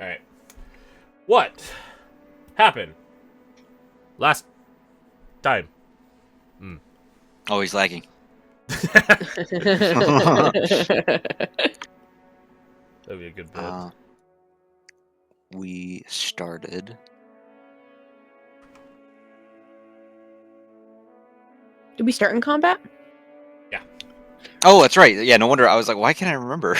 Alright. What happened last time? Oh, he's lagging. That'd be a good bit. We started. Did we start in combat? Yeah. Oh, that's right. Yeah, no wonder. I was like, why can't I remember?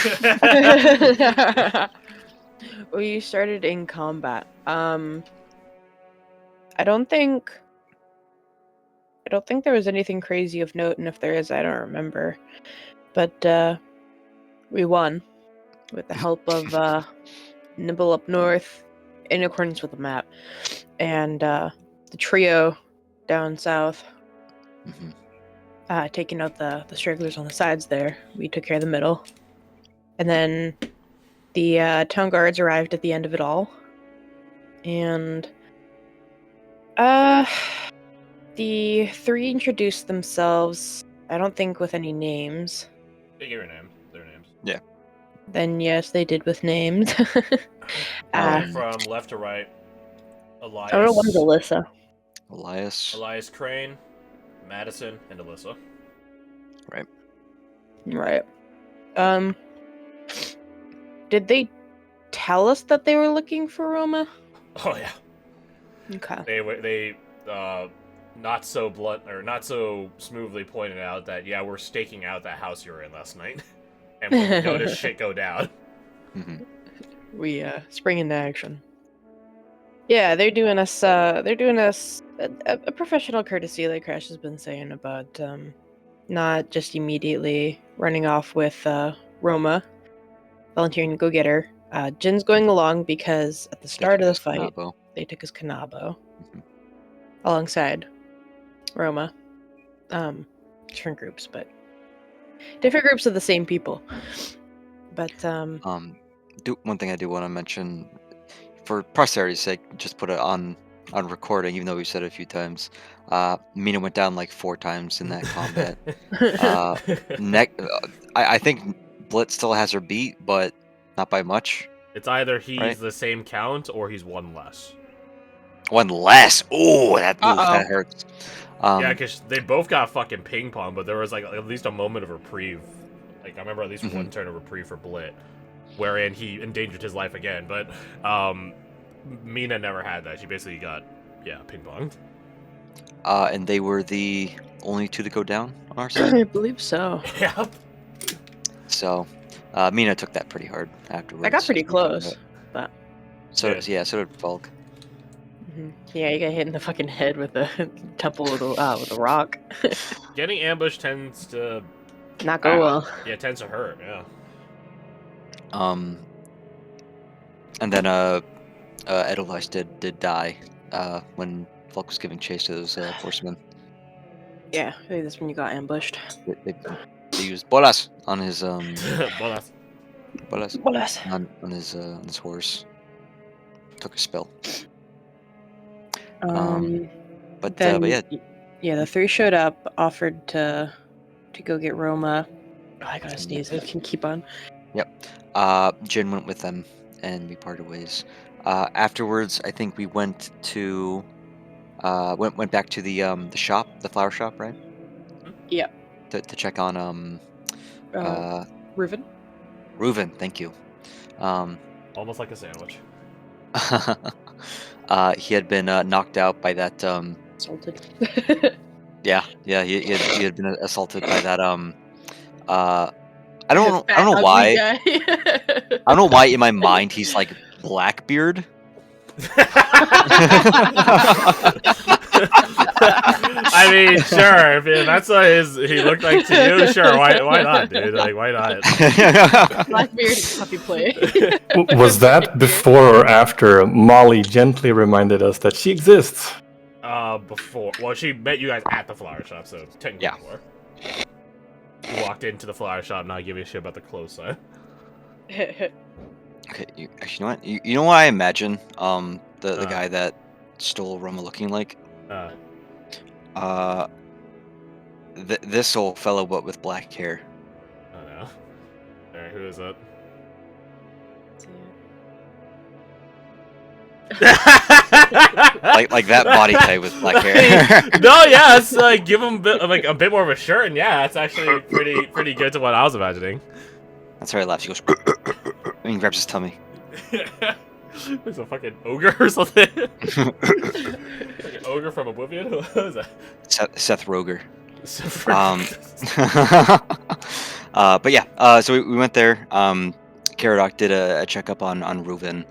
We started in combat. I don't think there was anything crazy of note, and if there is, I don't remember. But we won with the help of Nibble up north, in accordance with the map, and the trio down south, taking out the stragglers on the sides there. We took care of the middle. And then the town guards arrived at the end of it all. And the three introduced themselves, I don't think with any names. They gave their names. Yeah. Then yes, they did with names. Going from left to right. Elias. I don't know, one's Alyssa. Elias Crane, Madison, and Alyssa. Right. Did they tell us that they were looking for Roma? Oh yeah. Okay. They not so blunt or not so smoothly pointed out that we're staking out that house you were in last night, and we noticed shit go down. We spring into action. Yeah, they're doing us a professional courtesy, like Crash has been saying about not just immediately running off with Roma, volunteering to go get her. Jin's going along because at the start of the fight, they took his Kanabo alongside Roma. Different groups, but different groups of the same people. But one thing I do want to mention, for posterity's sake, just put it on recording, even though we've said it a few times. Mina went down like 4 times in that combat. I think Blitz still has her beat, but not by much. It's either he's the same count or he's one less. One less. Ooh, that hurts. Yeah, because they both got fucking ping pong, but there was like at least a moment of reprieve. Like I remember at least one turn of reprieve for Blit, wherein he endangered his life again. But Mina never had that. She basically got ping ponged. And they were the only 2 to go down on our side. I believe so. Yeah. So, Mina took that pretty hard afterwards. I got pretty close, but so did Volk. Yeah, you got hit in the fucking head with a temple with a rock. Getting ambushed tends to not go well. Yeah, it tends to hurt. Yeah. And then Edelweiss did die when Volk was giving chase to those horsemen. Yeah, I think that's when you got ambushed. They used bolas on his bolas on his horse. Took a spill. But yeah, the 3 showed up, offered to go get Roma. Oh, I gotta sneeze. I can keep on. Yep. Jin went with them, and we parted ways. Afterwards, I think we went to went back to the shop, the flower shop, right? Yep. To check on Reuven. Reuven, thank you. Almost like a sandwich. He had been knocked out by that. Assaulted. Yeah, he had been assaulted by that. I don't know why. I don't know why in my mind he's like Blackbeard. I mean, sure. If that's what he looked like to you, sure. Why not, dude? Like, why not? Blackbeard puppy play. Was that before or after Molly gently reminded us that she exists? Before. Well, she met you guys at the flower shop, so technically before. You walked into the flower shop, not giving a shit about the clothes side. Okay, actually, you know what? You know what I imagine? The guy that stole Roma looking like? This old fellow, but with black hair. Oh no. Alright, who is that? Like that body type with black hair. No, yeah, it's give him a bit more of a shirt, and yeah, that's actually pretty good to what I was imagining. That's why he laughs. He goes, and he grabs his tummy. There's a fucking ogre or something. Like an ogre from Oblivion. What is that? Seth Roger. Seth But yeah, so we went there. Caradoc did a checkup on Reuven.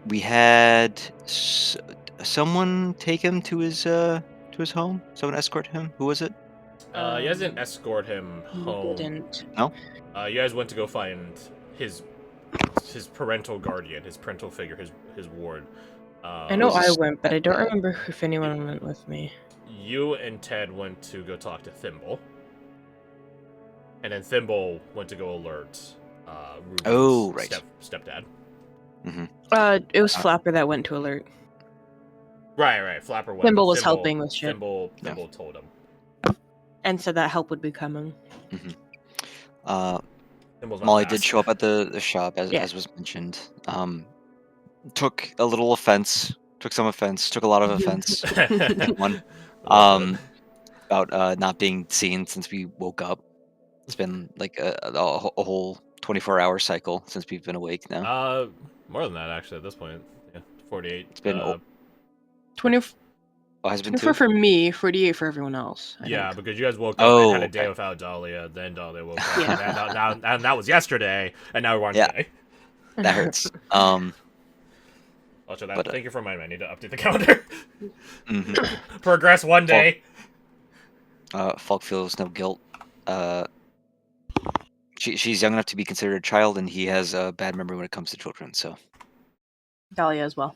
We had someone take him to his home. Someone escort him. Who was it? You guys didn't escort him home. Didn't. No. You guys went to go find his parental guardian, his parental figure, his ward. I know I went, but I don't remember if anyone went with me. You and Ted went to go talk to Thimble. And then Thimble went to go alert Reuben's stepdad. Mm-hmm. It was Flapper that went to alert. Right. Flapper went. Thimble was helping with shit. Thimble told him. And said that help would be coming. Mm-hmm. Molly did show up at the shop, as was mentioned. Took a little offense. Took some offense. Took a lot of offense. One. About not being seen since we woke up. It's been like a whole 24-hour cycle since we've been awake now. More than that actually at this point. Yeah, 48. It's been 20. Oh, has it been 24 for me, 48 for everyone else. I yeah, think. because you guys woke up and had a day without Dahlia, then Dahlia woke up, and that was yesterday, and now we're on today. That hurts. Also, thank you for reminding me. I need to update the calendar. Progress one day. Falk feels no guilt. She's young enough to be considered a child, and he has a bad memory when it comes to children. So Dahlia as well.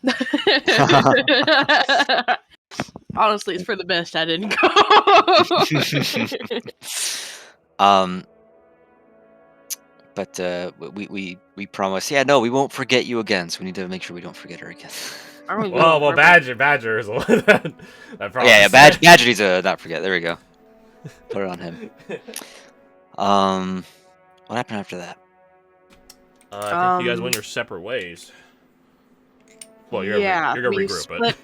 Honestly, it's for the best I didn't go. But we promise. Yeah, no, we won't forget you again. So we need to make sure we don't forget her again. Well, Badger is the one that promised. Yeah, Badger needs to not forget. There we go. Put it on him. What happened after that? I think you guys went your separate ways. Well, you're gonna regroup, but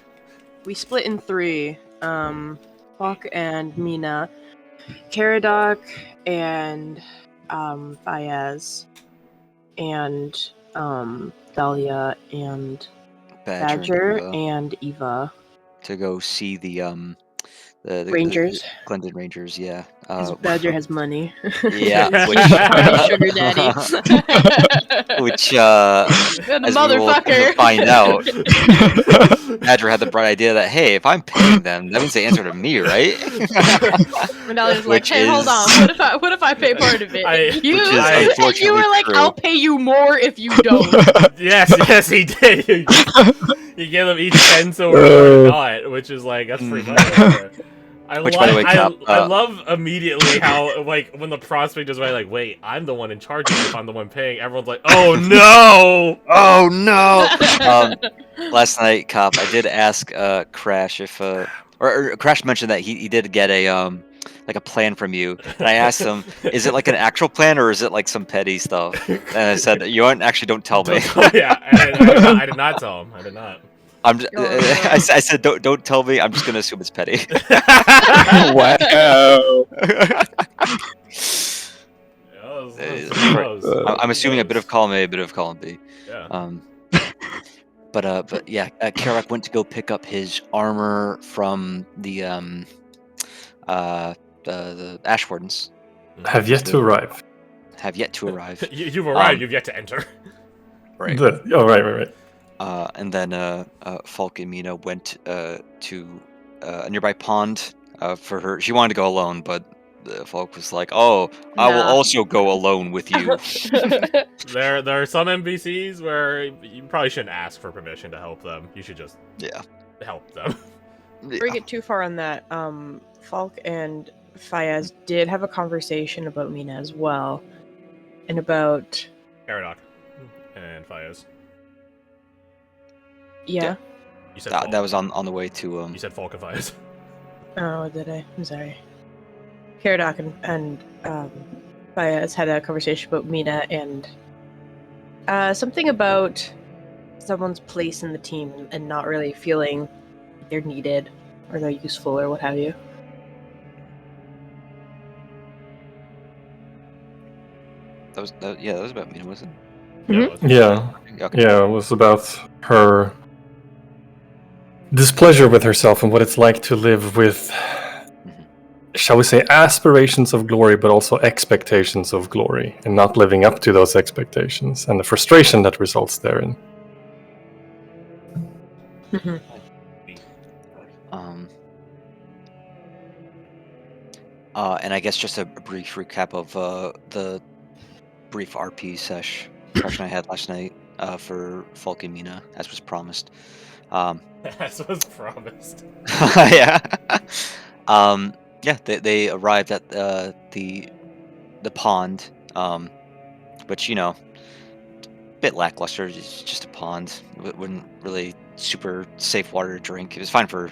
we split in three. Falk and Mina, Caradoc and Fayez, and Dahlia and Badger and Eva to go see the Rangers. The Glendon Rangers, yeah. Badger has money. Yeah, Sugar daddy. Which as motherfucker. we will find out, Badger had the bright idea that, hey, if I'm paying them, that means they answer to me, right? And Dahlia's like, hey, hold on. What if I pay part of it? You were like, true. I'll pay you more if you don't. Yes, he did. You give them each 10 silver not, which is like, that's pretty much. I love immediately how, like, when the prospect is like, wait, I'm the one in charge of it if I'm the one paying, everyone's like, oh no! Oh no! Last night, Cop, I did ask Crash if, or Crash mentioned that he did get a, like a plan from you, and I asked him, is it like an actual plan, or is it like some petty stuff? And I said, actually don't tell me. Yeah, I did not tell him, I did not. I said, don't tell me. I'm just gonna assume it's petty. Wow. I'm assuming a bit of column A, a bit of column B. Yeah. But yeah, Karak went to go pick up his armor from the Ash Wardens. Have yet to arrive. You've arrived. You've yet to enter. Right. Right. And then Falk and Mina went to a nearby pond for her. She wanted to go alone, but Falk was like, "Oh, I will also go alone with you." There are some NPCs where you probably shouldn't ask for permission to help them. You should just help them. Before we get too far on that, Falk and Fayez did have a conversation about Mina as well, and about Caradoc and Fayez. Yeah. You said that was on the way to. You said Falk and Fayez. Oh, did I? I'm sorry. Caradoc and Fayez had a conversation about Mina and something about someone's place in the team and not really feeling they're needed or they're useful or what have you. That was about Mina, wasn't Yeah, Mhm. it was. Yeah, it? Okay. yeah, it was about her displeasure with herself and what it's like to live with, Mhm. shall we say, aspirations of glory, but also expectations of glory, and not living up to those expectations, and the frustration that results therein. Um, and I guess just a brief recap of the brief RP sesh session I had last night for Falk and Mina, as was promised. As was promised. Yeah. Yeah, they arrived at the pond, which, you know, bit lackluster. It's just a pond. Wouldn't really super safe water to drink. It was fine for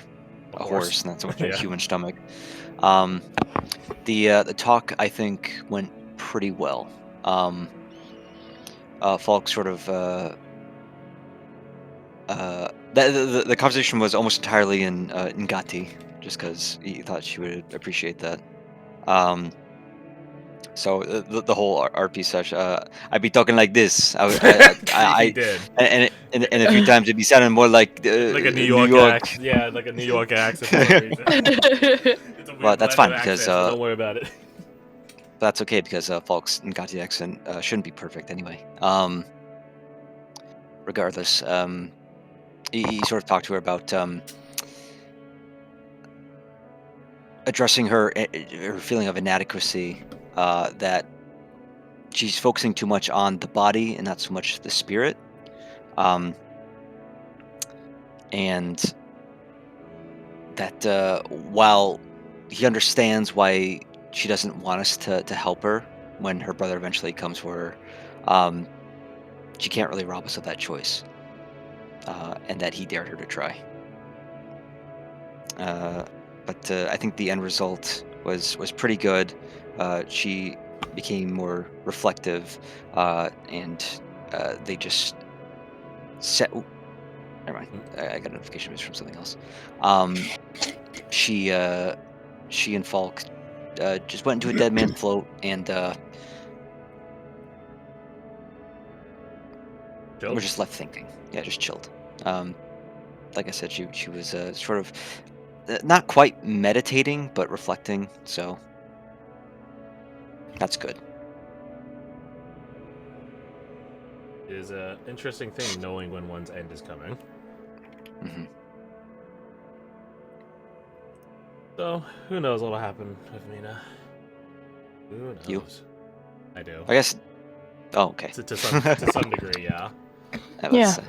a horse, not so much a Yeah. human stomach. Um, the talk, I think, went pretty well. Falk sort of the conversation was almost entirely in Ngati, just because he thought she would appreciate that. So the whole RP sesh, I'd be talking like this. He did. And a few times it'd be sounding more like Like a New New York York. accent. Yeah, like a New York accent for some reason. It's a weird Well, that's blend fine of because accents, but don't worry about it. that's okay because Falk's Ngati accent shouldn't be perfect anyway. Regardless, he sort of talked to her about addressing her feeling of inadequacy, that she's focusing too much on the body and not so much the spirit, and that while he understands why she doesn't want us to help her when her brother eventually comes for her, she can't really rob us of that choice, and that he dared her to try. But I think the end result was pretty good. She became more reflective, and they just set. Ooh, never mind. I got a notification from something else. She and Falk just went into a dead man float and Chilled. were just left thinking. Yeah, just chilled. Like I said, she was sort of not quite meditating, but reflecting. So that's good. It is an interesting thing knowing when one's end is coming. Hmm. So, who knows what'll happen with Mina? Who knows? You? I do. I guess. Oh, okay. To some degree, yeah. That was, Yeah.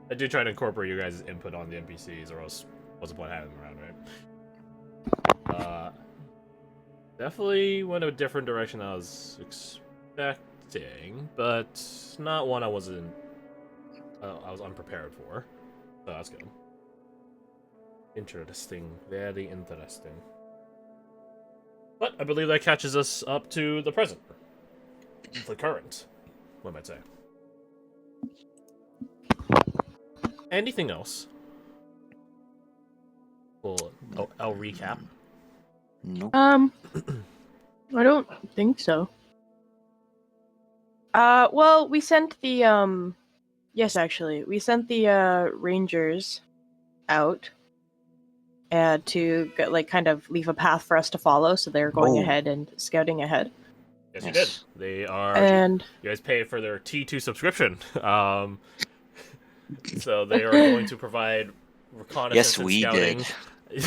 I do try to incorporate your guys' input on the NPCs, or else what's the point having them around, right? Definitely went a different direction than I was expecting, but not one I wasn't. I was unprepared for. So that's good. Interesting, very interesting. But I believe that catches us up to the present, the current, one might say. Anything else? Well, I'll recap. Nope. I don't think so. Well, we sent the yes, actually, we sent the rangers out to get, like, kind of leave a path for us to follow, so they're going Oh. ahead and scouting ahead. Yes, you did. Yes. They are. And You guys pay for their T2 subscription. So they are going to provide reconnaissance Yes, and we scouting. did.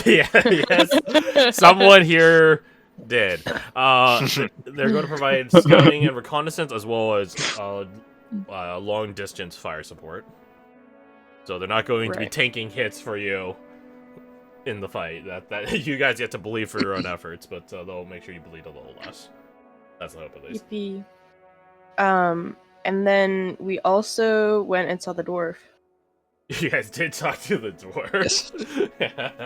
Yeah, yes. Someone here did. They're going to provide scouting and reconnaissance as well as long distance fire support. So they're not going to be Right. tanking hits for you in the fight. That you guys get to believe for your own efforts, but they'll make sure you bleed a little less. That's the hope, at least. Yippee. And then we also went and saw the dwarf. You guys did talk to the dwarf. Yes.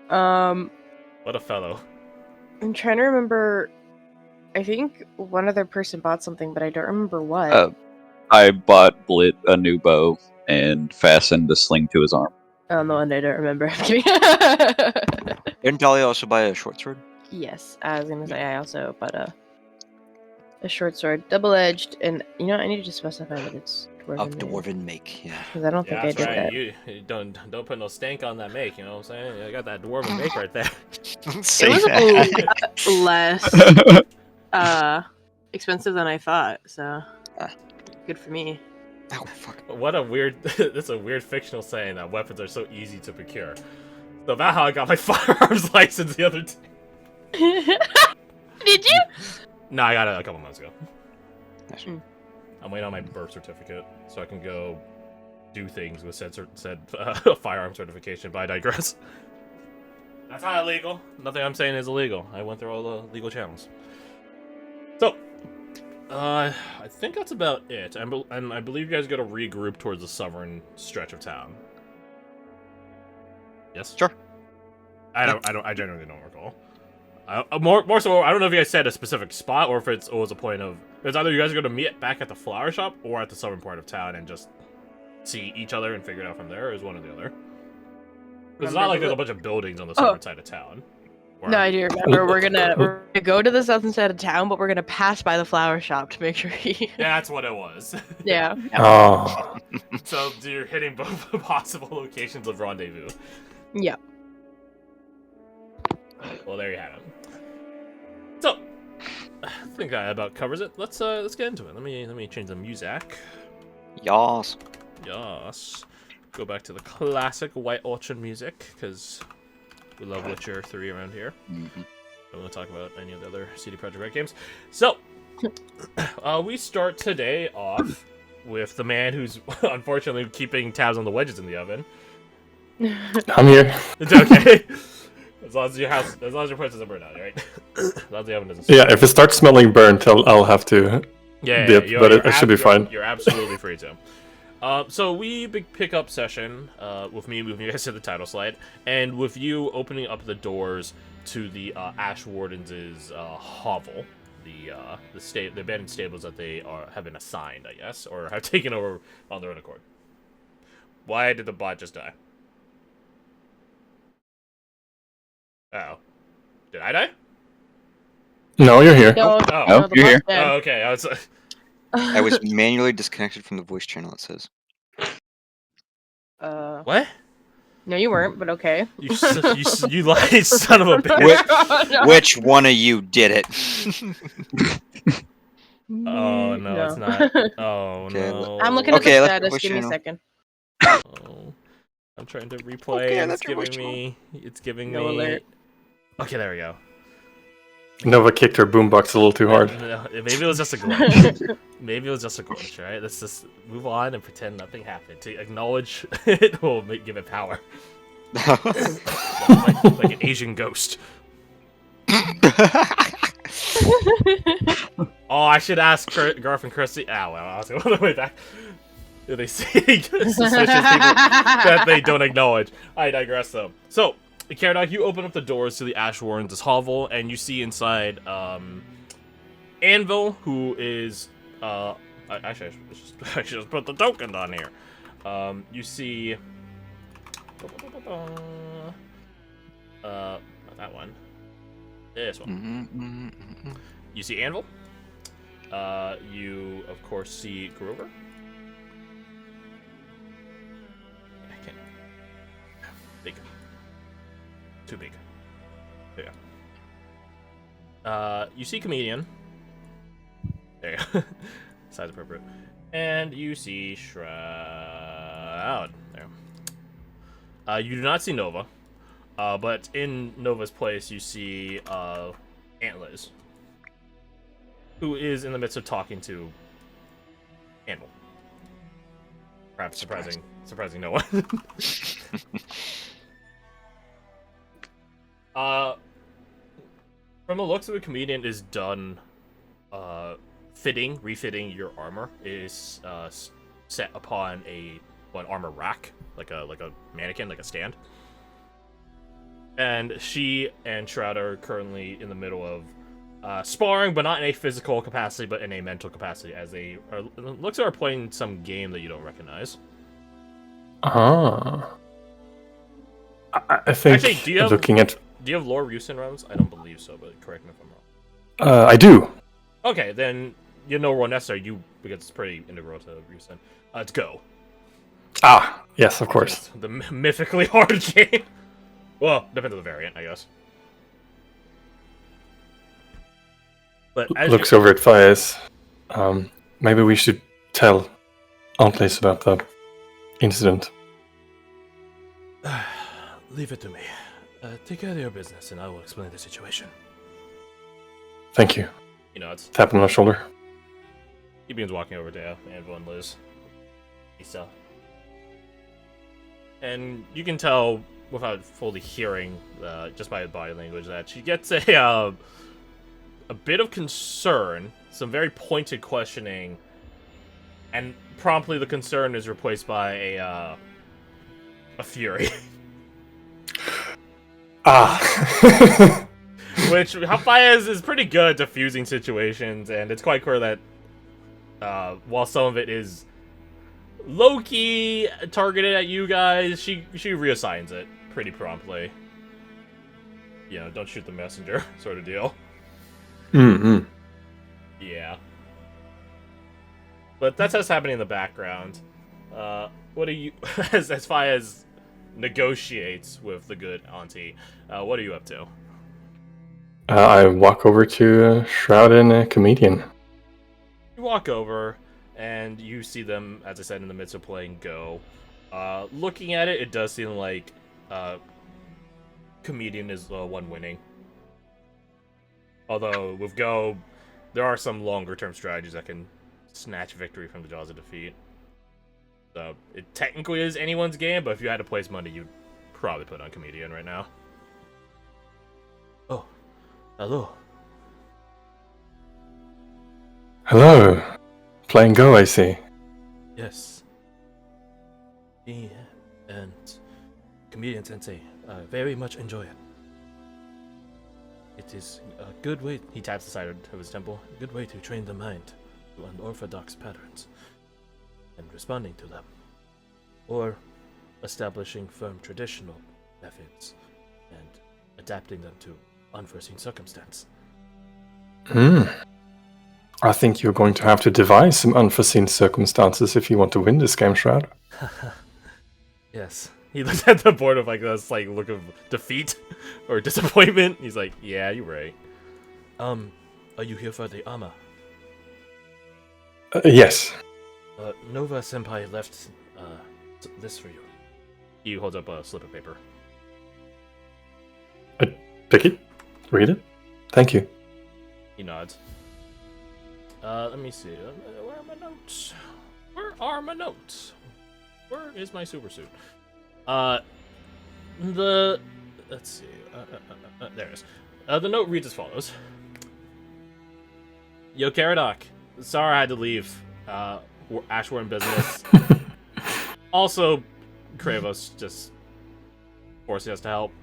What a fellow. I'm trying to remember. I think one other person bought something, but I don't remember what. I bought Blit a new bow and fastened a sling to his arm. Oh, no wonder I don't remember. I'm kidding. Didn't Talia also buy a short sword? Yes, I was gonna say I also bought a short sword, double-edged, and you know I need to specify that it's dwarven. Of dwarven make, yeah. Because I don't Yeah, think I that's did right. that. You don't put no stank on that make. You know what I'm saying? I got that dwarven make right there. Say It was that. a lot less expensive than I thought, so good for me. Oh fuck. What a weird. That's a weird fictional saying that weapons are so easy to procure. So about how I got my firearms license the other day. Did you? No, I got it a couple months ago. Nice. I'm waiting on my birth certificate so I can go do things with said firearm certification, but I digress. That's not illegal. Nothing I'm saying is illegal. I went through all the legal channels. So, I think that's about it. And I believe you guys got to regroup towards the southern stretch of town. Yes? Sure. I genuinely don't recall. More so, I don't know if you guys said a specific spot or if it was a point of... It's either you guys are going to meet back at the flower shop or at the southern part of town and just see each other and figure it out from there, or is one or the other. Because it's not like there's a bunch of buildings on the southern side of town. No, I do remember. We're gonna go to the southern side of town, but we're gonna pass by the flower shop to make sure he... That's what it was. Yeah. Oh. So you're hitting both possible locations of rendezvous. Yeah. Well, there you have it. So, I think that about covers it. Let's get into it. Let me change the music. Yas. Yes. Go back to the classic White Orchard music because we love Witcher 3 around here. Mm-hmm. Don't want to talk about any of the other CD Projekt Red games. So, we start today off with the man who's unfortunately keeping tabs on the wedges in the oven. I'm here. It's okay. As long as your place doesn't burn out, right? As long as the oven doesn't. Yeah, if it starts smelling burnt, I'll have to dip, but it should be fine. You're absolutely free to. So we pick up session with me moving you guys to the title slide, and with you opening up the doors to the Ash Warden's hovel, the abandoned stables that they have been assigned, I guess, or have taken over on their own accord. Why did the bot just die? Oh, did I die? No, you're here. No, Oh, the you're here. bot's dead. Oh, okay. I was manually disconnected from the voice channel, it says. What? No, you weren't, but okay. You lying son of a bitch. Which one of you did it? Oh no, it's not. Oh Okay, no. I'm looking at Okay, the let's status. push Give me a channel. second. Oh, I'm trying to replay. Okay, and that's your voice it's giving No me. alert. Okay, there we go. Nova kicked her boombox a little too hard. No, maybe it was just a glitch. Maybe it was just a glitch, right? Let's just move on and pretend nothing happened. To acknowledge it will give it power. like an Asian ghost. Oh, I should ask Garth and Christy. Ah, well, I was going all the way back. Do they see suspicious people that they don't acknowledge? I digress, though. So, Karadok, you open up the doors to the Ash Warren's hovel, and you see inside Anvil, who is actually I should just put the token on here. You see not that one. This one. You see Anvil. You of course see Grover. I can't. Big. Too big. There you go. You see Comedian. There you go. Size appropriate. And you see Shroud. There. You do not see Nova. But in Nova's place, you see Aunt Liz, who is in the midst of talking to Anvil. Perhaps surprising no one. From the looks of the Comedian is done refitting your armor is set upon an armor rack, like a mannequin, like a stand. And she and Shroud are currently in the middle of sparring, but not in a physical capacity, but in a mental capacity, as they looks like are playing some game that you don't recognize. Ah. I think Actually, do you have lore Ryusen runs? I don't believe so, but correct me if I'm wrong. I do. Okay, then you know role necessary, because it's pretty integral to Ryusen. It's Go. Ah, yes, of course. The mythically hard game. Well, depends on the variant, I guess. But as Looks over at Faiz. Maybe we should tell Auntlace about the incident. Leave it to me. Take care of your business, and I will explain the situation. Thank you. You know, it's Tap on my shoulder. he begins walking over to Anvil and Liz. Lisa. And you can tell, without fully hearing, just by body language, that she gets a bit of concern, some very pointed questioning, and promptly the concern is replaced by a fury. Ah. Which Faiz is pretty good at diffusing situations, and it's quite clear that while some of it is low-key targeted at you guys, she reassigns it pretty promptly. You know, don't shoot the messenger sort of deal. Mm-hmm. Yeah. But that's what's happening in the background. What are you, as Faiz negotiates with the good auntie, what are you up to? I walk over to Shroud and Comedian. You walk over, and you see them, as I said, in the midst of playing Go. Looking at it, it does seem like Comedian is the one winning. Although, with Go, there are some longer-term strategies that can snatch victory from the jaws of defeat. So, it technically is anyone's game, but if you had to place money, you'd probably put on Comedian right now. Oh, hello. Hello. Playing Go, I see. Yes. Me and Comedian Sensei very much enjoy it. It is a good way, he taps the side of his temple, a good way to train the mind to unorthodox patterns and responding to them. Or establishing firm traditional methods and adapting them to unforeseen circumstance. I think you're going to have to devise some unforeseen circumstances if you want to win this game, Shroud. Yes. He looks at the board with like this look of defeat or disappointment. He's like, yeah, you're right. Are you here for the armor? Yes. Nova Senpai left this for you. He holds up a slip of paper. Pick it. Read it. Thank you. He nods. Let me see. Where are my notes? Where are my notes? Where is my super suit? Let's see. There it is. The note reads as follows. Yo, Caradoc. Sorry I had to leave. Ash, we're in business. Also, Kravos just forcing us to help.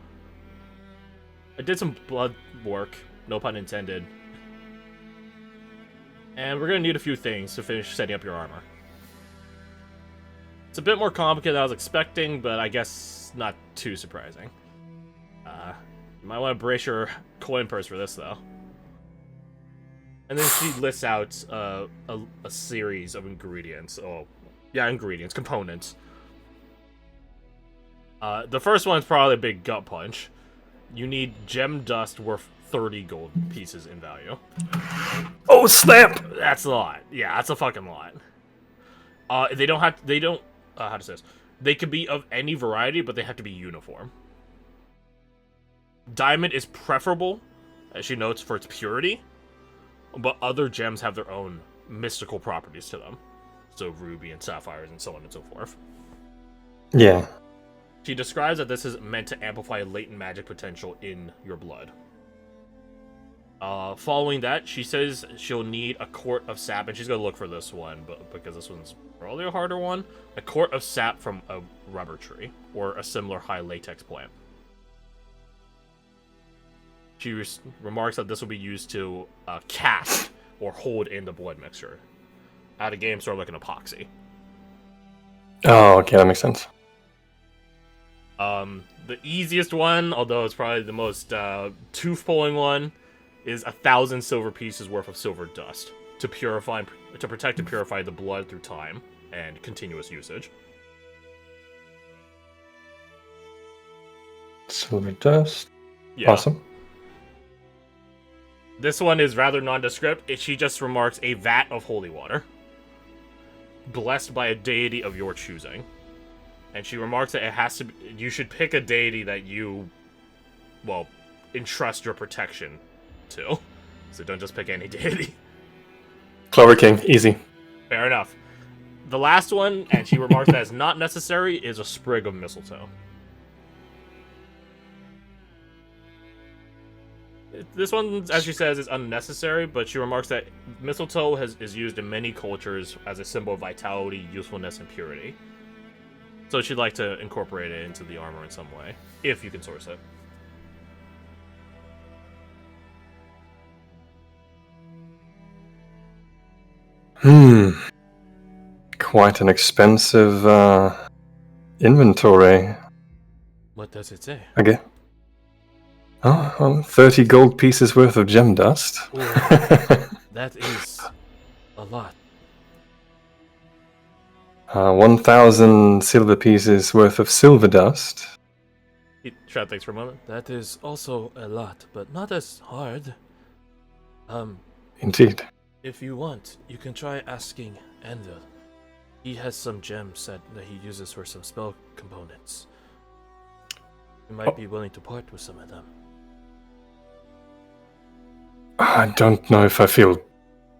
I did some blood work, no pun intended. And we're gonna need a few things to finish setting up your armor. It's a bit more complicated than I was expecting, but I guess not too surprising. You might want to brace your coin purse for this, though. And then she lists out a series of ingredients. Oh, yeah, ingredients, components. The first one's probably a big gut punch. You need gem dust worth 30 gold pieces in value. Oh, snap! That's a lot. Yeah, that's a fucking lot. How to say this? They could be of any variety, but they have to be uniform. Diamond is preferable, as she notes, for its purity, but other gems have their own mystical properties to them. So ruby and sapphires and so on and so forth. Yeah. She describes that this is meant to amplify latent magic potential in your blood. Following that, she says she'll need a quart of sap, and she's gonna look for this one, but because this one's probably a harder one. A quart of sap from a rubber tree, or a similar high latex plant. She remarks that this will be used to cast or hold in the blood mixture. Out of game, sort of like an epoxy. Oh, okay, that makes sense. The easiest one, although it's probably the most tooth-pulling one, is 1,000 silver pieces worth of silver dust to protect and purify the blood through time and continuous usage. Silver dust. Yeah. Awesome. This one is rather nondescript. She just remarks a vat of holy water, blessed by a deity of your choosing. And she remarks that it has to be, you should pick a deity that you, well, entrust your protection to. So don't just pick any deity. Clover King, easy. Fair enough. The last one, and she remarks that is not necessary, is a sprig of mistletoe. This one, as she says, is unnecessary, but she remarks that mistletoe is used in many cultures as a symbol of vitality, usefulness, and purity. So she'd like to incorporate it into the armor in some way, if you can source it. Quite an expensive inventory. What does it say? Okay. Oh, well, 30 gold pieces worth of gem dust. That is a lot. 1,000 silver pieces worth of silver dust. Shad thinks for a moment. That is also a lot, but not as hard. Indeed. If you want, you can try asking Anvil. He has some gems that he uses for some spell components. You might be willing to part with some of them. I don't know if I feel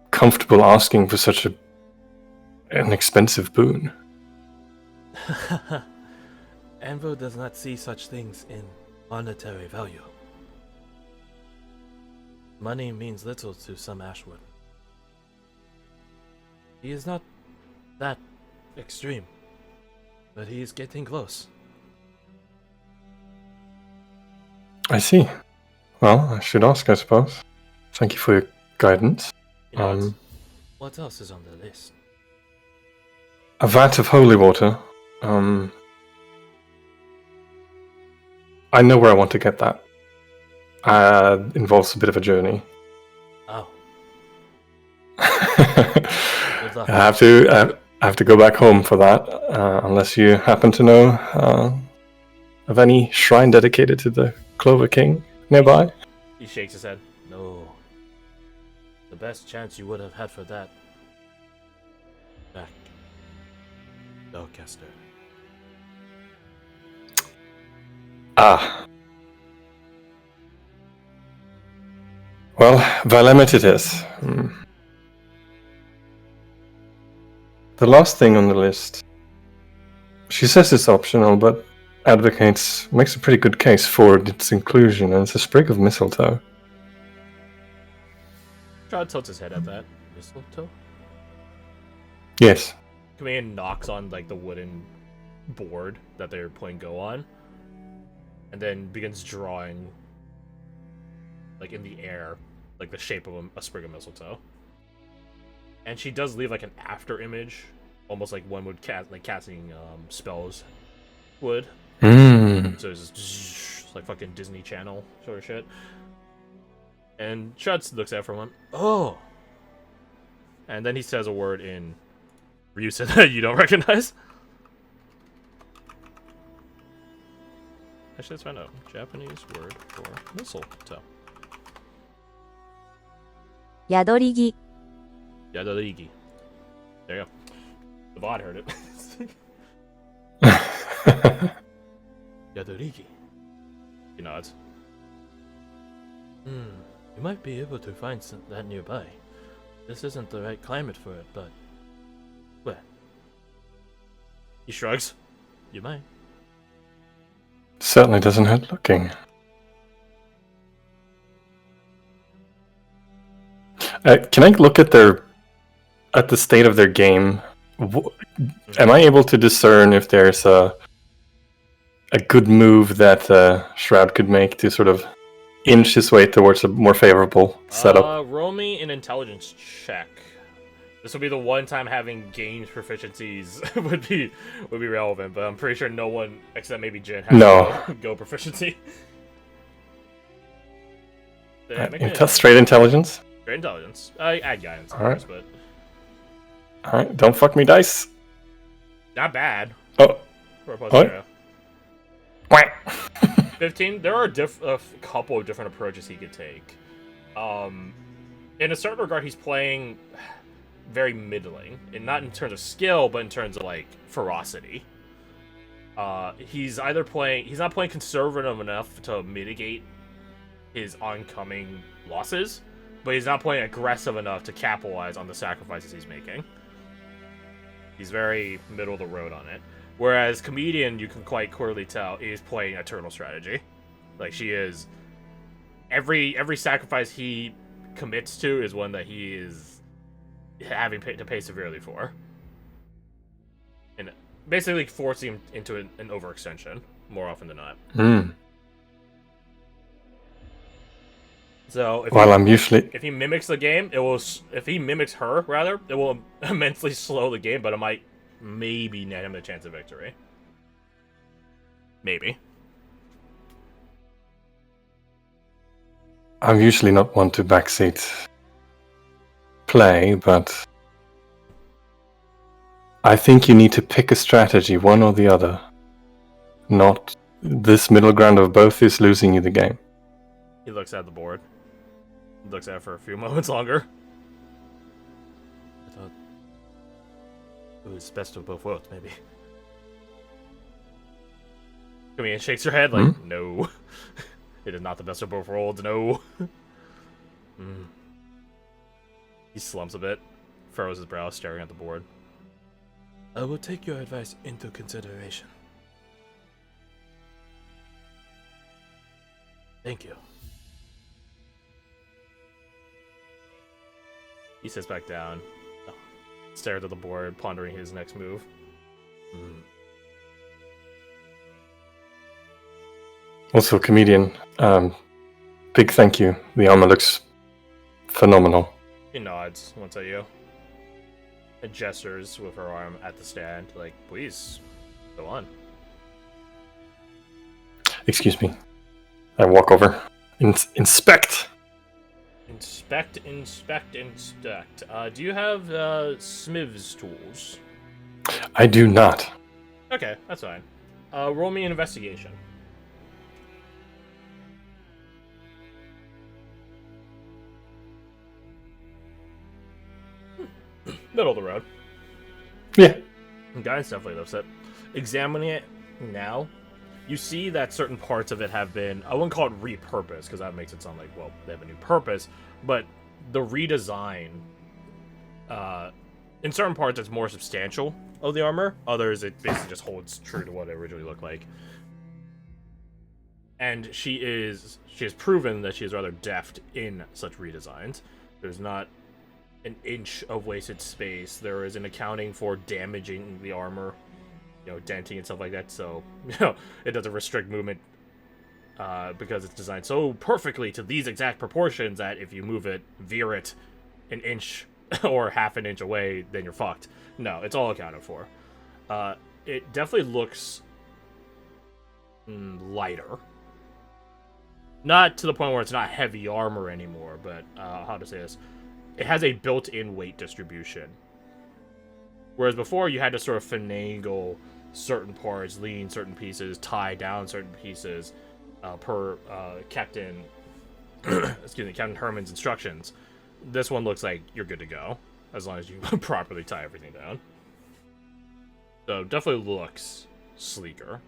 comfortable asking for such an expensive boon. Anvil does not see such things in monetary value. Money means little to some Ashwood. He is not that extreme, but he is getting close. I see. Well, I should ask, I suppose. Thank you for your guidance. You know, what else is on the list? A vat of holy water. I know where I want to get that. Involves a bit of a journey. Oh. I have to go back home for that, unless you happen to know of any shrine dedicated to the Clover King nearby. He shakes his head. No. The best chance you would have had for that. Back. Belcaster. Ah. Well, Valamet it is. The last thing on the list. She says it's optional, but makes a pretty good case for its inclusion, and it's a sprig of mistletoe. Strahd tilts his head at that. Mistletoe? Yes. Command knocks on like the wooden board that they're playing Go on, and then begins drawing like in the air, like the shape of a sprig of mistletoe. And she does leave like an after image, almost like one would casting spells would. So it's just like fucking Disney Channel sort of shit. And Strahd looks at it for a moment. Oh. And then he says a word in Ryusen that you don't recognize. Actually, let's find out. Japanese word for mistletoe. 야돌이기. Yadorigi. There you go. The VOD heard it. Yadorigi. He nods. You might be able to find that nearby. This isn't the right climate for it, but... well... He shrugs. You might. Certainly doesn't hurt looking. Can I look at the state of their game? Am I able to discern if there's a good move that Shroud could make to sort of inch his way towards a more favorable setup. Roll me an intelligence check. This would be the one time having gained proficiencies would be relevant, but I'm pretty sure no one except maybe Jin has go proficiency. Straight intelligence. Straight intelligence. Add guidance, of All right. course, but Alright, don't fuck me, dice. not bad. Oh. For a plus What? 0. Quack. 15. There are a couple of different approaches he could take. In a certain regard, he's playing very middling, and not in terms of skill, but in terms of like ferocity. He's not playing conservative enough to mitigate his oncoming losses, but he's not playing aggressive enough to capitalize on the sacrifices he's making. He's very middle of the road on it. Whereas Comedian, you can quite clearly tell, is playing a turtle strategy. Like, she is... Every sacrifice he commits to is one that he is having to pay severely for. And basically forcing him into an overextension, more often than not. So, if he mimics the game, if he mimics her, rather, it will immensely slow the game, but it might maybe net him a chance of victory. Maybe. I'm usually not one to backseat play, but I think you need to pick a strategy, one or the other. Not this middle ground of both is losing you the game. He looks at the board. Looks at it for a few moments longer. I thought it was best of both worlds, maybe. Comedian shakes her head like, no. It is not the best of both worlds, no. He slumps a bit, furrows his brow, staring at the board. I will take your advice into consideration. Thank you. He sits back down, stares at the board, pondering his next move. Also, Comedian, big thank you. The armor looks phenomenal. He nods once at you. And gestures with her arm at the stand, like, please, go on. Excuse me. I walk over. Inspect! Inspect. Do you have Smith's tools? I do not. Okay, that's fine. Roll me an investigation. Middle of the road. Yeah. Guys definitely looks it. Examining it now, you see that certain parts of it have been, I wouldn't call it repurposed, because that makes it sound like, well, they have a new purpose, but the redesign, in certain parts it's more substantial of the armor, others it basically just holds true to what it originally looked like. And she has proven that she is rather deft in such redesigns. There's not an inch of wasted space. There is an accounting for damaging the armor, denting and stuff like that, so it doesn't restrict movement because it's designed so perfectly to these exact proportions that if you move it, veer it an inch or half an inch away, then you're fucked. No, it's all accounted for. It definitely looks lighter. Not to the point where it's not heavy armor anymore, but how to say this? It has a built-in weight distribution. Whereas before, you had to sort of finagle certain parts, lean certain pieces, tie down certain pieces per Captain Captain Herman's instructions. This one looks like you're good to go, as long as you properly tie everything down. So definitely looks sleeker.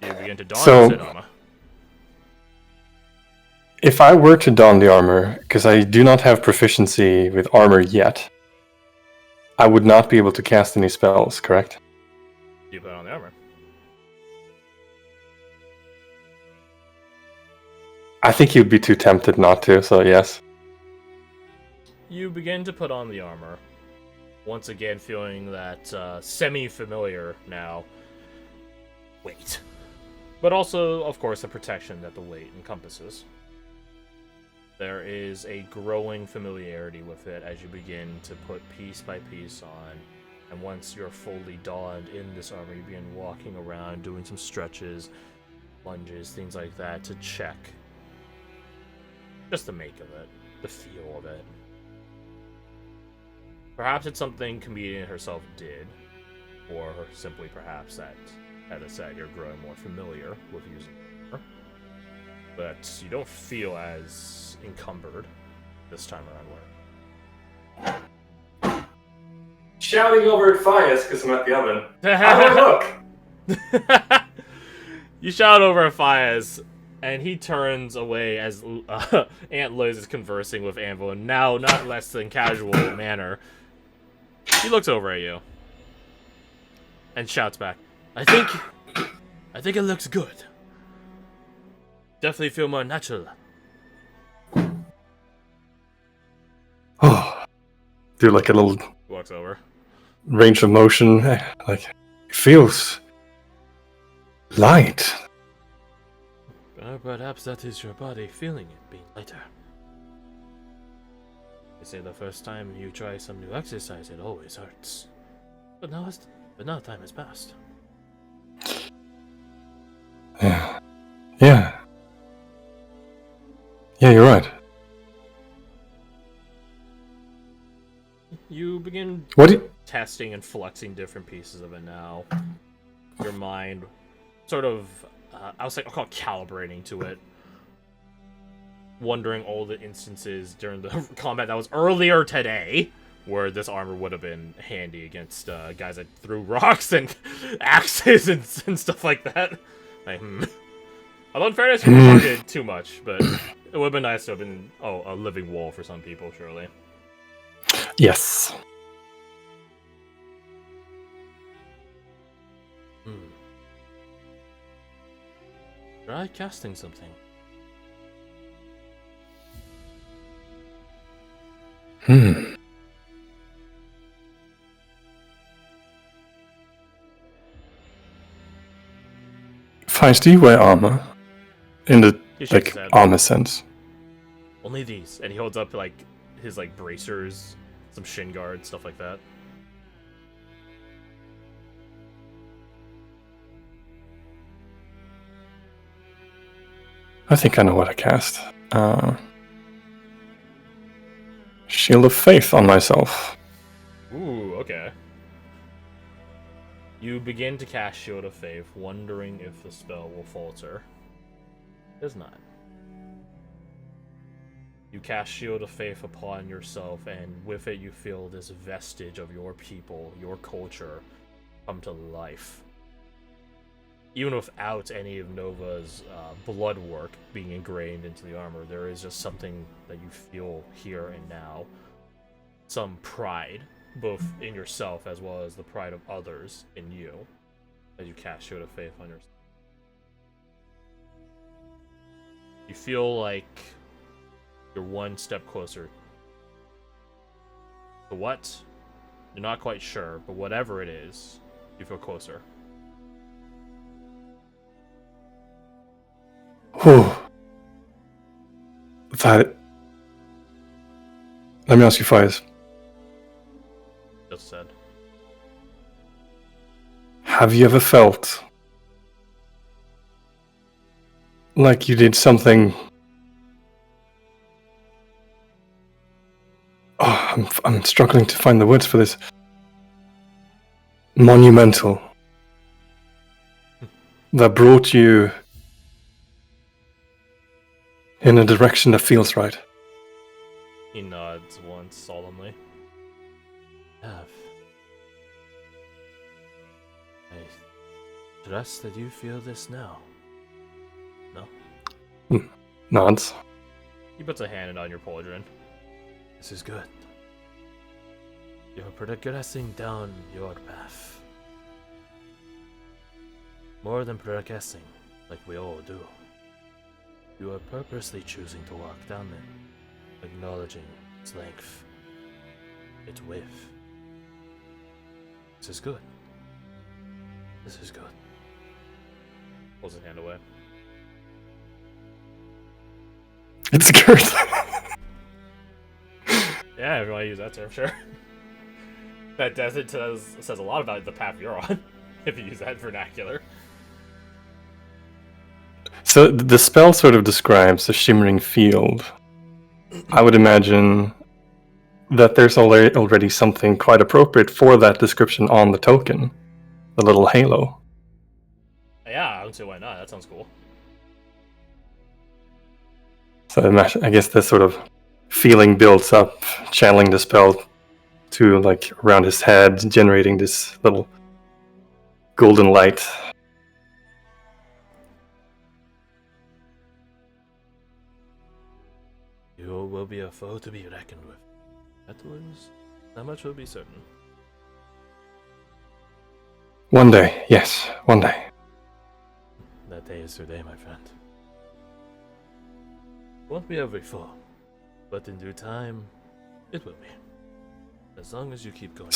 You begin to don it, Amma. If I were to don the armor, because I do not have proficiency with armor yet, I would not be able to cast any spells, correct? You put on the armor. I think you'd be too tempted not to, so yes. You begin to put on the armor. Once again, feeling that semi-familiar now. Wait. but also, of course, the protection that the weight encompasses. There is a growing familiarity with it as you begin to put piece by piece on, and once you're fully donned in this armor, you begin walking around, doing some stretches, lunges, things like that, to check just the make of it, the feel of it. Perhaps it's something comedian herself did, or simply perhaps that, as I said, you're growing more familiar with using armor. But you don't feel as encumbered this time around. Shouting over at Fias because I'm at the oven. How do I look? You shout over at Fias, and he turns away as Aunt Liz is conversing with Anvil in now not less than casual manner. He looks over at you and shouts back, I think it looks good. Definitely feel more natural. Oh, do like a little Walks over. range of motion. Like, it feels light. Perhaps that is your body feeling it being lighter. They say the first time you try some new exercise, it always hurts. But now time has passed. Yeah. Yeah. Yeah, you're right. You begin What do you... testing and flexing different pieces of it now. Your mind sort of, I'll call it calibrating to it. Wondering all the instances during the combat that was earlier today where this armor would have been handy against guys that threw rocks and axes and stuff like that. Like, Although in fairness, you didn't target too much, but it would have been nice to have been, a living wall for some people, surely. Yes. Try casting something. Feist, do you wear armor? In the, He shakes his head. armor sense? Only these. And he holds up, his, bracers, some shin guards, stuff like that. I think I know what I cast. Shield of Faith on myself. Ooh, okay. You begin to cast Shield of Faith, wondering if the spell will falter. It does not. You cast Shield of Faith upon yourself, and with it you feel this vestige of your people, your culture, come to life. Even without any of Nova's blood work being ingrained into the armor, there is just something that you feel here and now. Some pride, both in yourself as well as the pride of others in you, as you cast Shield of Faith on yourself. You feel like you're one step closer. To what? You're not quite sure, but whatever it is, you feel closer. Whew. That... Let me ask you, Fires. Just said. Have you ever felt like you did something... Oh, I'm struggling to find the words for this. Monumental. That brought you in a direction that feels right. He nods once solemnly. Have. I trust that you feel this now. No? Nods. He puts a hand on your pauldron. This is good. You're progressing down your path. More than progressing, like we all do. You are purposely choosing to walk down it, acknowledging its length, its width. This is good. This is good. Pulls his hand away. It's Garth. Yeah, if you want to use that term, sure. That says a lot about the path you're on, if you use that vernacular. So the spell sort of describes a shimmering field. I would imagine that there's already something quite appropriate for that description on the token. The little halo. Yeah, I don't see why not. That sounds cool. So I guess the sort of feeling builds up, channeling the spell to like around his head, generating this little golden light. You will be a foe to be reckoned with. That much will be certain. One day, yes, one day. That day is today, my friend. Won't be every foe, but in due time, it will be. As long as you keep going.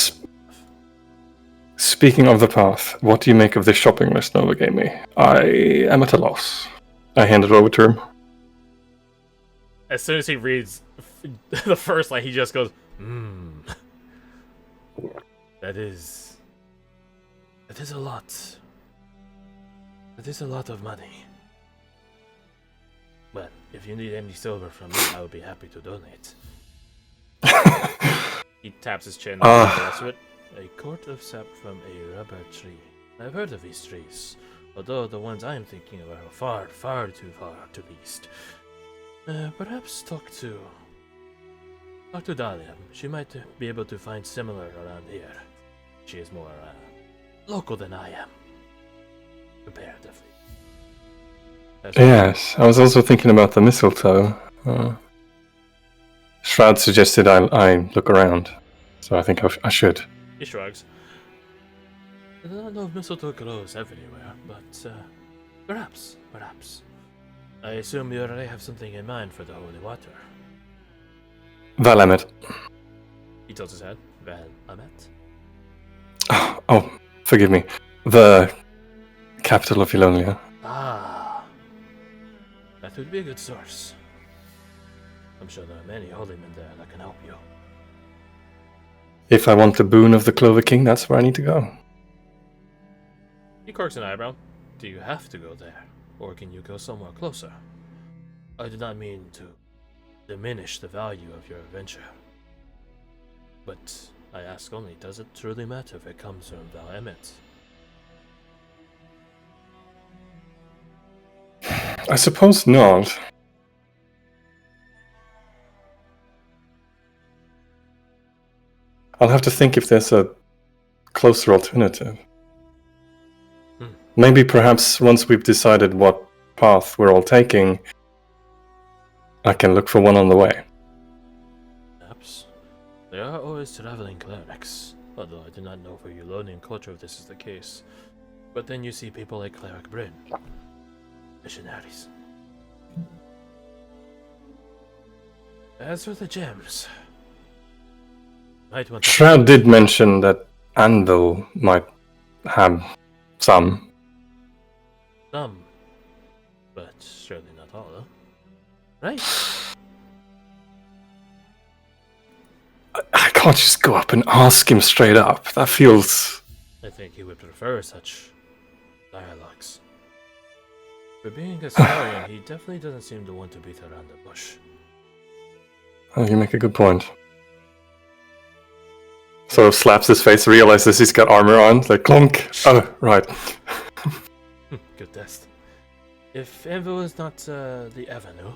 Speaking of the path, what do you make of this shopping list Nova gave me? I am at a loss. I hand it over to him. As soon as he reads the first line, he just goes, That is a lot. That is a lot of money. But if you need any silver from me, I would be happy to donate. He taps his chin and the rest of it. A quart of sap from a rubber tree. I've heard of these trees, although the ones I am thinking of are far, far too far to the east. Perhaps talk to Dahlia. She might be able to find similar around here. She is more local than I am. Comparatively. Yes, I was also thinking about the mistletoe. Shroud suggested I look around, so I think I should. He shrugs. I do not know if mistletoe grows everywhere, but perhaps. I assume you already have something in mind for the holy water. Valamet. He tilts his head. Valamet? Oh, forgive me. The capital of Elonia. Ah. That would be a good source. I'm sure there are many holy men there that can help you. If I want the boon of the Clover King, that's where I need to go. He quirks an eyebrow. Do you have to go there? Or can you go somewhere closer? I do not mean to diminish the value of your adventure. But I ask only, does it truly matter if it comes from Valamet? I suppose not. I'll have to think if there's a closer alternative. Maybe perhaps once we've decided what path we're all taking, I can look for one on the way. Perhaps. There are always traveling clerics, although I do not know for Eulonian culture if this is the case. But then you see people like Cleric Bryn. Missionaries. As for the gems, might want to... Shroud did mention that Anvil might have some. Some, but surely not all, huh? Right? I can't just go up and ask him straight up. That feels... I think he would prefer such dialogues. For being a Starian, he definitely doesn't seem to want to beat around the bush. Oh, you make a good point. Sort of slaps his face, realizes he's got armor on, like clunk. Oh, right. Good test. If Anvil is not the avenue,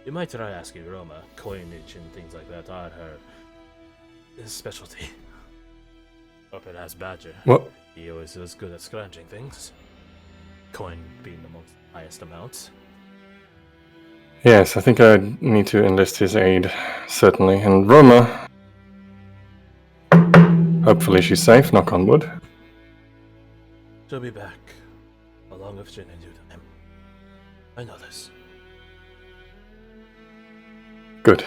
you might try asking Roma. Coinage and things like that are her specialty. Or perhaps Badger. What? He always is good at scrounging things. Coin being the most highest amounts. Yes, I think I need to enlist his aid, certainly. And Roma... Hopefully she's safe, knock on wood. She'll be back, along with Jin in due time. I know this. Good.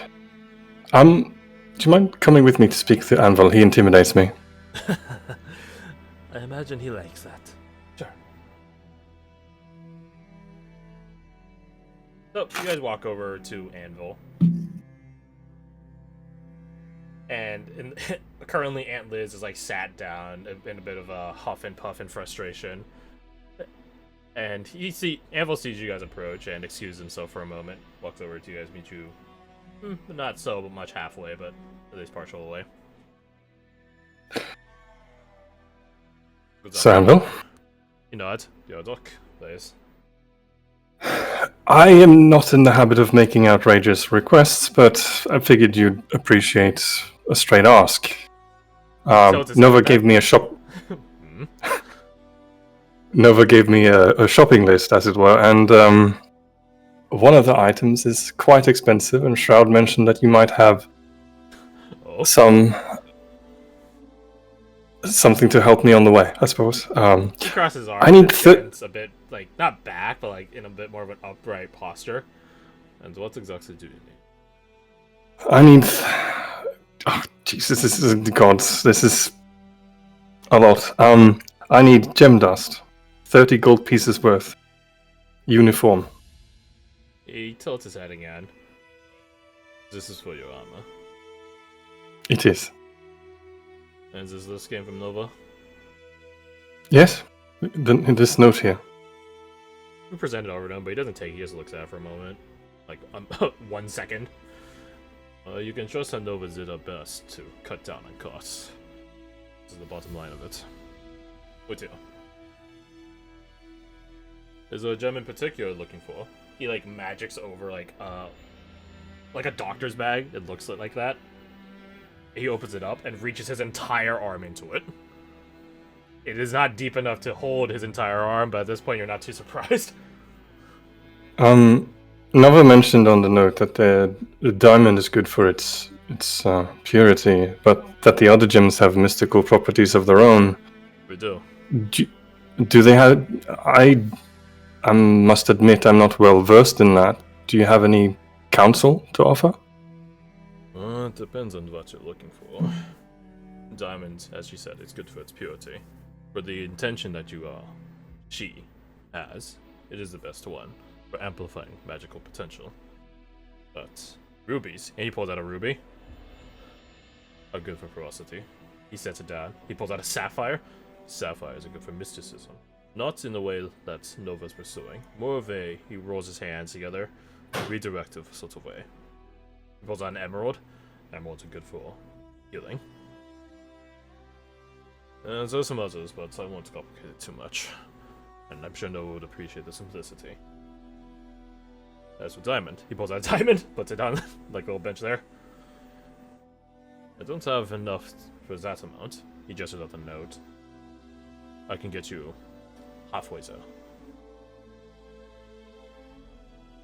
Do you mind coming with me to speak to Anvil? He intimidates me. I imagine he likes that. Sure. So you guys walk over to Anvil, and currently Aunt Liz is like sat down in a bit of a huff and puff and frustration. And Anvil sees you guys approach and excuses himself for a moment. Walks over to you guys, meet you, not so much halfway, but at least partial away. Samuel? You nod. Look, please. I am not in the habit of making outrageous requests, but I figured you'd appreciate a straight ask. Nova gave me a Nova gave me a shopping list, as it were, and one of the items is quite expensive, and Shroud mentioned that you might have something to help me on the way, I suppose. He crosses his arms. I need a bit like not back, but like in a bit more of an upright posture. And what's exactly do you need? I need. Oh Jesus! This is gods. This is a lot. I need gem dust, 30 gold pieces worth. Uniform. He tilts his head again. This is for your armor. It is. And is this came from Nova? Yes. This note here. We present it over to him, but he doesn't take it. He just looks at it for a moment. Like, 1 second. You can trust that Nova did her best to cut down on costs. This is the bottom line of it. What's here? Is there a gem in particular you're looking for? He, like, magics over, like a doctor's bag. It looks like that. He opens it up and reaches his entire arm into it. It is not deep enough to hold his entire arm, but at this point you're not too surprised. Nova mentioned on the note that the diamond is good for its purity, but that the other gems have mystical properties of their own. We do. Do they have... I must admit I'm not well versed in that. Do you have any counsel to offer? It depends on what you're looking for. Diamond, as you said, is good for its purity. For the intention that she has, it is the best one for amplifying magical potential. But rubies, and he pulls out a ruby, are good for ferocity. He sets it down. He pulls out a sapphire. Sapphires are good for mysticism. Not in the way that Nova's pursuing. More of a, he rolls his hands together, redirective sort of way. He pulls out an emerald. Emeralds are good for healing. And there's some others, but I won't complicate it too much. And I'm sure Nova would appreciate the simplicity. As for diamond, he pulls out a diamond, puts it down like a little bench there. I don't have enough for that amount. He gestures out the note. I can get you halfway there.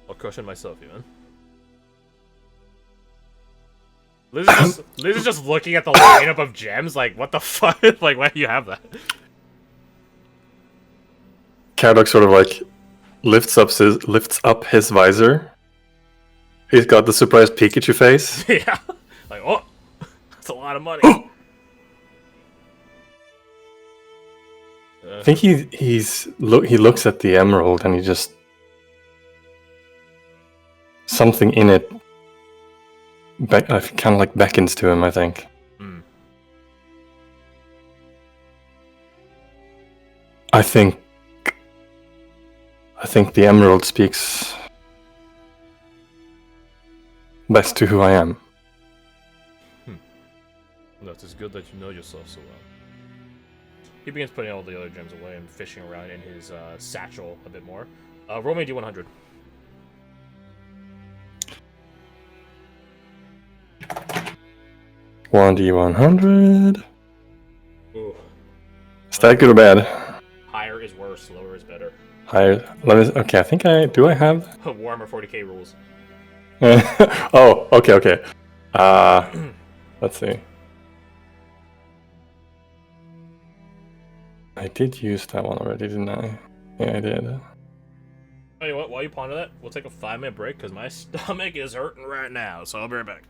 I'll crush it myself, even. Liz is just looking at the lineup of gems, like, what the fuck? Like, why do you have that? Kardok sort of like lifts up his visor. He's got the surprised Pikachu face. Yeah. Like, oh, that's a lot of money. I think he looks at the emerald and he just... something in it kind of like beckons to him, I think. I think the emerald speaks best to who I am. That is good that you know yourself so well. He begins putting all the other gems away and fishing around in his satchel a bit more. Roll me D100. 1d100. Ooh. Is that good or bad? Higher is worse, lower is better. Higher. Okay, I think I have. Warhammer 40k rules. Oh, okay. Let's see. I did use that one already, didn't I? Yeah, I did. Tell you what, while you ponder that, we'll take a 5-minute break because my stomach is hurting right now, so I'll be right back.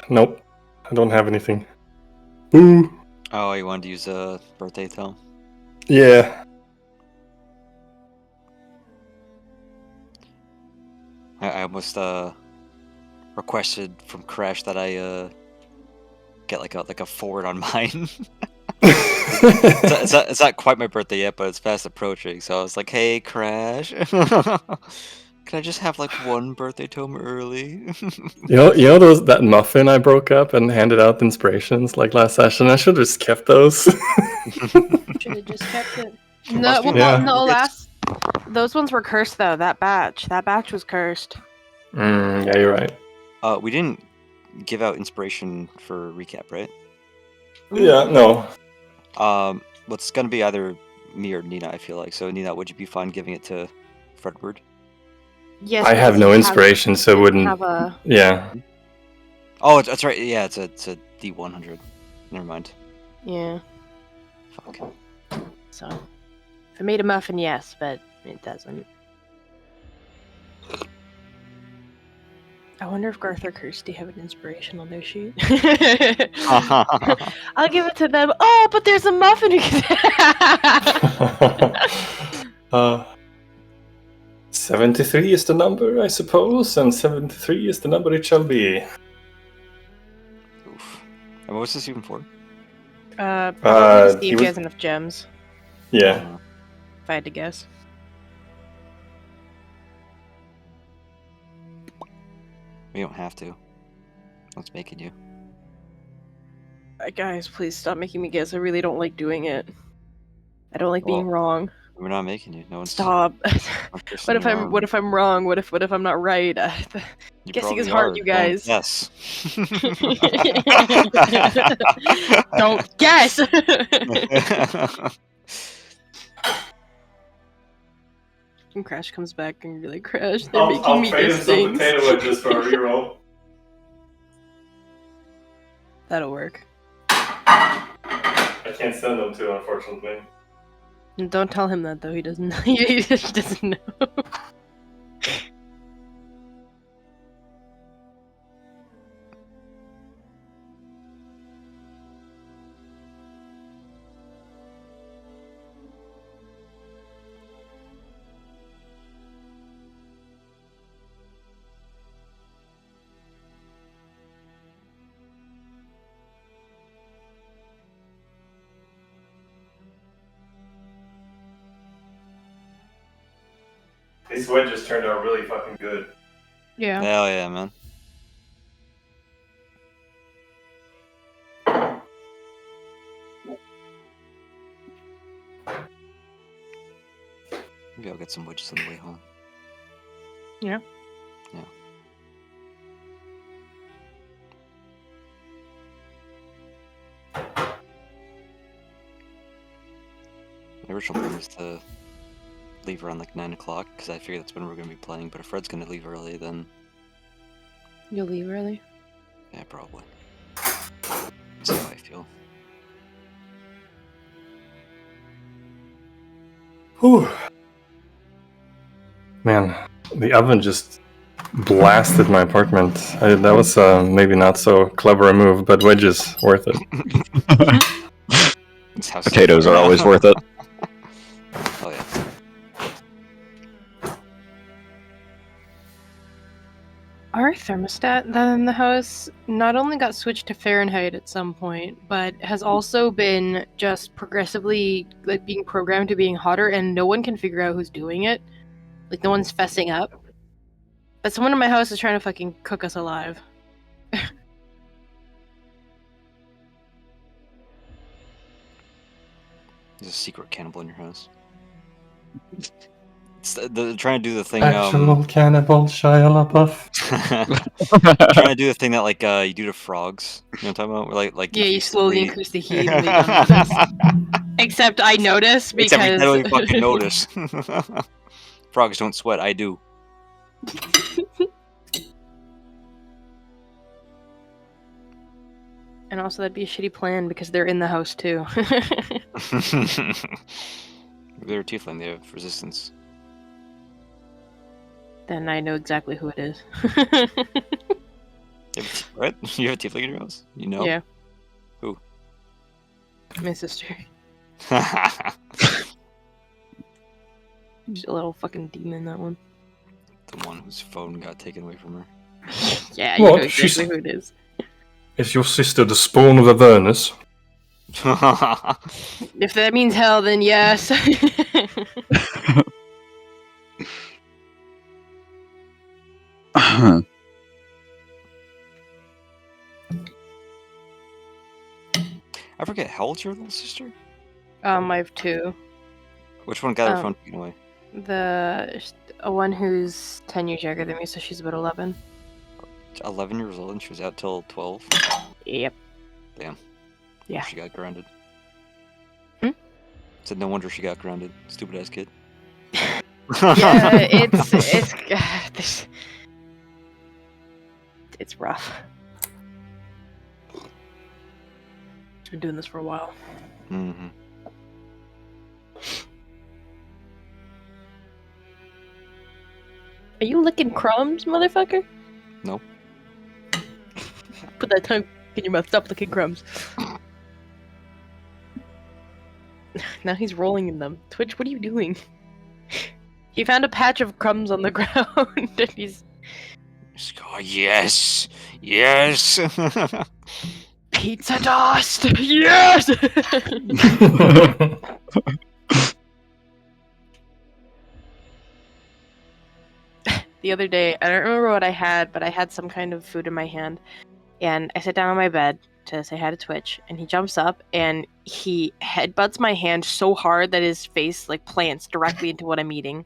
Nope. I don't have anything. Boo! Oh, you wanted to use a birthday tome? Yeah. I almost requested from Crash that I get like a forward on mine. It's not quite my birthday yet, but it's fast approaching. So I was like, "Hey, Crash, can I just have like one birthday tome early?" You know that muffin I broke up and handed out inspirations like last session? I should have just kept those. Should have just kept it. No, well, Yeah. those ones were cursed though. That batch was cursed. Yeah, you're right. We didn't give out inspiration for recap, right? Yeah, no. Well, it's gonna be either me or Nina, I feel like. So, Nina, would you be fine giving it to Fredward? Yes, I have because no he inspiration, so it doesn't wouldn't. have a. Yeah. Oh, that's right. Yeah, it's a D100. Never mind. Yeah. Fuck. So, if it made a muffin, yes, but it doesn't. I wonder if Garth or Kirsty have an inspiration on their sheet. I'll give it to them. Oh, but there's a muffin. 73 is the number, I suppose, and 73 is the number it shall be. Oof. And what was this even for? Probably to see he if was- he has enough gems. Yeah. If I had to guess. We don't have to. What's making you? Guys, please stop making me guess. I really don't like doing it. I don't like being Well, wrong. We're not making you. No one's. Stop. no one's What if I'm wrong? What if I'm not right? You guessing is probably hard, are. you guys. Yes. Don't guess. And Crash comes back and you're like, Crash, they're making me guess things. wedges for a reroll. That'll work. I can't send them to, unfortunately. And don't tell him that though. He doesn't. He just doesn't know. These wedges turned out really fucking good. Yeah. Hell yeah, man. Maybe I'll get some wedges on the way home. Yeah. Yeah. My original plan was to leave around like 9 o'clock because I figured that's when we're going to be playing. But if Fred's going to leave early, then You'll leave early? yeah, probably. That's how I feel. Whew. Man, the oven just blasted my apartment. That was maybe not so clever a move, but wedges worth it. It's how Potatoes are always worth it. Oh yeah. Our thermostat then in the house not only got switched to Fahrenheit at some point, but has also been just progressively like being programmed to being hotter, and no one can figure out who's doing it. Like no one's fessing up. But someone in my house is trying to fucking cook us alive. There's a secret cannibal in your house. It's trying to do the thing. Actual cannibal Shia LaBeouf. Trying to do the thing that like you do to frogs. You know what I'm talking about? Where, like Yeah, if you slowly sleep- increase the heat. And they don't notice. Except I notice because Except I don't even fucking notice. Frogs don't sweat. I do. And also that'd be a shitty plan because they're in the house too. They're a tiefling. They have resistance. Then I know exactly who it is. What? You have a tiefling in your house? You know? Yeah. Who? My sister. She's a little fucking demon, that one. The one whose phone got taken away from her. Yeah, you What? know exactly who it is. Is your sister the spawn of Avernus? If that means hell, then yes. I forget, how old's your little sister? I have two. Which one got her Um, phone taken away? The one who's 10 years younger than me, so she's about 11. 11 years old and she was out till 12? Yep. Damn. Yeah. She got grounded. Hmm? Said no wonder she got grounded. Stupid ass kid. Yeah, it's rough. She's been doing this for a while. Mm-hmm. Are you licking crumbs, motherfucker? No. Put that tongue in your mouth. Stop licking crumbs. Now he's rolling in them. Twitch, what are you doing? He found a patch of crumbs on the ground and he's Oh, yes! Yes! pizza dust. Yes. The other day, I don't remember what I had, but I had some kind of food in my hand, and I sit down on my bed to say hi to Twitch, and he jumps up and he headbutts my hand so hard that his face like plants directly into what I'm eating.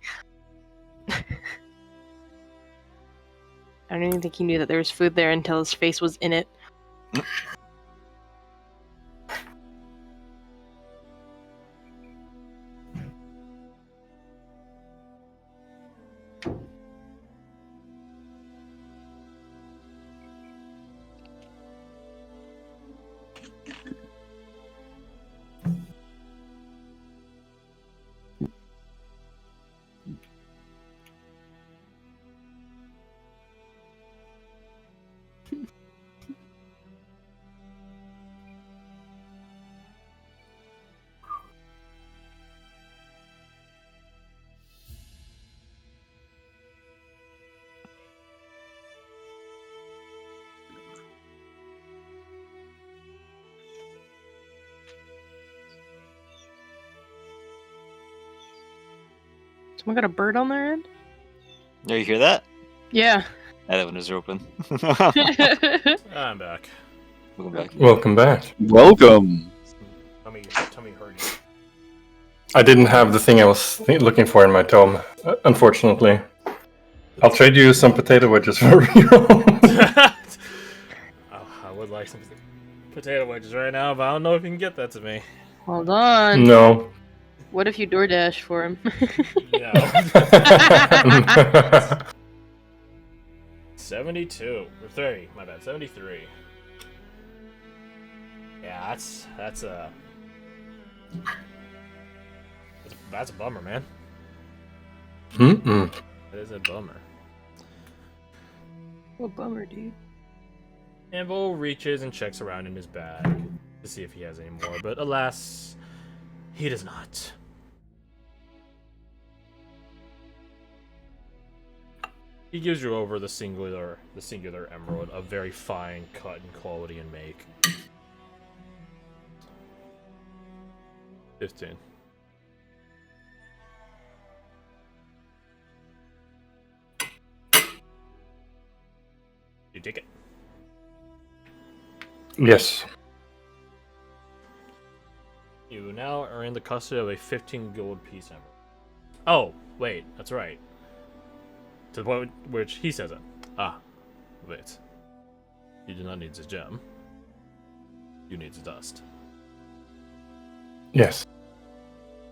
I don't even think he knew that there was food there until his face was in it. Someone got a bird on their end? Yeah, you hear that? Yeah. That one is open. I'm back. Welcome back. Welcome back. Welcome. Tummy hurting. I didn't have the thing I was looking for in my tome, unfortunately. I'll trade you some potato wedges for real. Oh, I would like some potato wedges right now, but I don't know if you can get that to me. Hold on. No. What if you DoorDash for him? Yeah. 72 or 30. My bad. 73. Yeah, that's a bummer, man. Mm-mm. That is a bummer. What a bummer, dude. Anvil reaches and checks around in his bag to see if he has any more, but alas, he does not. He gives you over the singular emerald, of very fine cut and quality and make. 15. You take it? Yes. You now are in the custody of a 15 gold piece emerald. Oh, wait, that's right. To the point which he says it. Ah, wait. You do not need the gem. You need the dust. Yes.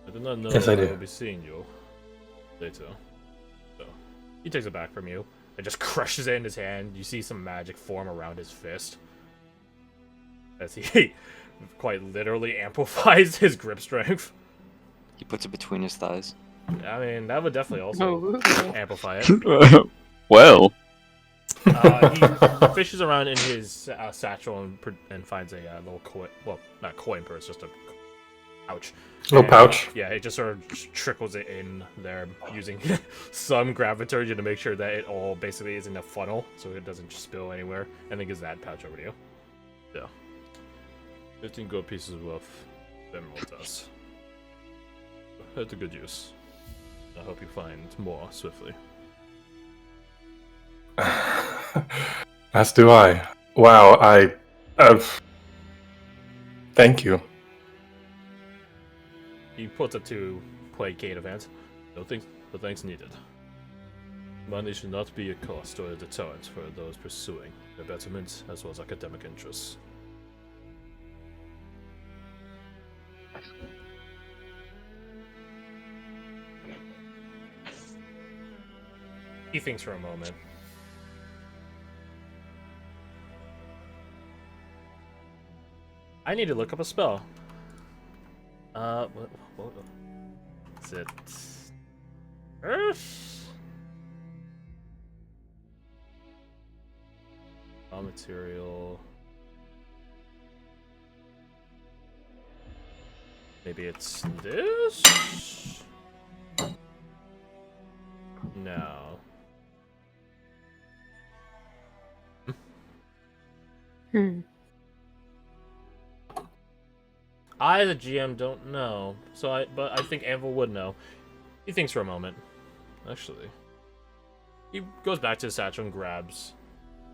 I do not know Yes, I if I do. will be seeing you later. So, he takes it back from you and just crushes it in his hand. You see some magic form around his fist. As he quite literally amplifies his grip strength. He puts it between his thighs. I mean, that would definitely also Oh. amplify it. Well, He fishes around in his satchel and finds a little coin. Well, not coin purse, just a pouch. Little pouch. Yeah, it just sort of trickles it in there using some graviturgy to make sure that it all basically is in a funnel so it doesn't just spill anywhere. And then gives that pouch over to you. Yeah. 15 gold pieces of emerald dust. That's a good use. I hope you find more swiftly. As do I. Wow, thank you. He puts it to placate of hands. No thanks needed. Money should not be a cost or a deterrent for those pursuing their betterment as well as academic interests. He thinks for a moment. I need to look up a spell. What is it? Earth? Raw material. Maybe it's this? No. I, the GM, don't know. But I think Anvil would know. He thinks for a moment. Actually, he goes back to his satchel and grabs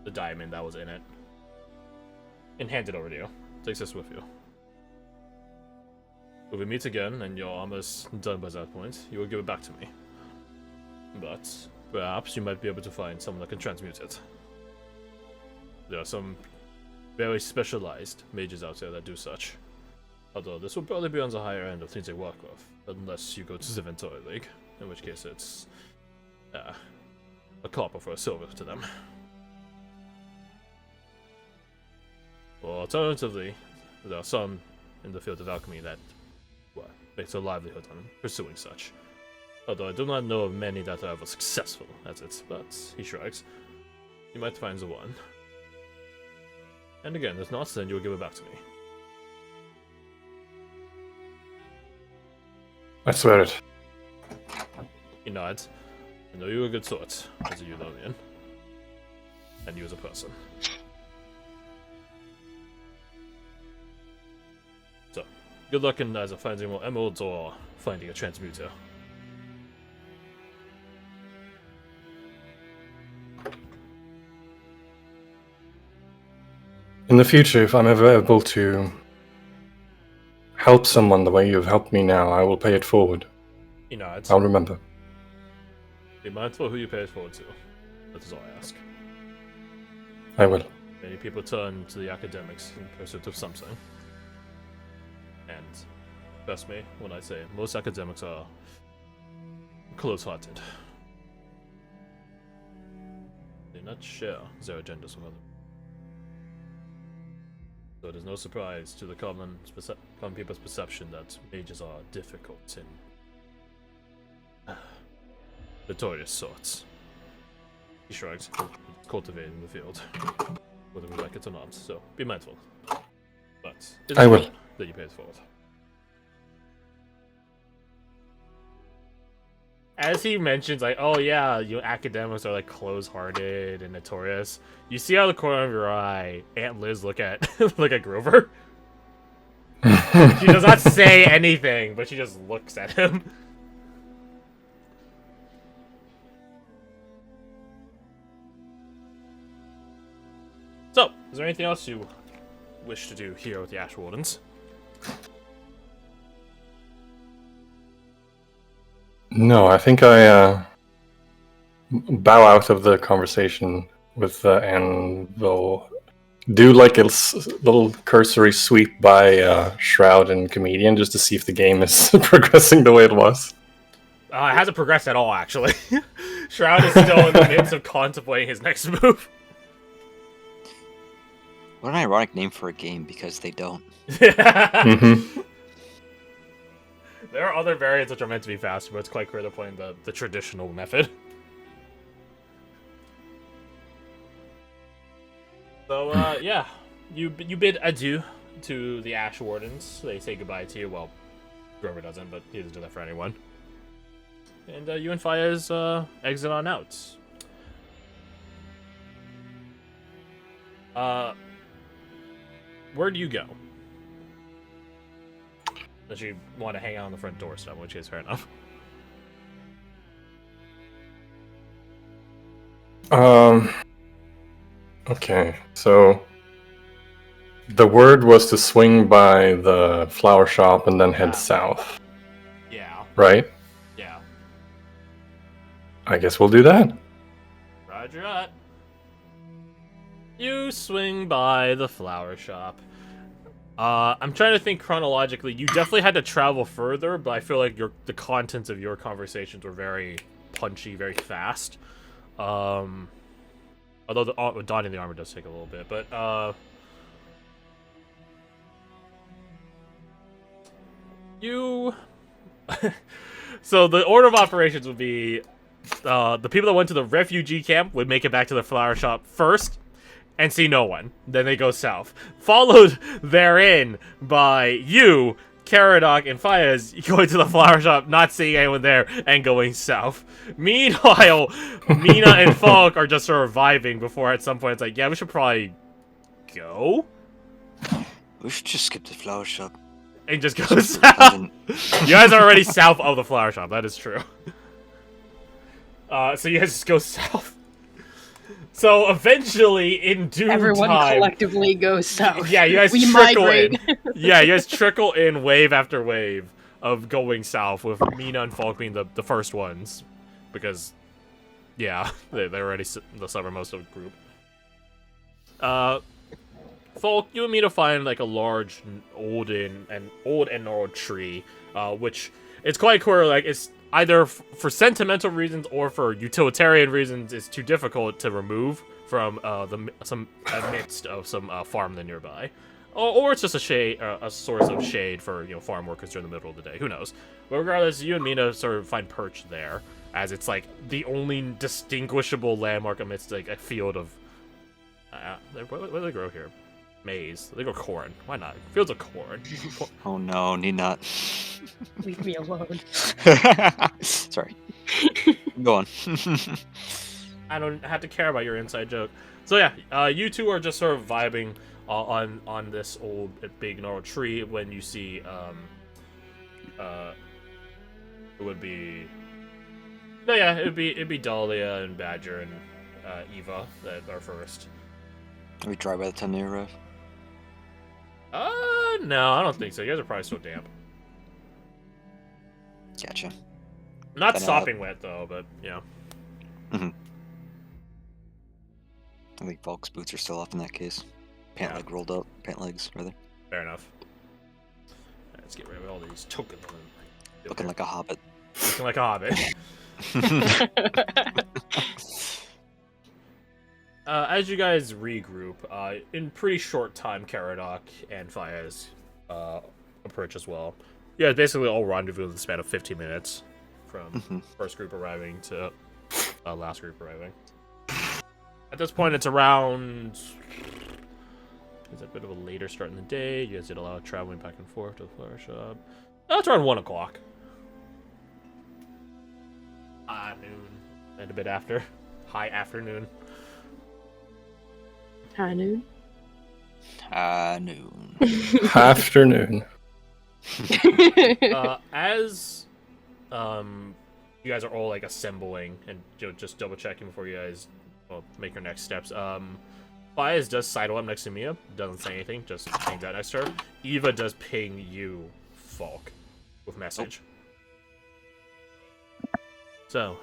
the diamond that was in it and hands it over to you. Takes this with you. If we meet again and you're almost done by that point, you will give it back to me. But perhaps you might be able to find someone that can transmute it. There are some very specialized mages out there that do such. Although this will probably be on the higher end of things they work with, unless you go to the Ventura League, in which case it's a copper for a silver to them. Or alternatively, there are some in the field of alchemy that makes a livelihood on pursuing such. Although I do not know of many that are ever successful at it, but he shrugs. You might find the one. And again, if not, then you will give it back to me. I swear it. He nods. I know you're a good sort, as a Eulonian. And you as a person. So, good luck in either finding more emeralds or finding a transmuter. In the future, if I'm ever able to help someone the way you've helped me now, I will pay it forward. He nods. I'll remember. Be mindful who you pay it forward to. That is all I ask. I will. Many people turn to the academics in pursuit of something. And trust me when I say most academics are close-hearted. They do not share their agendas with others. So it is no surprise to the common people's perception that mages are difficult and notorious sorts. He shrugs, cultivating the field, whether we like it or not. So be mindful. But it is I will. good that you pay it forward. As he mentions, like, oh yeah, you academics are like close-hearted and notorious. You see out of the corner of your eye, Aunt Liz look at Grover. She does not say anything, but she just looks at him. So, is there anything else you wish to do here with the Ash Wardens? No, I think I bow out of the conversation with and will do like a little cursory sweep by Shroud and Comedian just to see if the game is progressing the way it was. It hasn't progressed at all, actually. Shroud is still in the midst of contemplating his next move. What an ironic name for a game, because they don't. Mm-hmm. There are other variants which are meant to be faster, but it's quite clear they're playing the traditional method. yeah, you bid adieu to the Ash Wardens. They say goodbye to you. Well, Grover doesn't, but he doesn't do that for anyone. And you and Fayez exit on out. Where do you go? Unless you want to hang out on the front doorstep, which is fair enough. Okay, so the word was to swing by the flower shop and then head south, Yeah. right? Yeah. I guess we'll do that. Roger that. You swing by the flower shop. I'm trying to think chronologically. You definitely had to travel further, but I feel like the contents of your conversations were very punchy, very fast. Although donning the armor does take a little bit, but you. So the order of operations would be the people that went to the refugee camp would make it back to the flower shop first and see no one. Then they go south. Followed therein by you, Caradoc, and Fayez going to the flower shop, not seeing anyone there, and going south. Meanwhile, Mina and Falk are just sort of vibing before at some point it's like, yeah, we should probably go? We should just skip the flower shop. And just go south. You guys are already south of the flower shop, that is true. So you guys just go south. So eventually, in due Everyone time, collectively goes south. yeah, you guys We trickle migrate. in. Yeah, you guys trickle in wave after wave of going south, with Mina and Falk being the first ones, because yeah, they're already the southernmost of the group. Falk, you and Mina find like a large, old and gnarled tree, which it's quite clear like it's either for sentimental reasons or for utilitarian reasons, it's too difficult to remove from some midst of some farm nearby, or it's just a source of shade for farm workers during the middle of the day. Who knows? But regardless, you and Mina sort of find perch there, as it's like the only distinguishable landmark amidst like a field of. What do they grow here? Maize. They grow corn. Why not? Fields of corn. Oh no, need not. Leave me alone. Sorry. Go on. I don't have to care about your inside joke. So yeah, you two are just sort of vibing on this old big gnarled tree when you see it would be it'd be Dahlia and Badger and Eva that are first. Are we dry by the time they arrive? No, I don't think so. You guys are probably still damp. Gotcha. Not Then, sopping wet though, but yeah. I think Falk's boots are still off in that case. Pant leg rolled up. Pant legs, rather. Fair enough. Let's get rid of all these tokens. Looking like a hobbit. Looking like a hobbit. As you guys regroup, in pretty short time, Caradoc and Fayez approach as well. Yeah, basically all rendezvous in the span of 15 minutes from first group arriving to last group arriving. At this point, it's around. It's a bit of a later start in the day. You guys did a lot of traveling back and forth to the flower shop. It's around 1 o'clock. Noon. And a bit after. High afternoon. High noon. Noon. Afternoon. As you guys are all like assembling and just double checking before you guys make your next steps. Fayez does sidle up next to Mia, doesn't say anything, just hangs out next to her. Eva does ping you, Falk, with message. So,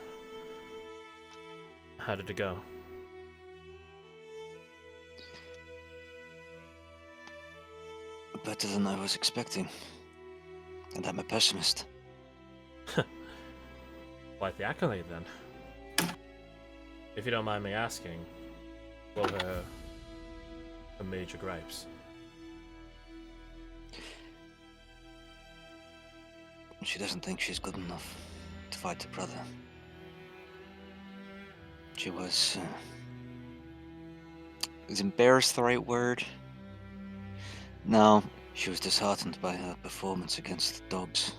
how did it go? Better than I was expecting. And I'm a pessimist. Quite the accolade then. If you don't mind me asking, what were her major gripes? She doesn't think she's good enough to fight her brother. She was Is embarrassed the right word? No, she was disheartened by her performance against the dogs.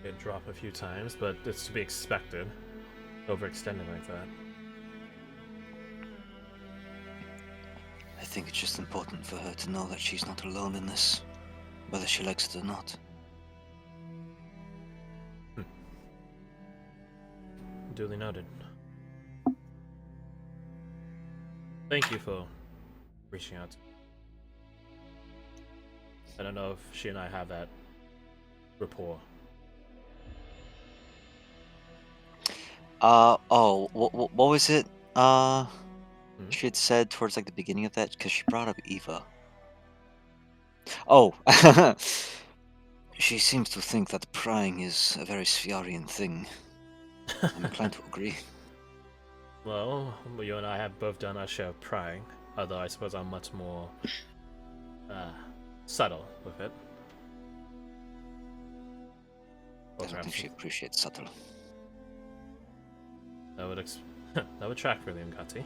Did drop a few times, but it's to be expected. Overextending like that. I think it's just important for her to know that she's not alone in this, whether she likes it or not. Duly noted. Thank you for reaching out. I don't know if she and I have that rapport. What was it? She had said towards like the beginning of that, because she brought up Eva. Oh, she seems to think that prying is a very Sviarian thing. I'm inclined to agree. Well, you and I have both done our share of prying, although I suppose I'm much more subtle with it. I don't think she appreciates subtle. That would that would track for the Umgati.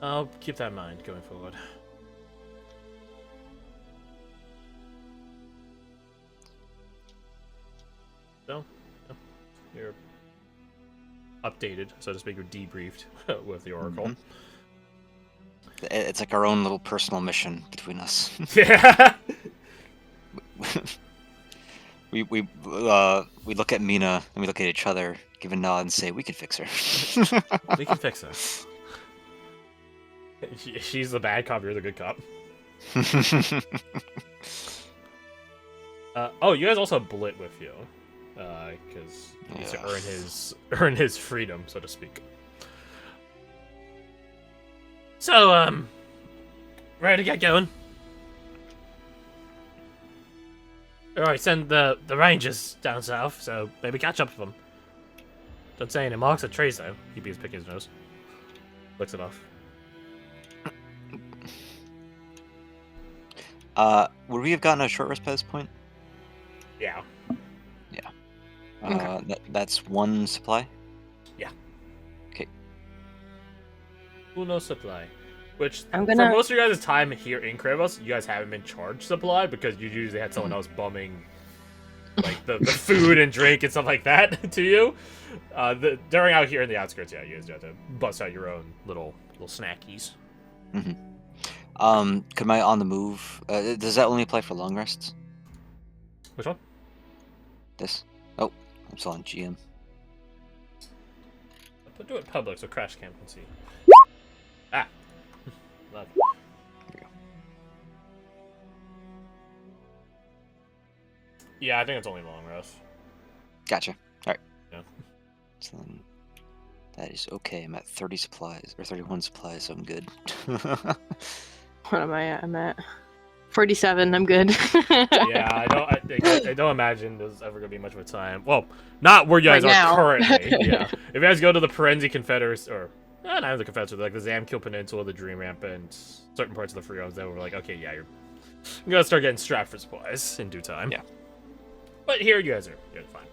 I'll keep that in mind going forward. So, you're updated, so to speak, or debriefed with the Oracle. It's like our own little personal mission between us. Yeah. we look at Mina and we look at each other, give a nod, and say we can fix her. We can fix her. She's the bad cop. You're the good cop. Oh, you guys also have Blit with you, because he needs to earn his freedom, so to speak. So, ready to get going? Alright, send the Rangers down south, so maybe catch up with them. Don't say any marks or trays, though. He begins picking his nose. Licks it off. Would we have gotten a short rest by this point? Yeah. Yeah. That's one supply? Yeah. Okay. Uno supply. Which, I'm for gonna- most of your guys' time here in Kravos, you guys haven't been charged supply because you usually had someone else bumming like the food and drink and stuff like that to you. During out here in the outskirts, yeah, you guys have to bust out your own little snackies. Could my on the move? Does that only apply for long rests? Which one? This? Oh, I'm still on GM. I'll do it public so Crash Cam can see. Ah. Love. There we go. Yeah, I think it's only long rest. Gotcha. All right. Yeah. So then, that is okay. I'm at 30 supplies or 31 supplies, so I'm good. What am I at? I'm at 47. I'm good. Yeah, I don't imagine there's ever gonna be much of a time. Well, not where you guys Right are now. currently. Yeah, if you guys go to the Perenzi Confederacy, or not the Confederacy, like the Zamkiel Peninsula, the Dream Ramp, and certain parts of the Free Realms, that were like, okay, yeah, you're gonna start getting strapped for supplies in due time. Yeah. But here, you guys are fine.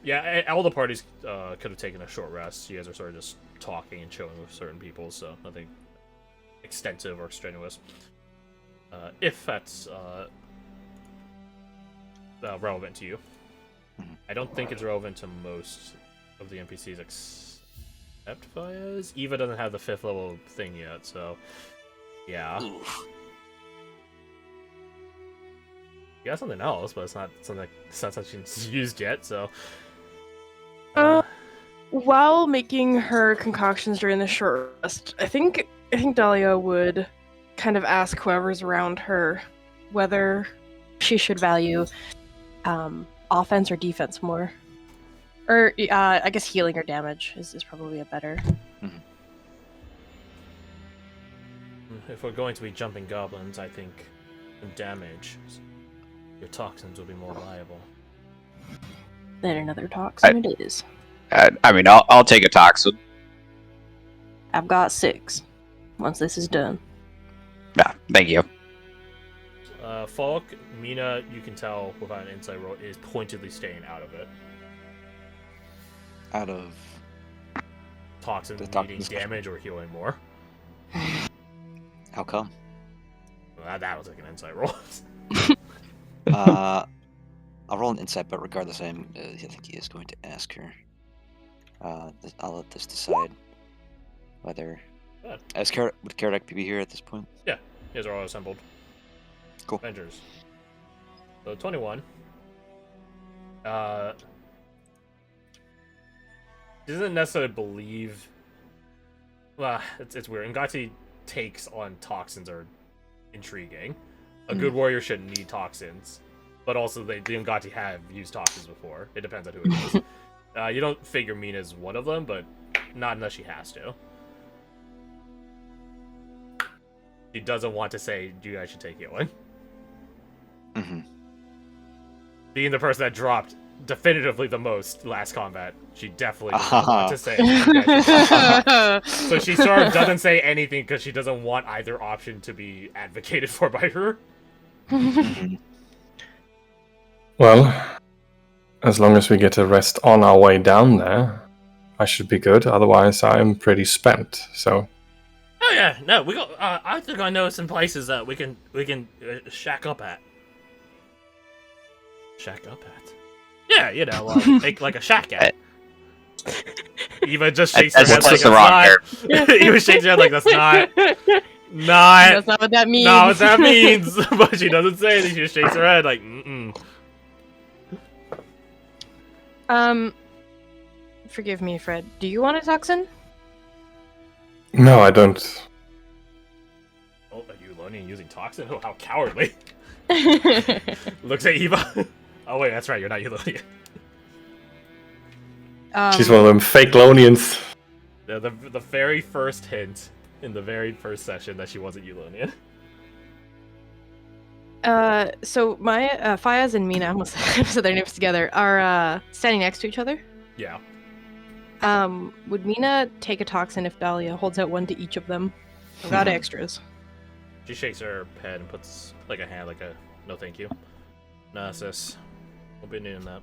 Yeah, all the parties could have taken a short rest. You guys are sort of just talking and chilling with certain people, so nothing extensive or strenuous. If that's relevant to you. I don't think it's relevant to most of the NPCs except Fayez. Eva doesn't have the 5th level thing yet, so yeah. Oof. You got something else, but it's not something she's used yet, so. While making her concoctions during the short rest, I think Dahlia would kind of ask whoever's around her whether she should value offense or defense more. Or, I guess healing or damage is probably a better. If we're going to be jumping goblins, I think damage, your toxins will be more reliable. Then another toxin it is. I mean, I'll take a toxin. I've got 6. Once this is done. Yeah, thank you. Falk, Mina, you can tell without an insight roll, is pointedly staying out of it. Out of toxin The needing toxin damage or healing more. How come? Well, that was like an insight roll. I'll roll an insight, but regardless, I think he is going to ask her. I'll let this decide whether. Good. Would Karadek be here at this point? Yeah, you guys are all assembled. Cool. Avengers. So 21. Doesn't necessarily believe. Well, it's weird. Ngati takes on toxins are intriguing. A good warrior shouldn't need toxins, but also the Ngati have used toxins before. It depends on who it is. You don't figure Mina's one of them, but not unless she has to. She doesn't want to say, you guys should take healing. Mm-hmm. Being the person that dropped definitively the most last combat, she definitely doesn't want to say it. So she sort of doesn't say anything because she doesn't want either option to be advocated for by her. Well, as long as we get a rest on our way down there, I should be good. Otherwise, I'm pretty spent. So. Oh yeah, no, we got. I think I know some places that we can shack up at. Shack up at? Yeah, you know, make like a shack at. Eva just shakes her head like that's not. Eva shakes her head like that's not. That's not what that means. Not what that means. But she doesn't say anything. She just shakes her head like, Forgive me, Fred. Do you want a toxin? No, I don't. Oh, are you learning using toxin? Oh, how cowardly. Looks at Eva. Oh wait, that's right. You're not Eulonian. She's one of them fake Lonians. The very first hint in the very first session that she wasn't Eulonian. So my Fayaz and Mina, I almost said their names together, are standing next to each other. Yeah. Would Mina take a toxin if Dahlia holds out one to each of them? Without extras. She shakes her head and puts like a hand, like a no thank you. Nah, sis. Won't be needing that.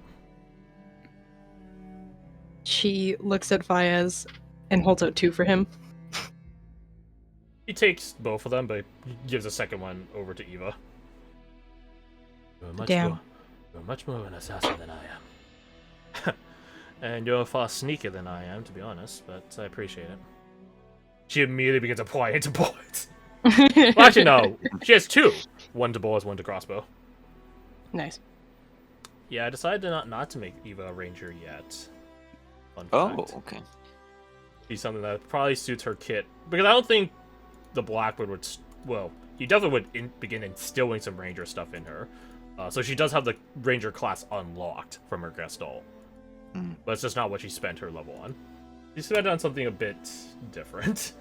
She looks at Fayaz and holds out two for him. He takes both of them, but he gives the second one over to Eva. You're much more of an assassin than I am. And you're far sneakier than I am, to be honest, but I appreciate it. She immediately begins applying it to bullets. Well, actually, no. She has two. One to bullets, one to crossbow. Nice. Yeah, I decided not to make Eva a ranger yet. Fun Oh, fact. okay. Be something that probably suits her kit. Because I don't think the Blackwood would... Well, he definitely would begin instilling some ranger stuff in her. So she does have the ranger class unlocked from her Gestalt. But it's just not what she spent her level on. She spent it on something a bit different.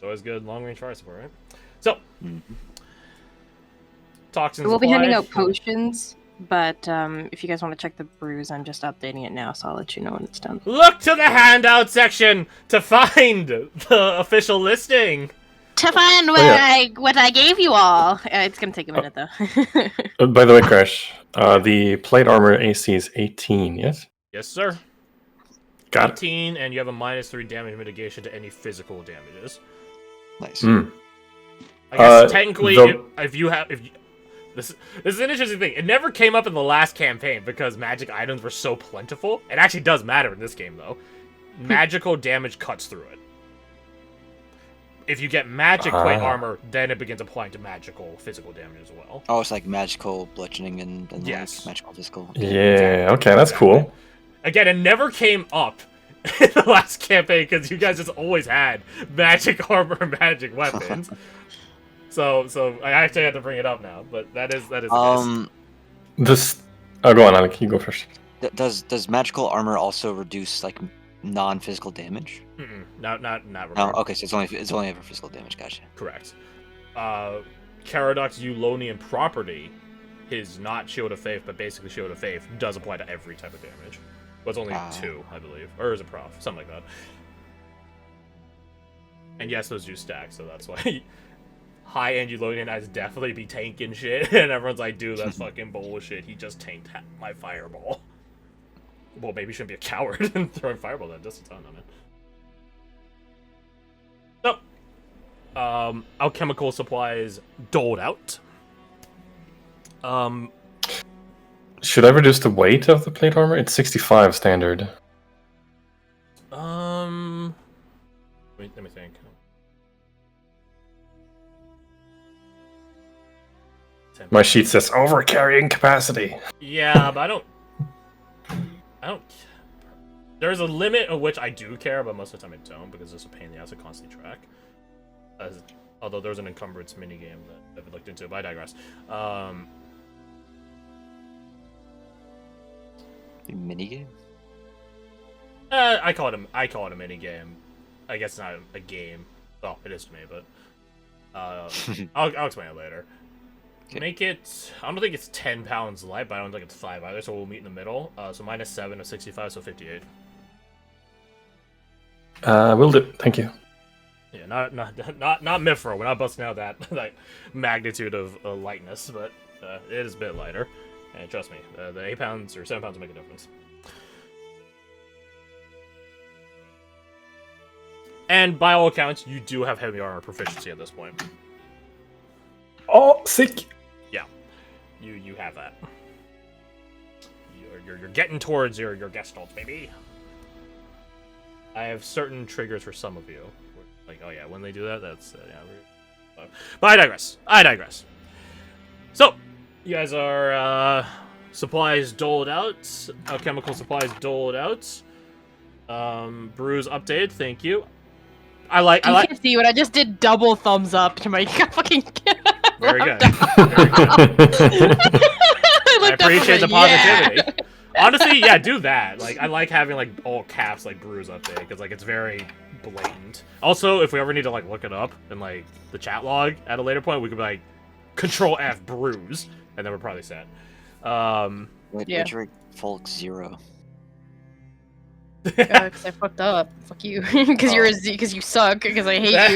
Always good long-range fire support, right? So, toxins. We'll be apply. handing out potions, but if you guys want to check the brews, I'm just updating it now, so I'll let you know when it's done. Look to the handout section to find the official listing. To find what I gave you all. It's gonna take a minute though. By the way, Crash, the plate armor AC is 18, yes? Yes, sir. Got it. 18, and you have a -3 damage mitigation to any physical damages. Nice. I guess technically, this is an interesting thing. It never came up in the last campaign because magic items were so plentiful. It actually does matter in this game, though. Magical damage cuts through it. If you get magic plate armor, then it begins applying to magical physical damage as well. Oh, it's like magical bludgeoning and Yes. like magical physical. Yeah, okay, that's cool. Again, it never came up in the last campaign because you guys just always had magic armor and magic weapons. So I actually had to bring it up now, but that is the case. This. Oh, go on, Alec. You go first. Does magical armor also reduce like non-physical damage? Not No. Okay, so it's only ever physical damage. Gotcha. Correct. Caradox Eulonian property, his not Shield of Faith, but basically Shield of Faith, does apply to every type of damage. But it's only 2, I believe. Or is it prof? Something like that. And yes, those do stack, so that's why high-end Eulonian knights definitely be tanking shit, and everyone's like, dude, that's fucking bullshit. He just tanked my fireball. Well, maybe you shouldn't be a coward and throwing fireball at just a ton on it. So, alchemical supplies doled out. Should I reduce the weight of the plate armor? It's 65 standard. Let me think. My sheet says over carrying capacity. Yeah, but I don't. There's a limit at which I do care, but most of the time I don't, because it's a pain in the ass to constantly track. Although there's an encumbrance minigame that I've been looked into, but I digress. Minigame? I call it a minigame. I guess it's not a game. Well, it is to me, but I'll explain it later. Okay. Make it. I don't think it's 10 pounds light, but I don't think it's 5 either. So we'll meet in the middle. So -7 of 65, so 58. Will do. Thank you. Yeah, not Mifra. We're not busting out that magnitude of lightness, but it is a bit lighter. And trust me, the 8 pounds or 7 pounds will make a difference. And by all accounts, you do have heavy armor proficiency at this point. Oh, sick! You have that. You're getting towards your gestalt, baby. I have certain triggers for some of you. Like, oh yeah, when they do that, that's yeah. But I digress. So, you guys are supplies doled out, alchemical supplies doled out. Brews updated. Thank you. I like. You can't see what I just did. Double thumbs up to my fucking. Very good. Very good. I appreciate the positivity. Yeah. Honestly, yeah, do that. Like, I like having like all caps like brews update because like it's very blatant. Also, if we ever need to like look it up in like the chat log at a later point, we could be like Control F brews, and then we're probably set. Wait, Folk 0. Because I fucked up. Fuck you. Because you're a Z. Because you suck. Because I hate you.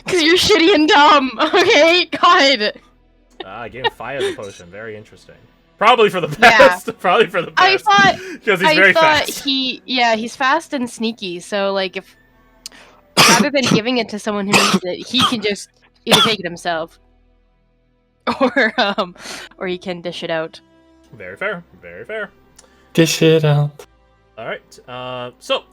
Because you're shitty and dumb. Okay, God. I gave him fire the potion. Very interesting. Probably for the best. Yeah. Probably for the best. I thought because he's very fast. He's fast and sneaky. So like, if rather than giving it to someone who needs it, he can just either take it himself, or he can dish it out. Very fair. Very fair. Dish it out. All right. So.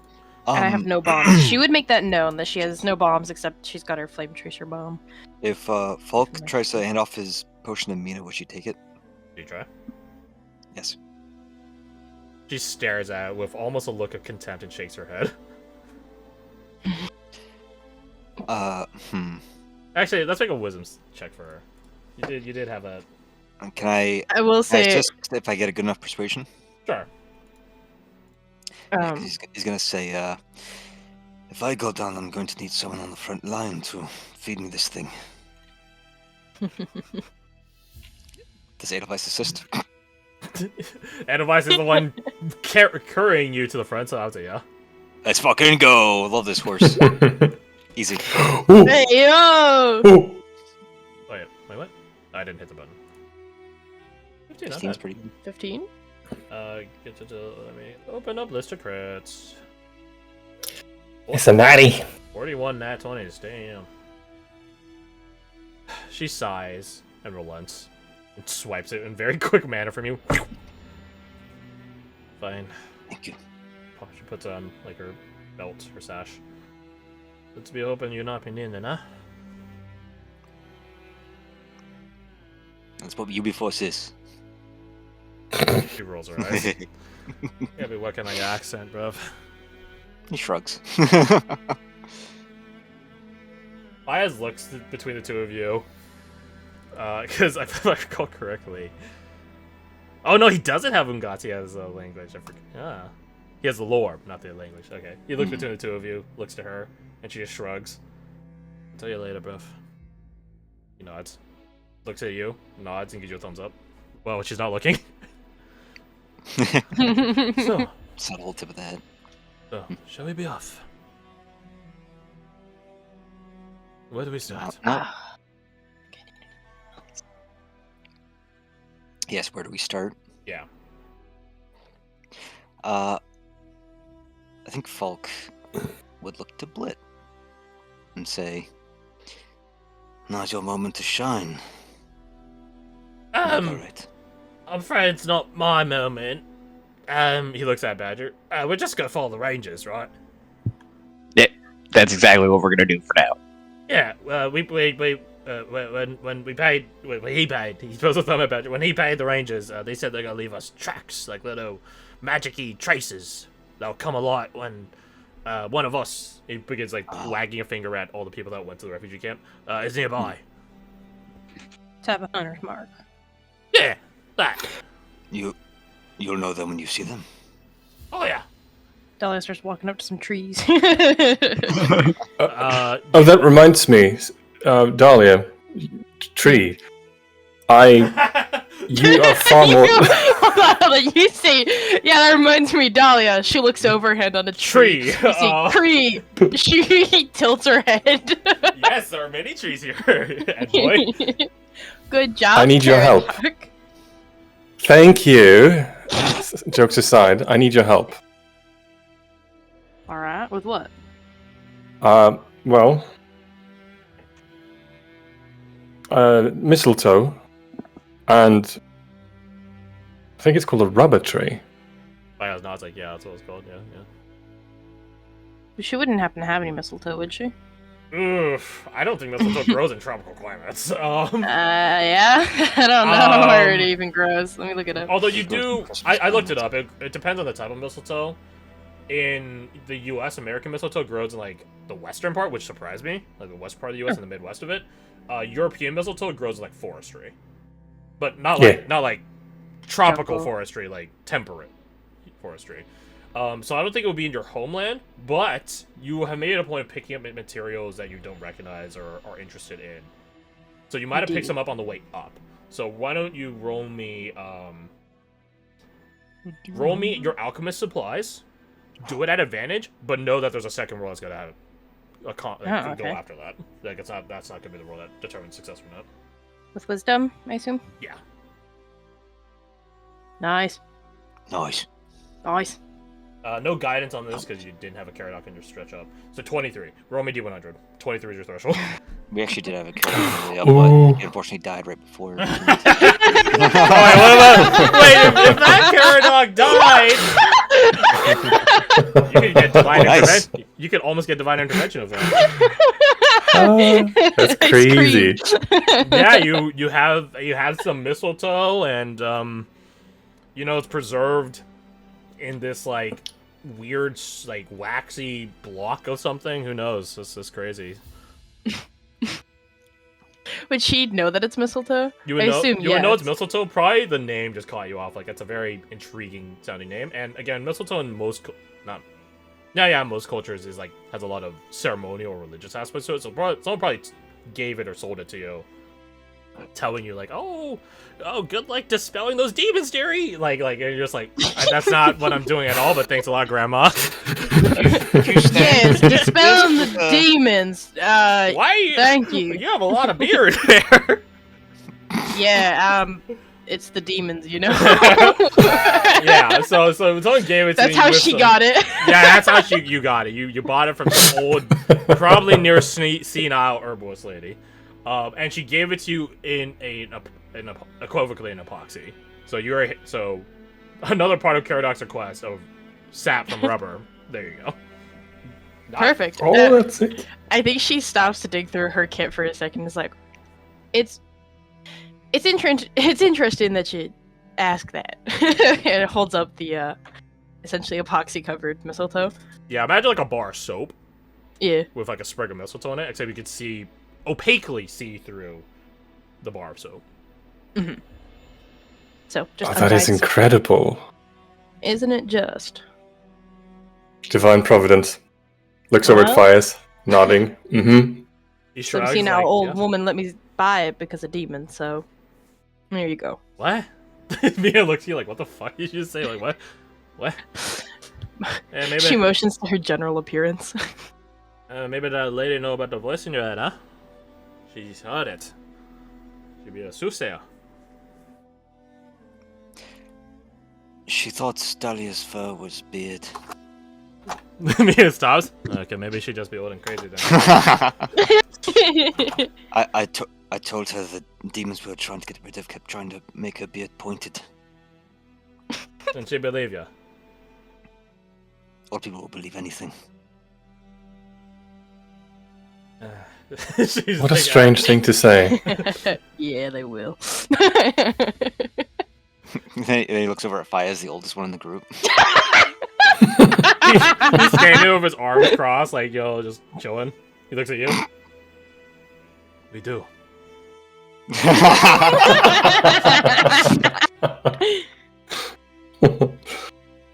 And I have no bombs. She would make that known that she has no bombs, except she's got her flame tracer bomb. If Falk tries to hand off his potion to Mina, would she take it? Do you try? Yes. She stares at it with almost a look of contempt and shakes her head. Actually, let's make a wisdom check for her. You did have a. Can I? I will say just if I get a good enough persuasion. Sure. He's gonna say, if I go down, I'm going to need someone on the front line to feed me this thing. Does Edelweiss assist? Edelweiss is the one carrying you to the front, so I would say yeah. Let's fucking go! Love this horse. Easy. Hey, yo! Wait, what? I didn't hit the button. 15, 15's pretty good. 15? Let me open up list of crits. It's a natty. 41 nat 20s, damn. She sighs and relents and swipes it in very quick manner from you. Fine. Thank you. She puts on like her belt, her sash. Let's be open, you're not been in then, huh? That's what you before sis. She rolls her eyes. You gotta be working on your accent, bruv. He shrugs. Baez looks between the two of you. Because if I recall correctly. Oh no, he doesn't have Ungati as a language. I forget. Ah. He has the lore, not the language. Okay. He looks between the two of you, looks to her, and she just shrugs. I'll tell you later, bruv. He nods. Looks at you, nods, and gives you a thumbs up. Well, she's not looking. So, subtle tip of the head. So, shall we be off? Where do we start? No. Yes, where do we start? Yeah. I think Falk would look to Blit and say, "Now's your moment to shine." All right. I'm afraid it's not my moment. He looks at Badger. We're just gonna follow the Rangers, right? Yeah, that's exactly what we're gonna do for now. Yeah. When he paid, he throws a thumb at Badger. When he paid the Rangers, they said they're gonna leave us tracks, like little magic-y traces that'll come alight when one of us, he begins like wagging a finger at all the people that went to the refugee camp, is nearby. Tap a hunter's mark. Yeah, that. You'll know them when you see them. Oh yeah. Dahlia starts walking up to some trees. Oh, that reminds me, Dahlia, tree. You are far more. Hold on, you say, yeah, that reminds me, Dahlia. She looks overhead on a tree. Tree. You see, tree. She tilts her head. Yes, there are many trees here. And boy. Good job. I need your help. Carrot. Thank you. Jokes aside, I need your help. All right, with what? Well, mistletoe, and I think it's called a rubber tree. Bios nods like, yeah, that's what it's called. Yeah, She wouldn't happen to have any mistletoe, would she? yeah. Oof, I don't think mistletoe grows in tropical climates. Yeah, I don't know where it even grows. Let me look it up. Although you do, I looked it up. It depends on the type of mistletoe. In the U.S., American mistletoe grows in like the western part, which surprised me, like the west part of the U.S. and the Midwest of it. European mistletoe grows in, like forestry, but not like tropical forestry, like temperate forestry. So I don't think it would be in your homeland, but you have made a point of picking up materials that you don't recognize or are interested in. So you might have picked some up on the way up. So why don't you roll me your alchemist supplies. Do it at advantage, but know that there's a second roll that's gonna have go after that. Like that's not gonna be the roll that determines success or not. With wisdom, I assume? Yeah. Nice. Nice. Nice. No guidance on this because you didn't have a Caradoc in your stretch up. So 23. Roll me D100. 23 is your threshold. We actually did have a character, but he unfortunately died right before. Wait, if that Caradoc died, you could get divine intervention. You could almost get divine intervention of that. That's crazy. Yeah, you have some mistletoe, and it's preserved in this like weird like waxy block of something. Who knows? This is crazy. Would she know that it's mistletoe? You would know it's mistletoe. Probably the name just caught you off. Like, it's a very intriguing sounding name. And again, mistletoe in most most cultures is like has a lot of ceremonial religious aspects to it. So someone probably gave it or sold it to you, telling you like, oh, good luck dispelling those demons, dearie. Like you're just like, that's not what I'm doing at all. But thanks a lot, Grandma. Yes, dispelling the demons. Why? Thank you. You have a lot of beard there. Yeah, it's the demons, you know. Yeah, so someone gave it to me. That's how she got it. Yeah, that's how you got it. You bought it from some old, probably near senile herbalist lady, and she gave it to you in equivocally an epoxy. So another part of Caradoc's request of sap from rubber. There you go. Perfect. Oh, that's it. I think she stops to dig through her kit for a second. And is like, it's interesting that you ask that. And it holds up the essentially epoxy covered mistletoe. Yeah, imagine like a bar of soap. Yeah. With like a sprig of mistletoe in it, except you could opaquely see through the bar of soap. Mm-hmm. So just that is incredible. Isn't it just? Divine Providence. Looks over at Fires, nodding. Mm-hmm. So I'm seeing our old woman let me buy it because of demons, so there you go. What? Mia looks at you like, what the fuck did you just say? Like, what? What? Yeah, maybe... She motions to her general appearance. Maybe that lady know about the voice in your head, huh? She's heard it. She'd be a soothsayer. She thought Stalia's fur was beard. Mia stops. Okay, maybe she'd just be old and crazy then. I told her the demons we were trying to get rid of kept trying to make her beard pointed. Didn't she believe you? Old people will believe anything. What a strange thing to say. Yeah, they will. Then he looks over at Fayez, the oldest one in the group. He's standing over his arms crossed, like, yo, just chilling. He looks at you. We do.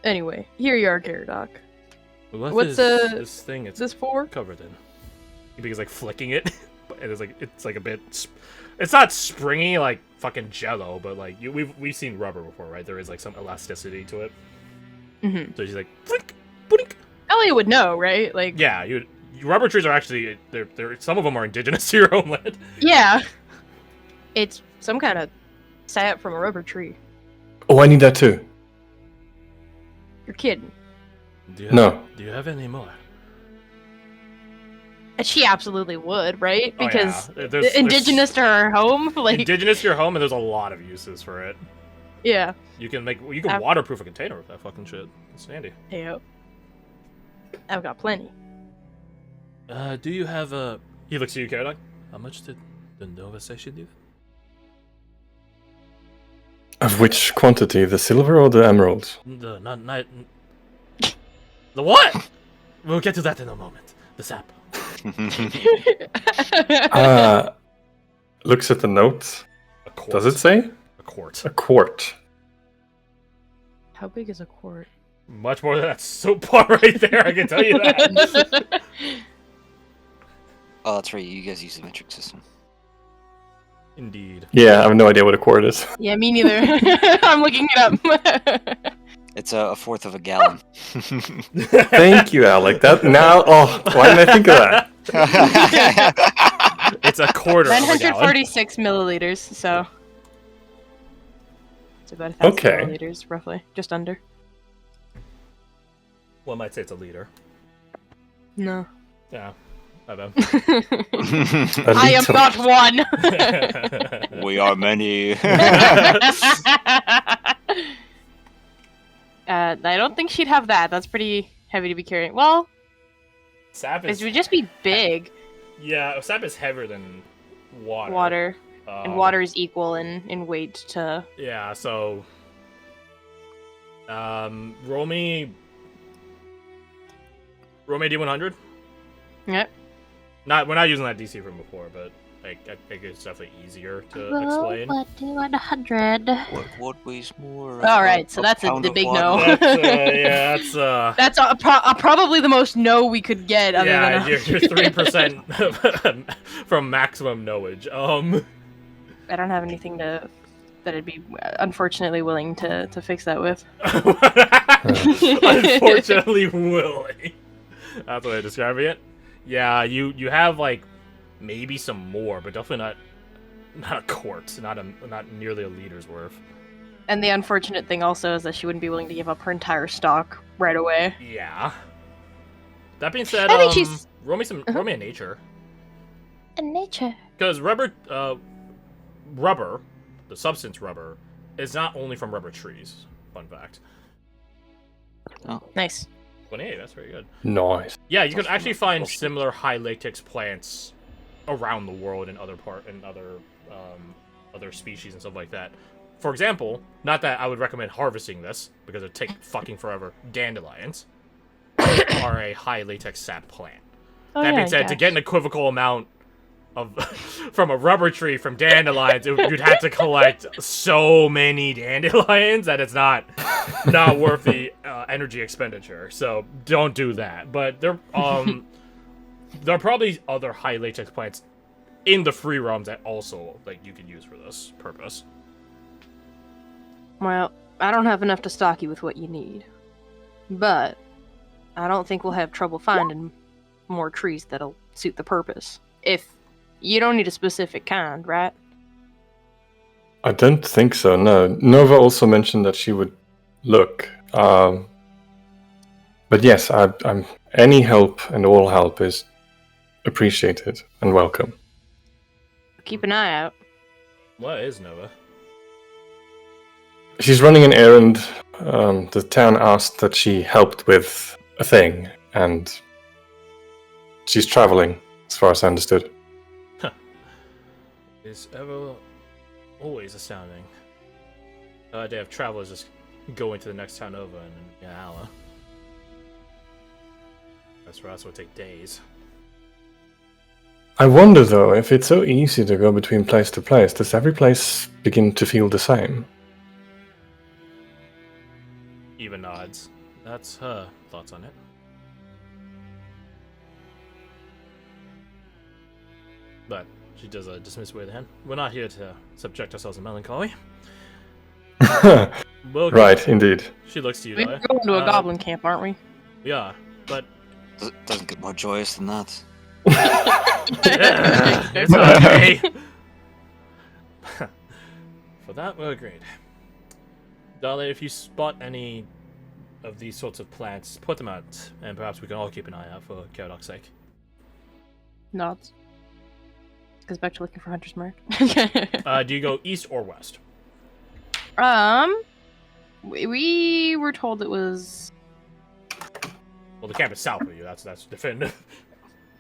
Anyway, here you are, Gyaradoc. What's this thing? It's This for? covered in. He begins like flicking it, and it's like a bit. It's not springy like fucking Jello, but like we've seen rubber before, right? There is like some elasticity to it. Mm-hmm. So she's like, blink, blink. Elliot would know, right? Like, Yeah, rubber trees are actually they're some of them are indigenous to your homeland. yeah. It's some kind of sap from a rubber tree. Oh, I need that too. You're kidding. No. Do you have any more? And she absolutely would, right? Oh, yeah. Because There's indigenous to her home, like, indigenous to your home, and there's a lot of uses for it. yeah. You can waterproof a container with that fucking shit. It's handy. Yep. I've got plenty. Do you have a? He looks at you, Caroline. How much did the Nova say she needed? Of which quantity? The silver or the emeralds? The the what? We'll get to that in a moment. The sap. Looks at the note. A quart. Does it say? A quart. A quart. How big is a quart? Much more than that soap bar right there. I can tell you that. Oh, that's right. You guys use the metric system. Indeed. Yeah, I have no idea what a quart is. Yeah, me neither. I'm looking it up. It's a fourth of a gallon. Thank you, Alec. That now. Oh, why didn't I think of that? It's a quarter of a gallon. 946 milliliters, so it's about 1,000 Okay. milliliters, roughly, just under. One might say it's a liter. No. Yeah. My bad. A I am liter. not one. We are many. I don't think she'd have that. That's pretty heavy to be carrying. Well, Sap it is would just be big. yeah. Sap is heavier than water. Water. And water is equal in weight to... Yeah. So, roll me D100. Yep. We're not using that DC from before, but I think it's definitely easier to explain. 100. What weighs more? All right, so that's pound the of big water? no. That's That's probably the most no we could get. Other yeah, than you're 3% from maximum knowledge. I don't have anything that I'd be unfortunately willing to fix that with. Unfortunately, willing. That's the way of describing it. Yeah, you have like maybe some more, but definitely not a quart, not nearly a liter's worth. And the unfortunate thing also is that she wouldn't be willing to give up her entire stock right away. Yeah. That being said, I think she's roll me a nature. a nature. Because rubber, the substance rubber, is not only from rubber trees. Fun fact. Nice. 28, that's very good. Nice. Yeah, you can actually find similar high latex plants around the world in other other species and stuff like that. For example, not that I would recommend harvesting this because it'd take fucking forever. Dandelions are a high latex sap plant. Oh, That yeah, being said, to get an equivocal amount of from a rubber tree from dandelions, you'd have to collect so many dandelions that it's not worth the energy expenditure. So don't do that. But there are probably other high latex plants in the free realms that also like you can use for this purpose. Well, I don't have enough to stock you with what you need, but I don't think we'll have trouble finding more trees that'll suit the purpose. If You don't need a specific kind, right? I don't think so, no. Nova also mentioned that she would look. But yes, I'm any help and all help is appreciated and welcome. Keep an eye out. What is Nova? She's running an errand. The town asked that she helped with a thing, and she's traveling, as far as I understood. Is ever always astounding. They have travelers just going to the next town over in an hour. That's for us, it would take days. I wonder, though, if it's so easy to go between place to place, does every place begin to feel the same? Eva nods. That's her thoughts on it. But she does a dismissive wave of the hand. We're not here to subject ourselves to melancholy. Right, indeed. She looks to you, We're though. going to a goblin camp, aren't we? We are, but Doesn't get more joyous than that. it's okay. For that, we're agreed. Dale, if you spot any of these sorts of plants, put them out, and perhaps we can all keep an eye out for Karadoc's sake. Nods. Goes back to looking for Hunter's Mark. Do you go east or west? We were told it was. Well, the camp is south of you. That's definitive.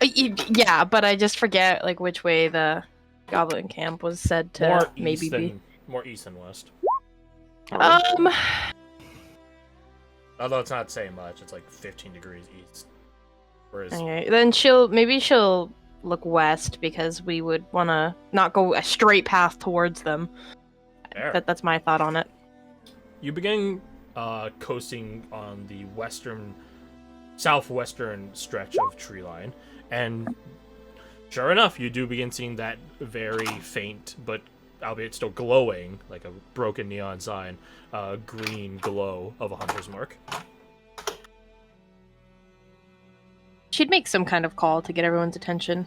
Yeah, but I just forget like which way the goblin camp was said to More maybe east be. than more east than west. Although it's not saying much. It's like 15 degrees east. Whereas Okay, then she'll look west because we would want to not go a straight path towards them. Fair. That's my thought on it. You begin coasting on the southwestern stretch of tree line, and sure enough, you do begin seeing that very faint, but albeit still glowing, like a broken neon sign, green glow of a hunter's mark. She'd make some kind of call to get everyone's attention.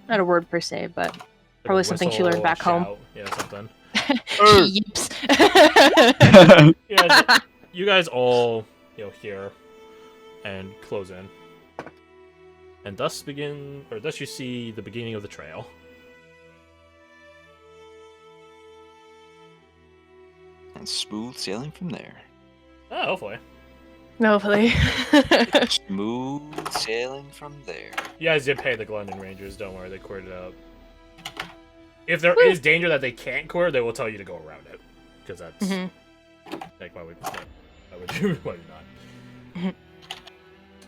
Not a word per se, but Like probably a something she whistle, learned back home. shout, yeah, something. Yeeps. You guys all, hear and close in. And thus you see the beginning of the trail. And smooth sailing from there. Oh, hopefully. Hopefully. Smooth sailing from there. You guys did pay the Glendon Rangers, don't worry, they cleared it up. If there is danger that they can't clear, they will tell you to go around it. Because that's... Like, why would you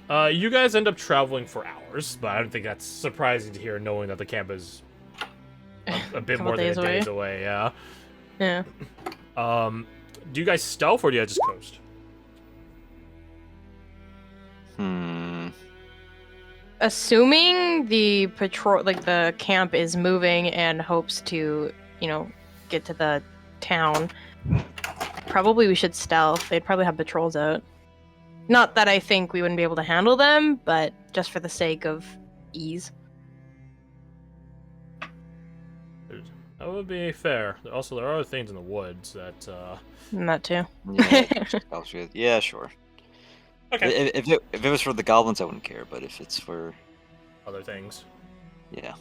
not? You guys end up traveling for hours, but I don't think that's surprising to hear, knowing that the camp is a bit more than a days away, yeah. Yeah. Do you guys stealth, or do you guys just coast? Assuming the patrol, like the camp is moving and hopes to, get to the town, probably we should stealth. They'd probably have patrols out. Not that I think we wouldn't be able to handle them, but just for the sake of ease. That would be fair. Also, there are other things in the woods that, And that too. Yeah, sure. Okay. If it was for the goblins, I wouldn't care, but if it's for Other things. Yeah,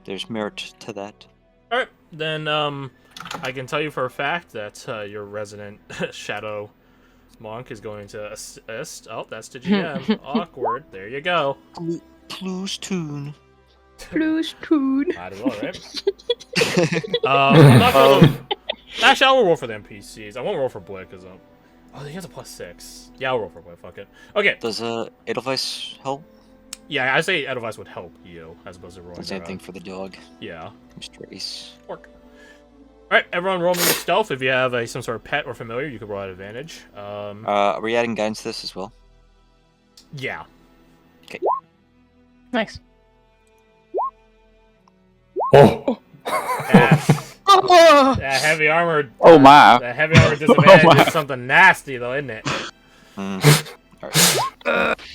there's merit to that. Alright, then, I can tell you for a fact that, your resident shadow monk is going to assist. Oh, that's the GM. Awkward. There you go. Blues tune. Blues tune. Might as well, right? I'm not gonna... Actually, I'll roll for the NPCs. I won't roll for Blick, because oh, he has a +6. Yeah, I'll roll for Blick, fuck it. Okay. Does Edelweiss help? Yeah, I say Edelweiss would help you, as opposed to rolling The same thing for the dog. Yeah. Mr. Ace. Work. Alright, everyone roll me your stealth. If you have some sort of pet or familiar, you can roll at advantage. Are we adding guidance to this as well? Yeah. Okay. Nice. Oh! That heavy armor. Oh my! That heavy armor disadvantage my. is something nasty, though, isn't it? Alright.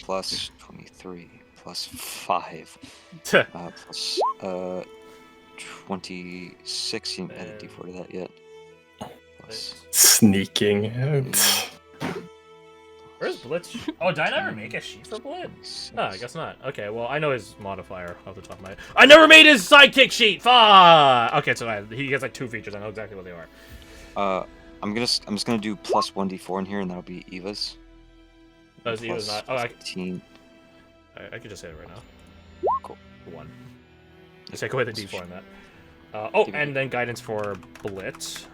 Plus 23, plus 5. Plus 26. You didn't add a And- d4 to that yet. Plus, Sneaking. Where's Blitz? Oh, did I never make a sheet for Blitz? Oh, I guess not. Okay, well, I know his modifier off the top of my head. I never made his sidekick sheet! Fuck! Okay, so he gets like 2 features. I know exactly what they are. I'm just gonna do plus 1d4 in here, and that'll be Eva's. Oh, is Eva's not? Oh, 15. I could just say it right now. Cool. 1. Just take away the d4 on that. Oh, Give me- and then guidance for Blitz.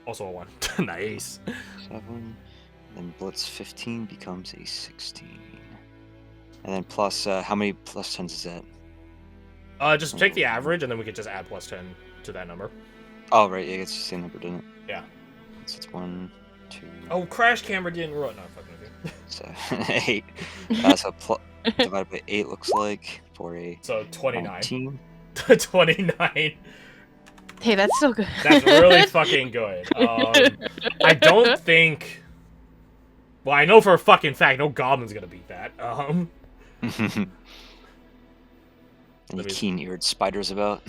Also a 1. Nice. 7. Then Blitz 15 becomes a 16. And then plus, how many plus 10s is that? Just take the average, and then we could just add plus 10 to that number. Oh, right, yeah, it's the same number, didn't it? Yeah. So it's 1, 2, Oh, Crash Camera didn't roll. No, I'm fucking with you. 7, 8. So divided by 8 looks like for a So 29. 19. 29. Hey, that's still good. That's really fucking good. I don't think. Well, I know for a fucking fact no Goblin's gonna beat that. Any Let me- keen-eared spiders about?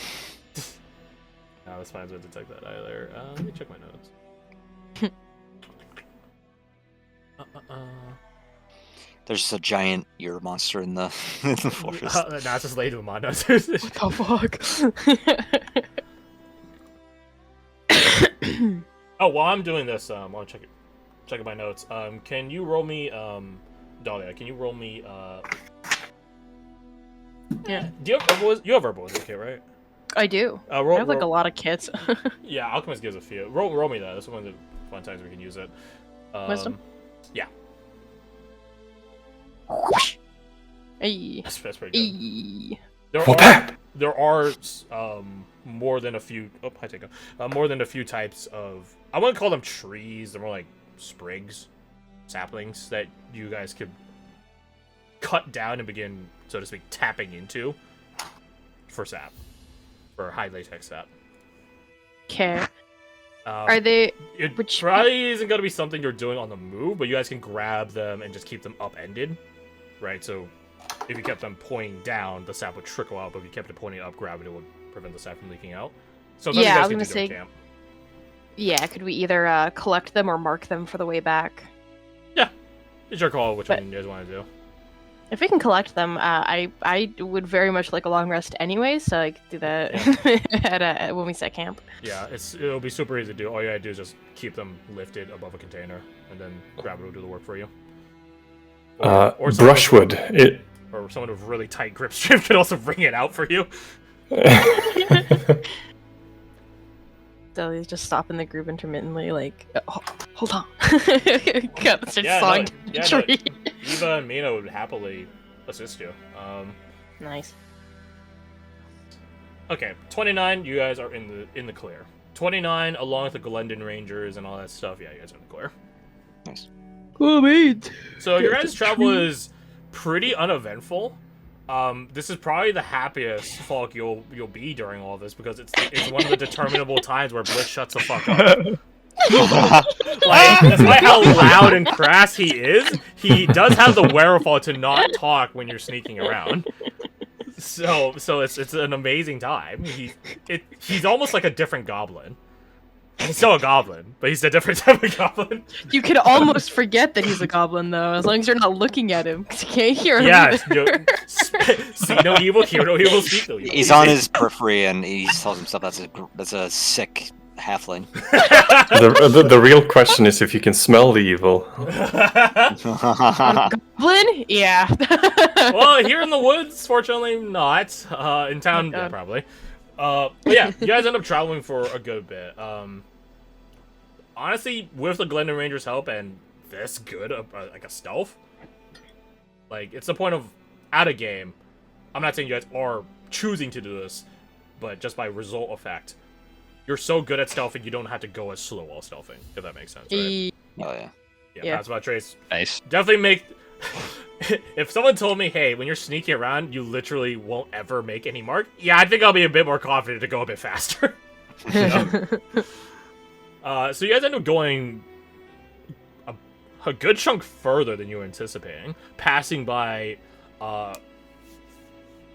No, that's fine. I don't detect that either. Let me check my notes. There's just a giant ear monster in the forest. Nah, it's just laid with my notes. What the fuck? Oh, while I'm doing this, I'll checking my notes. Can you roll me, Dahlia? Can you roll me, Yeah. Do you have herbalism? You have herbalism kit, right? I do. Roll, I have like a lot of kits. Yeah, Alchemist gives a few. Roll me that. That's one of the fun times we can use it. Wisdom? Yeah. Ay. That's pretty good. Ay. There are more than a few. Oh, hi, Takeo. More than a few types of. I wouldn't call them trees. They're more like sprigs, saplings that you guys could cut down and begin, so to speak, tapping into for sap, for high latex sap. Okay. Are they? It which- probably isn't going to be something you're doing on the move, but you guys can grab them and just keep them upended, right? So if you kept them pointing down, the sap would trickle out, but if you kept it pointing up, gravity would prevent the sap from leaking out. So Yeah, you I guys was can gonna do during say- camp. Yeah. Could we either collect them or mark them for the way back? It's your call which But- one you guys want to do. If we can collect them, I would very much like a long rest anyway, so I could do that when we set camp. Yeah, it'll be super easy to do. All you gotta do is just keep them lifted above a container, and then gravity will do the work for you. someone Brushwood. or someone with really tight grip strip could also bring it out for you. Delia's just stopping the group intermittently, like, hold on. Got to start Yeah, sawing no, the yeah, no. tree. Eva and Mina would happily assist you. Nice. Okay, 29. You guys are in the clear. 29, along with the Glendon Rangers and all that stuff. Yeah, you guys are in the clear. Nice. Cool, mate. So your guys' travel is pretty uneventful. This is probably the happiest Falk you'll be during all this, because it's one of the determinable times where Blitz shuts the fuck up. Like, despite how loud and crass he is, he does have the wherewithal to not talk when you're sneaking around. So it's an amazing time. He's almost like a different goblin. He's still a goblin, but he's a different type of goblin. You could almost forget that he's a goblin, though, as long as you're not looking at him, 'cause you can't hear him. Yeah, either. see no evil, hear no evil, speak no evil. He's on his periphery, and he tells himself that's a sick halfling. The real question is if you can smell the evil. Goblin? Yeah. Well, here in the woods, fortunately not. In town, yeah, God. probably. But yeah, you guys end up traveling for a good bit. Honestly, with the Glendon Rangers' help and this good, like a stealth, like, it's the point of out of game. I'm not saying you guys are choosing to do this, but just by result effect, you're so good at stealthing, you don't have to go as slow while stealthing, if that makes sense, right? Oh yeah. Yeah, that's about Trace. Nice. Definitely make. If someone told me, hey, when you're sneaking around, you literally won't ever make any mark, yeah, I think I'll be a bit more confident to go a bit faster. So you guys end up going a good chunk further than you were anticipating, passing by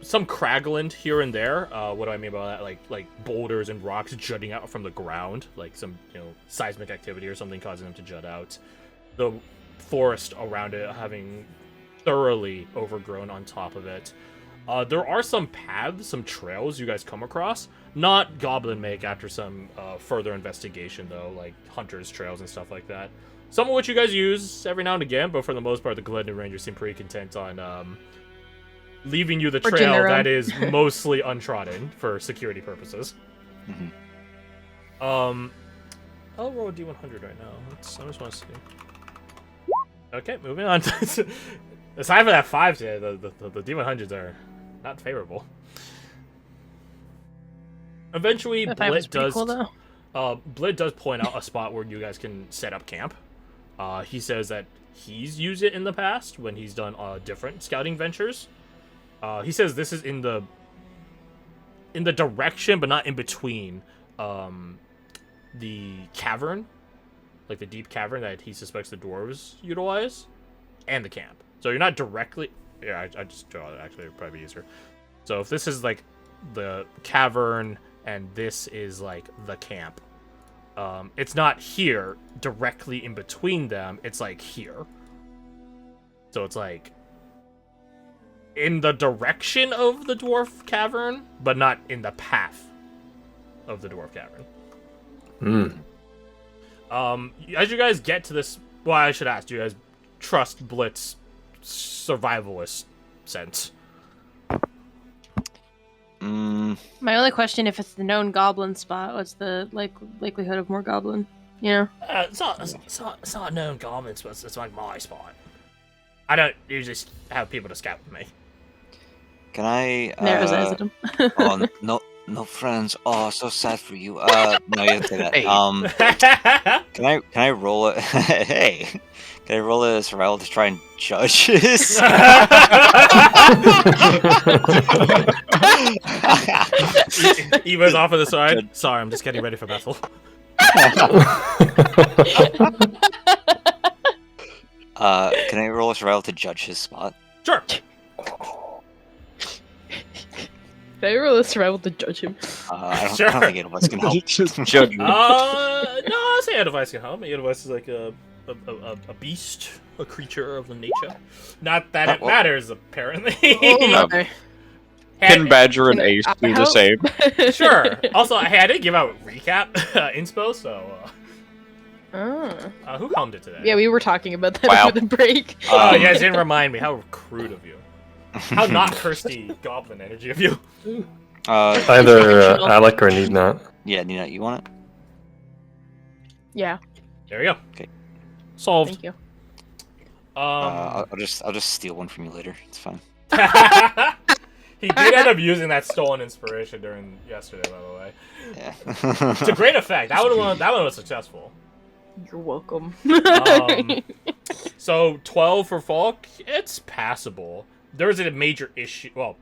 some craggland here and there. What do I mean by that? Like boulders and rocks jutting out from the ground, like some seismic activity or something causing them to jut out. The forest around it having thoroughly overgrown on top of it. There are some paths, some trails you guys come across. Not Goblin make after some further investigation, though, like hunters' trails and stuff like that. Some of which you guys use every now and again, but for the most part, the Glenwood Rangers seem pretty content on leaving you the trail that is mostly untrodden for security purposes. I'll roll a D100 right now. I just want to see. Okay, moving on. Aside from that 5 today, the D100s are not favorable. Eventually, Blit does. Cool, Blit does point out a spot where you guys can set up camp. He says that he's used it in the past when he's done different scouting ventures. He says this is in the direction, but not in between the cavern, like the deep cavern that he suspects the dwarves utilize, and the camp. So you're not directly. Yeah, I just draw it. Actually, it'd probably be easier. So if this is like the cavern and this is like the camp, it's not here directly in between them. It's like here. So it's like in the direction of the dwarf cavern, but not in the path of the dwarf cavern. As you guys get to this, well, I should ask, do you guys trust Blitz survivalist sense? My only question, if it's the known goblin spot, what's the likelihood of more goblin? It's not a known goblin spot. It's like my spot. I don't usually have people to scout with me. Can I? Never says them. Oh no friends. Oh, so sad for you. No, you didn't say that. Can I roll it? Hey. Can I roll a survival to try and judge this? Eva's off on the side. Sorry, I'm just getting ready for battle. Can I roll a survival to judge his spot? Sure. Can I roll a survival to judge him? I don't think Edelweiss can help. Just judge him. No, I'll say Edelweiss can help. Edelweiss is like a beast, a creature of the nature. Not that it matters, apparently. Oh my. Can Badger and Ace do the same? Sure. Also, hey, I didn't give out recap inspo, so. Who helmed it today? Yeah, we were talking about that over the break. Oh, you guys didn't remind me. How crude of you. How not cursedy goblin energy of you. Either Alec or Need Not. Yeah, Nina, you want it? Yeah. There we go. Okay. Solved. Thank you. I'll just steal one from you later. It's fine. He did end up using that stolen inspiration during yesterday, by the way. Yeah. To great effect. That one was successful. You're welcome. So 12 for Falk, it's passable. There is a major issue. Well,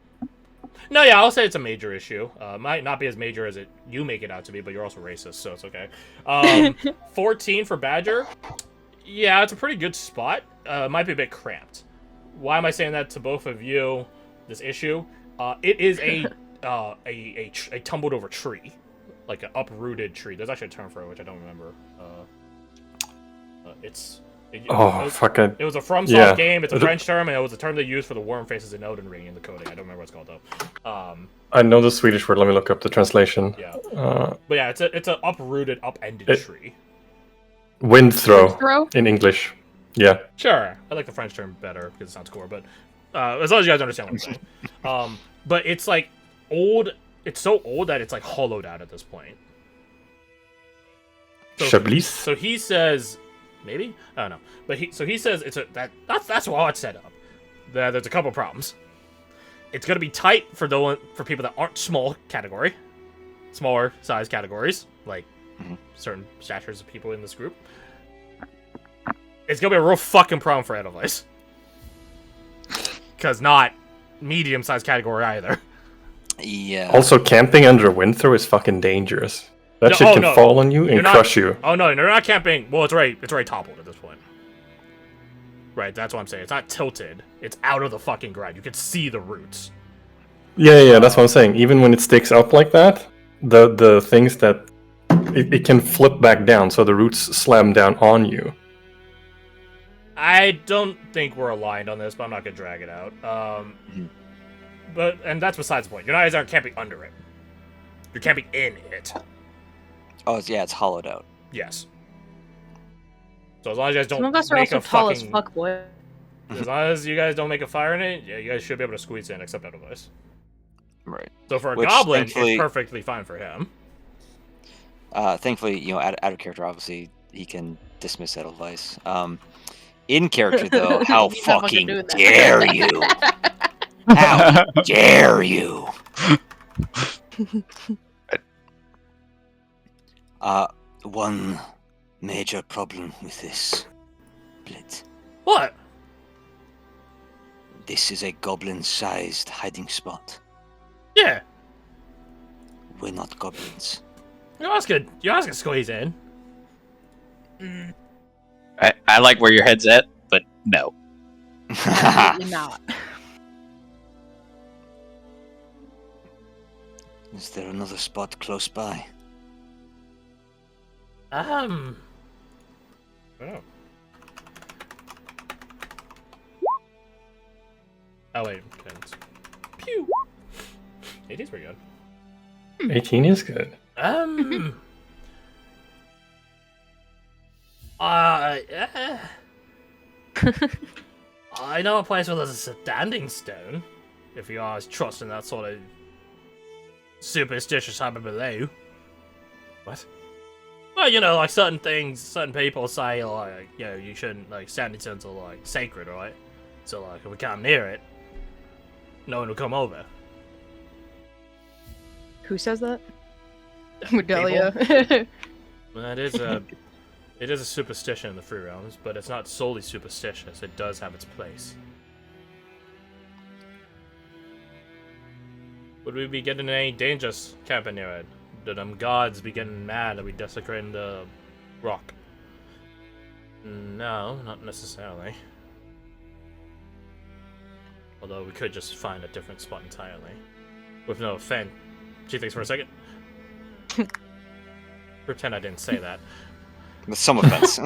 no, yeah, I'll say it's a major issue. Might not be as major as you make it out to be, but you're also racist, so it's okay. 14 for Badger. Yeah, it's a pretty good spot. Might be a bit cramped. Why am I saying that to both of you? This issue, it is a tumbled over tree, like an uprooted tree. There's actually a term for it, which I don't remember. It was a FromSoft game. It's a French term, and it was a term they used for the worm faces in Elden Ring in the coding. I don't remember what it's called though. I know the Swedish word. Let me look up the translation. Yeah, but yeah, it's an uprooted, upended tree. Wind throw in English. Yeah. Sure, I like the French term better because it sounds cooler. But as long as you guys understand what I'm saying. But it's like old. It's so old that it's like hollowed out at this point. Chablis. So he says. Maybe? I don't know. But he says that's how it's set up. There's a couple problems. It's gonna be tight for people that aren't smaller size categories, like certain statures of people in this group. It's gonna be a real fucking problem for Edelweiss. Cause not medium-sized category either. Yeah. Also, camping under a wind throw is fucking dangerous. That shit can fall on you and crush you. Oh no, you're not camping. Well, it's already toppled at this point. Right, that's what I'm saying. It's not tilted. It's out of the fucking ground. You can see the roots. Yeah, that's what I'm saying. Even when it sticks up like that, the things that it can flip back down, so the roots slam down on you. I don't think we're aligned on this, but I'm not gonna drag it out. And that's besides the point. You guys aren't camping under it. You're camping in it. Oh, it's hollowed out. Yes. So as long as you guys Some of don't us are make also a tall as fucking, fuck, boy. as long as you guys don't make a fire in it, yeah, you guys should be able to squeeze in, except otherwise. Right. So for a Which, goblin, it's thankfully- perfectly fine for him. Thankfully, out of character, obviously, he can dismiss that advice. In character, though, how He's not fucking doing that. dare you? How dare you? One major problem with this split. What? This is a goblin-sized hiding spot. Yeah. We're not goblins. You guys could squeeze in. I like where your head's at, but no. Absolutely not. Is there another spot close by? Oh. Oh wait, pew. 80's pretty good. 18 is good. I know a place where there's a standing stone. If you are trusting that sort of superstitious habit below. What? Well, you know, like certain things, certain people say, like, you know, you shouldn't, like, standing stones are, like, sacred, right? So, like, if we come near it, no one will come over. Who says that? Medelia. Well, it is a superstition in the Free Realms, but it's not solely superstitious. It does have its place. Would we be getting in any dangers camping near it? Do them gods be getting mad that we desecrating the rock? No, not necessarily. Although we could just find a different spot entirely. With no offense. Gee, thanks for a second. Pretend I didn't say that. With some offense.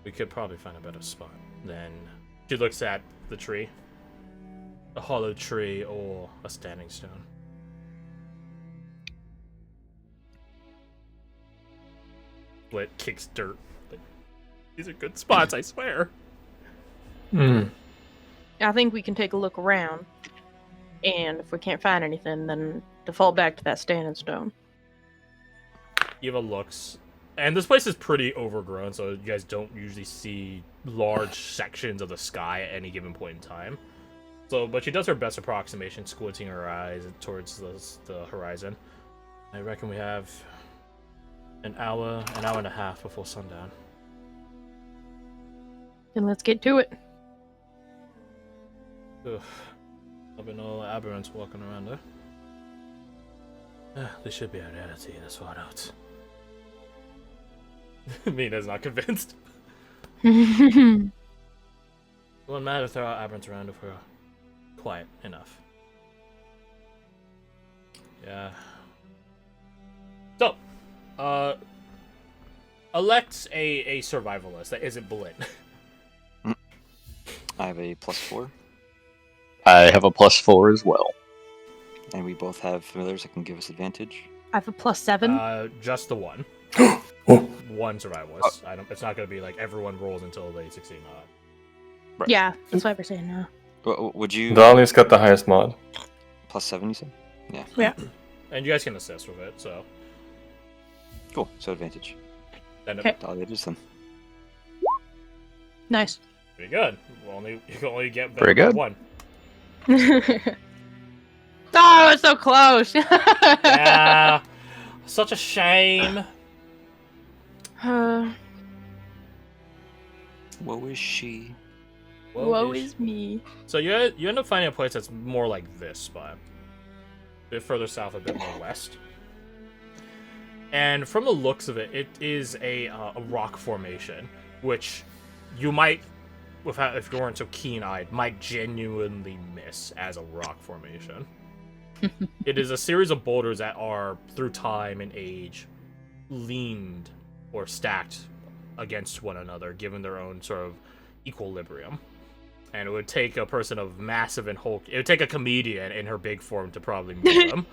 We could probably find a better spot. Then she looks at the tree. A hollow tree or a standing stone. Split kicks dirt. Like, these are good spots, I swear. Mm. I think we can take a look around, and if we can't find anything, then default back to that standing stone. Eva looks, and this place is pretty overgrown, so you guys don't usually see large sections of the sky at any given point in time. So, but she does her best approximation, squinting her eyes towards the horizon. I reckon we have an hour and a half before sundown. Then let's get to it. Ugh. I've been all aberrants walking around there. They should be a reality, that's what else. Mina's not convinced. It wouldn't matter if there are aberrants around if we're quiet enough. Yeah. So, elect a survivalist that isn't Blit. I have a +4, I have a +4 as well. and we both have familiars that can give us advantage. I have a +7. Just the one. Oh. One survivalist. It's not gonna be like everyone rolls until they succeed. Right. Yeah, that's why we're saying no. Would you Dahlia's got the highest mod. +7? You said. And you guys can assist with it, so. Cool. So advantage. Then Okay. Dahlia it is then. Nice. pretty good. You can only get Pretty better good. One. Oh, it's so close. Yeah. Such a shame. Woe is she? Woe is me. So you end up finding a place that's more like this spot. A bit further south, a bit more west. And from the looks of it, it is a rock formation, which you might if you weren't so keen-eyed, might genuinely miss as a rock formation. It is a series of boulders that are, through time and age, leaned or stacked against one another, given their own sort of equilibrium. And it would take a person of massive and hulk. It would take a comedian in her big form to probably move them.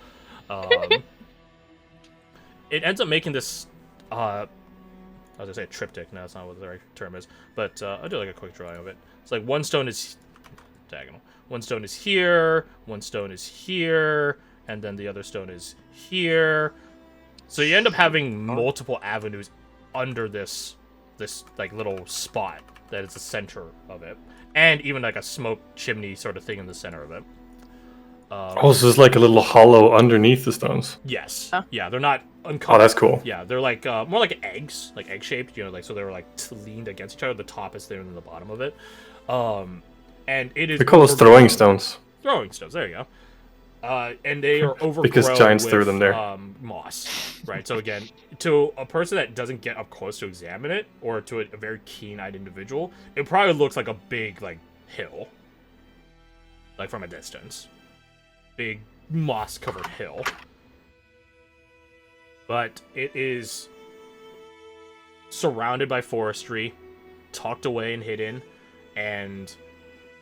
It ends up making this. I was gonna say triptych. No, that's not what the right term is. But I'll do like a quick drawing of it. It's like one stone is diagonal. One stone is here. One stone is here, and then the other stone is here. So you end up having multiple avenues under this like little spot that is the center of it. And even like a smoke chimney sort of thing in the center of it. So there's like a little hollow underneath the stones. Yes. Huh? Yeah, they're not uncovered. Oh, that's cool. Yeah, they're like more like eggs, like egg-shaped. Like so they were like leaned against each other. The top is thinner than the bottom of it. And it is. They call those throwing stones. Throwing stones. There you go. And they are overgrown Because giants with, threw them there. Moss, right? So again, to a person that doesn't get up close to examine it, or to a very keen-eyed individual, it probably looks like a big like hill, like from a distance, big moss-covered hill. But it is surrounded by forestry, tucked away and hidden, and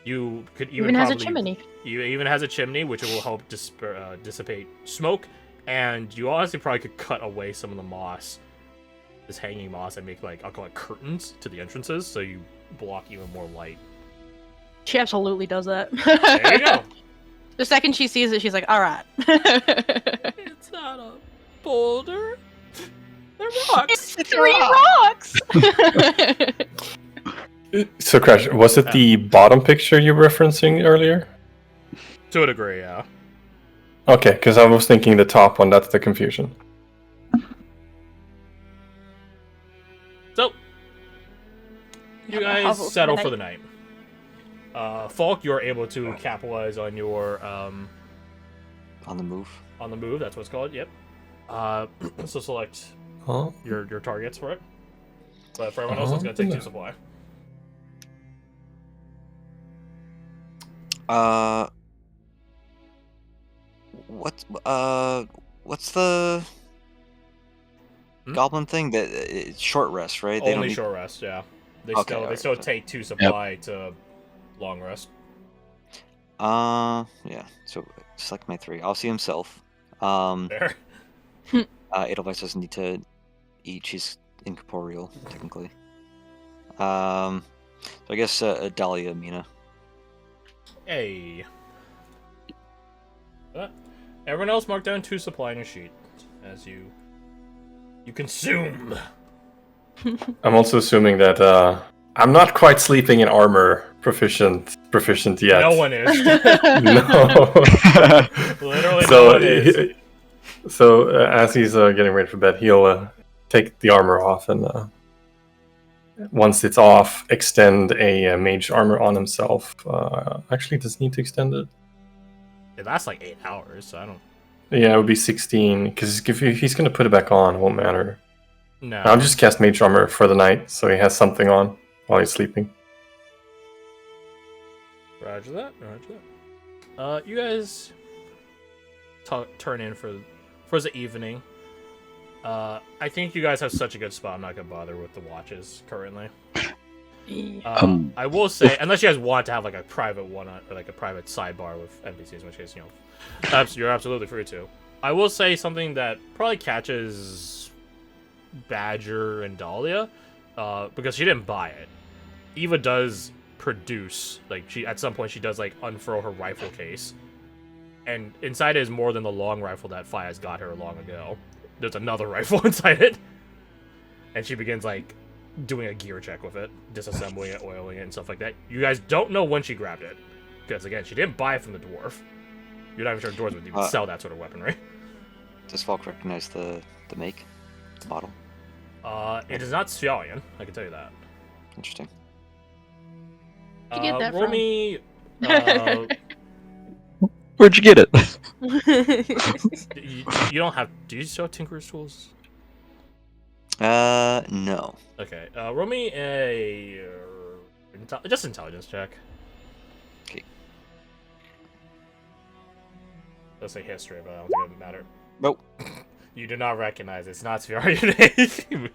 you could even has a probably, chimney. You even has a chimney, which will help dissipate smoke. And you honestly probably could cut away some of the moss, this hanging moss, and make like I'll call it curtains to the entrances, so you block even more light. She absolutely does that. There you go. The second she sees it, she's like, "All right." It's not a boulder. They're rocks. It's 3 rocks. So, Crash, was it the bottom picture you were referencing earlier? To a degree, yeah. Okay, because I was thinking the top one, that's the confusion. So, you guys settle for the night. Falk, you're able to capitalize on your On the move. on the move. That's what it's called. Yep. So select your targets for it. But for everyone else, it's gonna take 2 supply. What's the Hmm? goblin thing? That it's short rest, right? They Only need... short rest. Yeah. They Okay, still alright. take 2 supply to long rest. Yeah. So select my 3. I'll see himself. There. Edelweiss doesn't need to eat. She's incorporeal, technically. So I guess Dahlia, Mina. Hey. Everyone else mark down 2 supply in your sheet as you consume. I'm also assuming that I'm not quite sleeping in armor proficient yet. No one is. No. Literally no one is. So as he's getting ready for bed, he'll take the armor off, and once it's off, extend a mage armor on himself. Actually, does he need to extend it? It lasts like 8 hours, so I don't. Yeah, it would be 16, because if he's going to put it back on, it won't matter. No. I'll just cast mage armor for the night, so he has something on while he's sleeping. Roger that. You guys turn in for the evening. I think you guys have such a good spot. I'm not gonna bother with the watches currently. I will say, unless you guys want to have like a private one or like a private sidebar with NPCs, in which case, you're absolutely free to. I will say something that probably catches Badger and Dahlia, because she didn't buy it. Eva does produce, like, she at some point she does like unfurl her rifle case, and inside it is more than the long rifle that Fias got her long ago. There's another rifle inside it, and she begins like doing a gear check with it, disassembling it, oiling it, and stuff like that. You guys don't know when she grabbed it, because again, she didn't buy it from the dwarf. You're not even sure dwarves would even sell that sort of weaponry. Does Falk recognize the make, the model? It is not Sciolian, I can tell you that. Interesting. Where'd you get that roll from? me, Where'd you get it? you don't have. Do you still have Tinker's tools? No. Okay. Roll me a Just intelligence check. Okay. Let's say history, but I don't think it would matter. Nope. You do not recognize it's not Sviarune.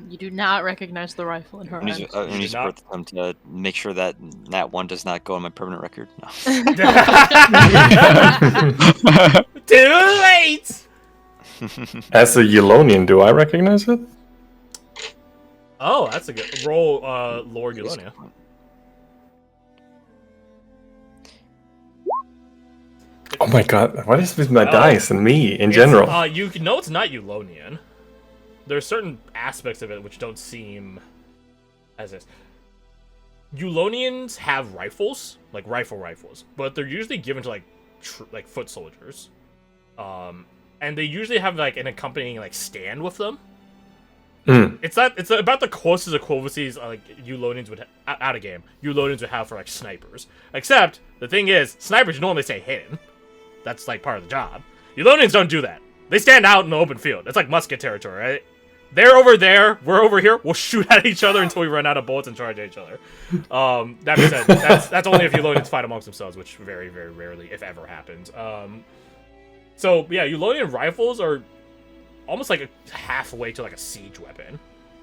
You do not recognize the rifle in her arms. I'm did just not- worth them to make sure that that one does not go on my permanent record. No. Too late. As a Eulonian, do I recognize it? Oh, that's a good roll. Lord Eulonia. Oh my god, what is with my Oh. dice and me in general? You know it's not Eulonian. There's certain aspects of it which don't seem as this. Eulonians have rifles, like rifles, but they're usually given to like foot soldiers, and they usually have like an accompanying like stand with them. It's about the closest equivalencies like Eulonians would out of game. Eulonians would have for like snipers, except the thing is snipers normally stay hidden. That's like part of the job. Eulonians don't do that. They stand out in the open field. It's like musket territory, right? They're over there, we're over here, we'll shoot at each other until we run out of bullets and charge at each other. That being said, that's only if Eulonians fight amongst themselves, which very, very rarely, if ever, happens. So, yeah, Eulonian rifles are almost like a halfway to like a siege weapon,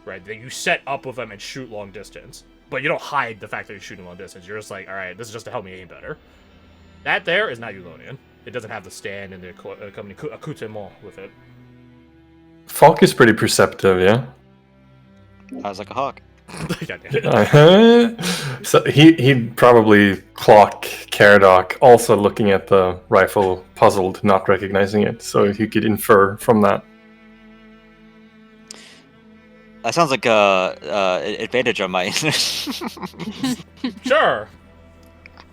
right? That you set up with them and shoot long distance, but you don't hide the fact that you're shooting long distance. You're just like, alright, this is just to help me aim better. That there is not Eulonian. It doesn't have the stand and the accompanying accoutrement with it. Falk is pretty perceptive, yeah? I was like a hawk. God damn it. So he'd probably clock Caradoc also looking at the rifle, puzzled, not recognizing it, so he could infer from that. That sounds like a advantage on my. Sure.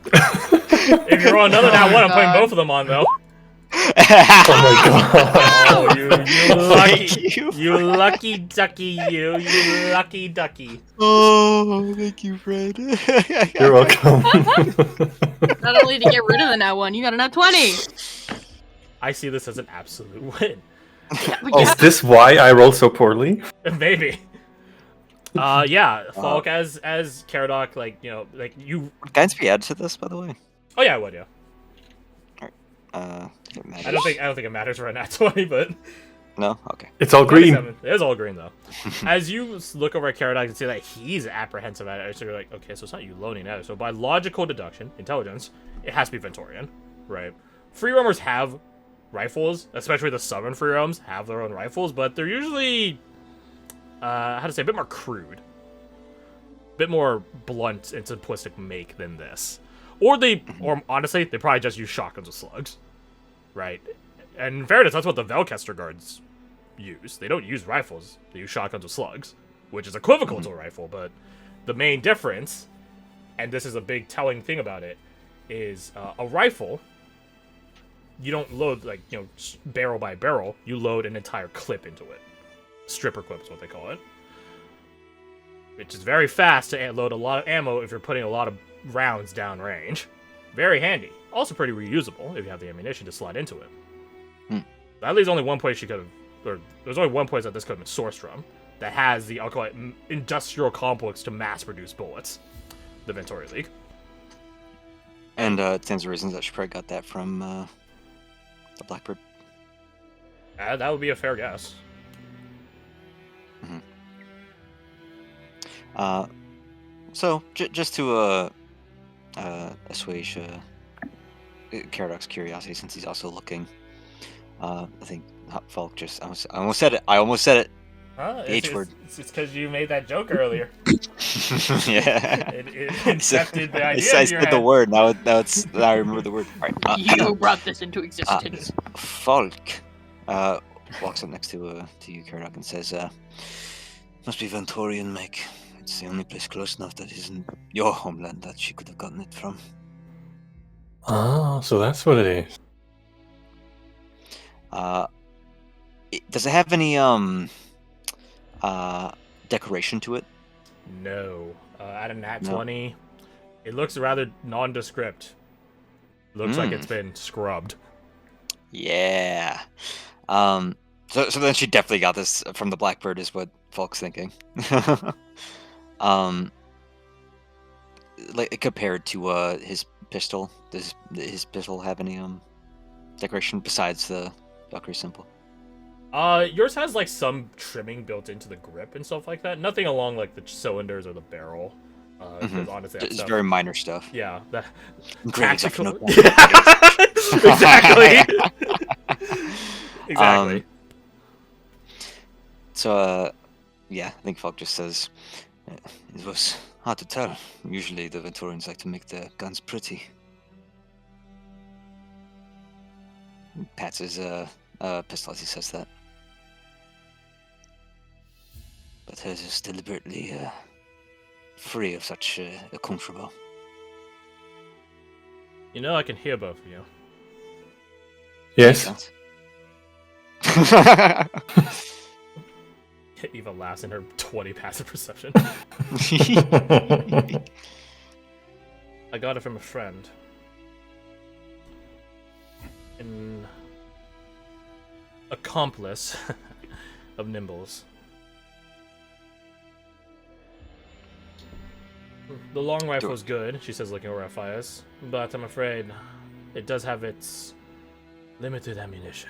If you roll another nat one, I'm putting both of them on though. Oh my god. Oh, you lucky, Thank you. you lucky ducky, you lucky ducky. Oh, thank you, Fred. You're welcome. Not only to get rid of the nat 1, you got a nat 20. I see this as an absolute win. Is this why I rolled so poorly? Maybe. Yeah, Falk as Caradoc, like like you. Would guidance be added to this, by the way? Oh yeah, I would. Yeah. It matters. I don't think it matters for a nat 20, but No. Okay. It's all green. 27. It is all green though. As you look over at Caradoc and see that he's apprehensive at it, so you're like, okay, so it's not Eulonian either. So by logical deduction, intelligence, it has to be Ventorian, right? Free roamers have rifles, especially the southern free roams have their own rifles, but they're usually, how to say, a bit more crude, a bit more blunt and simplistic make than this. Or honestly, they probably just use shotguns with slugs, right? And in fairness, that's what the Velkester guards use. They don't use rifles; they use shotguns with slugs, which is equivocal to a rifle. But the main difference, and this is a big telling thing about it, is a rifle. You don't load barrel by barrel. You load an entire clip into it. Stripper clip is what they call it, which is very fast to load a lot of ammo if you're putting a lot of rounds downrange. Very handy. Also pretty reusable if you have the ammunition to slide into it. That leaves only one place you could have, or there's only one place that this could have been sourced from that has the, I'll call it, industrial complex to mass produce bullets. The Ventori League. And it stands to reason that she probably got that from the Blackbird. That would be a fair guess. So just to assuage Caradoc's curiosity, since he's also looking, I think Falk just I almost said it. Huh? The H word. It's because you made that joke earlier. Yeah. It incepted the idea I in your said the head. word. Now I remember the word. All right. You brought this into existence. Falk walks up next to you, Caradoc, and says, "Must be Ventorian make. It's the only place close enough that isn't your homeland that she could have gotten it from." Oh, so that's what it is. Does it have any decoration to it? No. At a nat No. 20, it looks rather nondescript. Looks like it's been scrubbed. Yeah. So then she definitely got this from the Blackbird, is what Falk's thinking. like compared to his pistol? Does his pistol have any decoration besides the Valkyrie symbol? Yours has like some trimming built into the grip and stuff like that. Nothing along like the cylinders or the barrel. 'Cause honestly, that It's stuff, very minor stuff. yeah, that Great, except for tactical. no- Exactly. Exactly. So, yeah, I think Falk just says, it was hard to tell. Usually the Venturians like to make their guns pretty. He pats his pistol as he says that. But hers is deliberately free of such a comfortable. You know, I can hear both of you. Yes. Eva laughs in her 20 passive perception. I got it from a friend. An accomplice of Nimble's. The long rifle is good, she says, looking over at Fires, but I'm afraid it does have its limited ammunition.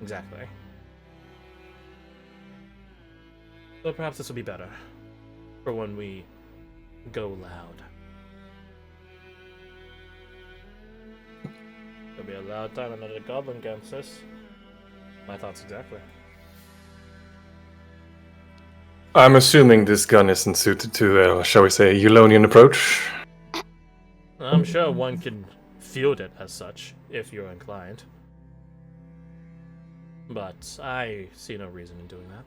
Exactly. So perhaps this will be better for when we go loud. It'll be a loud time another goblin against us. My thoughts exactly. I'm assuming this gun isn't suited to, shall we say, Eulonian approach. I'm sure one can field it as such, if you're inclined. But I see no reason in doing that.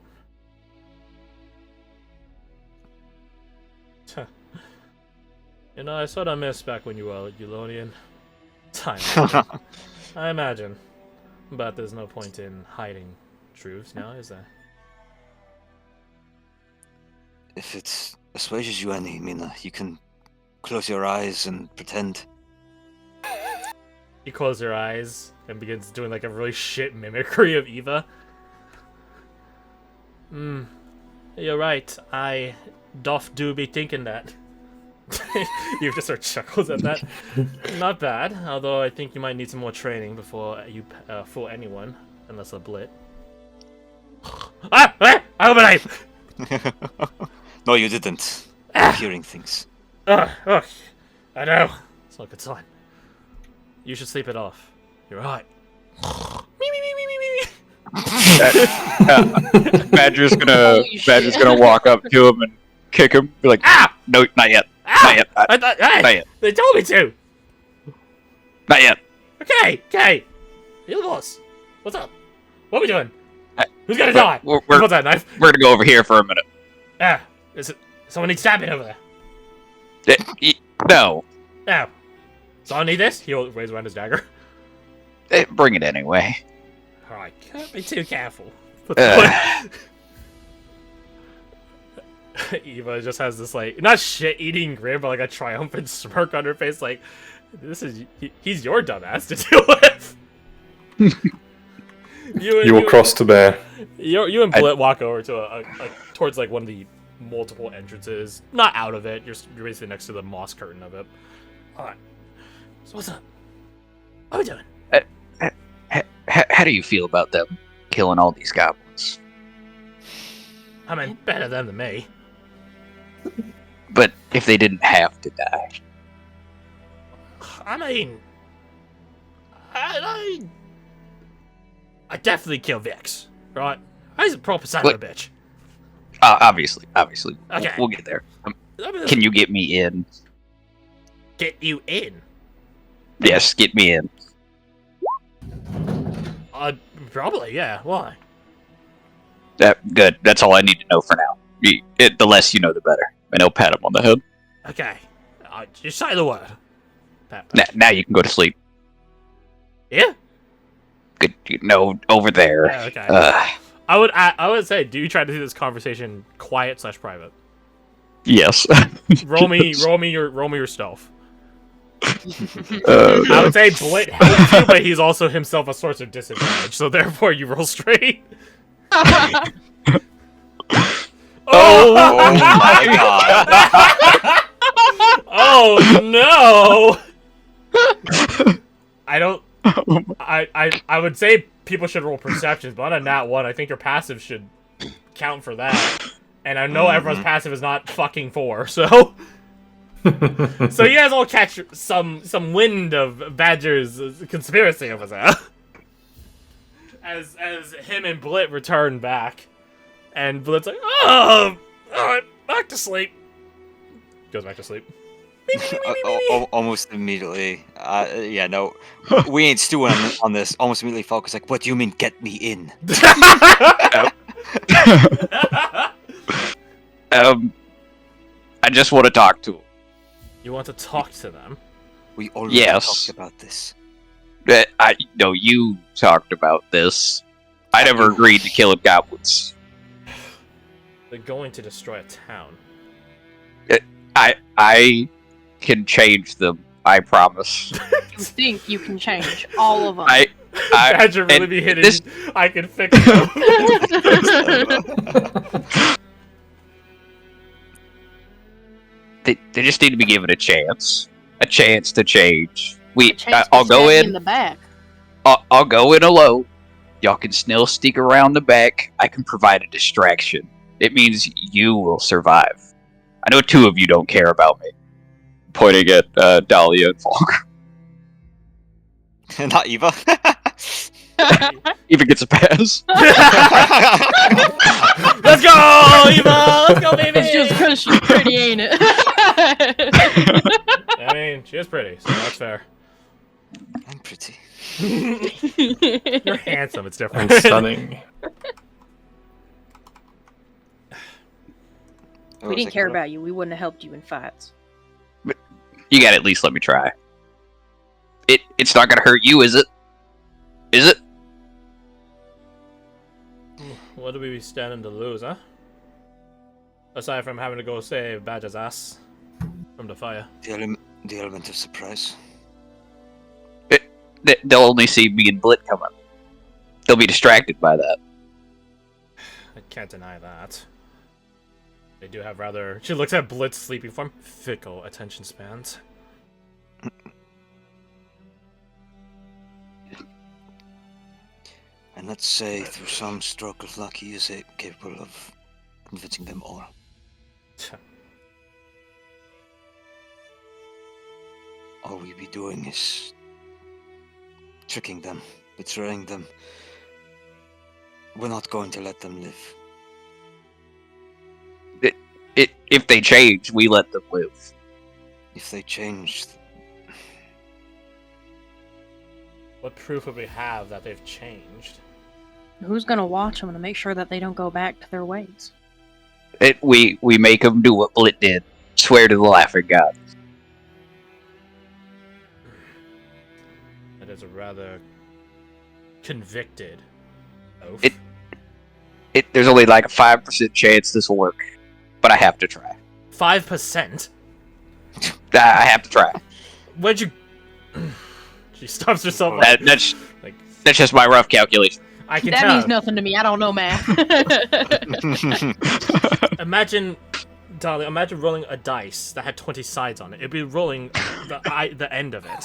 You know, I sort of missed back when you were Eulonian. Time. I imagine. But there's no point in hiding truths now, is there? If it assuages you any, Mina, you can close your eyes and pretend. You close your eyes and begins doing like a really shit mimicry of Eva. You're right. I do be thinking that. You just sort of chuckles at that. Not bad, although I think you might need some more training before you fool anyone, unless a blit. I hope I. No, you didn't. I'm hearing things. I know. It's not a good sign. You should sleep it off. You're right. Badger's gonna walk up to him and kick him. Be like, no, not yet. Not yet. Hey, Not yet. they told me to. Not yet. Okay. You're the boss. What's up? What are we doing? Who's gonna We're- die? we're- What's that knife? We're gonna go over here for a minute. Is it? Someone needs stabbing over there. No. Now. So I need this. He'll raise around his dagger. Bring it anyway. Alright, can't be too careful. Eva just has this, like, not shit-eating grin, but like a triumphant smirk on her face, like, he's your dumbass to deal with. You will cross to bear. You and Blit walk over to towards like one of the multiple entrances. Not out of it. You're basically next to the moss curtain of it. All right. So what's up? What are we doing? How do you feel about them killing all these goblins? I mean, better them than me. But if they didn't have to die, I mean, I definitely kill Vix, right? He's a proper son of a bitch. obviously, Okay. we'll get there. Can you get me in? Get you in? Yes, get me in. Probably, yeah. Why? Good. That's all I need to know for now. The less you know, the better. And he'll pat him on the head. Okay. Just say the word. Pat. Now you can go to sleep. Yeah? Good. Over there. Yeah, okay. I would say, do you try to do this conversation quiet/private? Yes. roll me your stealth. I would say Blit helps you, but he's also himself a source of disadvantage, so therefore you roll straight. Oh my god! Oh no! I don't. I would say people should roll perceptions, but on a nat 1, I think your passive should count for that. And I know everyone's passive is not fucking 4, so. So you guys all catch some wind of Badger's conspiracy over there. As him and Blit return back, and Blit's like, oh, back to sleep. Goes back to sleep. Almost immediately. Yeah, no, we ain't stewing on this. Almost immediately, focus. Like, what do you mean, get me in? I just want to talk to him. You want to talk to them? We already talked about this. No, you talked about this. I never agreed to killing goblins. They're going to destroy a town. I can change them. I promise. You think you can change all of them? Badger really be hitting. I can fix them. They just need to be given a chance to change. I'll go in the back. I'll go in alone. Y'all can still sneak around the back. I can provide a distraction. It means you will survive. I know 2 of you don't care about me. Pointing at Dahlia and Falk. Not Eva. Eva gets a pass. Let's go, Eva! Let's go, baby! It's just because she's pretty, ain't it? I mean, she is pretty, so that's fair. I'm pretty. You're handsome, it's different. And stunning. If we didn't care about you, we wouldn't have helped you in fights. But you gotta at least let me try. It's not gonna hurt you, is it? Is it? What do we be standing to lose, huh? Aside from having to go save Badger's ass from the fire. The element of surprise. They'll only see me and Blit coming. They'll be distracted by that. I can't deny that. They do have rather... She looks at Blit's sleeping form. Fickle attention spans. And let's say, through some stroke of luck, he is capable of convincing them all. All we be doing is tricking them, betraying them. We're not going to let them live. If they change, we let them live. If they change... What proof would we have that they've changed? Who's gonna watch them to make sure that they don't go back to their ways? We make them do what Blit did. Swear to the laughing god. That is a rather convicted oath. There's only like a 5% chance this will work, but I have to try. 5%? I have to try. Where'd you... She stops herself. That's just my rough calculation. I can that tell. means nothing to me. I don't know math. Imagine, darling, imagine rolling a dice that had 20 sides on it. It'd be rolling the end of it.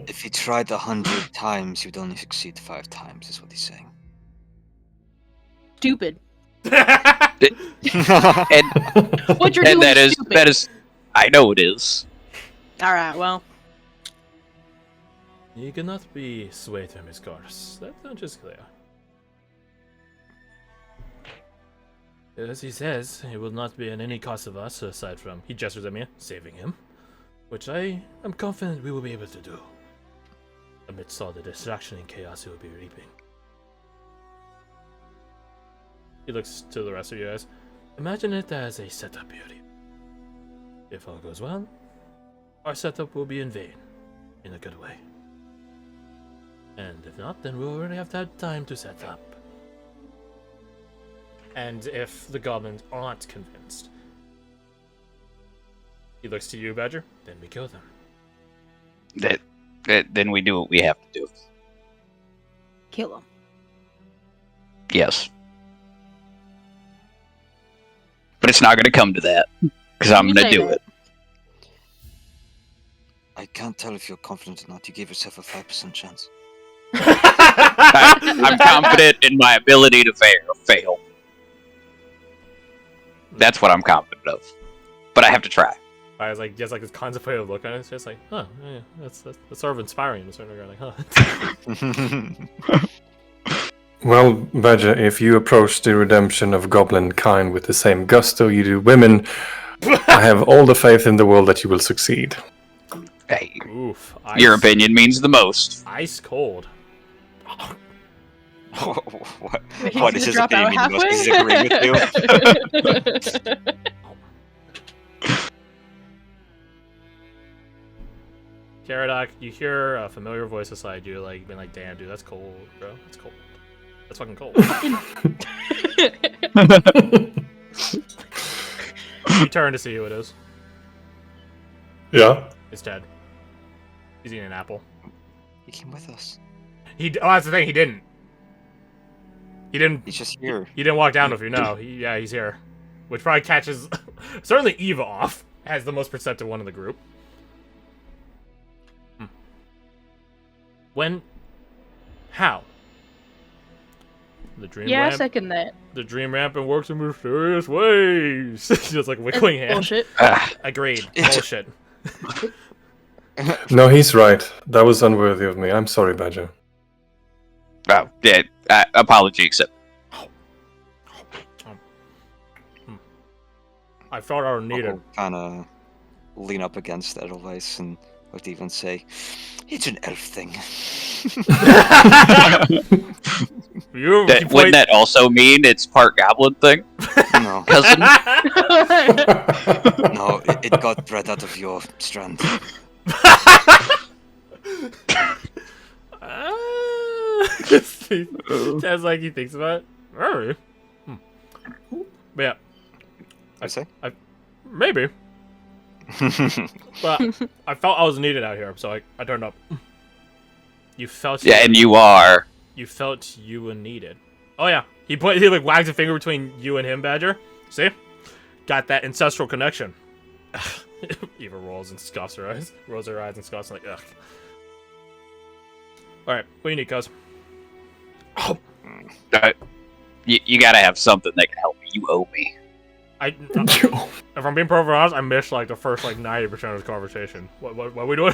If he tried 100 times, you'd only succeed 5 times, is what he's saying. Stupid. And What you're and doing is stupid. that is, I know it is. All right. Well, You cannot be swayed from his course. That's not just clear. As he says, it will not be at any cost of us, aside from, he gestures at me, saving him. Which I am confident we will be able to do. Amidst all the distraction and chaos he will be reaping. He looks to the rest of you guys. Imagine it as a setup, beauty. If all goes well, our setup will be in vain, in a good way. And if not, then we'll already have had time to set up. And if the goblins aren't convinced, he looks to you, Badger, then we kill them. Then we do what we have to do. kill them. Yes. But it's not going to come to that. Because I'm You gonna say do that. it. I can't tell if you're confident or not. You gave yourself a 5% chance. I'm confident in my ability to fail. That's what I'm confident of. But I have to try. I was like, just like this contemplative look on it. It's just like, huh, yeah, that's sort of inspiring in a certain regard. Like, huh. Well, Badger, if you approach the redemption of goblin kind with the same gusto you do women, I have all the faith in the world that you will succeed. Hey, Oof. your opinion means the most. Ice cold. what? Wait, What does is it his drop out opinion? Must halfway? be agreeing with you. Caradoc, you hear a familiar voice beside you, like being like, "Damn, dude, that's cold, bro. That's cold. That's fucking cold." You turn to see who it is. Yeah. It's Ted. He's eating an apple. He came with us. Oh, that's the thing. He didn't. He's just here. He didn't walk down with you. No. He's here, which probably catches certainly Eva off as the most perceptive one in the group. When? How? The dream Yeah, I ramp. second that. The dream rampant works in mysterious ways. Just like wiggling hand. Bullshit. Agreed. It's- Bullshit. No, he's right. That was unworthy of me. I'm sorry, Badger. Oh, yeah. Apology accepted. I thought I was needed. Kind of lean up against Edelweiss and what even say, it's an elf thing. Wouldn't that also mean it's part goblin thing? No, Cousin? no, it got bred out of your strand. Sounds like he thinks about it. Alright. But yeah, I say? maybe. But I felt I was needed out here, so I turned up. You felt Yeah, and you are. You felt you were needed. Oh yeah, he like wags a finger between you and him, Badger. See, got that ancestral connection. Eva rolls and scoffs her eyes, rolls her eyes and scoffs like ugh. All right, what do you need, cuz? Oh, You gotta have something that can help me. You owe me. if I'm being perfectly honest, I missed like the first like 90% of this conversation. What are we doing?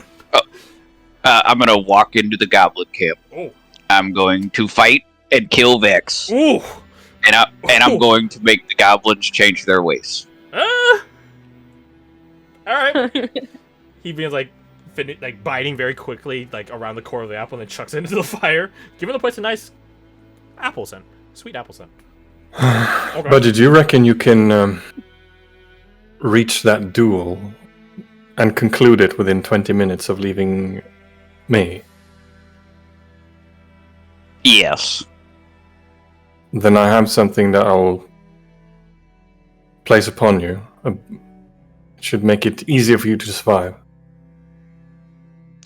I'm gonna walk into the goblin camp. Oh, I'm going to fight and kill Vex. ooh, And I'm going to make the goblins change their ways. all right. He begins like biting very quickly, like around the core of the apple, and then chucks it into the fire, giving the place a nice apple scent, sweet apple scent. Okay. But did you reckon you can reach that duel and conclude it within 20 minutes of leaving me? Yes. Then I have something that I'll place upon you. It should make it easier for you to survive.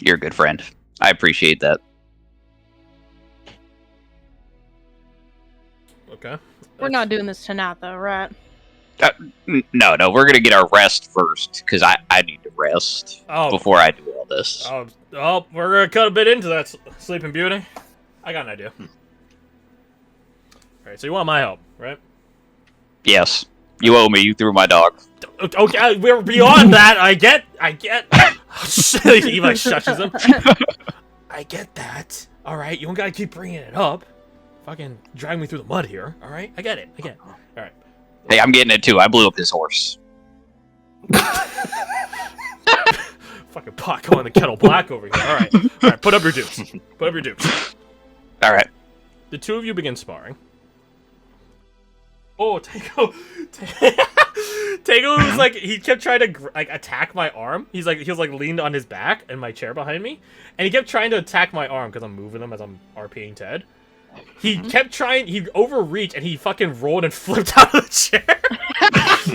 You're a good friend. I appreciate that. Okay. We're not doing this tonight, though, right? No, we're gonna get our rest first, because I need to rest before I do all this. Oh, we're gonna cut a bit into that, Sleeping Beauty. I got an idea. Alright, so you want my help, right? Yes. You owe me. You threw my dog. Okay, we're beyond that. I get. Eva shushes him. I get that. All right, you don't gotta keep bringing it up. Fucking drag me through the mud here. All right, I get it. All right. Hey, I'm getting it too. I blew up his horse. Fucking pot calling the kettle black over here. All right. Put up your dukes. All right. The two of you begin sparring. Oh, Tego was like, he kept trying to like attack my arm. He was like leaned on his back in my chair behind me, and he kept trying to attack my arm because I'm moving him as I'm RPing Ted. He kept trying. He overreached and he fucking rolled and flipped out of the chair.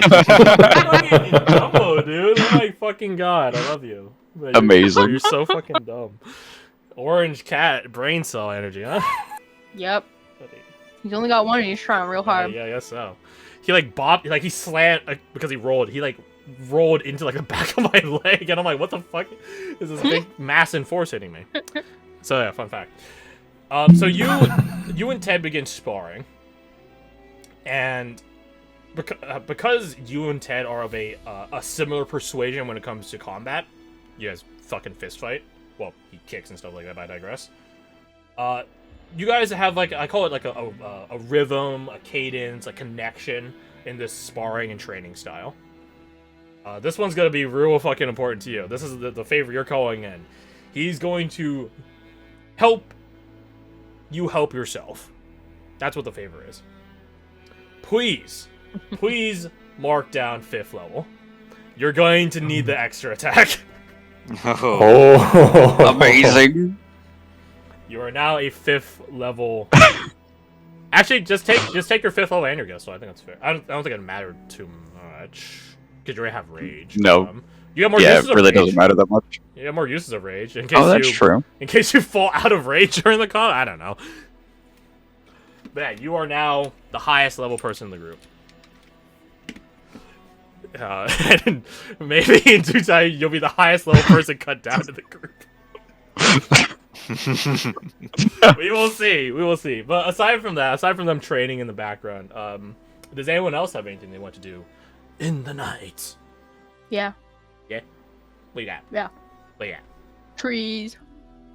Fucking dumbo, dude! Oh my fucking god, I love you. Amazing. You're so fucking dumb. Orange cat brain cell energy, huh? Yep. He's only got one and he's trying real hard. Yeah, I guess so. He like bopped, like he slammed because he rolled. He like rolled into like the back of my leg, and I'm like, what the fuck is this big mass and force hitting me? So yeah, fun fact. So you and Ted begin sparring, and because you and Ted are of a similar persuasion when it comes to combat, you guys fucking fist fight. Well, he kicks and stuff like that, but I digress. You guys have like, I call it like a rhythm, a cadence, a connection in this sparring and training style. This one's gonna be real fucking important to you. This is the favor you're calling in. He's going to help you help yourself. That's what the favor is. Please mark down 5th level. You're going to need the extra attack. Oh, Amazing. You are now a 5th level. Actually, just take your 5th level and your guess. So I think that's fair. I don't think it mattered too much because you already have rage. No. You got more Yeah, uses it really of rage. doesn't matter that much. You got more uses of rage in case Oh, that's true. in case you fall out of rage during the call. I don't know. But yeah, you are now the highest level person in the group. And maybe in due time you'll be the highest level person cut down to the group. We will see. But aside from them training in the background, does anyone else have anything they want to do in the night? Yeah. What you got? Yeah. What you got? Trees.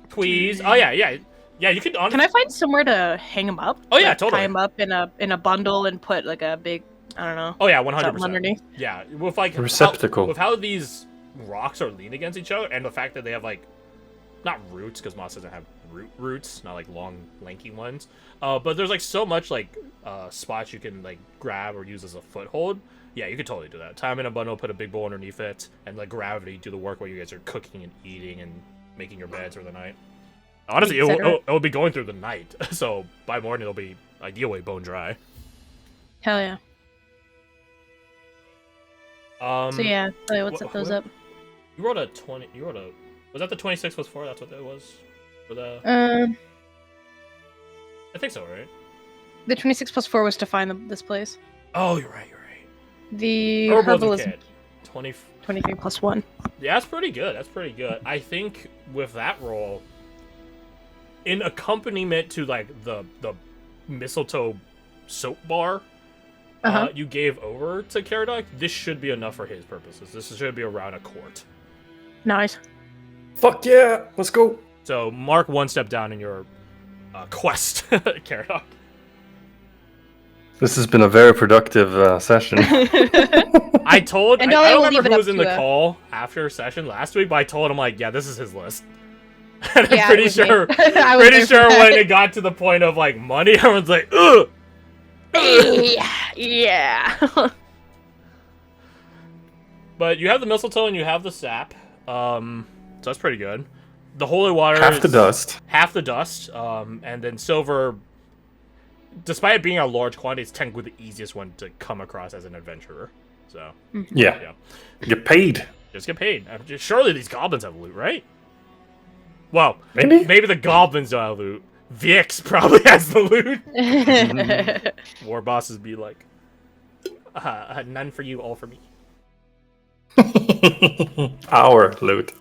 Tweez. Oh yeah. You could. Can I find somewhere to hang them up? Oh yeah, Like, totally. Tie them up in a bundle and put like a big, I don't know. Oh yeah, something 100%. underneath. Yeah, with like Receptacle. with how these rocks are leaned against each other, and the fact that they have like not roots, because moss doesn't have roots, not like long lanky ones. But there's like so much like spots you can like grab or use as a foothold. Yeah, you could totally do that. Tie them in a bundle, put a big bowl underneath it, and let gravity do the work while you guys are cooking and eating and making your beds for the night. Honestly, it'll be going through the night, so by morning it'll be ideally bone dry. Hell yeah. So yeah, let's set those up. You wrote a 20. Was that the 26 plus 4? That's what that was for the. I think so, right? The 26 plus 4 was to find this place. Oh, you're right. The Herbalism herbalism kit. 23 plus 1. Yeah, that's pretty good. I think with that roll, in accompaniment to like the mistletoe soap bar you gave over to Caradoc, this should be enough for his purposes. This should be around a quart. Nice. fuck yeah, let's go. So mark one step down in your quest, Caradoc. This has been a very productive session. I told. And I will don't leave remember it who up was in to the a- call after session last week, but I told him like, yeah, this is his list. And I'm Yeah, it pretty was me. sure. I was Pretty there for sure that. when it got to the point of like money, everyone's like, ugh. Yeah. But you have the mistletoe and you have the sap, so that's pretty good. The holy water Half the is dust. half the dust, and then silver. Despite it being a large quantity, it's technically the easiest one to come across as an adventurer. So Yeah. Get paid. just get paid. Surely these goblins have loot, right? Well, Maybe. maybe the goblins don't have loot. Vix probably has the loot. War bosses be like, none for you, all for me. Our loot.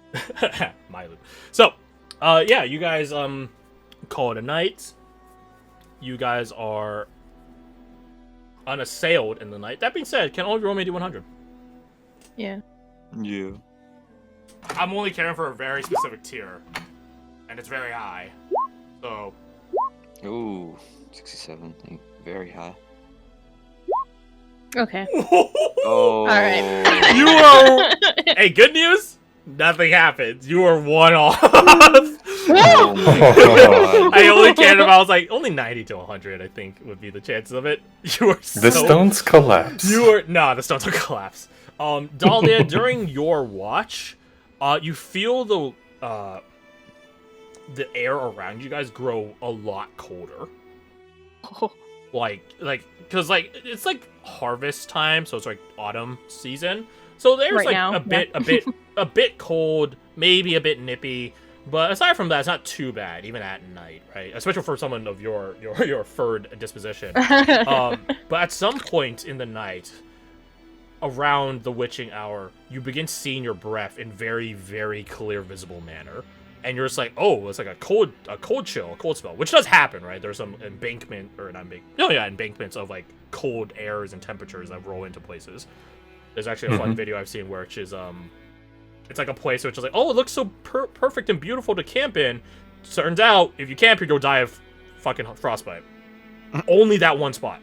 My loot. So, yeah, you guys call it a night. You guys are unassailed in the night. That being said, can all of you roll me a d100? Yeah. Yeah. I'm only caring for a very specific tier, and it's very high. So, Ooh, 67. Very high. Okay. Oh. right. you are. Hey, good news. Nothing happens. You are one off. Oh my god. I only cared about. I was like only 90 to 100. I think would be the chances of it. You are so. The stones collapse. You are the stones will collapse. Dahlia, during your watch, you feel the air around you guys grow a lot colder. Because it's like harvest time, so it's like autumn season. So the air's Right like now, a bit cold, maybe a bit nippy. But aside from that, it's not too bad, even at night, right? Especially for someone of your furred disposition. But at some point in the night, around the witching hour, you begin seeing your breath in very, very clear, visible manner. And you're just like, oh, it's like a cold chill, a cold spell, which does happen, right? There's some embankments of like cold airs and temperatures that roll into places. There's actually a fun video I've seen where it's like a place which is like, oh, it looks so perfect and beautiful to camp in. Turns out, if you camp here, you'll die of fucking frostbite. Only that one spot.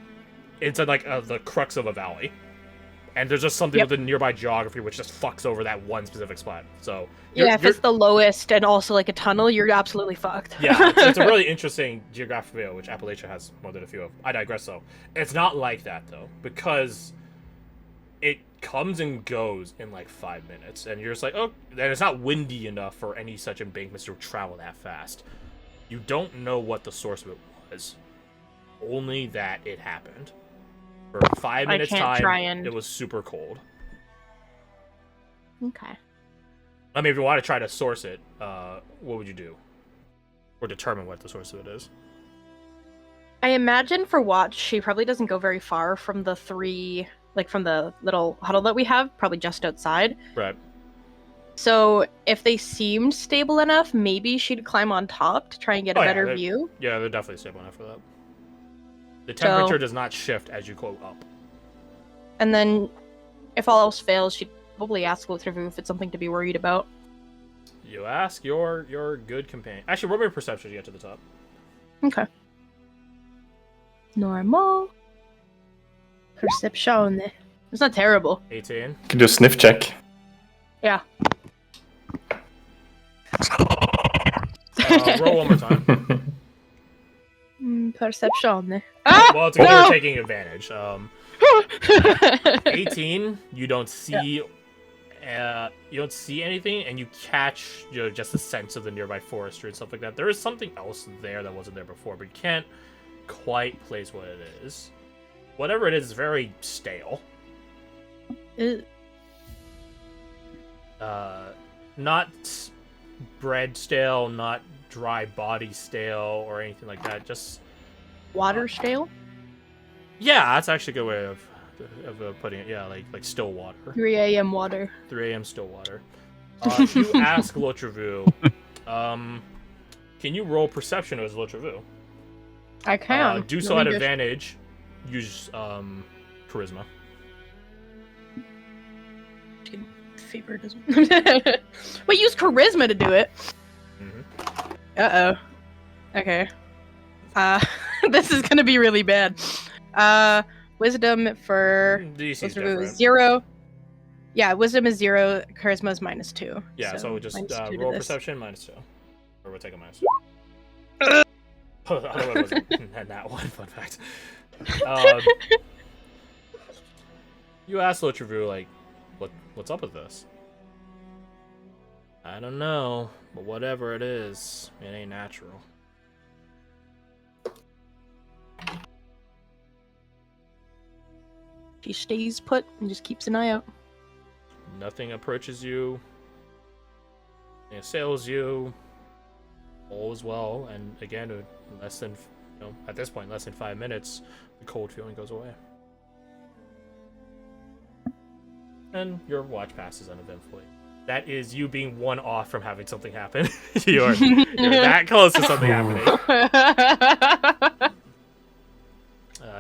It's like the crux of a valley. And there's just something with the nearby geography which just fucks over that one specific spot. So if it's the lowest and also like a tunnel, you're absolutely fucked. Yeah, it's a really interesting geographic video, which Appalachia has more than a few of. I digress, though. It's not like that, though, because it comes and goes in like 5 minutes, and you're just like, oh, and it's not windy enough for any such embankments to travel that fast. You don't know what the source of it was, only that it happened. For 5 minutes time, it was super cold. Okay. I mean, if you want to try to source it, what would you do? Or determine what the source of it is? I imagine for Watch, she probably doesn't go very far from the from the little huddle that we have, probably just outside. Right. So if they seemed stable enough, maybe she'd climb on top to try and get a better view. Yeah, they're definitely stable enough for that. The temperature does not shift as you go up. And then, if all else fails, she'd probably ask Lotharvu if it's something to be worried about. You ask your good companion. Actually, roll me a perception to get to the top. Okay. Normal. Perception. It's not terrible. 18. You can do a sniff check. Yeah. Roll one more time. Perception. Well, it's a good you're taking advantage. 18. You don't see. You don't see anything, and you catch just a sense of the nearby forestry and stuff like that. There is something else there that wasn't there before, but you can't quite place what it is. Whatever it is very stale. Not bread stale, not dry body stale or anything like that. Just water stale. Yeah, that's actually a good way of putting it. Yeah, like still water. 3 a.m. water. 3 a.m. still water. You ask Lotharvu, can you roll perception as Lotharvu? I can. Do so at advantage. Use charisma. Favoritism. Wait, use charisma to do it. Mm-hmm. Uh-oh. Okay. This is gonna be really bad. Wisdom for DC is 0. Yeah, wisdom is 0. Charisma is -2. Yeah, so just roll perception -2, or we'll take a -2. Otherwise, it wasn't that one. Fun fact. You asked Lotharvu, like, what's up with this? I don't know, but whatever it is, it ain't natural. She stays put and just keeps an eye out. Nothing approaches you. It assails you. All is well, and again, less than, at this point, less than 5 minutes, the cold feeling goes away. And your watch passes uneventfully. That is you being one off from having something happen. you're that close to something happening.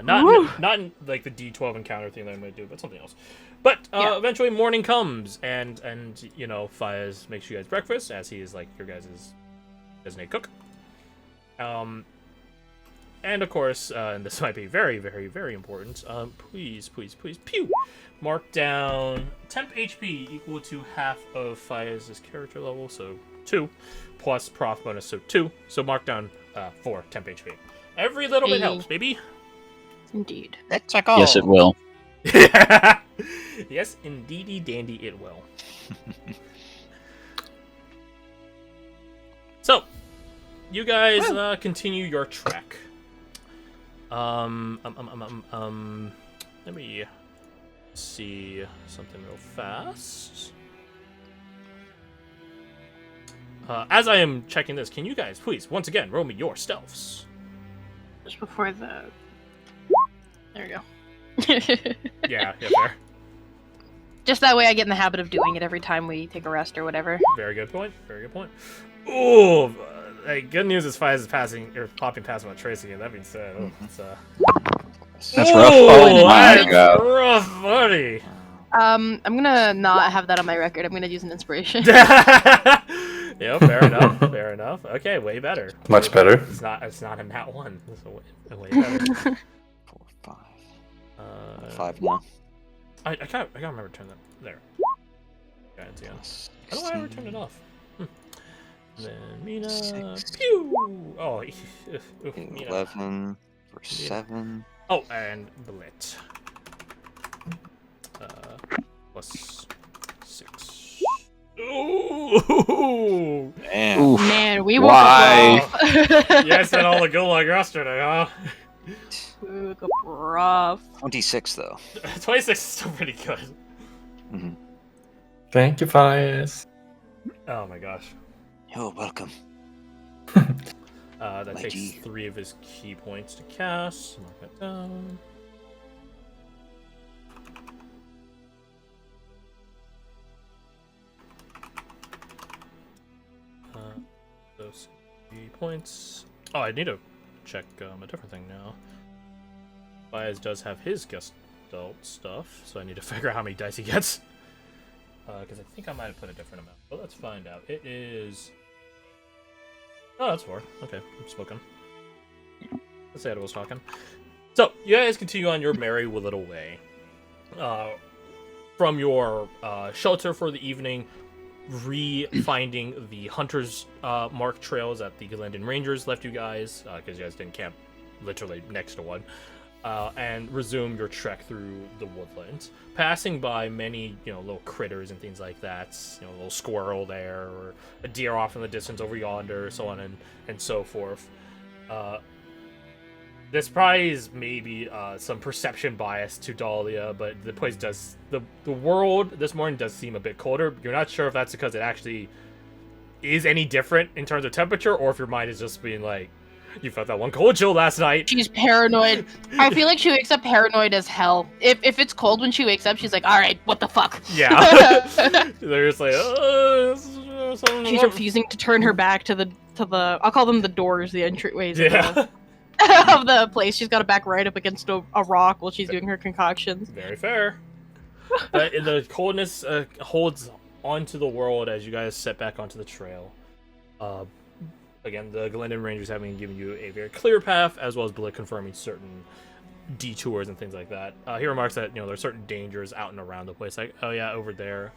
Not in, like the D12 encounter thing that I might do, but something else. But eventually morning comes, and Faiz makes you guys breakfast, as he is like your guys' designated cook. And of course, and this might be very, very, very important, please, pew! Mark down temp HP equal to half of Faiz's character level, so 2, plus prof bonus, so 2. So mark down 4 temp HP. Every little bit helps, baby. Indeed. Let's check out. Yes, it will. Yes, indeedy dandy, it will. So, you guys continue your trek. Let me see something real fast. As I am checking this, can you guys please once again roll me your stealths? Just before the. There we go. Yeah, fair. Just that way I get in the habit of doing it every time we take a rest or whatever. Very good point. Very good point. Ooh, hey, good news as far as passing or popping past without tracing it. That being said, it's That's rough. Oh my that's god. rough, buddy. I'm gonna not have that on my record. I'm gonna use an inspiration. Yeah, fair enough. Fair enough. Okay, way better. Much better. It's not a nat one. It's way better. 4, 5. 5 now. I can't remember to turn that there. Okay, it's again. How do I ever turn it off? Then Mina. 6. Pew! Oh, Mina. 11 for 7. Oh, and Blit. Plus 6. Ooh! Man. Oof. Man, we woke Why? up rough. You guys had all the good luck yesterday, huh? We woke up rough. 26 though. 26 is still pretty good. Hmm. Thank you, Fias. Oh my gosh. You're welcome. That My takes G. 3 of his key points to cast. Mark that down. Those key points. Oh, I need to check a different thing now. Baez does have his guest adult stuff, so I need to figure out how many dice he gets. Because I think I might have put a different amount. But let's find out. It is... Oh, that's 4. Okay, I'm smoking. Let's say I was talking. So, you guys continue on your merry little way. From your shelter for the evening, re-finding the hunter's mark trails that the Glendon Rangers left you guys, because you guys didn't camp literally next to one, and resume your trek through the woodlands, passing by many, little critters and things like that, a little squirrel there, or a deer off in the distance over yonder, so on and so forth. This probably is maybe some perception bias to Dahlia, but the place does... The world this morning does seem a bit colder. You're not sure if that's because it actually is any different in terms of temperature, or if your mind is just being like, you felt that one cold chill last night. She's paranoid. I feel like she wakes up paranoid as hell. If it's cold when she wakes up, she's like, all right, what the fuck? Yeah. They're just like, She's refusing to turn her back to the I'll call them the doors, the entryways Yeah. of the place. She's got to back right up against a rock while she's doing her concoctions. Very fair. But the coldness holds onto the world as you guys set back onto the trail. Again, the Glendon Rangers having given you a very clear path, as well as Blick confirming certain detours and things like that. He remarks that there's certain dangers out and around the place. Like, oh yeah, over there,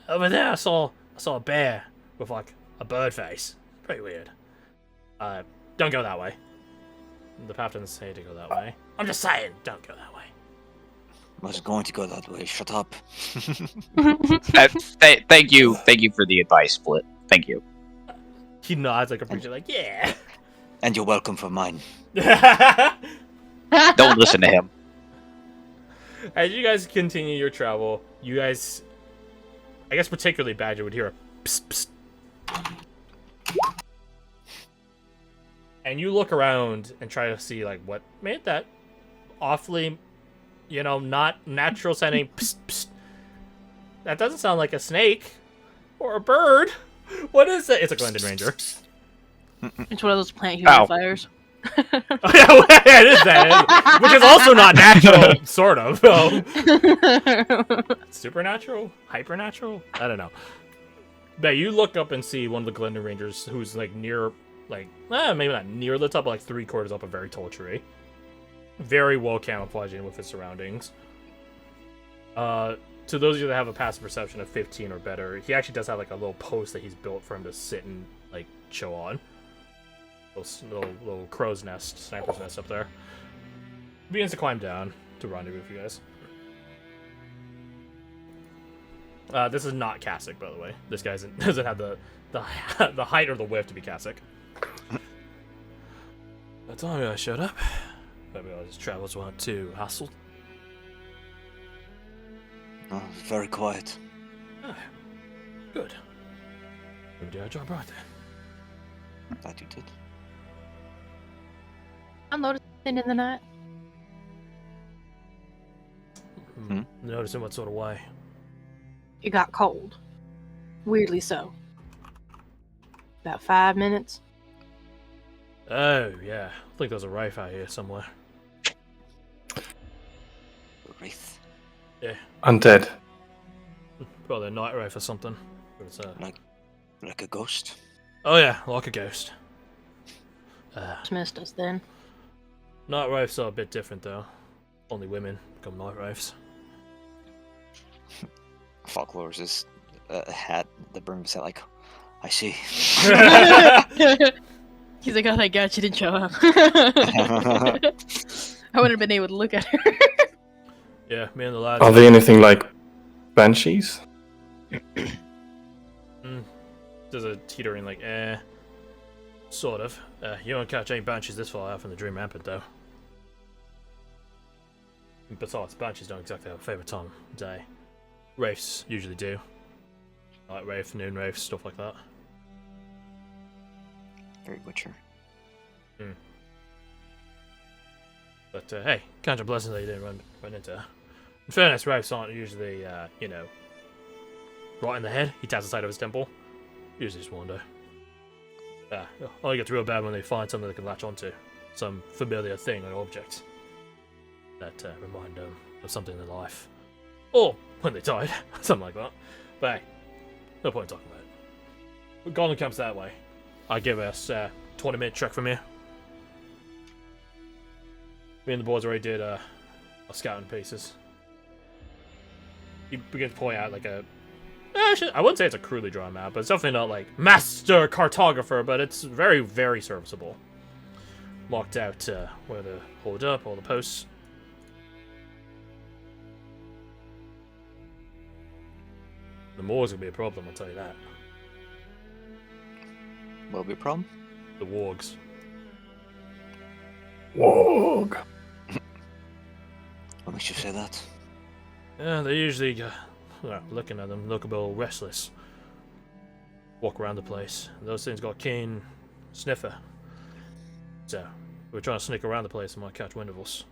over there, I saw a bear with like a bird face. Pretty weird. Don't go that way. The path doesn't say to go that way. I'm just saying, don't go that way. I was going to go that way. Shut up. Thank you for the advice, Split. Thank you. He nods like a preacher, like, yeah. And you're welcome for mine. Don't listen to him. As you guys continue your travel, you guys, I guess particularly Badger would hear a psst, psst. And you look around and try to see, like, what made that awfully, not natural sounding psst, psst. That doesn't sound like a snake or a bird. What is it? It's a Glendon Ranger. It's one of those plant humidifiers. Oh, yeah, it is that. Which is also not natural, sort of. Supernatural? Hypernatural? I don't know. But you look up and see one of the Glendon Rangers who's, like, near, like, maybe not near the top, but, like, 3/4 up a very tall tree. Very well camouflaged with his surroundings. To those of you that have a passive perception of 15 or better, he actually does have, like, a little post that he's built for him to sit and, like, chill on. Little crow's nest, sniper's nest up there. He begins to climb down to rendezvous with you guys. This is not Kasich, by the way. This guy doesn't have the height or the width to be Kasich. That's all I showed up. Maybe all these travels weren't too hassled. Oh, very quiet. Ah, good. Maybe did our job right then. That you did. I'm noticing in the night. Noticing what sort of way? It got cold. Weirdly so. About 5 minutes. Oh, yeah. I think there's a Wraith out here somewhere. Wraith. Yeah. Undead. Probably a Night Wraith or something. But it's, Like a ghost. Oh, yeah, like a ghost. Missed us then. Night Wraiths are a bit different, though. Only women become Night Wraiths. Folklore's this hat that brings out like, I see. He's like, oh my god, she didn't show up. I wouldn't have been able to look at her. Yeah, me and the lads. Are they anything like banshees? There's a teetering, like, sort of. You won't catch any banshees this far out from the Dream Rampant, though. Besides, banshees don't exactly have a favourite time of day. Wraiths usually do. Night Wraith, Noon Wraith, stuff like that. Very Witcher. But, hey, count your blessings that you didn't run into her. In fairness, Wraiths aren't usually, right in the head. He taps the side of his temple. Usually just wander. Only gets real bad when they find something they can latch onto. Some familiar thing or object that remind them of something in their life. Or when they died, something like that. But hey, no point in talking about it. Goblin camp's that way. I give us 20-minute trek from here. Me and the boys already did our scouting pieces. He begins to point out like a... I wouldn't say it's a crudely drawn map, but it's definitely not like master cartographer, but it's very, very serviceable. Marked out where to hold up, all the posts. The moor's gonna be a problem, I'll tell you that. What'll be a problem? The wargs. Wog. What makes you say that? Yeah, they usually, looking at them, look a bit restless. Walk around the place. Those things got a keen sniffer. So, we're trying to sneak around the place and might catch wind of us.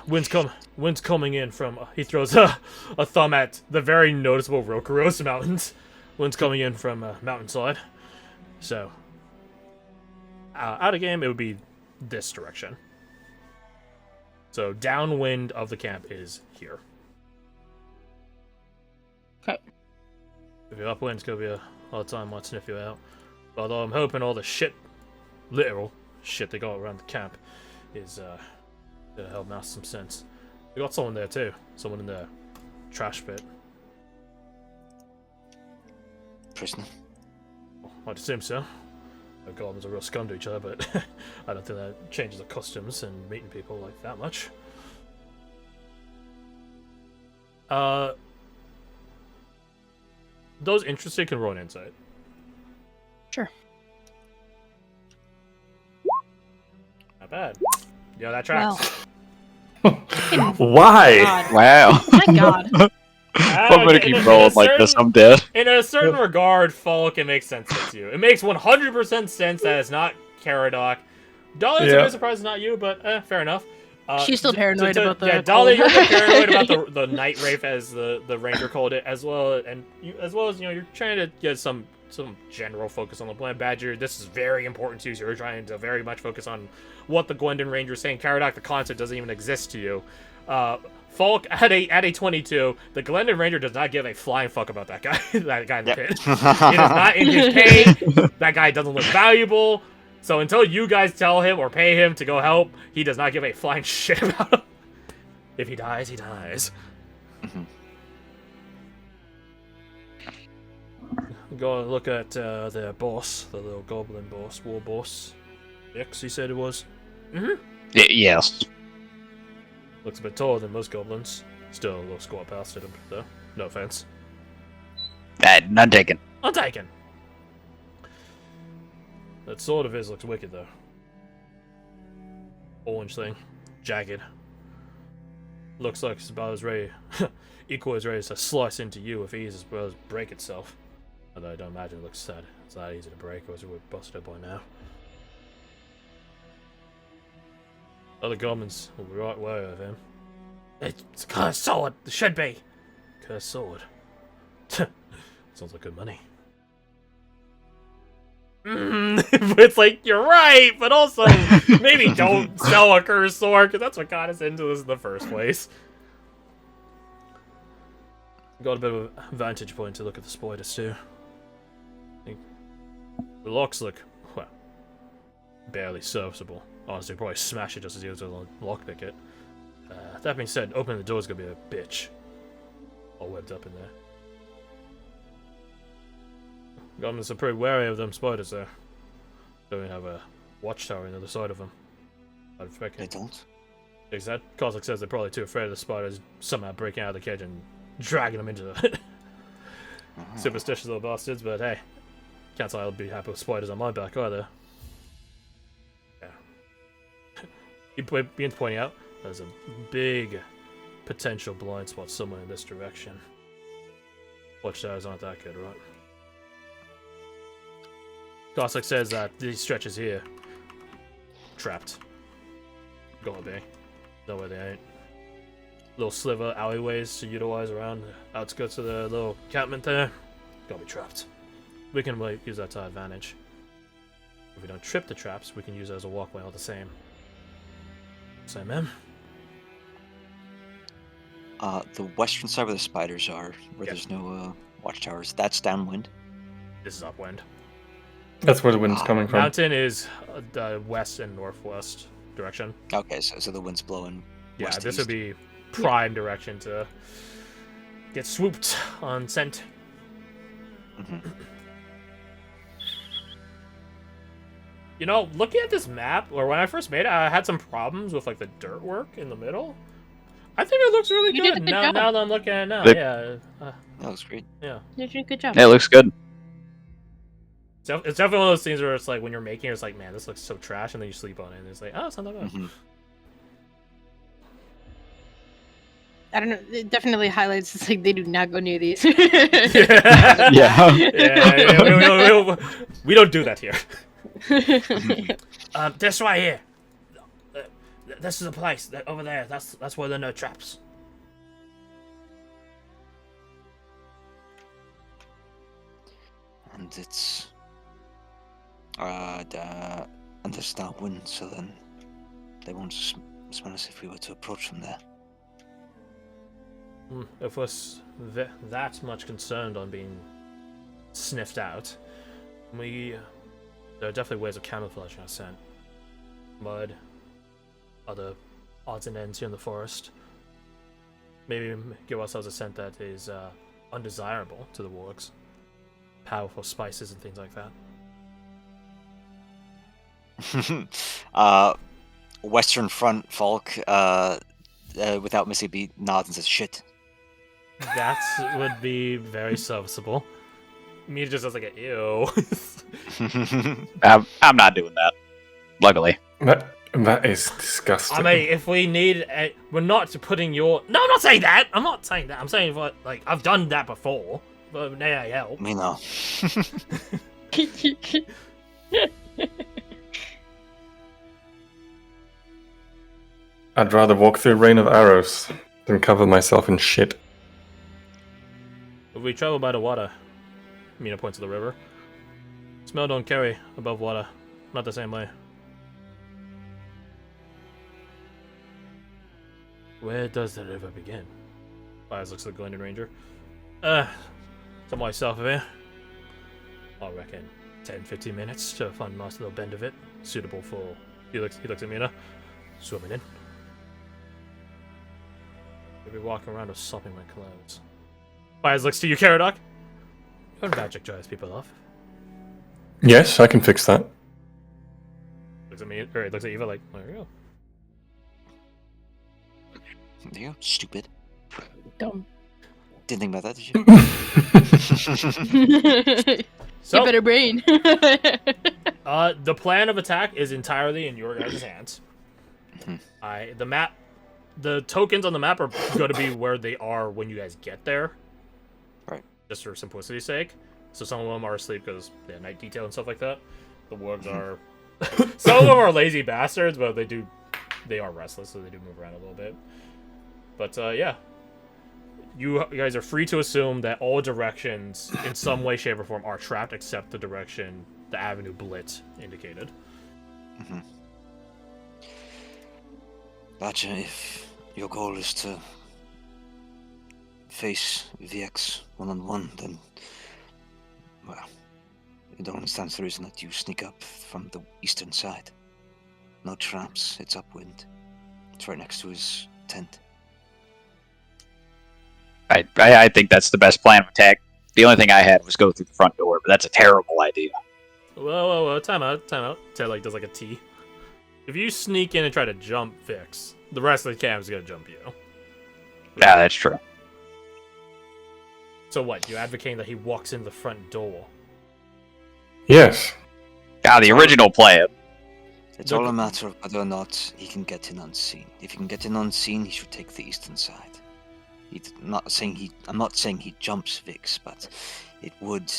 Wind's coming in from... he throws a thumb at the very noticeable Rokuros Mountains. Wind's coming in from mountainside. So, out of game, it would be this direction. So, downwind of the camp is here. Okay. If you're upwind, it's going to be a hard time, might sniff you out. Although I'm hoping all the literal shit they got around the camp is gonna help mask some sense. We got someone there too. Someone in the trash pit. Prisoner. I'd assume so. The goblins are real scum to each other, but I don't think that changes the customs and meeting people like that much. Those interested can roll an insight. Sure. Not bad. Yeah, that tracks. Why? God. Wow. My god. I'm gonna keep rolling like this. I'm dead. In a certain regard, Falk, it makes sense to you. It makes 100% sense that it's not Caradoc. Dolly's a bit surprised it's not you, but fair enough. She's still paranoid about the... Yeah, Dolly, you're paranoid about the Night Wraith, as the ranger called it, as well as you're trying to get some general focus on the plan. Badger, this is very important to you, so you're trying to very much focus on what the Gwendon Ranger is saying. Caradoc, the concept, doesn't even exist to you. Falk, at a 22, the Glendon Ranger does not give a flying fuck about that guy. That guy in the pit. He does not in his pay. That guy doesn't look valuable. So until you guys tell him or pay him to go help, he does not give a flying shit about him. If he dies, he dies. Go and look at their boss, the little goblin boss, war boss. X, he said it was. Yes. Looks a bit taller than most goblins. Still a little squat past him, though. No offense. None taken. Untaken! That sword of his looks wicked, though. Orange thing. Jagged. Looks like it's about as ready... equal as ready to slice into you with ease as well as break itself. Although I don't imagine it looks sad. It's that easy to break, or else it would have busted by now. Other goblins will be right aware of him. It's a cursed sword. It should be. Cursed sword. Sounds like good money. But it's like, you're right, but also, maybe don't sell a cursed sword, because that's what got us into this in the first place. Got a bit of a vantage point to look at the spoilers, too. The locks look, well, barely serviceable. Honestly, probably smash it just as easy as a lockpick it. That being said, opening the door is gonna be a bitch. All webbed up in there. Goblins are pretty wary of them spiders there. Don't even have a watchtower on the other side of them. I'd expect They don't. That Kozak says they're probably too afraid of the spiders somehow breaking out of the cage and dragging them into it. Superstitious little bastards, but hey. Can't say I'll be happy with spiders on my back either. Yeah. He begins pointing out there's a big potential blind spot somewhere in this direction. Watchtowers aren't that good, right? Kozak says that these stretches here trapped. Gotta be. No way they ain't. Little sliver alleyways to utilize around the outskirts of the little encampment there. Gotta be trapped. We can use that to our advantage. If we don't trip the traps, we can use it as a walkway all the same. Same, man. The western side where the spiders are, where there's no watchtowers, that's downwind. This is upwind. That's where the wind's coming from. Mountain is the west and northwest direction. Okay, so the wind's blowing. Yeah, west this east. would be prime direction to get swooped on scent. You know, looking at this map, or when I first made it, I had some problems with like the dirt work in the middle. I think it looks really You did a good good now. job. Now that I'm looking at it now, yeah, That looks great. yeah. You did a good job. It looks good. So it's definitely one of those things where it's like when you're making it, it's like, man, this looks so trash, and then you sleep on it, and it's like, oh, it's not that bad. I don't know. It definitely highlights. It's like they do not go near these. Yeah. Yeah, we don't do that here. This right here. This is a place over there. That's where there are no traps. And it's and there's that wind, so then they won't smell us if we were to approach from there. If we're that much concerned on being sniffed out, there are definitely ways of camouflaging our scent. Mud, other odds and ends here in the forest. Maybe give ourselves a scent that is undesirable to the wargs. Powerful spices and things like that. Western Front folk, without missing a beat, nods and says, "Shit." That would be very serviceable. Me just as like a ew. I'm not doing that. Luckily. That is disgusting. I mean, if we need we're not putting your... No, I'm not saying that! I'm not saying that. I'm saying, like, I've done that before. But may I help? Me no. I'd rather walk through a rain of arrows than cover myself in shit. If we travel by the water, Mina points to the river. Smell don't carry above water. Not the same way. Where does the river begin? Fires looks at the Glendon Ranger. Somewhere south of here. I reckon 10-15 minutes to find a nice little bend of it. Suitable for... He looks at Mina. Swimming in. Maybe walking around or sopping my clothes. Fires looks to you, Caradoc. Your magic dries people off. Yes, I can fix that. Looks at me, or he looks at Eva like, there you go. There you go, stupid. Dumb. Didn't think about that, did you? So, you better brain. the plan of attack is entirely in your guys' hands. The map, the tokens on the map are going to be where they are when you guys get there. Right. Just for simplicity's sake. So some of them are asleep because they have night detail and stuff like that. The wargs are... Some of them are lazy bastards, but they are restless, so they do move around a little bit. But yeah, you guys are free to assume that all directions, in some way, shape, or form, are trapped except the direction the Avenue Blitz indicated. Mm-hmm. Badger, if your goal is to face VX one-on-one, then, well, it only stands to reason that you sneak up from the eastern side. No traps, it's upwind. It's right next to his tent. I think that's the best plan of attack. The only thing I had was go through the front door, but that's a terrible idea. Whoa, time out. Ted does like a T. If you sneak in and try to jump Vix, the rest of the camp's gonna jump you. Yeah, that's true. So what, you advocating that he walks in the front door? Yes. The original plan. It's all a matter of whether or not he can get in unseen. If he can get in unseen, he should take the eastern side. I'm not saying he jumps Vix, but it would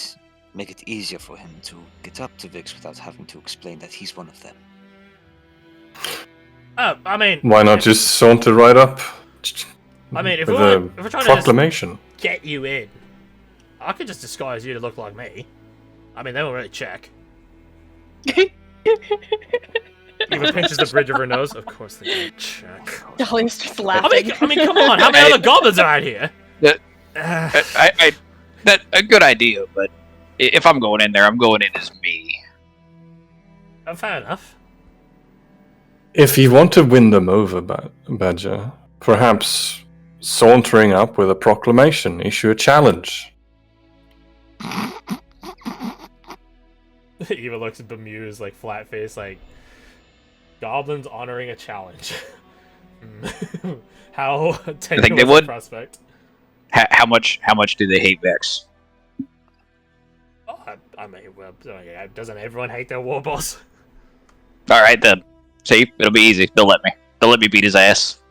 make it easier for him to get up to Vix without having to explain that he's one of them. I mean... Why not just saunter right up? I mean, if with we're trying proclamation. to just get you in, I could just disguise you to look like me. I mean, they won't really check. Even pinches the bridge of her nose. Of course they don't check. Dahlia's just laughing. I mean, come on. How many other goblins are out here? That a good idea, but if I'm going in there, I'm going in as me. Fair enough. If you want to win them over, Badger, perhaps sauntering up with a proclamation, issue a challenge. Eva looks bemused, like flat face, like goblins honoring a challenge. How think they would. Prospect? How much do they hate Vex? Oh, I mean, well, doesn't everyone hate their war boss? All right then. See, it'll be easy. They'll let me beat his ass.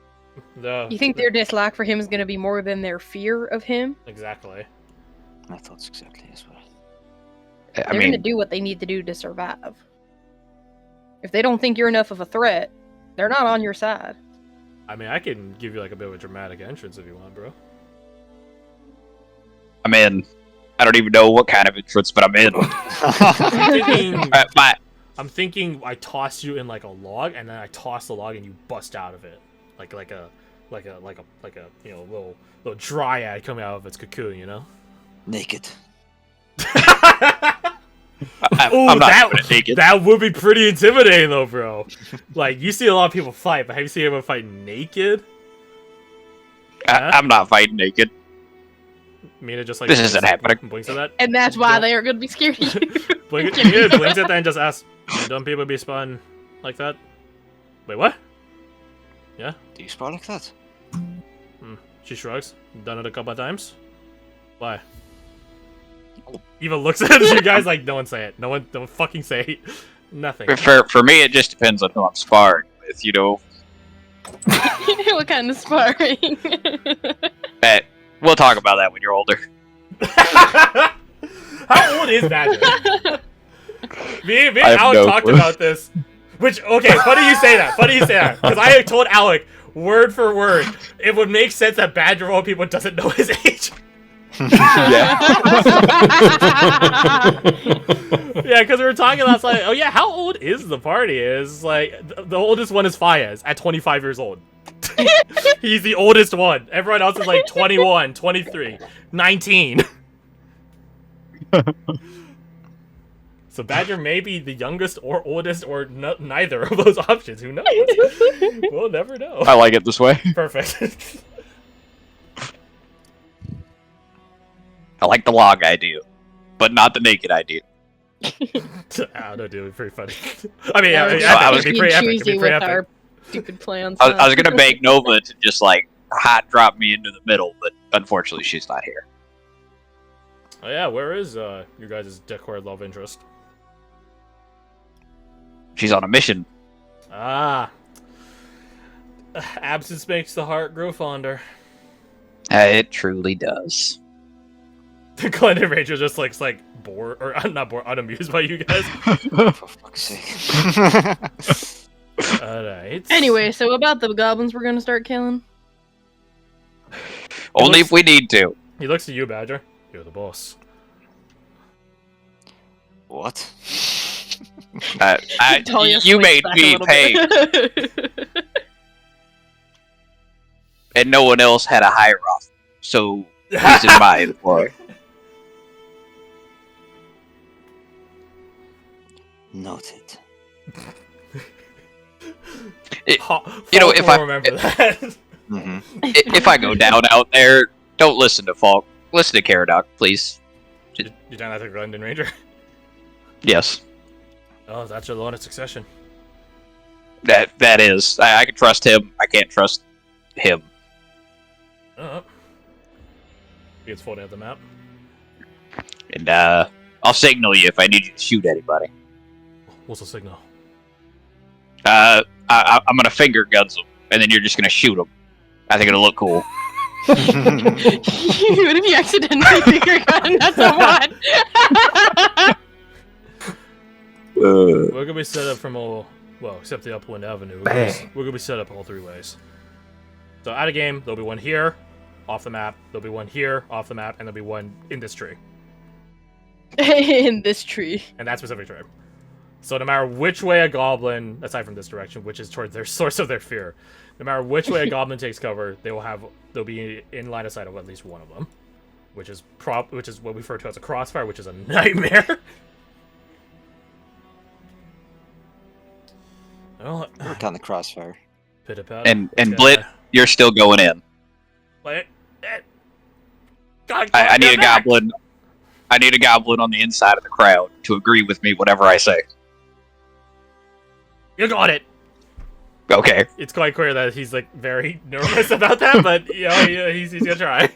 No. You think their dislike for him is going to be more than their fear of him? Exactly. My thoughts exactly as well. They're going to do what they need to do to survive. If they don't think you're enough of a threat, they're not on your side. I mean, I can give you like a bit of a dramatic entrance if you want, bro. I'm in. I don't even know what kind of entrance, but I'm in. I'm thinking I toss you in like a log, and then I toss the log, and you bust out of it, like a you know little dryad coming out of its cocoon, you know. Naked. I'm not doing it naked. That would be pretty intimidating, though, bro. Like, you see a lot of people fight, but have you seen anyone fight naked? I'm not fighting naked. Mina just like this isn't happening. Blinks at that, and that's why they are going to be scared of you. Mina blinks at that and just asks, "Don't people be spun like that?" Wait, what? Yeah. Do you spar like that? She shrugs. Done it a couple of times. Why? Eva looks at you guys like, no one say it. No one, don't fucking say it. Nothing. For me, it just depends on who I'm sparring with, you know. What kind of sparring? We'll talk about that when you're older. How old is Badger? Me and Alec talked about this. Which, okay, funny you say that. Because I told Alec, word for word, it would make sense that Badger of all people doesn't know his age. Yeah. Yeah, because we were talking last night. Oh yeah, how old is the party? Is like the oldest one is Fayez at 25 years old. He's the oldest one. Everyone else is like 21, 23, 19. So Badger may be the youngest or oldest or neither of those options. Who knows? We'll never know. I like it this way. Perfect. I like the log idea, but not the naked idea. I don't know, dude. It's pretty funny. I mean, I was pretty epic. It'd be pretty epic. Our stupid plans. I was gonna beg Nova to just like hot drop me into the middle, but unfortunately she's not here. Oh yeah, where is your guys' decor love interest? She's on a mission. Ah. Absence makes the heart grow fonder. It truly does. The Glendon Ranger just looks like bored, or not bored, unamused by you guys. For fuck's sake. Alright. Anyway, so about the goblins we're gonna start killing. Only if we need to. He looks to you, Badger. You're the boss. What? Talia You swings made back a me little pay, bit. and no one else had a hierarchy. So he's in my employ. Noted. You know, if I remember that. Mm-hmm. if I go down out there, don't listen to Falk. Listen to Caradoc, please. You down at the London Ranger? Yes, Oh, that's your loan of succession. that is. I can trust him. I can't trust him. He gets folded out the map. And I'll signal you if I need you to shoot anybody. What's the signal? I'm gonna finger guns him, and then you're just gonna shoot him. I think it'll look cool. What if you accidentally finger gun? That's a one. We're gonna be set up from all, well, except the upwind avenue. Bang. We're gonna be set up all three ways. So out of game, there'll be one here, off the map. There'll be one here, off the map, and there'll be one in this tree, In this tree. and that specific tree. So no matter which way a goblin, aside from this direction, which is towards their source of their fear, no matter which way a goblin takes cover, they'll be in line of sight of at least one of them, which is what we refer to as a crossfire, which is a nightmare. Well, Work on the crossfire. And Blit, you're still going in. Wait. God, I need a get back! goblin. I need a goblin on the inside of the crowd to agree with me whatever I say. You got it. Okay. It's quite clear that he's like very nervous about that, but you know, he's gonna try.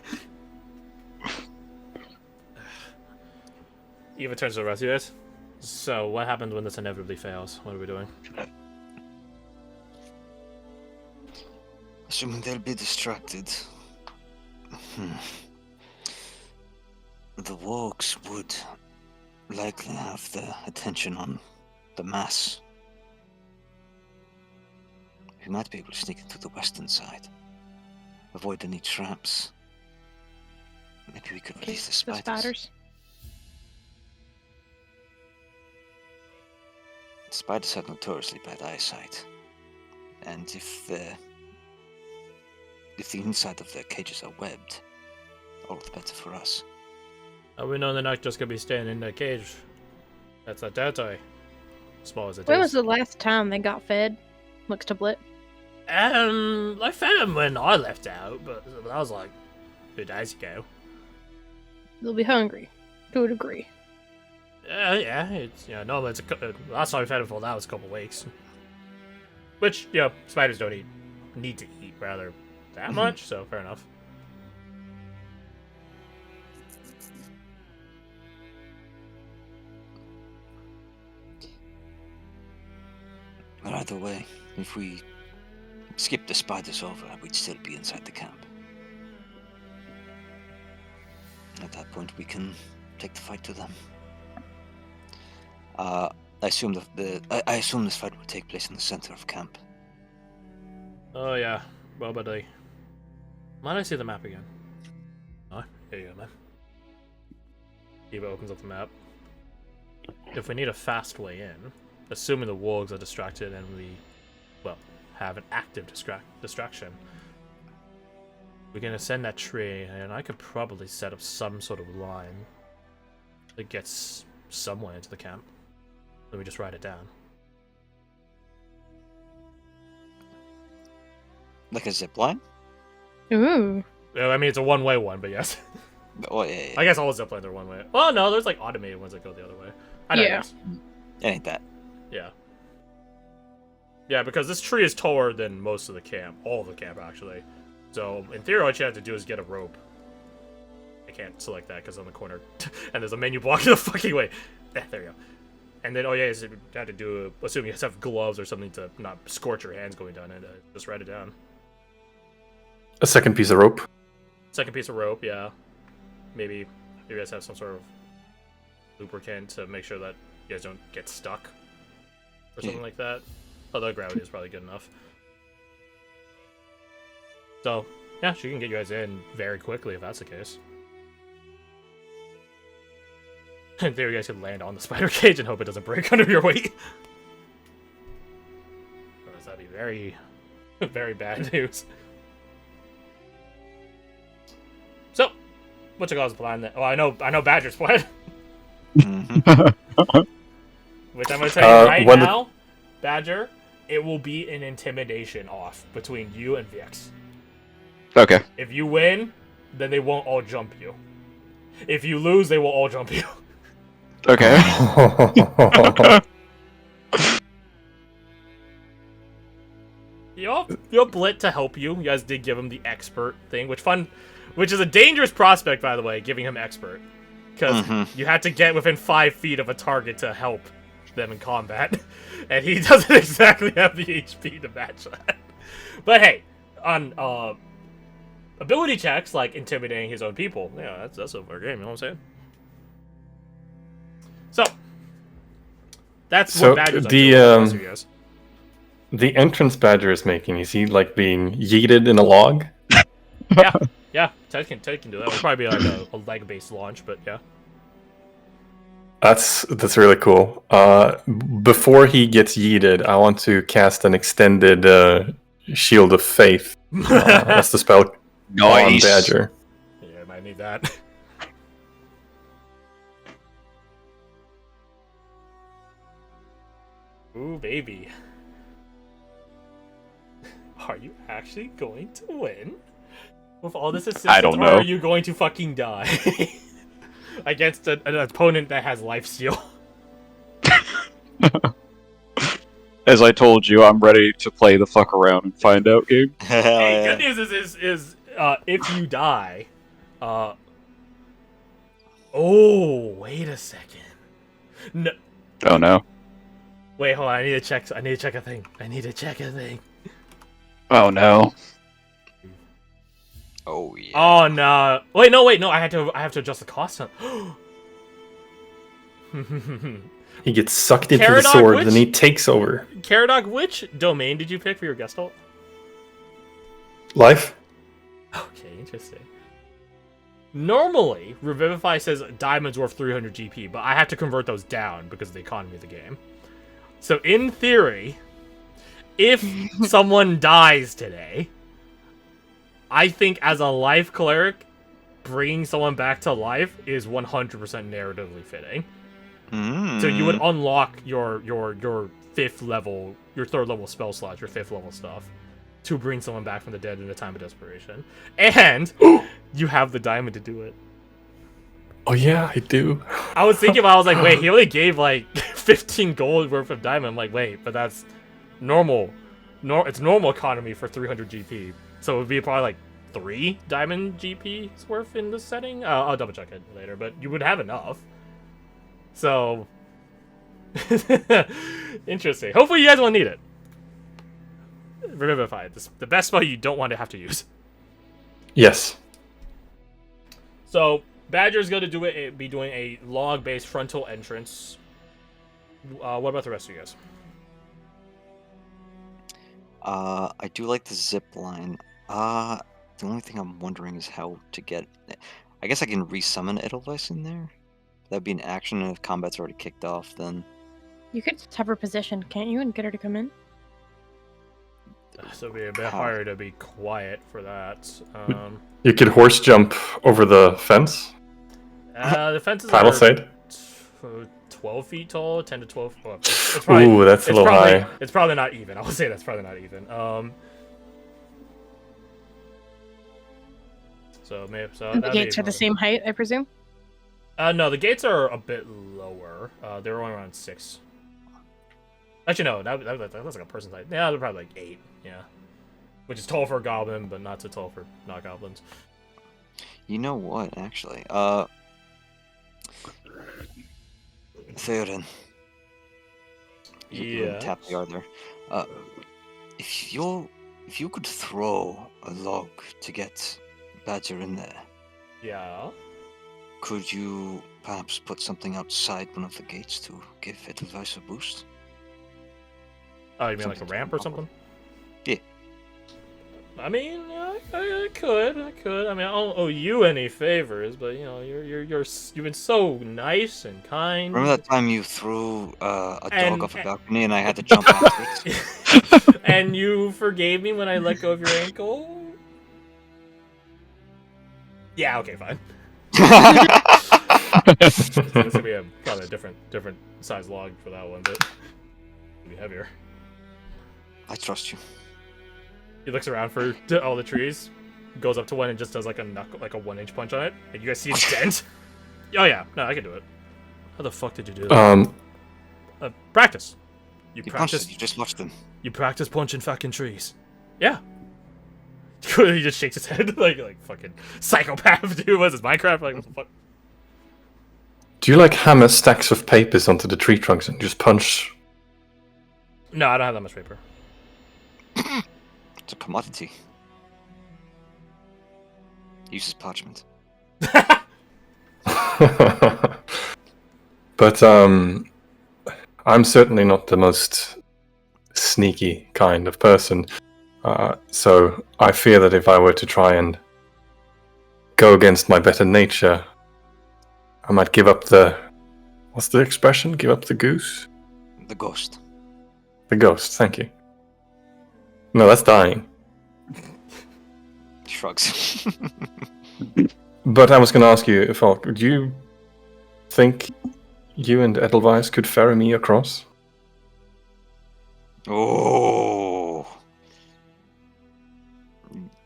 Eva turns to the rest of you guys. So, what happens when this inevitably fails? What are we doing? Assuming they'll be distracted. The wargs would likely have their attention on the mass. We might be able to sneak into the western side. Avoid any traps. Maybe we could release the spiders. Spiders have notoriously bad eyesight. And if the inside of their cages are webbed, all the better for us. We know they're not just gonna be staying in the cage. That's not territory. Small as it When is. was the last time they got fed? Looks to Blit. I fed them when I left out, but that was like 2 days ago. They'll be hungry, to a degree. Yeah, it's normally it's last time we fed them for that was a couple weeks. Which spiders don't need to eat rather that much, so fair enough. But either way, if we skip the spiders over, we'd still be inside the camp. At that point, we can take the fight to them. I assume I assume this fight will take place in the center of camp. Oh yeah, well, but might I see the map again? Oh, here you go, man. Eva opens up the map. If we need a fast way in, assuming the wargs are distracted and we, well, have an active distraction, we can ascend that tree, and I could probably set up some sort of line that gets somewhere into the camp. Then we just ride it down. Like a zip line? Ooh. Yeah, I mean, it's a one-way one, but yes. Oh, yeah. I guess all the ziplines are one way. Oh no, there's like automated ones that go the other way. I know. Yeah. Guess. It ain't that. Yeah. Yeah, because this tree is taller than most of the camp. All of the camp, actually. So, in theory, what you have to do is get a rope. I can't select that because on the corner. And there's a menu blocking the fucking way. There you go. And then, oh yeah, you have to do, assuming you have gloves or something to not scorch your hands going down it. Just write it down. A second piece of rope. Second piece of rope, yeah. Maybe you guys have some sort of lubricant to make sure that you guys don't get stuck. Or something like that. Although gravity is probably good enough. So, Yeah, she can get you guys in very quickly if that's the case. And there you guys can land on the spider cage and hope it doesn't break under your weight. Or else that'd be very, very bad news. So, what's your guys' plan then? Oh, I know Badger's plan. Mhm. Which I'm gonna tell you right when now, Badger, it will be an intimidation off between you and Vix. Okay. If you win, then they won't all jump you. If you lose, they will all jump you. Okay. You have Blit to help you. You guys did give him the expert thing, which is a dangerous prospect, by the way, giving him expert. Because you had to get within 5 feet of a target to help them in combat. And he doesn't exactly have the HP to match that. But hey, on ability checks, like intimidating his own people, yeah, that's a fair game, you know what I'm saying? So, that's what Badger's up to. The entrance Badger is making, is he like being yeeted in a log? Yeah, Ted can do that. It'll probably be like a leg-based launch, but yeah. That's really cool. Before he gets yeeted, I want to cast an extended Shield of Faith. That's the spell on Nice. Badger. Yeah, I might need that. Ooh, baby. Are you actually going to win? With all this assistance, I don't know. or are you going to fucking die? Against an opponent that has life steal. As I told you, I'm ready to play the fuck around and find out game. Hell Hey, yeah. good news is if you die, oh, wait a second. No, Oh no. wait, hold on. I need to check a thing. Oh no. Oh yeah. Oh no! Wait, no! I have to adjust the cost. He gets sucked into the Caradoc sword, Witch? then he takes over. Caradoc, which domain did you pick for your Gestalt? Life? Okay, interesting. Normally, Revivify says diamonds worth 300 GP, but I have to convert those down because of the economy of the game. So, in theory, if someone dies today, I think as a life cleric, bringing someone back to life is 100% narratively fitting. So you would unlock your 5th level, your 3rd level spell slots, your 5th level stuff, to bring someone back from the dead in a time of desperation. And you have the diamond to do it. Oh yeah, I do. I was thinking about, I was like, wait, he only gave like 15 gold worth of diamond. I'm like, wait, but that's normal. It's normal economy for 300 GP. So it would be probably like 3 diamond GP's worth in this setting. I'll double check it later, but you would have enough. So, interesting. Hopefully you guys won't need it. Revivify. The best spell you don't want to have to use. Yes. So, Badger's going to be doing a log-based frontal entrance. What about the rest of you guys? I do like the zip line. The only thing I'm wondering is how to get. I guess I can resummon Edelweiss in there. That'd be an action, and if combat's already kicked off, then. You could just have her positioned, can't you, and get her to come in? So it'd be a bit harder to be quiet for that. You could horse jump over the fence. The fences Palisade. are 12 feet tall, 10 to 12. Well, it's probably, Ooh, that's a little high. It's probably not even. I would say that's probably not even. So maybe And the gates are the same height, I presume? No, the gates are a bit lower. They're only around 6. Actually, no, that's like a person's height. Yeah, they're probably like 8. Yeah, which is tall for a goblin, but not so tall for not goblins. You know what? Actually, Theoden. Yeah. Tap the yard there. If you could throw a log to get Badger in there, Yeah. could you perhaps put something outside one of the gates to give Edelweiss a boost? Oh, you mean like a Something to ramp or come up something? Yeah. I mean, yeah, I could. I mean, I don't owe you any favors, but you know, you've been so nice and kind. Remember that time you threw a dog And- off a balcony and I had to jump onto it? And you forgave me when I let go of your ankle? Yeah, okay, fine. It's gonna be probably a different size log for that one, but it'll be heavier. I trust you. He looks around for all the trees, goes up to one and just does like a 1-inch punch on it. And you guys see its dent? Oh yeah, no, I can do it. How the fuck did you do that? Practice. You practice. You just watched them. You practice punching fucking trees. Yeah. He just shakes his head like fucking psychopath, dude. What's this, Minecraft? Like, what the fuck? Do you like hammer stacks of papers onto the tree trunks and just punch? No, I don't have that much paper. It's a commodity. Uses parchment. But I'm certainly not the most sneaky kind of person. So I fear that if I were to try and go against my better nature, I might give up the... What's the expression? Give up the goose? The ghost. The ghost, thank you. No, that's dying. Shrugs. But I was going to ask you, Falk, do you think you and Edelweiss could ferry me across? Oh.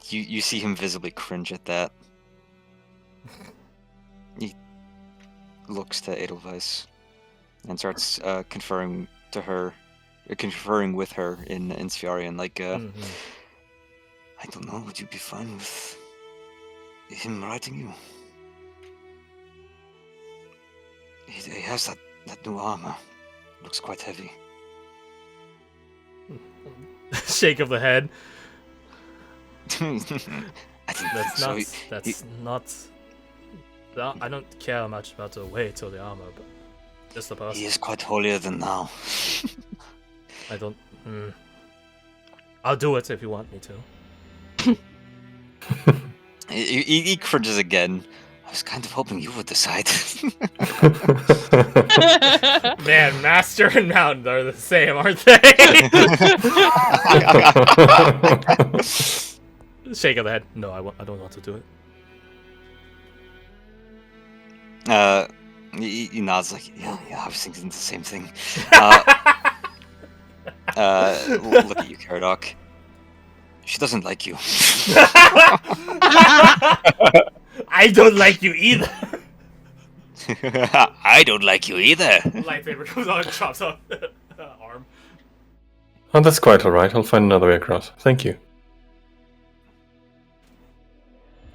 You see him visibly cringe at that. He looks to Edelweiss and starts conferring with her in Sfiarian, like, I don't know, would you be fine with him riding you? He has that new armor. Looks quite heavy. Shake of the head. I think That's so. not. That's not. I don't care much about the weight or the armor, but just the person. He is quite holier than thou. I don't. I'll do it if you want me to. He cringes again. I was kind of hoping you would decide. Man, Master and Mountain are the same, aren't they? Shake of the head. No, I don't want to do it. He nods like, yeah, I was thinking the same thing. Look at you, Caradoc. She doesn't like you. I don't like you either. I don't like you either. Lightsaber comes on and chops off the arm. Oh, that's quite alright. I'll find another way across. Thank you.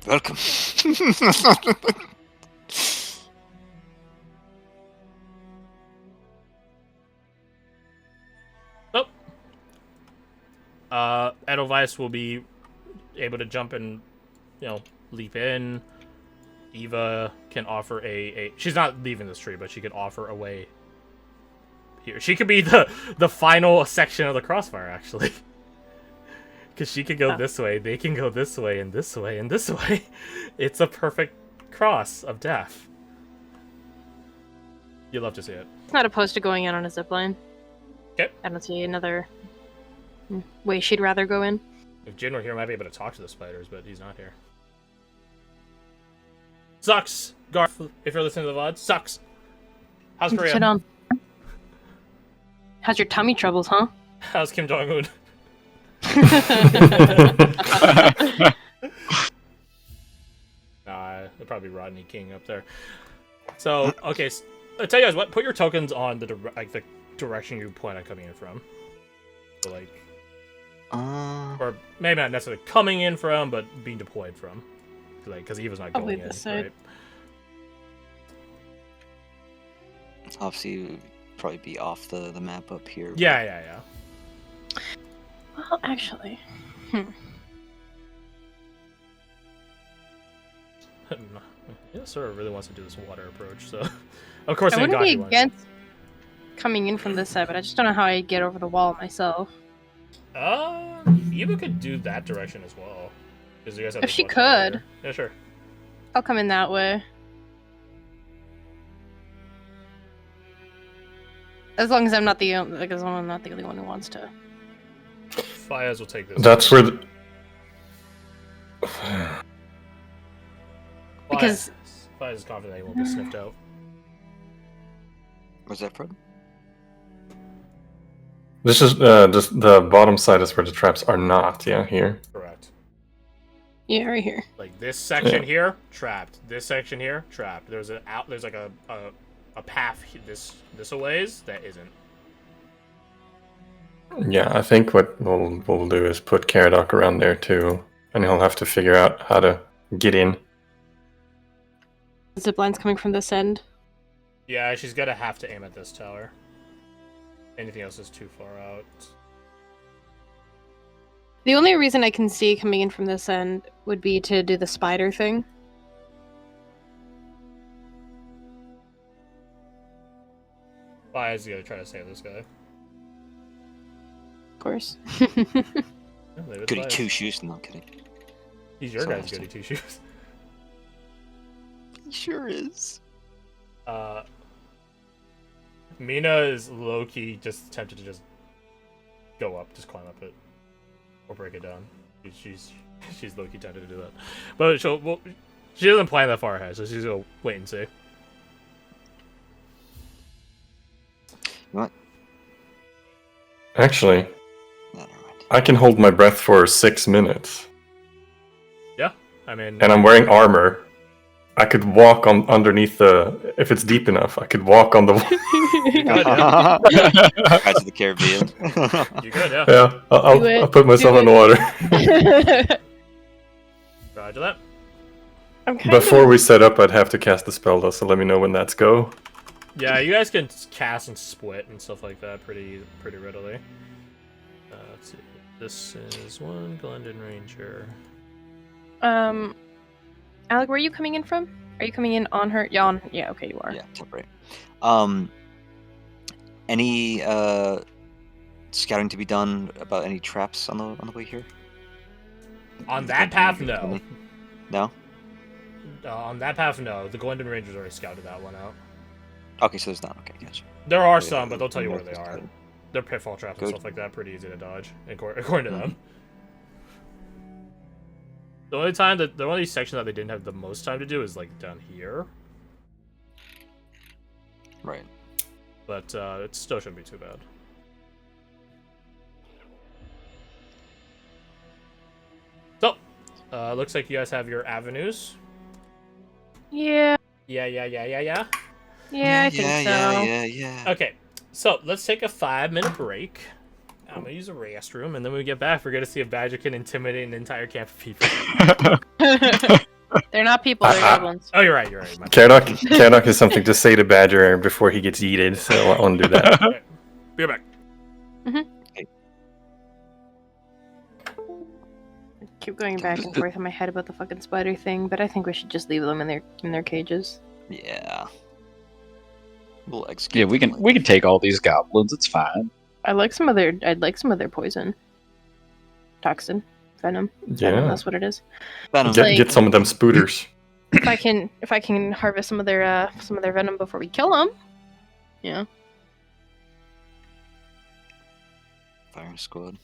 Welcome. Edelweiss will be able to jump and, leap in. Eva can offer a... She's not leaving this tree, but she could offer a way here. She could be the final section of the crossfire, actually. Because she could go this way, they can go this way, and this way, and this way. It's a perfect cross of death. You'd love to see it. Not opposed to going in on a zipline. Okay. I don't see another way she'd rather go in. If Jin were here, I might be able to talk to the spiders, but he's not here. Sucks, Garth. If you're listening to the VOD, sucks. How's Korea? Sit down. How's your tummy troubles, huh? How's Kim Jong Un? It'll probably be Rodney King up there. So, okay, I'll tell you guys what. Put your tokens on the direction you plan on coming in from. So, or maybe not necessarily coming in from, but being deployed from. Because Eva's not Probably going in, this side. right? Obviously, it would probably be off the map up here. Yeah. Well, actually. Yeah, sir really wants to do this water approach, so... Of course, I wouldn't Nagashi be wants against coming in from this side, but I just don't know how I get over the wall myself. it. Eva could do that direction as well. Because you guys have If this she one shot could. here. Yeah, sure. I'll come in that way. As long as I'm not the only one who wants to. Fiaz will take this. That's where. Because- Fiaz is confident he won't get sniffed out. Was that Fred? This is just the bottom side is where the traps are not. Yeah, here. Correct. Yeah, right here. Like this section Yeah. here, trapped. This section here, trapped. There's like a path this a ways that isn't. Yeah, I think what we'll do is put Caradoc around there too, and he'll have to figure out how to get in. The zipline's coming from this end. Yeah, she's gonna have to aim at this tower. Anything else is too far out. The only reason I can see coming in from this end would be to do the spider thing. Fiaz is gonna try to save this guy. Of course. Yeah, leave it Goody Fiaz. two shoes. No kidding. He's your Sorry, guy's goody two shoes. He sure is. Mina is low key just tempted to just go up, just climb up it, or break it down. She's low key tempted to do that, but she doesn't plan that far ahead, so she's gonna wait and see. What? Actually, No, never mind. I can hold my breath for 6 minutes, Yeah, I mean, and I'm wearing armor. I could walk on underneath the. If it's deep enough, I could walk on the. you could, yeah. Guys of the Caribbean. You could, yeah. Yeah, Do it, I'll put myself do in the water. Roger that. I'm kind Before of... we set up, I'd have to cast the spell though, so let me know when that's go. Yeah, you guys can cast and split and stuff like that pretty readily. Let's see. This is one Glendon Ranger. Alec, where are you coming in from? Are you coming in on her? Yeah, okay, you are. Yeah, top right. Any scouting to be done about any traps on the way here? On that path, no. No. On that path, no. The Glendon Rangers already scouted that one out. Okay, so there's not. Okay, gotcha. There are Yeah, some, but they'll tell you yeah, where they just are. good. They're pitfall traps and Good. stuff like that, pretty easy to dodge, according to them. The only section that they didn't have the most time to do is like down here, Right. but it still shouldn't be too bad. So, looks like you guys have your avenues. Yeah, Yeah. I think so. Yeah. Okay, so let's take a 5-minute break. I'm gonna use a restroom, and then when we get back, we're gonna see if Badger can intimidate an entire camp of people. They're not people, they're goblins. Oh, you're right. My bad. Caradoc has something to say to Badger before he gets yeeted, so I want to do that. Alright, be right back. Keep going back and forth in my head about the fucking spider thing, but I think we should just leave them in their cages. Yeah. We'll execute. Yeah, we them can later. take all these goblins. It's fine. I'd like some of their poison. Toxin. Venom. Venom, Yeah, that's what it is. Venom. get some of them spooters. If I can harvest some of their venom before we kill them. Yeah. Fire squad.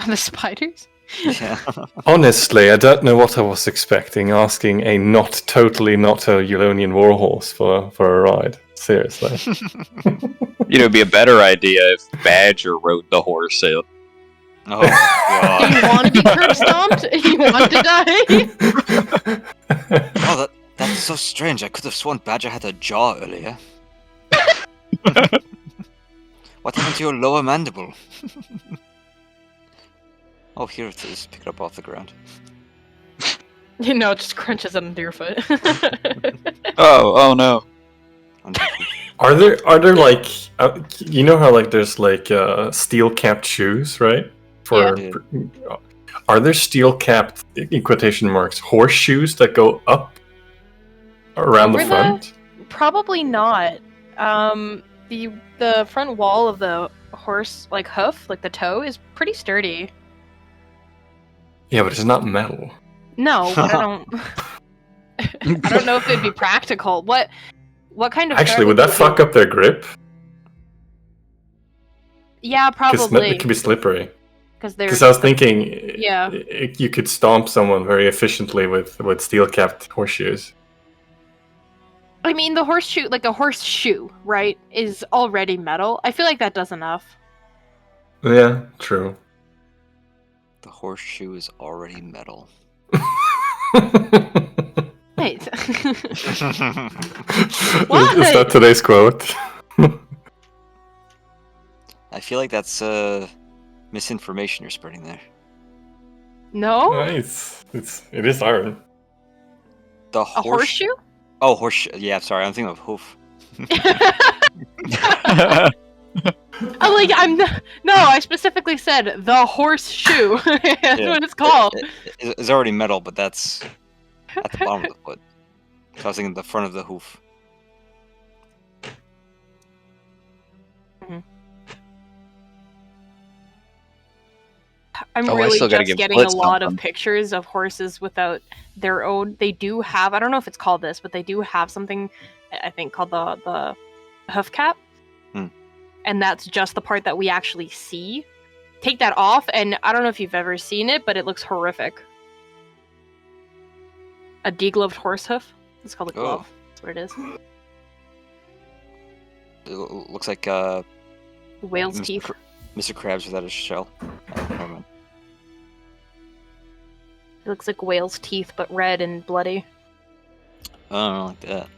The spiders? Yeah. Honestly, I don't know what I was expecting, asking a not a Eulonian warhorse for a ride. Seriously. You know, it'd be a better idea if Badger rode the horse in. Oh god. You want to be curb stomped? You want to die? Oh, that's so strange. I could have sworn Badger had a jaw earlier. What happened to your lower mandible? Oh, here it is. Pick it up off the ground. You know, it just crunches under your foot. Oh no. Are there like you know how like there's like steel capped shoes, right? Yeah. Are there steel capped in quotation marks horseshoes that go up around the Over front? Probably not. The front wall of the horse like hoof, like the toe, is pretty sturdy. Yeah, but it's not metal. No, but I don't. I don't know if it'd be practical. What kind of? Actually, would that fuck up their grip? Yeah, Because probably. it can be slippery. Because I was thinking, Yeah. you could stomp someone very efficiently with steel-capped horseshoes. I mean, the horseshoe, like a horseshoe, right, is already metal. I feel like that does enough. Yeah, true. The horseshoe is already metal. Wait. Is that today's quote? I feel like that's misinformation you're spreading there. No? Nice. It is iron. The A horseshoe? Oh, horseshoe. Yeah, sorry, I'm thinking of hoof. No, I specifically said the horseshoe. That's what it's called. It's already metal, but that's at the bottom of the foot. So I was thinking the front of the hoof. I'm Oh, I really still gotta just give getting a Blitz lot of something. pictures of horses without their own. They do have, I don't know if it's called this, but they do have something I think called the hoof cap. And that's just the part that we actually see. Take that off, and I don't know if you've ever seen it, but it looks horrific. A degloved horse hoof. It's called a glove. That's what it is. It looks like Whale's teeth. Mr. Krabs without his shell. Never mind. It looks like whale's teeth, but red and bloody. I don't know, like that.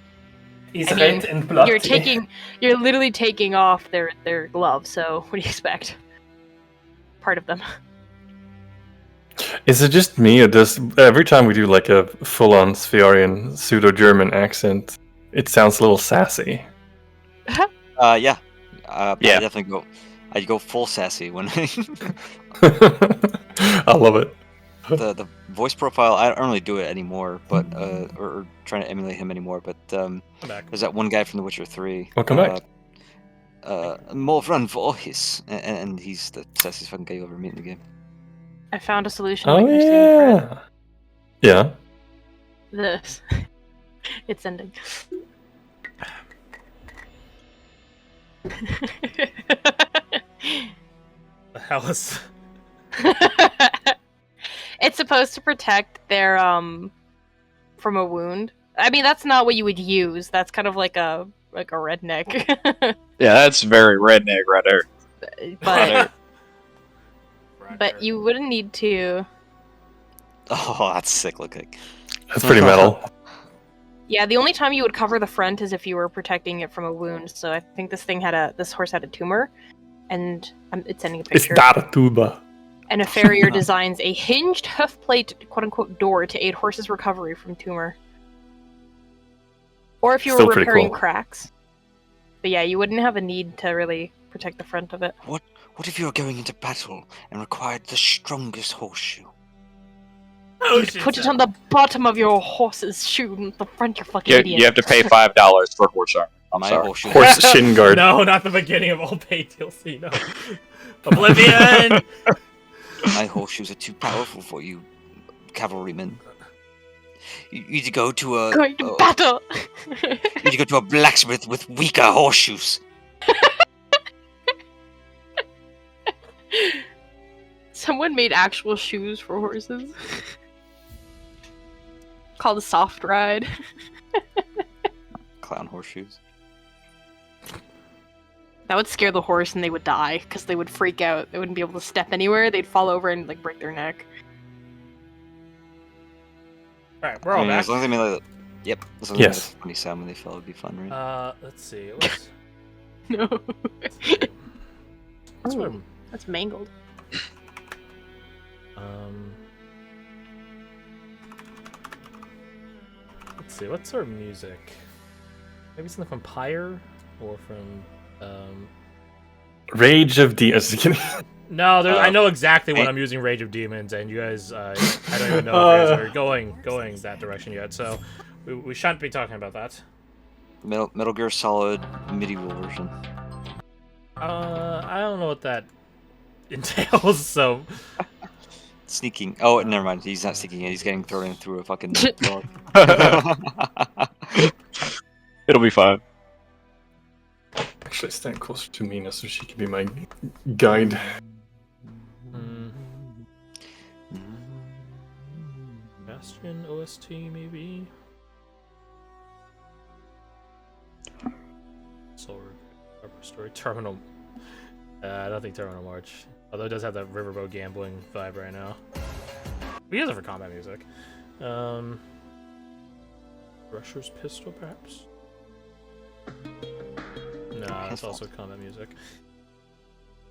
He's I red mean, and bloody. You're literally taking off their glove. So what do you expect? Part of them. Is it just me, or does every time we do like a full-on Spherian pseudo-German accent, it sounds a little sassy? Yeah. Yeah. I definitely I'd go full sassy when I love it. the voice profile. I don't really do it anymore, but or trying to emulate him anymore. But there's that one guy from The Witcher 3. Welcome back. Morvran Vorhis, and he's the sassiest fucking guy you'll ever meet in the game. I found a solution. Oh like you're saying, Fred. yeah. This. It's ending. The hell is? It's supposed to protect their from a wound. I mean, that's not what you would use. That's kind of like a redneck. Yeah, that's very redneck right there. But you wouldn't need to. Oh, that's sick looking. That's pretty metal. Yeah, the only time you would cover the front is if you were protecting it from a wound. So I think this horse had a tumor, and it's sending a It's picture. Daratuba. And a farrier designs a hinged hoof plate, quote-unquote, door to aid horses' recovery from tumor. Or if you Still were pretty repairing cool. cracks. But yeah, you wouldn't have a need to really protect the front of it. What if you were going into battle and required the strongest horseshoe? You'd put it on the bottom of your horse's shoe, not the front, you fucking idiot. You have to pay $5 for horse armor. I'm My sorry. horseshoe. Horse shin guard. No, not the beginning of all paid DLC. No. Oblivion. My horseshoes are too powerful for you, cavalrymen. You need to go to a Going to battle! you need to go to a blacksmith with weaker horseshoes. Someone made actual shoes for horses. Called a soft ride. Clown horseshoes. That would scare the horse and they would die, because they would freak out. They wouldn't be able to step anywhere, they'd fall over and like break their neck. Alright, we're all back. As long as they made like, yep. As long as Yes. they made a funny sound when they fell, it'd be fun, right? Let's see. Let's, No. let's put- That's mangled. Let's see. What's our music? Maybe something from Pyre or from. Rage of Demons. No, I know exactly when I- I'm using Rage of Demons, and you guys, I don't even know if you guys are going that direction yet. So we shan't be talking about that. Metal Gear Solid medieval version. I don't know what that entails, so... Sneaking. Oh, never mind. He's not sneaking in. He's getting thrown in through a fucking door. It'll be fine. Actually, stand closer to Mina so she can be my guide. Bastion OST, maybe? Soul Harbor Story. Terminal... I don't think Terminal March. Although it does have that riverboat gambling vibe right now. We use it for combat music. Rusher's Pistol, perhaps? No, that's also combat music.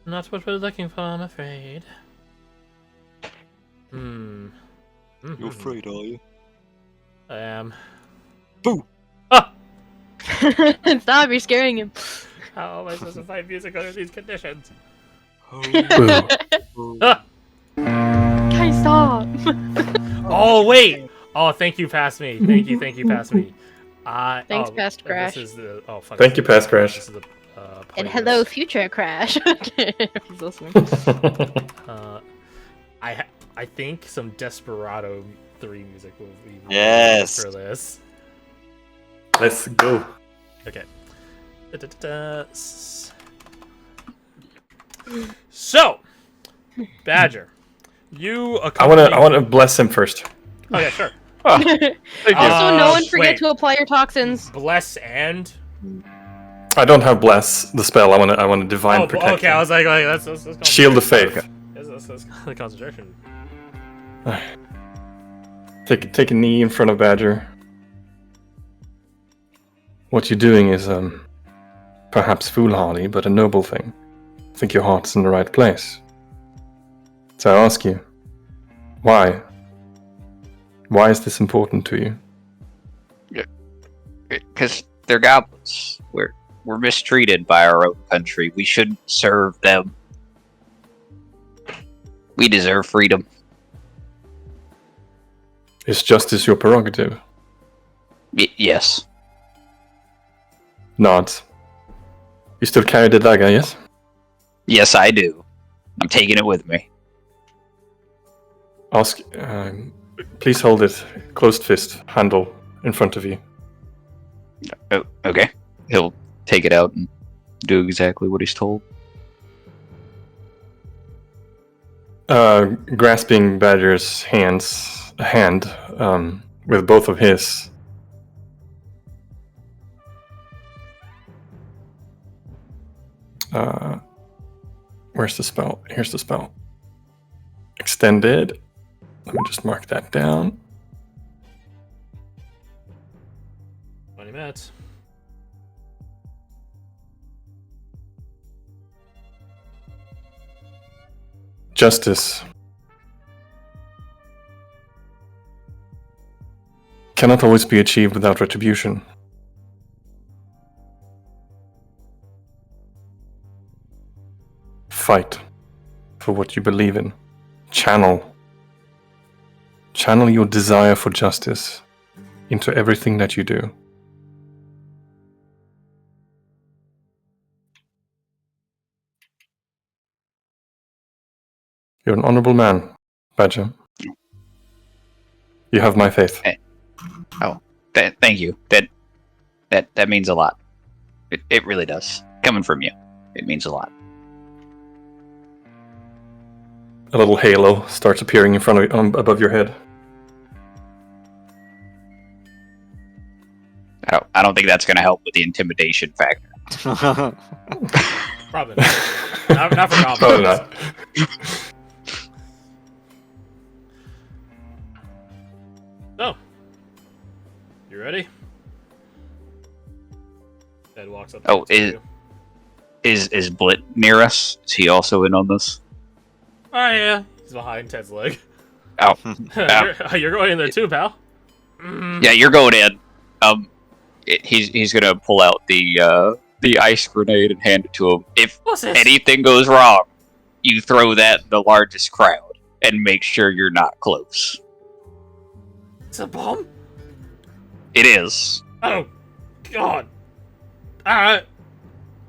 Not what we're looking for, I'm afraid. You afraid, are you? I am. Boo! Ah! Stop, you're scaring him. How am I supposed to find music under these conditions? Ah! Guys, stop. Oh, wait! Oh, thank you, past me. Thank you, past me. Thanks, past Crash. This is the... Oh, fuck. Thank you, past Crash. This is the, And playlist. hello, future Crash. He's listening. I think some Desperado 3 music will be really Yes. good for this. Let's go. Okay. So, Badger, you I wanna bless him first. Okay, sure. Thank you. Also, no one forget wait. to apply your toxins. Bless and... I don't have bless the spell. I want to divine protect. okay, I was like that's Shield of faith. That's the concentration. Take a knee in front of Badger. What you're doing is perhaps foolhardy, but a noble thing. I think your heart's in the right place. So I ask you, why? Why is this important to you? Because they're goblins. We're mistreated by our own country. We shouldn't serve them. We deserve freedom. Is justice your prerogative? Yes. Not. You still carry the dagger, yes? Yes, I do. I'm taking it with me. Ask. Please hold it closed fist handle in front of you. Oh, okay. He'll take it out and do exactly what he's told. Grasping Badger's hand with both of his. Where's the spell? Here's the spell. Extended. Let me just mark that down. 20 minutes. Justice cannot always be achieved without retribution. Fight for what you believe in. Channel your desire for justice into everything that you do. You're an honorable man, Badger. You have my faith. Thank you. That means a lot. It really does. Coming from you, it means a lot. A little halo starts appearing in front of above your head. I don't think that's going to help with the intimidation factor. Probably not. Not for goblins. Probably not. So, you ready? Ed walks up. Oh, to you. Is Blit near us? Is he also in on this? Oh yeah, he's behind Ted's leg. Oh, you're going in there too, pal. yeah, you're going in. He's gonna pull out the ice grenade and hand it to him. If What's this? anything goes wrong, you throw that in the largest crowd and make sure you're not close. It's a bomb? It is. Oh, God.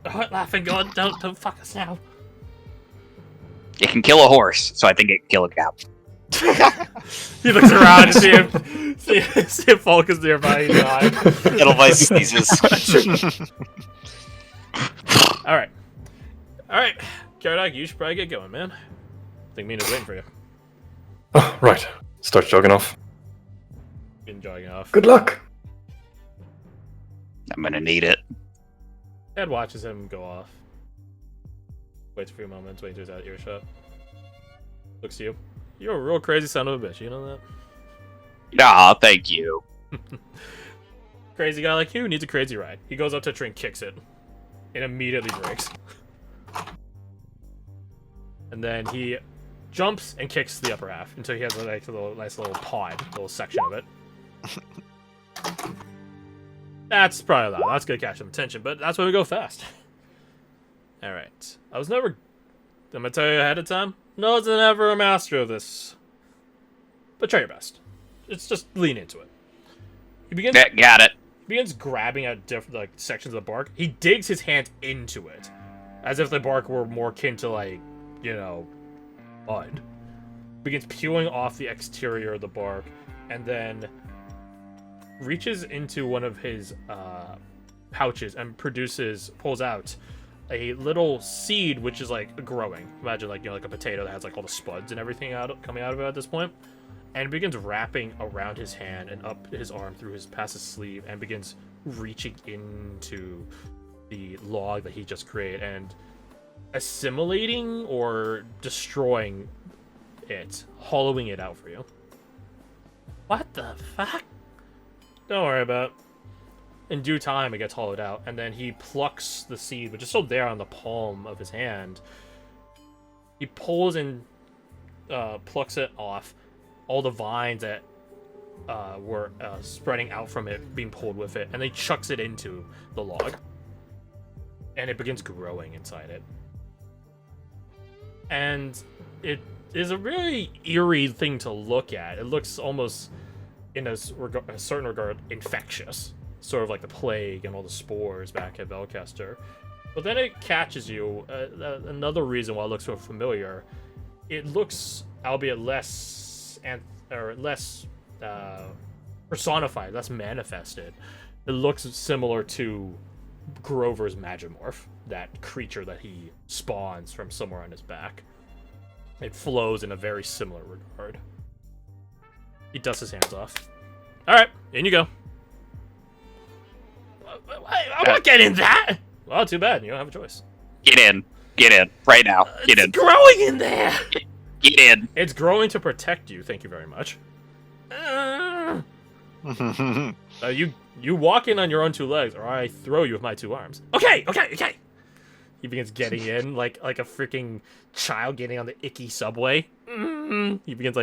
Oh, laughing god, don't fuck us now. It can kill a horse, so I think it can kill a cow. He looks around to see if Falk is nearby. He's not. Edelweiss sneezes. All right. Karadog, you should probably get going, man. I think Mina's waiting for you. Oh, right. Start jogging off. Been jogging off. Good luck. I'm gonna need it. Ed watches him go off. Waits a few moments, waits till he's out of earshot. Looks to you. You're a real crazy son of a bitch, you know that? Aw, thank you. Crazy guy like you needs a crazy ride. He goes up to a tree and kicks it. It immediately breaks. And then he jumps and kicks the upper half until he has a nice little pod, little section of it. That's probably loud. That's gonna catch some attention, but that's why we go fast. Alright. I'm gonna tell you ahead of time. No one's ever a master of this. But try your best. It's just lean into it. He begins Got it. begins grabbing at different sections of the bark. He digs his hand into it. As if the bark were more akin to mud. Begins peeling off the exterior of the bark, and then reaches into one of his pouches and pulls out a little seed, which is growing. Imagine like a potato that has all the spuds and everything coming out of it at this point, and begins wrapping around his hand and up his arm past his sleeve, and begins reaching into the log that he just created and assimilating or destroying it, hollowing it out for you. What the fuck? Don't worry about it. In due time, it gets hollowed out, and then he plucks the seed, which is still there on the palm of his hand. He pulls and plucks it off. All the vines that were spreading out from it being pulled with it, and he chucks it into the log. And it begins growing inside it. And it is a really eerie thing to look at. It looks almost, in a certain regard, infectious. Sort of like the plague and all the spores back at Velcaster. But then it catches you. Another reason why it looks so familiar, it looks, albeit less personified, less manifested. It looks similar to Grover's Magimorph, that creature that he spawns from somewhere on his back. It flows in a very similar regard. He dusts his hands off. Alright, in you go. I won't get in that! Well, too bad. You don't have a choice. Get in. Get in. Right now. Get in. It's growing in there! Get in. It's growing to protect you. Thank you very much. You walk in on your own two legs, or I throw you with my two arms. Okay. He begins getting in like a freaking child getting on the icky subway. He begins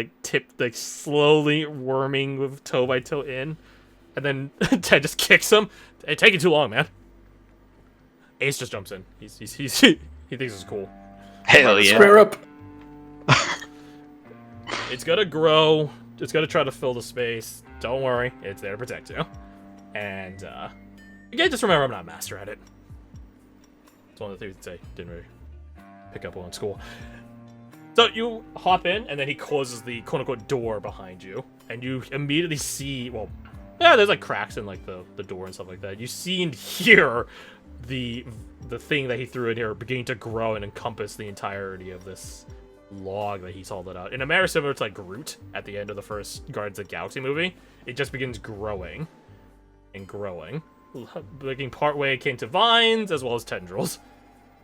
slowly worming with toe by toe in, and then Ted just kicks him. Hey, taking too long, man. Ace just jumps in. He thinks it's cool. Hell yeah. Square up. It's gonna grow. It's gonna try to fill the space. Don't worry, it's there to protect you. And again, just remember I'm not a master at it. It's one of the things that I didn't really pick up on in school. So you hop in, and then he closes the quote-unquote door behind you, and you immediately see, well, yeah, there's cracks in the door and stuff like that. You see and hear the thing that he threw in here beginning to grow and encompass the entirety of this log that he's hauled it out. In a manner similar to Groot at the end of the first Guardians of the Galaxy movie, it just begins growing and growing, looking partway akin to vines as well as tendrils.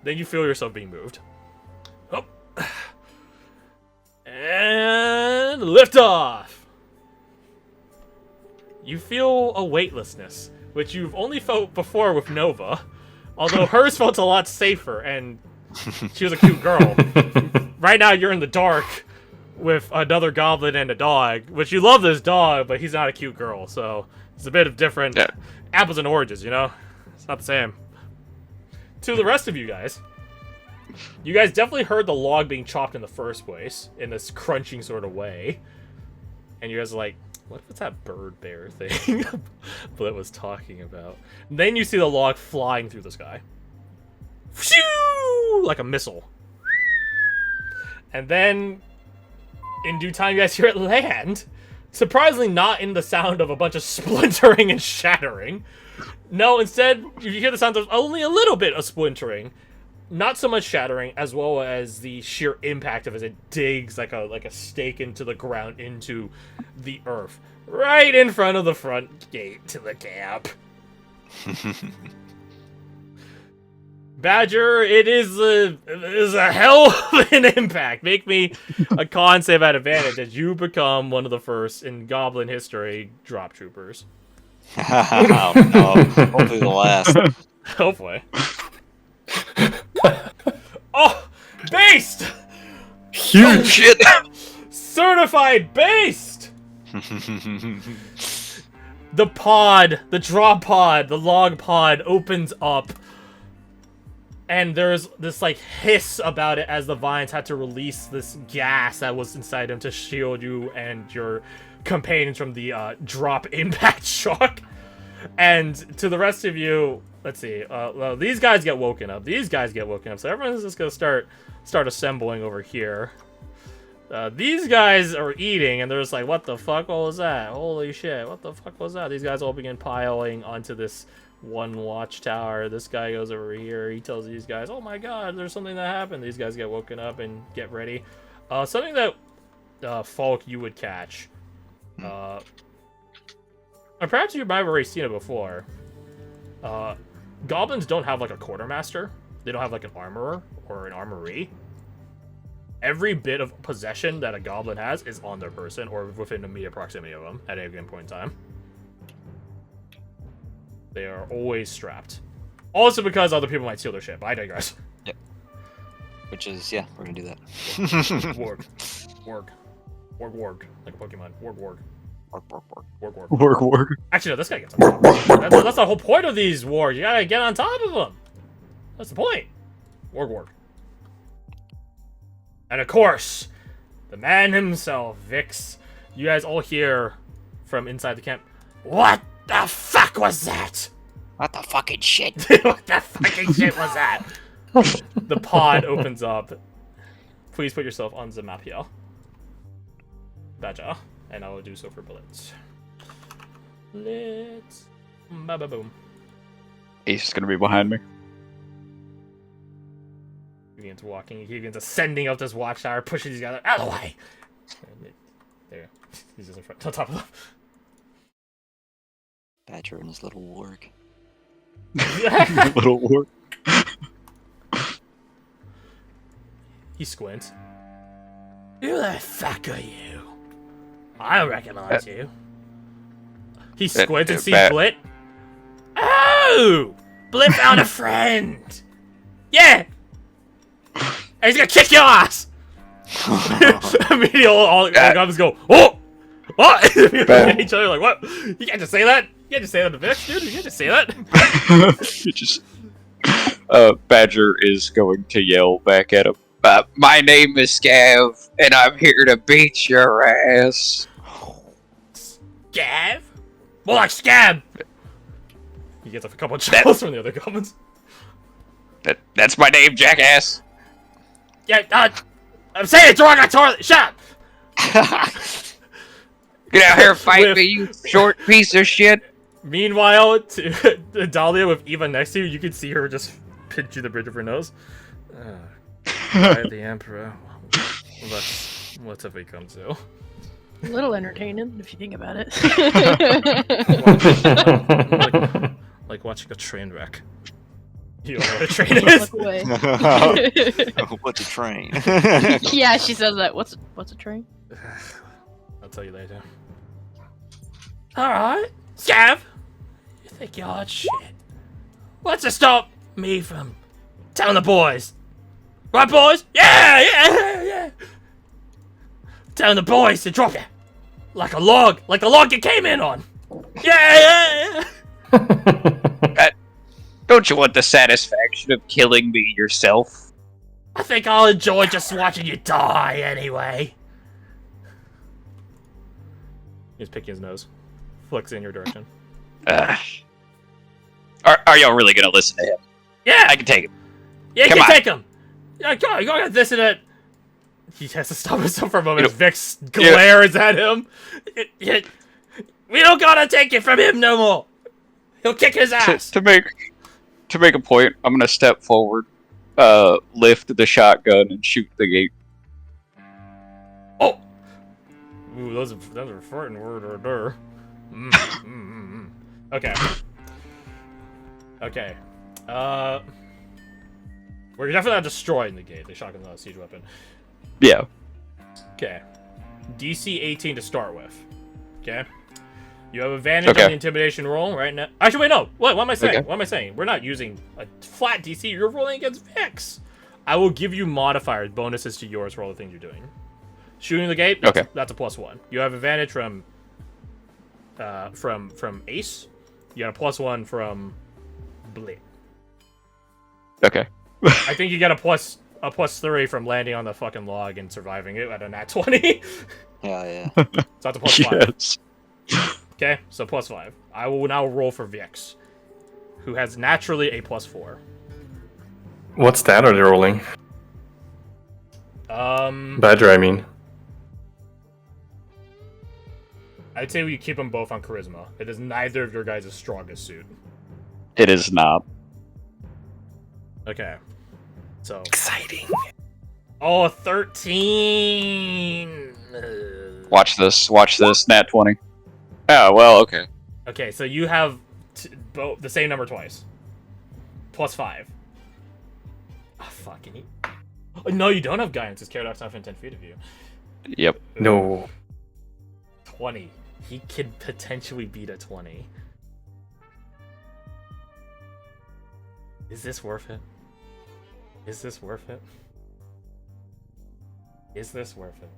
Then you feel yourself being moved. Oh. And lift off! You feel a weightlessness, which you've only felt before with Nova, although hers felt a lot safer, and she was a cute girl. Right now you're in the dark with another goblin and a dog, which you love this dog, but he's not a cute girl, so it's a bit of different apples and oranges, you know? It's not the same. To the rest of you guys definitely heard the log being chopped in the first place, in this crunching sort of way, and you guys are like, what if it's that bird bear thing Blit was talking about? And then you see the log flying through the sky. Phew! Like a missile. And then, in due time, you guys hear it land. Surprisingly, not in the sound of a bunch of splintering and shattering. No, instead, you hear the sound of only a little bit of splintering. Not so much shattering, as well as the sheer impact of it as it digs like a stake into the ground, into the earth. Right in front of the front gate to the camp. Badger, it is a hell of an impact. Make me a con save at advantage as you become one of the first in Goblin history drop troopers. Oh, no. Hopefully the last. Hopefully. Oh! Based! Huge! Shit! Certified based! The pod, the drop pod, the log pod opens up. And there's this, like, hiss about it as the vines had to release this gas that was inside them to shield you and your companions from the drop impact shock. And to the rest of you, let's see. Well, these guys get woken up. So everyone's just gonna start assembling over here. These guys are eating, and they're just like, "What the fuck was that? Holy shit! What the fuck was that?" These guys all begin piling onto this one watchtower. This guy goes over here. He tells these guys, "Oh my god, there's something that happened." These guys get woken up and get ready. Something that Falk you would catch. Or perhaps you might have already seen it before. Goblins don't have like a quartermaster. They don't have like an armorer or an armory. Every bit of possession that a goblin has is on their person or within immediate proximity of them at any given point in time. They are always strapped. Also because other people might steal their shit, but I digress. Yep. Which is, yeah, we're gonna do that. Warg. Like a Pokemon. Warg. Work. Actually, no, this guy gets on top of them. That's the whole point of these wargs. You gotta get on top of them. That's the point. Warg. And of course, the man himself, Vix. You guys all hear from inside the camp. What the fuck was that? What the fucking shit? What the fucking shit was that? The pod opens up. Please put yourself on the map here. Badger. And I will do so for bullets. Let's... Ba-ba-boom. Ace is gonna be behind me. He begins walking. He begins ascending up this watchtower, pushing these guys out of the way. There. He's just in front, on top of them. Badger and his little warg. Little warg. He squints. Who the fuck are you? I don't recognize you. He squints and sees Blit. Oh! Blit found a friend! Yeah! And he's gonna kick your ass! Immediately all the goblins go, oh! What? Each other like, what? You can't just say that? You can't just say that to Vix, dude. You can't just say that. Badger is going to yell back at him. My name is Scav, and I'm here to beat your ass. Scav? More like Scab! He gets a couple of chuckles from the other goblins. That's my name, jackass. Yeah, I'm saying it derogatorily. Shut up! Get out here and fight me, you short piece of shit. Meanwhile, to Dahlia with Eva next to you, you can see her just pinch you the bridge of her nose. The Emperor. What's have we come to? A little entertaining, if you think about it. like watching a train wreck. You don't know what a train is? Look away. What's a train? Yeah, she says that. What's a train? I'll tell you later. Alright. Scav! You think you're hot shit. What's to stop me from telling the boys? Right, boys? Yeah! Telling the boys to drop you. Like a log. Like the log you came in on. Yeah! Don't you want the satisfaction of killing me yourself? I think I'll enjoy just watching you die anyway. He's picking his nose. Flicks in your direction. Are y'all really gonna listen to him? Yeah! I can take it. Yeah, you Come can on. take him. Yeah, go get this and that. He has to stop himself for a moment as Vix glares at him. We don't gotta take it from him no more. He'll kick his ass. To make a point, I'm gonna step forward, lift the shotgun, and shoot the gate. Oh! Ooh, those are farting word order. Okay. Okay. We're definitely not destroying the gate. The shotgun's not a siege weapon. Yeah. Okay. DC 18 to start with. Okay. You have advantage on the intimidation roll right now. Actually, wait, no. What am I saying? Okay. What am I saying? We're not using a flat DC. You're rolling against Vix. I will give you modifiers, bonuses to yours for all the things you're doing. Shooting the gate. That's a +1. You have advantage from Ace. You got a +1 from Blit. Okay. I think you got a +3 from landing on the fucking log and surviving it at a nat 20. Yeah. So that's a +5. Yes. Okay, so +5. I will now roll for Vix, who has naturally a +4. What stat are they rolling? Badger, I mean. I'd say we keep them both on charisma. It is neither of your guys' strongest suit. It is not. Okay. So. Exciting. Oh, 13! Watch this. Nat 20. Oh, well, okay. Okay, so you have both the same number twice. +5. Oh, fucking. Oh, no, you don't have guidance. His Caradox not within 10 feet of you. Yep. No. 20. He could potentially beat a 20. Is this worth it? Is this worth it? Is this worth it?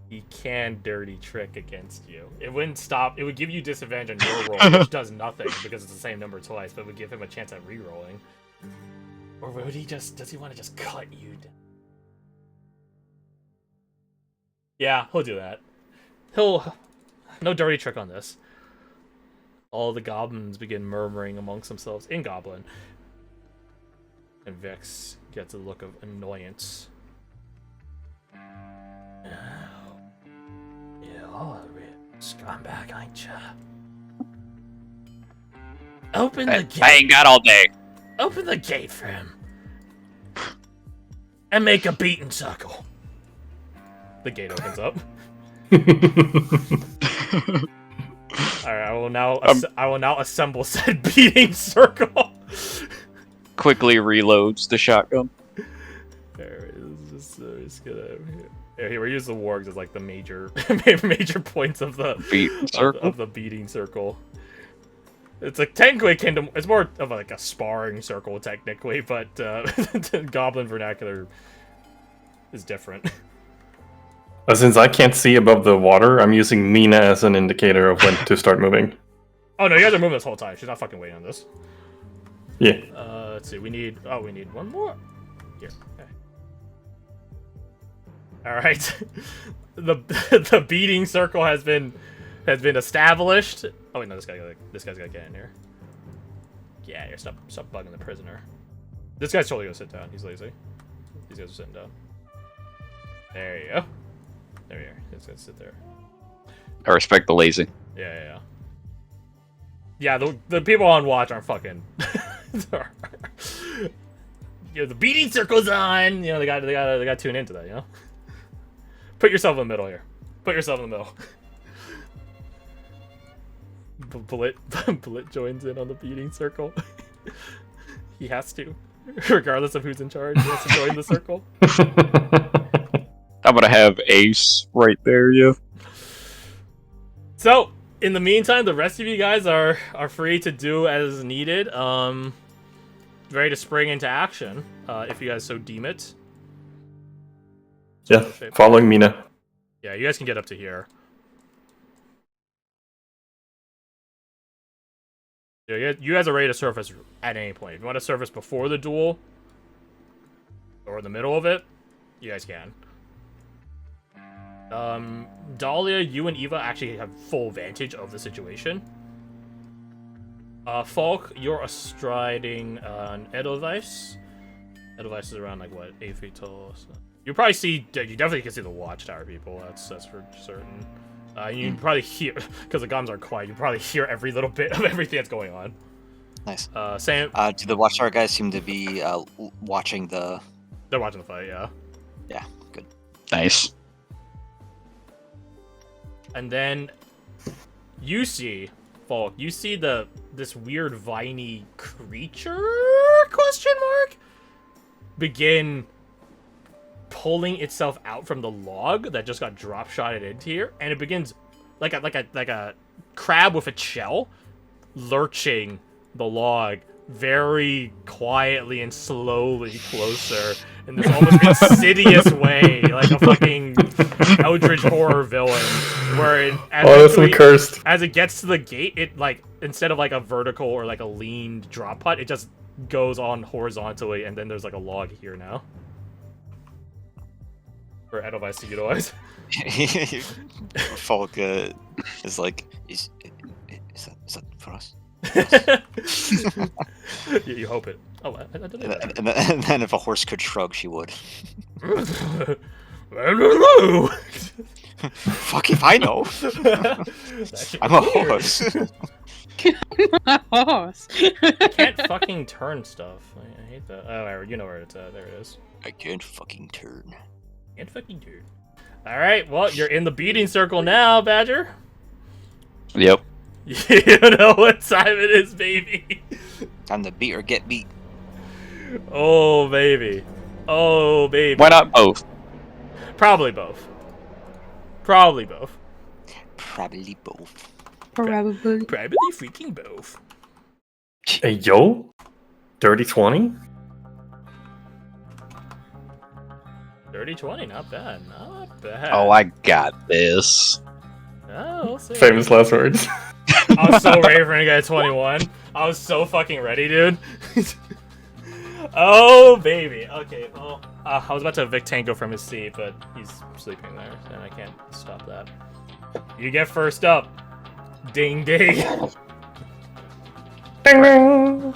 He can dirty trick against you. It wouldn't stop. It would give you disadvantage on your roll, which does nothing because it's the same number twice, but it would give him a chance at re-rolling. Or would he just... Does he want to just cut you down? Yeah, he'll do that. He'll... No dirty trick on this. All the goblins begin murmuring amongst themselves in Goblin. And Vix gets a look of annoyance. Oh, you're a real scumbag, ain't ya? Open the gate. I ain't got all day. Open the gate for him. And make a beating circle. The gate opens up. Alright, I will now assemble said beating circle. Quickly reloads the shotgun. There it is. Just gonna. Here, we use the wargs as like the major points of the beating circle. It's like technically kingdom. It's more of like a sparring circle technically, but Goblin vernacular is different. Since I can't see above the water, I'm using Mina as an indicator of when to start moving. Oh no, you guys are moving this whole time. She's not fucking waiting on this. Yeah. Let's see. We need one more. Here. Okay. All right. the beating circle has been established. Oh wait, no, this guy's gotta get in here. Yeah, here, stop bugging the prisoner. This guy's totally gonna sit down. He's lazy. These guys are sitting down. There you go. There you are. He's gonna sit there. I respect the lazy. Yeah. Yeah, the people on watch aren't fucking. The beating circle's on. They gotta tune into that. Put yourself in the middle here. Put yourself in the middle. Blit joins in on the beating circle. He has to, regardless of who's in charge. He has to join the circle. I'm gonna have Ace right there, yeah. So, in the meantime, the rest of you guys are free to do as needed. Ready to spring into action, if you guys so deem it. Yeah, following Mina. Yeah, you guys can get up to here. Yeah, you guys are ready to surface at any point. If you want to surface before the duel, or in the middle of it, you guys can. Dahlia, you and Eva actually have full advantage of the situation. Falk, you're striding an Edelweiss. Edelweiss is around like what, 8 feet tall. So. You probably see. You definitely can see the watchtower people. That's for certain. You can probably hear because the goblins aren't quiet. You probably hear every little bit of everything that's going on. Nice. Sam. Do the watchtower guys seem to be watching the? They're watching the fight. Yeah. Yeah. Good. Nice. And then you see, Falk. You see this weird viney creature? Question mark. Begin pulling itself out from the log that just got drop shotted into here, and it begins like a crab with a shell lurching the log very quietly and slowly closer in this almost insidious way, like a fucking Eldritch horror villain. Where that's so cursed. As it gets to the gate, it like instead of like a vertical or like a leaned drop putt, it just goes on horizontally, and then there's like a log here now. For Edelweiss to utilize. Falk is like, is that for us? You hope it. Oh, I did it. And then if a horse could shrug, she would. I don't know. Fuck if I know. I'm a horse. Horse. I can't fucking turn stuff. I hate that. Oh, you know where it's at. There it is. I can't fucking turn. Can't fucking turn. Alright, well, you're in the beating circle now, Badger. Yep. You know what time it is, baby. Time to beat or get beat. Oh, baby. Oh, baby. Why not both? Probably both. Probably both. Probably both. Probably. Probably freaking both. Hey, yo? Dirty 20? Dirty 20, not bad. Not bad. Oh, I got this. Oh, we'll see. Famous last words. I was so ready for him to get a 21. I was so fucking ready, dude. Oh, baby. Okay, well, I was about to evict Tango from his seat, but he's sleeping there, and I can't stop that. You get first up. Ding, ding. Ding, ding.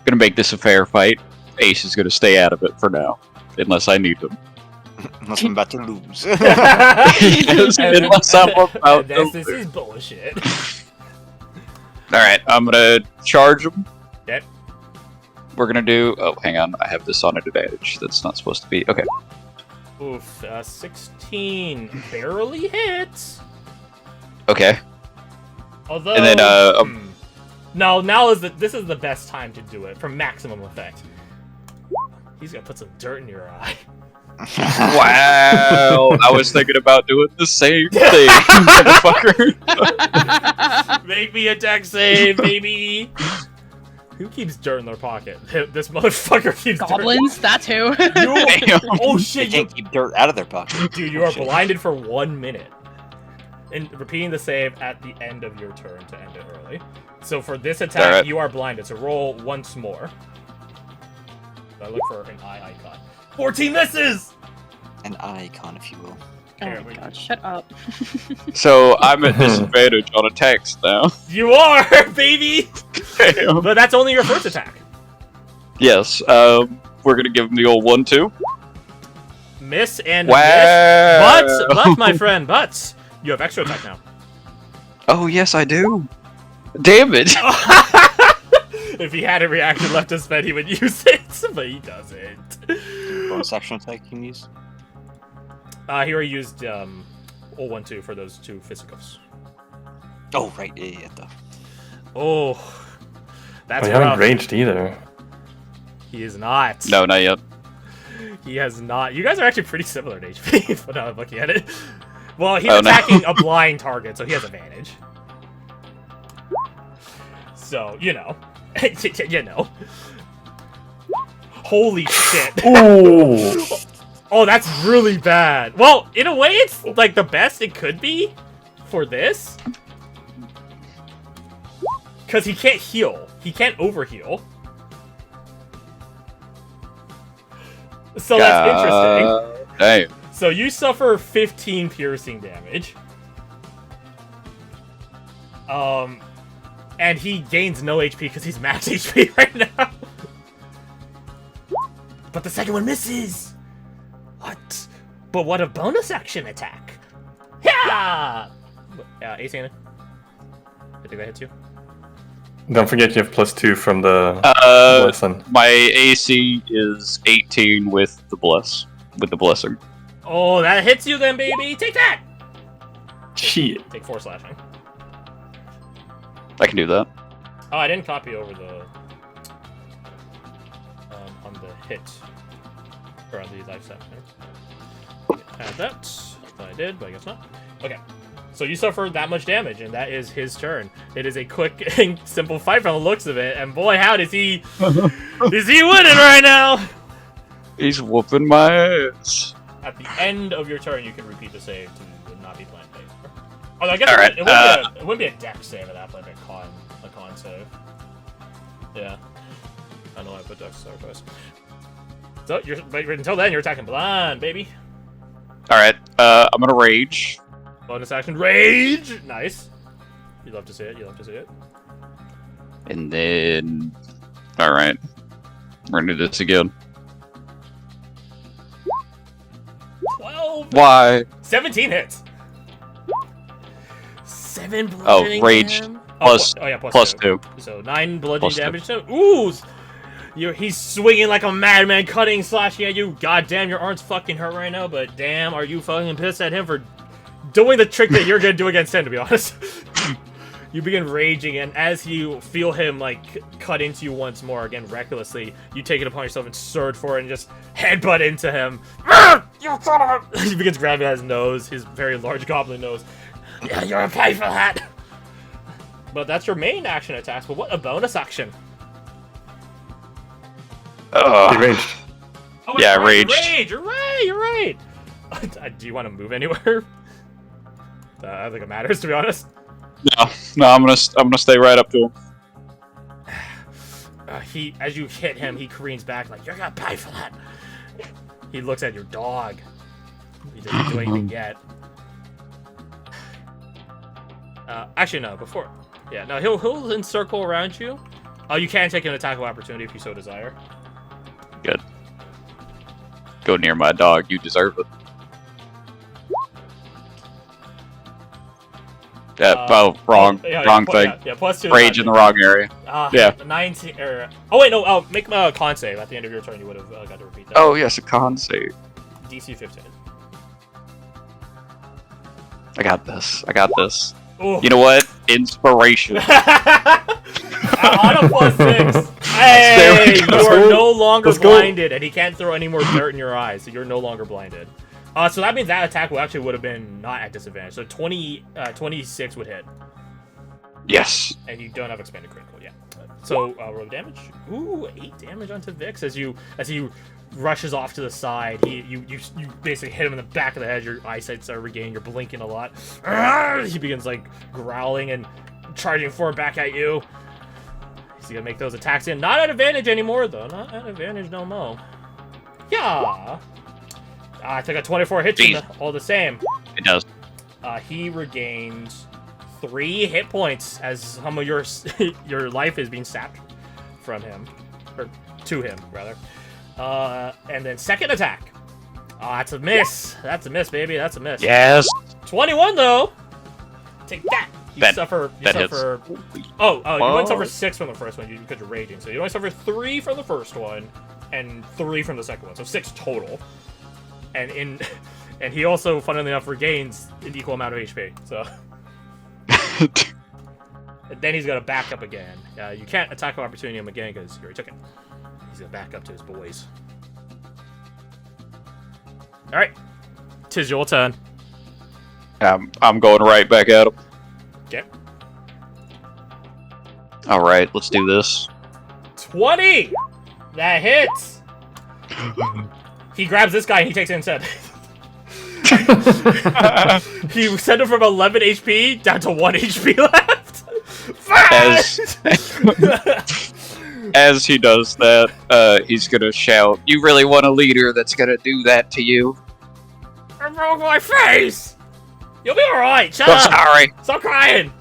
Gonna make this a fair fight. Ace is gonna stay out of it for now, unless I need him. Unless I'm about to lose. Unless I'm about to This is bullshit. Alright, I'm gonna charge him. Yep. We're gonna do. Oh, hang on. I have this on an advantage. That's not supposed to be. Okay. Oof, 16 barely hits. Okay. Although, And then, no, this is the best time to do it for maximum effect. He's gonna put some dirt in your eye. Wow. I was thinking about doing the same thing, motherfucker. Make me a deck save, baby. Who keeps dirt in their pocket? This motherfucker keeps Goblins, that's who. dirt. You, oh They shit, you, can't keep dirt out of their pocket. dude, you are blinded for 1 minute. And repeating the save at the end of your turn to end it early. So for this attack, Alright. you are blinded. So roll once more. I look for an eye icon. 14 misses! An icon, if you will. Oh Here, my we- god, shut up. So I'm at disadvantage on attacks now. You are, baby! Damn. But that's only your first attack. Yes. We're gonna give him the old 1-2. Miss and Wow. miss. But, my friend, but you have extra attack now. Oh yes, I do. Damn it. If he had a reaction left to spend, he would use it, but he doesn't. Bonus action attack you can use. He already used 0-1-2 for those two fisticuffs. Oh, right. Yeah. Oh, that's I haven't rough. raged either. He is not. No, not yet. He has not. You guys are actually pretty similar in HP, but now I'm looking at it. Well, he's Oh, no. attacking a blind target, so he has advantage. So, you know. You know. Holy shit. Ooh! Oh, that's really bad. Well, in a way, it's like the best it could be for this. Because he can't heal. He can't overheal. So that's interesting. Damn. So you suffer 15 piercing damage. And he gains no HP because he's max HP right now. But the second one misses. What? But what a bonus action attack. Yeah! 18. I think that hits you. Don't forget you have +2 from the lesson. My AC is 18 with the blessing. Oh, that hits you then, baby. Take that. Shit. Take 4 slashing. I can do that. Oh, I didn't copy over the on the hit or on the life set. Add that. I did, but I guess not. Okay. So you suffered that much damage, and that is his turn. It is a quick and simple fight from the looks of it, and boy, how does he is he winning right now? He's whooping my ass. At the end of your turn, you can repeat the save to not be plan based. Oh, I guess All right, it wouldn't be a dex save at that point, a con save. Yeah. I know I put dex there twice. So but until then, you're attacking blind, baby. All right, I'm gonna rage. Bonus action, rage. Nice. You love to see it. You love to see it. And then, all right, we're gonna do this again. 12. Why? 17 hits. 7 Oh, bludgeoning rage damage. plus plus 2. So 9 bludgeoning Plus 2. damage. So, ooh! He's swinging like a madman, cutting, slashing at you. God damn, your arms fucking hurt right now, but damn, are you fucking pissed at him for doing the trick that you're gonna do against him, to be honest. You begin raging, and as you feel him, like, cut into you once more, again, recklessly, you take it upon yourself and surge for it and just headbutt into him. You son of a... He begins grabbing at his nose, his very large goblin nose. Yeah, you're a pay for that! But that's your main action attacks, but what a bonus action. He raged. Oh, Yeah, right, raged. Rage, you're right. Do you want to move anywhere? I don't think it matters, to be honest. No, I'm gonna stay right up to him. As you hit him, he careens back like, you're gonna pay for that. He looks at your dog. He doesn't do anything yet. Actually, no, before. Yeah, no, he'll encircle around you. Oh, you can take an attack of opportunity if you so desire. Good. Go near my dog. You deserve it. Wrong thing. Yeah, plus 2. Rage in the wrong area. Yeah. 19. Oh wait, no. Make a con save at the end of your turn. You would have got to repeat that. Oh yes, a con save. DC 15. I got this. Ooh. You know what? Inspiration. On a plus 6. Hey, you are no longer blinded, and he can't throw any more dirt in your eyes, so you're no longer blinded. So that means that attack would have been not at disadvantage. So 26 would hit. Yes. And you don't have expanded critical yet. So roll damage. Ooh, 8 damage onto Vix as he rushes off to the side. You basically hit him in the back of the head. Your eyesight's are regaining. You're blinking a lot. He begins like growling and charging forward back at you. He's gonna make those attacks in. Not at advantage anymore though. Not at advantage no more. Yeah. I took a 24 hit you all the same. It does. He regains 3 hit points as some of your life is being sapped from him, or to him rather. And then second attack. That's a miss. That's a miss, baby. That's a miss. Yes. 21 though. Take that. You That suffer. hits. You only suffer 6 from the first one because you're raging. So you only suffer 3 from the first one and 3 from the second one. So 6 total. And he also, funnily enough, regains an equal amount of HP. So. And then he's gonna back up again. You can't attack of opportunity him again because you already took it. He's gonna back up to his boys. All right, 'tis your turn. I'm going right back at him. Okay. All right, let's do this. 20. That hits. He grabs this guy and he takes it instead. He sent him from 11 HP down to 1 HP left. As he does that, he's gonna shout, "You really want a leader that's gonna do that to you?" I'm wrong my face. You'll be alright. Shut up. Sorry. Stop crying.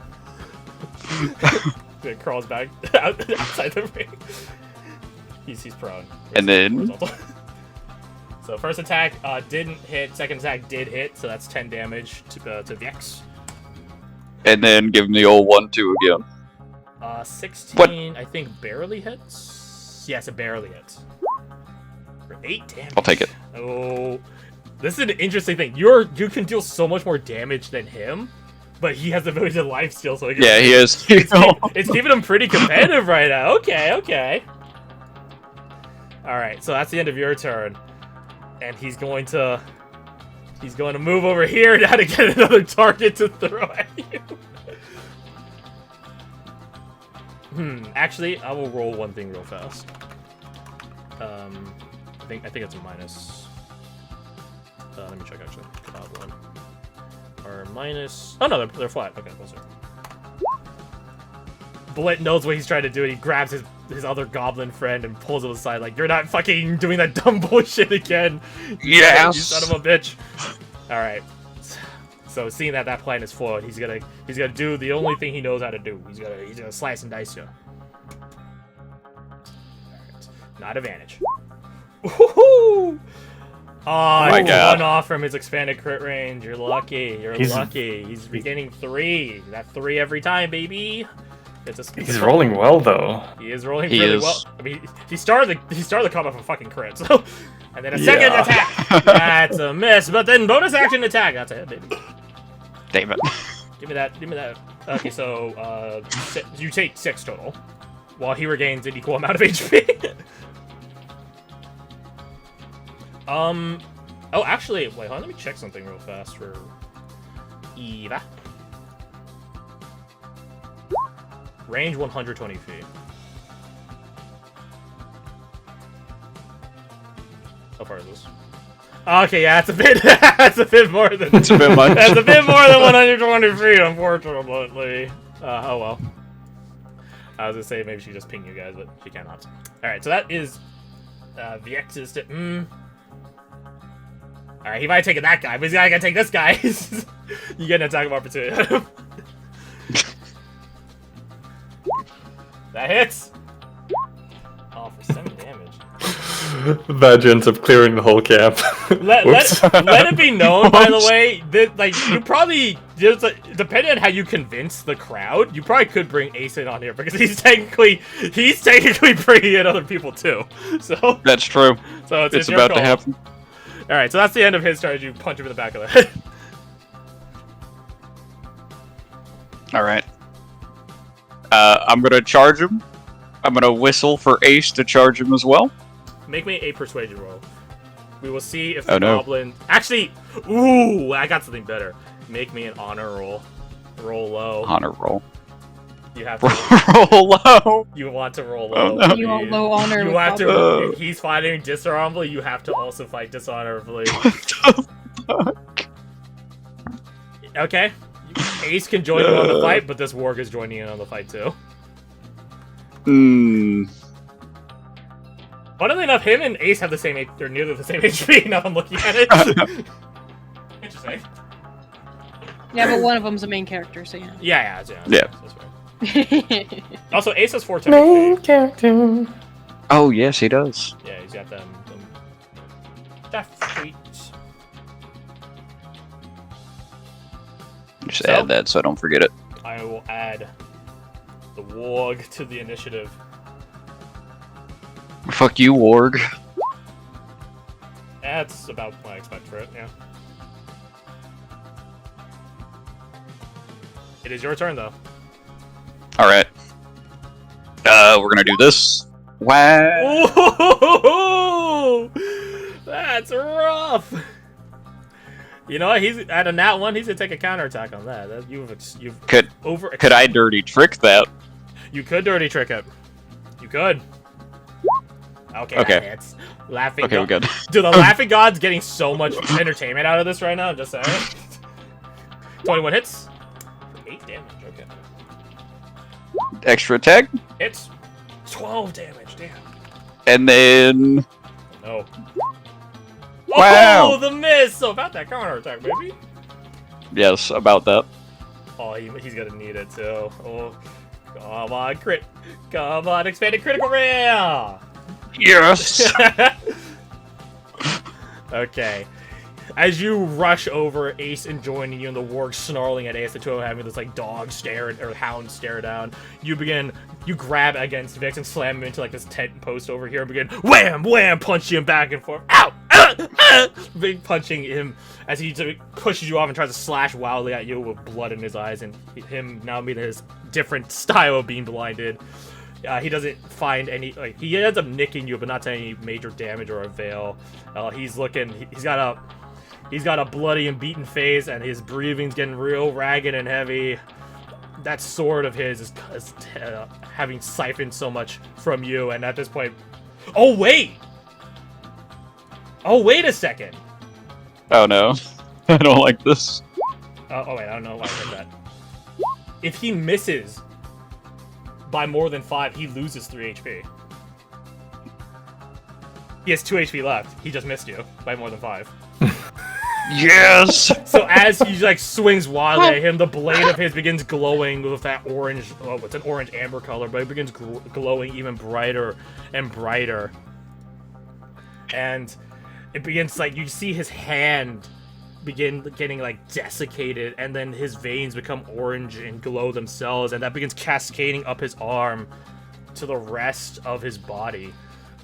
Then crawls back outside the ring. He's prone. And then- Horizontal. So first attack didn't hit. Second attack did hit. So that's 10 damage to Vx. And then give him the old 1-2 again. 16, What? I think barely hits. Yes, it barely hits. For 8 damage. I'll take it. Oh, this is an interesting thing. You can deal so much more damage than him, but he has the ability to lifesteal. So Yeah, he is. it's keeping him pretty competitive right now. Okay. All right, so that's the end of your turn, and he's going to move over here now to get another target to throw at you. Actually, I will roll one thing real fast. I think it's a minus. Let me check actually. Goblin. Or minus. Oh no, they're flat. Okay, closer. Blit knows what he's trying to do, and he grabs his other goblin friend and pulls him aside, like, you're not fucking doing that dumb bullshit again. Yes. You son of a bitch. All right. So seeing that plan is flawed, he's gonna do the only thing he knows how to do. He's gonna slice and dice you. Alright. Not advantage. Woohoo! Oh, my he's God. 1 off from his expanded crit range. You're lucky. He's- Lucky. He's regaining 3. That 3 every time, baby. He's rolling well though. He is rolling He really is. well. I mean, he started the combat with a fucking crit. So, and then a second Yeah. attack. That's a miss. But then bonus action attack. That's a hit, baby. Damn it. Give me that. Okay, so you take 6 total, while he regains an equal amount of HP. Oh, actually, wait, hold on, let me check something real fast for Eva. Range 120 feet. How far is this? Okay, yeah, that's a bit more than It's a bit much. that's a bit more than 120 feet, unfortunately. Oh well. I was gonna say maybe she just ping you guys, but she cannot. All right, so that is VX's. All right, he might have taken that guy, but he's gotta take this guy. You get an attack of opportunity. That hits. Oh, for 7 damage. Badge ends up clearing the whole camp. Let it be known, by the way, that like you probably depending on how you convince the crowd, you probably could bring Ace in on here because he's technically bringing in other people too. So That's true. so It's your about call. to happen. All right, so that's the end of his turn. You punch him in the back of the head. All right. I'm gonna charge him. I'm gonna whistle for Ace to charge him as well. Make me a persuasion roll. We will see if Oh, the no. goblin. Actually, ooh, I got something better. Make me an honor roll. Roll low. Honor roll. You have to. Roll low. You want to roll Oh, low. no. You want low honor You with have to. Goblin. If he's fighting dishonorably, you have to also fight dishonorably. Okay. Ace can join you on the fight, but this warg is joining in on the fight too. Hmm. Funnily enough, him and Ace have the same or nearly the same HP. Now I'm looking at it. Interesting. Yeah, but one of them's a main character, so yeah. Yeah. That's right. Also, Ace has 4 Main HP. character. Oh yes, he does. Yeah, he's got them death feet. Just So? add that so I don't forget it. I will add the warg to the initiative. Fuck you, Warg. That's about what I expect for it, yeah. It is your turn, though. All right. We're gonna do this. Wow. Ooh, that's rough. You know what? He's at a nat 1. He's gonna take a counterattack on that. You've Could I dirty trick that? You could dirty trick it. You could. Okay. Okay. That hits. Laughing. Okay, we're good. Dude, the laughing god's getting so much entertainment out of this right now. I'm just saying. 21 hits. 8 damage. Okay. Extra attack, Hits. 12 damage. Damn. and then No. Wow. Oh, the miss! So about that counterattack, baby. yes, about that. Oh, he's gonna need it too. Oh. Come on, crit. Come on, expanded critical rare. Yes. Okay. As you rush over, Ace and joining you, and the warg snarling at Ace, the two of them having this like dog stare or hound stare down. You grab against Vix and slam him into like this tent post over here, and begin wham, wham, punching him back and forth. Ow! Big punching him as he pushes you off and tries to slash wildly at you with blood in his eyes, and him now being his different style of being blinded. He doesn't find any, like, he ends up nicking you, but not to any major damage or avail. He's got a bloody and beaten face, and his breathing's getting real ragged and heavy. That sword of his is having siphoned so much from you, and at this point... Oh, wait! Oh, wait a second! Oh no. I don't like this. Oh, wait, I don't know why I said that. If he misses by more than 5, he loses 3 HP. He has 2 HP left. He just missed you by more than 5. Yes! So as he like swings wildly at him, the blade of his begins glowing with that orange, it's an orange amber color, but it begins glowing even brighter and brighter. And it begins like, you see his hand begin getting like desiccated, and then his veins become orange and glow themselves, and that begins cascading up his arm to the rest of his body.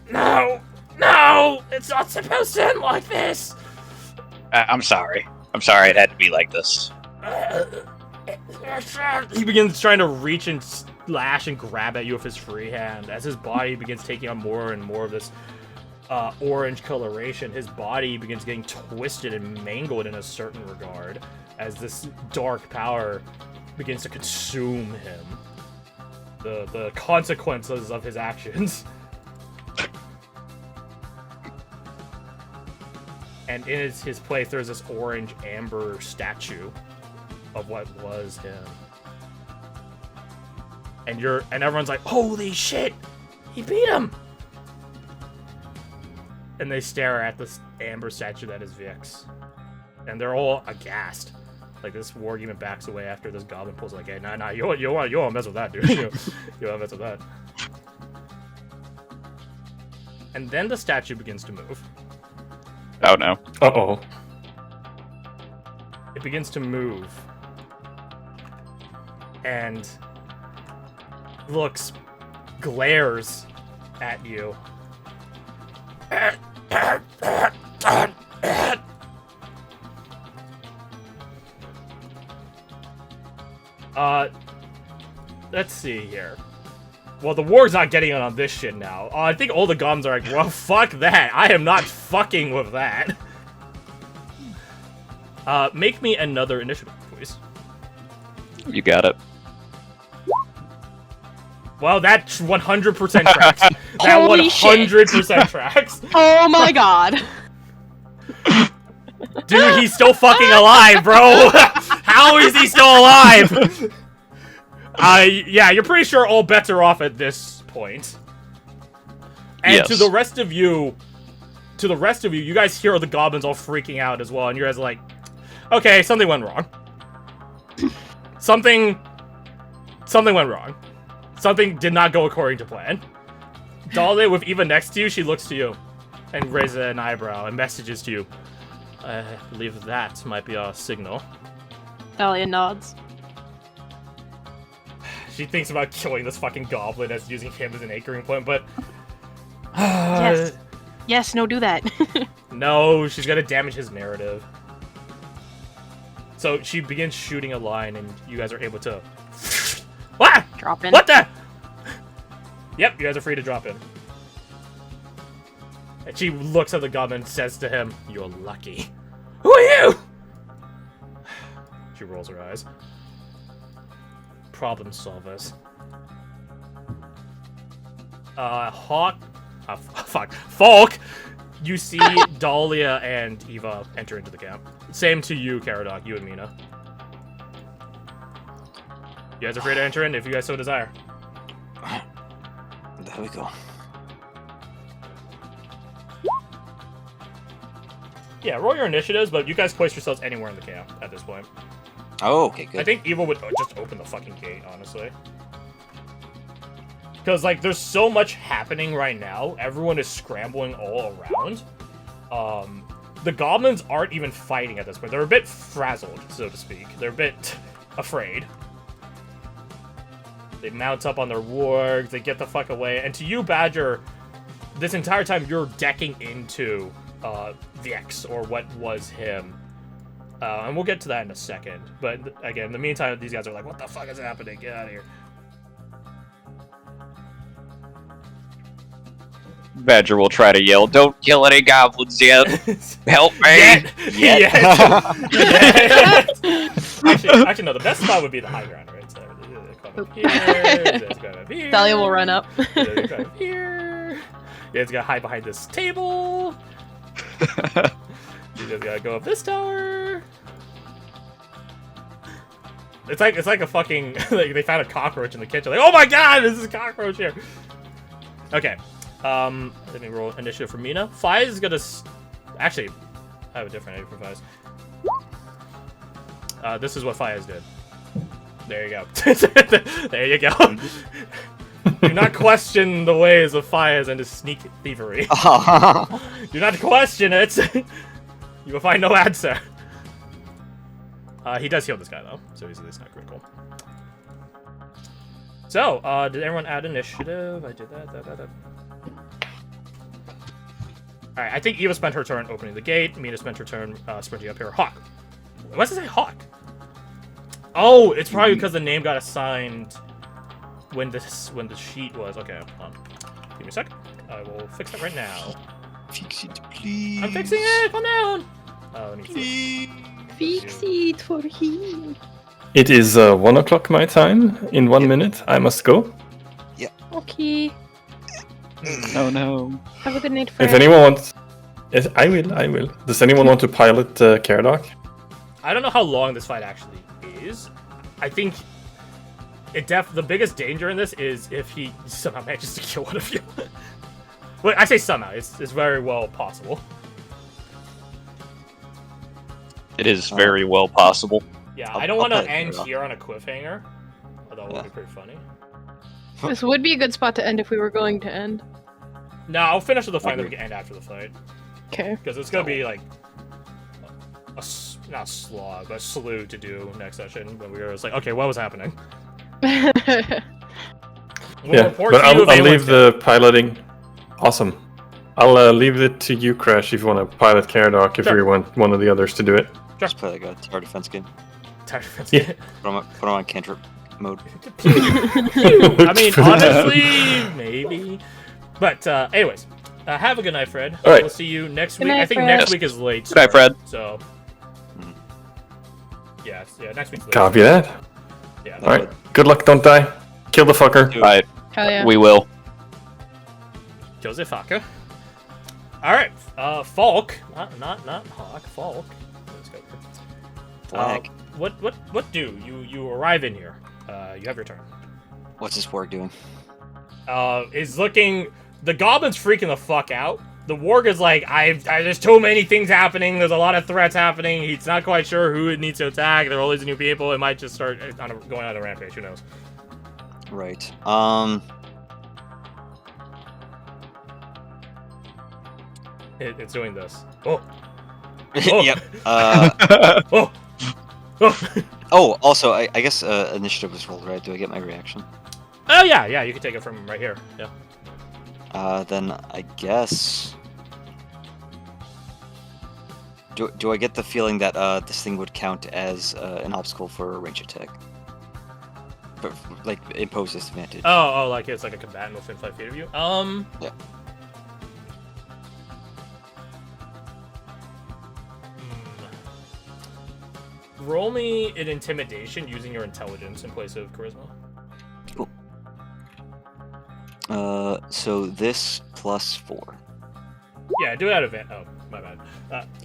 No! No! It's not supposed to end like this! I'm sorry. I'm sorry it had to be like this. He begins trying to reach and slash and grab at you with his free hand. As his body begins taking on more and more of this orange coloration, his body begins getting twisted and mangled in a certain regard as this dark power begins to consume him. The consequences of his actions. And in his place, there's this orange amber statue of what was him. And everyone's like, holy shit! He beat him! And they stare at this amber statue that is Vix. And they're all aghast. Like, this warg even backs away after this goblin pulls like, hey, nah, you won't mess with that, dude. you won't mess with that. And then the statue begins to move. Oh no. Uh-oh. It begins to move. And glares at you. Let's see here. Well, the war's not getting on this shit now. I think all the goblins are like, well, fuck that. I am not fucking with that. Make me another initiative, please. You got it. Well, that 100% tracks. That Holy 100% tracks. Oh my god. Dude, he's still fucking alive, bro. How is he still alive? Yeah, you're pretty sure all bets are off at this point. And yes. to the rest of you, you guys hear the goblins all freaking out as well, and you guys are like, okay, something went wrong. Something went wrong. Something did not go according to plan. Dahlia, with Eva next to you, she looks to you and raises an eyebrow and messages to you. I believe that might be our signal. Dahlia nods. She thinks about killing this fucking goblin as using him as an anchoring point, but... Yes. Yes, no, do that. No, she's gonna damage his narrative. So she begins shooting a line, and you guys are able to... What? Drop in. What the? Yep, you guys are free to drop in. And she looks at the goblin and says to him, "You're lucky." Who are you? She rolls her eyes. Problem solvers. Falk! You see Dahlia and Eva enter into the camp. Same to you, Caradoc, you and Mina. You guys are free to enter in if you guys so desire. There we go. Yeah, roll your initiatives, but you guys place yourselves anywhere in the camp at this point. Oh, okay, good. I think Eva would just open the fucking gate, honestly. Because, like, there's so much happening right now. Everyone is scrambling all around. The goblins aren't even fighting at this point. They're a bit frazzled, so to speak. They're a bit afraid. They mount up on their wargs. They get the fuck away. And to you, Badger, this entire time you're decking into the X, or what was him. And we'll get to that in a second. But, again, in the meantime, these guys are like, what the fuck is happening? Get out of here. Badger will try to yell, "Don't kill any goblins yet! Help me!" Yet. Actually, no. The best spot would be the high ground, right? So, come up here. Thalia will run up. Come up here. Yeah, it's gotta hide behind this table. You just gotta go up this tower. It's like a fucking like they found a cockroach in the kitchen. Like, oh my god, this is a cockroach here. Okay. Let me roll initiative for Mina. Fize is gonna actually, I have a different idea for Fize. This is what Fize did. There you go. There you go. Do not question the ways of Fize and his sneak thievery. Do not question it. You will find no answer. He does heal this guy though, so he's at least not critical. So, did everyone add initiative? I did that. Alright, I think Eva spent her turn opening the gate. Mina spent her turn sprinting up here. Hawk. Why does it say Hawk? Oh, it's probably because the name got assigned when the sheet was. Okay, hold on. Give me a sec. I will fix it right now. Fix it, please. I'm fixing it! Calm down! Let me see. Fix it for him. It is 1 o'clock my time. In 1 minute, I must go. Okay. Oh no. Have a good night, friend. If anyone wants... Yes, I will. Does anyone want to pilot Caradoc? I don't know how long this fight actually is. I think the biggest danger in this is if he somehow manages to kill one of you. Wait, I say somehow. It's very well possible. It is very well possible. Yeah, I'll I don't want to play end Caradoc. here on a cliffhanger. Although it would be pretty funny. This would be a good spot to end if we were going to end. No, I'll finish with the fight, then we can end after the fight. Okay. Because it's going to be like not slog, but slew to do next session when we were just like, okay, what was happening? We'll Yeah, report but to you if I'll anyone's leave the piloting. Awesome. I'll leave it to you, Crash, if you want to pilot Caradoc, if Sure. you want one of the others to do it. Just play like a tower defense game. Tower defense. Yeah. Put him on cantrip mode. I mean, honestly, maybe. But anyways, have a good night, Fred. All right. We'll see you next Good week. night, I think Fred. next Yes. week is late. Good night, start, Fred. So, yeah, next week's late. Copy that. Yeah. Alright. Good luck, don't die. Kill the fucker. Alright, Hell yeah. we will. Joseph Haka. All right, Falk, not Hawk, Falk. Let's go. Flag. What do you arrive in here? You have your turn. What's this warg doing? Is looking. The goblin's freaking the fuck out. The warg is like, there's too many things happening. There's a lot of threats happening. He's not quite sure who it needs to attack. There are all these new people. It might just start going on a rampage. Who knows? Right. It's doing this. Oh. Yep. Oh. Oh, also, I guess initiative was rolled, right? Do I get my reaction? Oh yeah. You can take it from right here. Yeah. Then I guess. Do I get the feeling that this thing would count as an obstacle for a range attack? But, like, impose disadvantage. Oh, like it's like a combatant within 5 feet of you. Yeah. Roll me an intimidation using your intelligence in place of charisma. So this plus 4 Yeah, do it at advantage. Oh, my bad.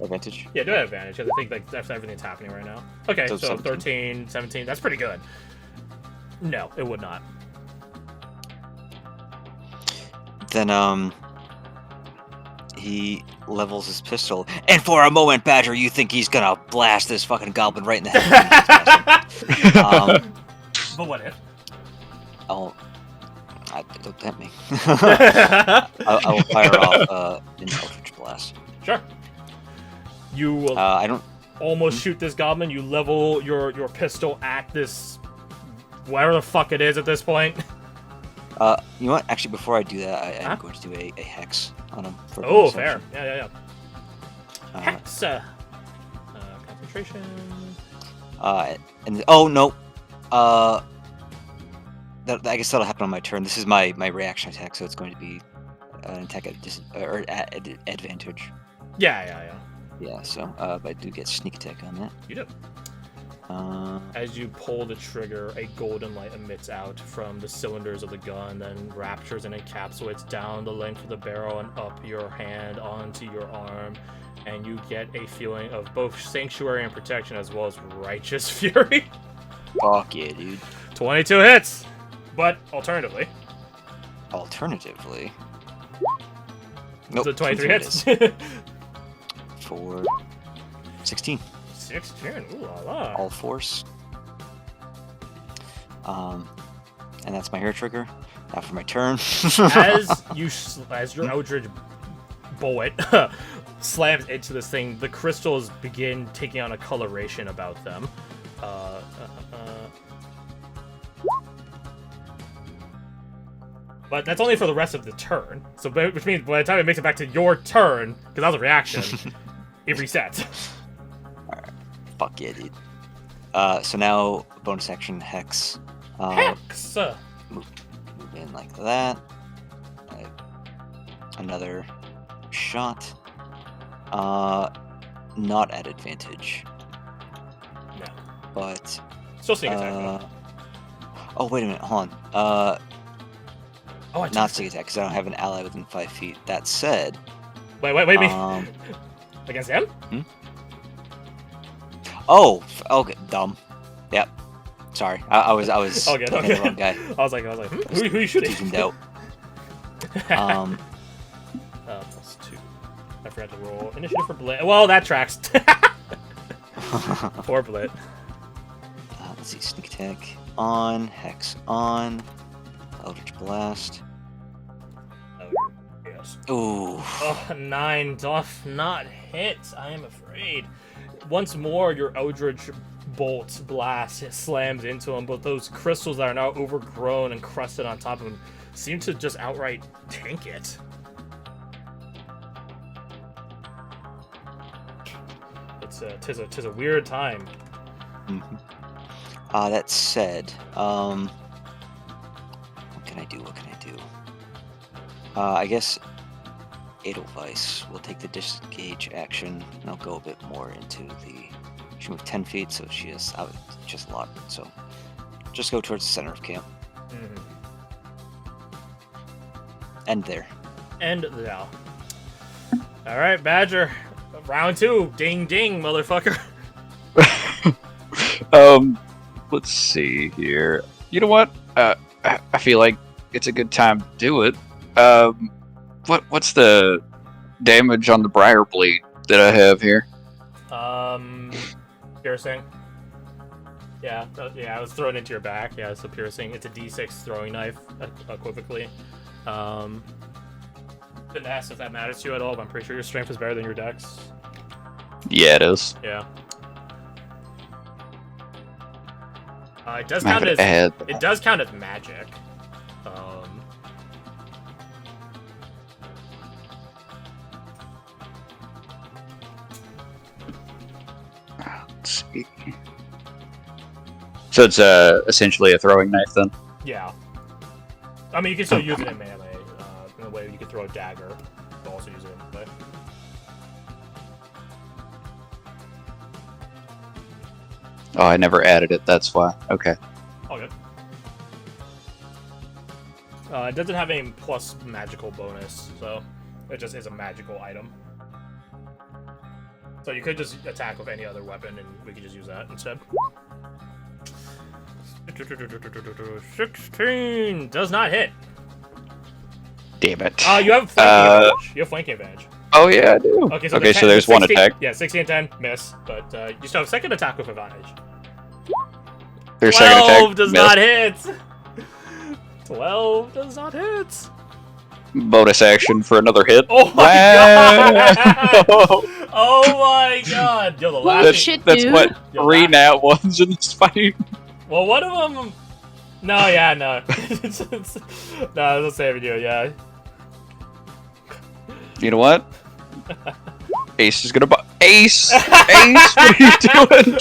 advantage. Yeah, do it at advantage. I think like that's everything's happening right now. Okay, So so 17. 13, 17. That's pretty good. No, it would not. Then he levels his pistol, and for a moment, Badger, you think he's gonna blast this fucking goblin right in the head. But what if? Don't tempt me. I will fire off an Eldritch Blast. Sure. You will I don't. almost shoot this goblin. You level your pistol at this, whatever the fuck it is at this point. You know what? Actually, before I do that, I'm Huh? going to do a hex on him. For Oh, bonus fair. action. Yeah. Hex. Concentration. And oh no. I guess that'll happen on my turn. This is my reaction attack, so it's going to be an attack at advantage. Yeah. Yeah. So, but I do get sneak attack on that. You do. Uh, As you pull the trigger, a golden light emits out from the cylinders of the gun, then raptures and encapsulates down the length of the barrel and up your hand onto your arm, and you get a feeling of both sanctuary and protection as well as righteous fury. fuck yeah, dude. 22 hits! But alternatively, Alternatively. the 23 hits. For 16. 16, ooh la la. All force. And that's my hair trigger. Now for my turn. As your Eldritch bullet slams into this thing, the crystals begin taking on a coloration about them. But that's only for the rest of the turn. So, which means by the time it makes it back to your turn, because that was a reaction, it resets. Alright. Fuck yeah, dude. So now bonus action hex. Hex! Move in like that. Another shot. Not at advantage, No. but Still sneak attack, though. oh wait a minute, hold on. Oh, I Not took sneak attack because I don't have an ally within 5 feet. That said, Wait, me. Against him? oh, okay, dumb. Yep. Sorry, I was Okay. looking at the wrong guy. I was like, who are you shooting? Deep in doubt. Plus 2. I forgot to roll initiative for Blit. Well, that tracks. For Blit. Let's see, sneak attack on, hex on, Eldritch Blast. Oh, yes. Ooh. Oh, 9 doth not hit. I am afraid. Once more, your Eldritch Bolt blast slams into him, but those crystals that are now overgrown and crusted on top of him seem to just outright tank it. Tis a weird time. Mm-hmm. That said, what can I do? I guess Edelweiss will take the disengage action, and I'll go a bit more into the. She moved 10 feet, so she is out just a lot. So just go towards the center of camp. Mm-hmm. End there. And now. All right, Badger. Round 2. Ding ding, motherfucker. Let's see here. You know what? I feel like it's a good time to do it. What's the damage on the Briar Blade that I have here? Piercing. Yeah, I was thrown into your back. Yeah, so piercing. It's a D6 throwing knife, equivocally. Didn't ask if that matters to you at all, but I'm pretty sure your strength is better than your dex. Yeah, it is. Yeah. It does count as magic. Let's see. So it's essentially a throwing knife then? Yeah. I mean, you can still use it in melee. In a way, you can throw a dagger. You can also use it in melee. Oh, I never added it, that's why. Okay. All good. It doesn't have any plus magical bonus, so it just is a magical item. So you could just attack with any other weapon, and we could just use that instead. 16 does not hit. Damn it. You have flanking advantage. You have flanking advantage. Oh yeah, I do. Okay, so, so there's 16, one attack. Yeah, 16 and 10 miss, but you still have second attack with advantage. There's 12 second attack. does miss. not hit. 12 does not hit. Bonus action for another hit. Oh my god! Oh my god! Yo, the Holy last shit, That's dude. what Yo, 3 nat ones in this fight. Well, one of them. No, yeah, no. No, I was saving you. Yeah. You know what? Ace is gonna Ace! Ace! What are you doing?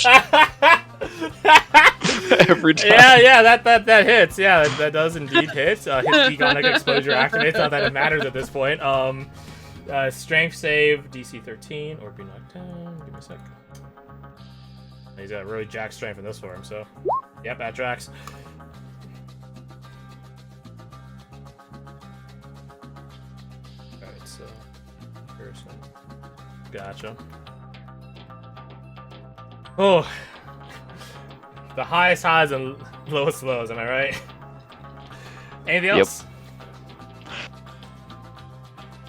Every time. Yeah, that hits. Yeah, that does indeed hit. His Egonic Exposure activates. Not that it matters at this point. Strength save, DC 13, or be knocked down. Give me a sec. He's got really jack strength in this form, so. Yep, that tracks. Alright, so. Person. Gotcha. Oh. The highest highs and lowest lows, am I right? Anything else?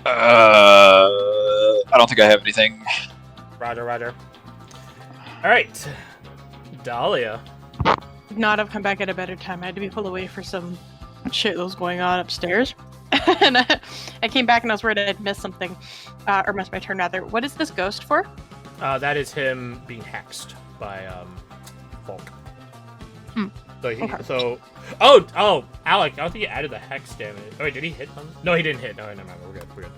I don't think I have anything. Roger. Alright. Dahlia. Could not have come back at a better time. I had to be pulled away for some shit that was going on upstairs. And I came back and I was worried I'd missed something. Or missed my turn, rather. What is this ghost for? That is him being hexed by, Volk. So Okay. Oh, Alec, I don't think he added the hex damage. Oh, wait, did he hit him? No, he didn't hit. No, never mind. We're good.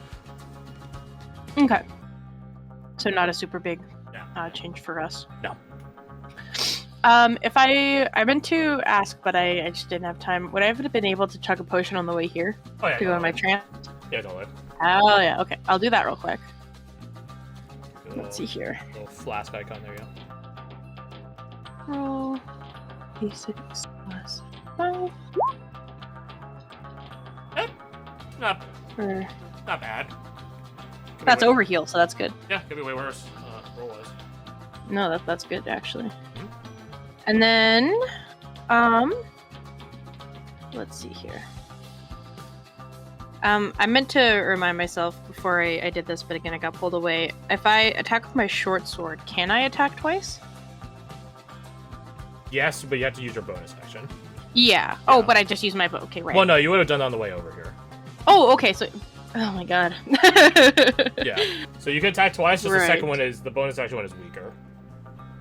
Okay. So not a super big Yeah. change for us. No. If I meant to ask, but I just didn't have time. Would I have been able to chug a potion on the way here Oh, yeah. to go in my trance? Yeah, totally. Oh yeah, okay. I'll do that real quick. Let's see here. Little flask icon, there you go. Roll d6 plus 5 Not for... bad. Could be That's way- overheal, so that's good. Yeah, could be way worse. Roll-wise. No, that's good actually. And then, let's see here. I meant to remind myself before I did this, but again I got pulled away. If I attack with my short sword, can I attack twice? Yes, but you have to use your bonus action. Yeah. Oh, Yeah. but I just used my bow. Okay, right. Well, no, you would have done that on the way over here. Oh, okay. So, oh my god. Yeah. So you can attack twice, just the Right. second one is, the bonus action one is weaker.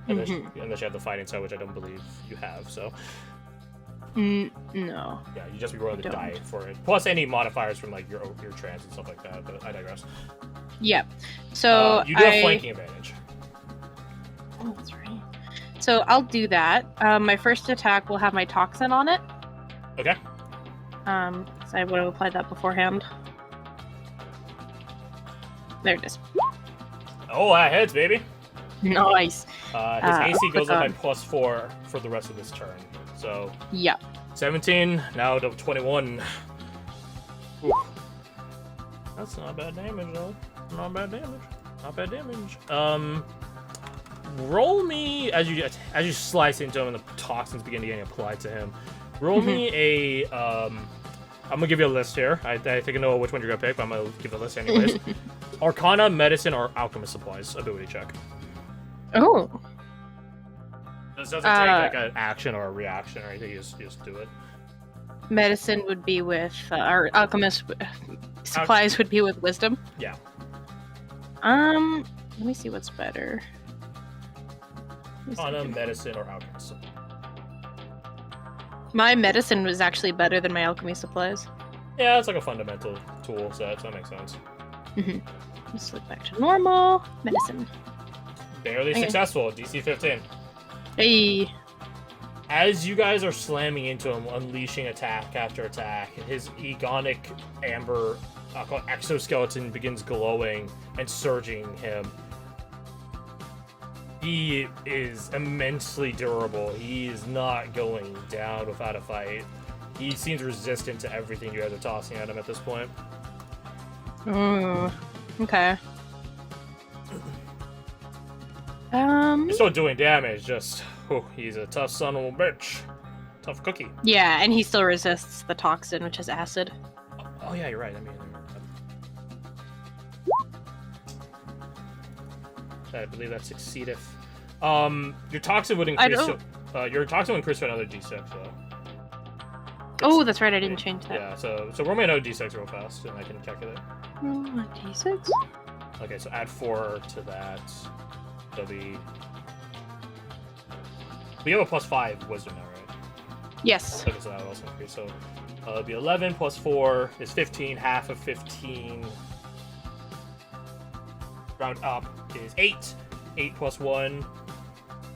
Unless, Mhm. unless you have the fighting side, which I don't believe you have, so. No. Yeah, you just be rolling the Don't. die for it. Plus any modifiers from, like, your trans and stuff like that, but I digress. Yep. So you do have flanking advantage. Oh, that's right. So I'll do that. My first attack will have my toxin on it. Okay. So I would have applied that beforehand. There it is. Oh, that hits, baby. Nice. His AC quick goes up by on. +4 for the rest of this turn. So, Yep. 17, now to 21. Ooh. That's not bad damage, though. Not bad damage. Roll me as you slice into him and the toxins begin to get applied to him. Roll me a I'm gonna give you a list here. I think I know which one you're gonna pick, but I'm gonna give the list anyways. Arcana, medicine, or alchemist supplies ability check. Oh. This doesn't take like an action or a reaction or anything. You just do it. Medicine would be with, or alchemist supplies would be with wisdom. Yeah. Let me see what's better. Arcana, medicine, or alchemist supplies. My medicine was actually better than my alchemy supplies. Yeah, it's like a fundamental tool set, so that makes sense. Let's look back to normal. Medicine. Barely Okay. successful. DC 15. Hey. As you guys are slamming into him, unleashing attack after attack, his egonic amber exoskeleton begins glowing and surging him. He is immensely durable. He is not going down without a fight. He seems resistant to everything you guys are tossing at him at this point. Okay. He's still doing damage, just, he's a tough son of a bitch. Tough cookie. Yeah, and he still resists the toxin, which is acid. Oh yeah, you're right. I mean, I believe that succeedeth. Your toxin would increase. Your toxin would increase to another d6 though. Oh, that's right. I didn't change that. Yeah, so roll me another d6 real fast, and I can calculate. Oh, a d6. Okay, so add 4 to that. That'll be... We have a +5 wisdom now, right? Yes. Okay, so that will also increase. So it'll be 11 plus 4 is 15. Half of 15, round up, is 8. 8 plus 1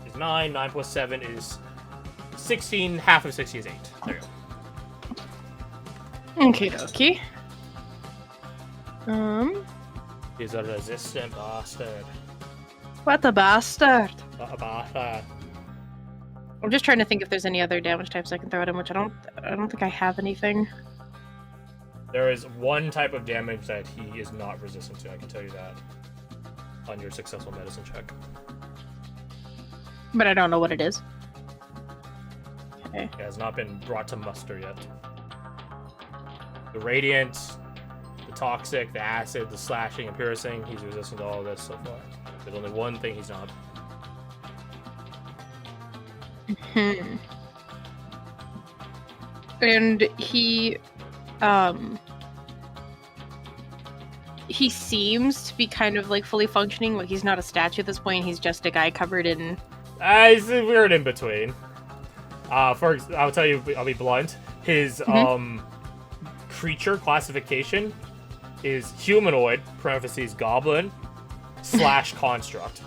is 9. 9 plus 7 is 16. Half of 60 is 8. There you go. Okay, dokie. He's a resistant bastard. What a bastard. A bastard. I'm just trying to think if there's any other damage types I can throw at him, which I don't think I have anything. There is one type of damage that he is not resistant to, I can tell you that. On your successful medicine check. But I don't know what it is. Okay. It has not been brought to muster yet. The radiant, the toxic, the acid, the slashing, and piercing, he's resistant to all of this so far. There's only one thing he's not. And he seems to be kind of like fully functioning, but he's not a statue at this point. He's just a guy covered in. He's weird in between. First, I'll tell you, I'll be blunt. His creature classification is humanoid (parentheses goblin) / construct.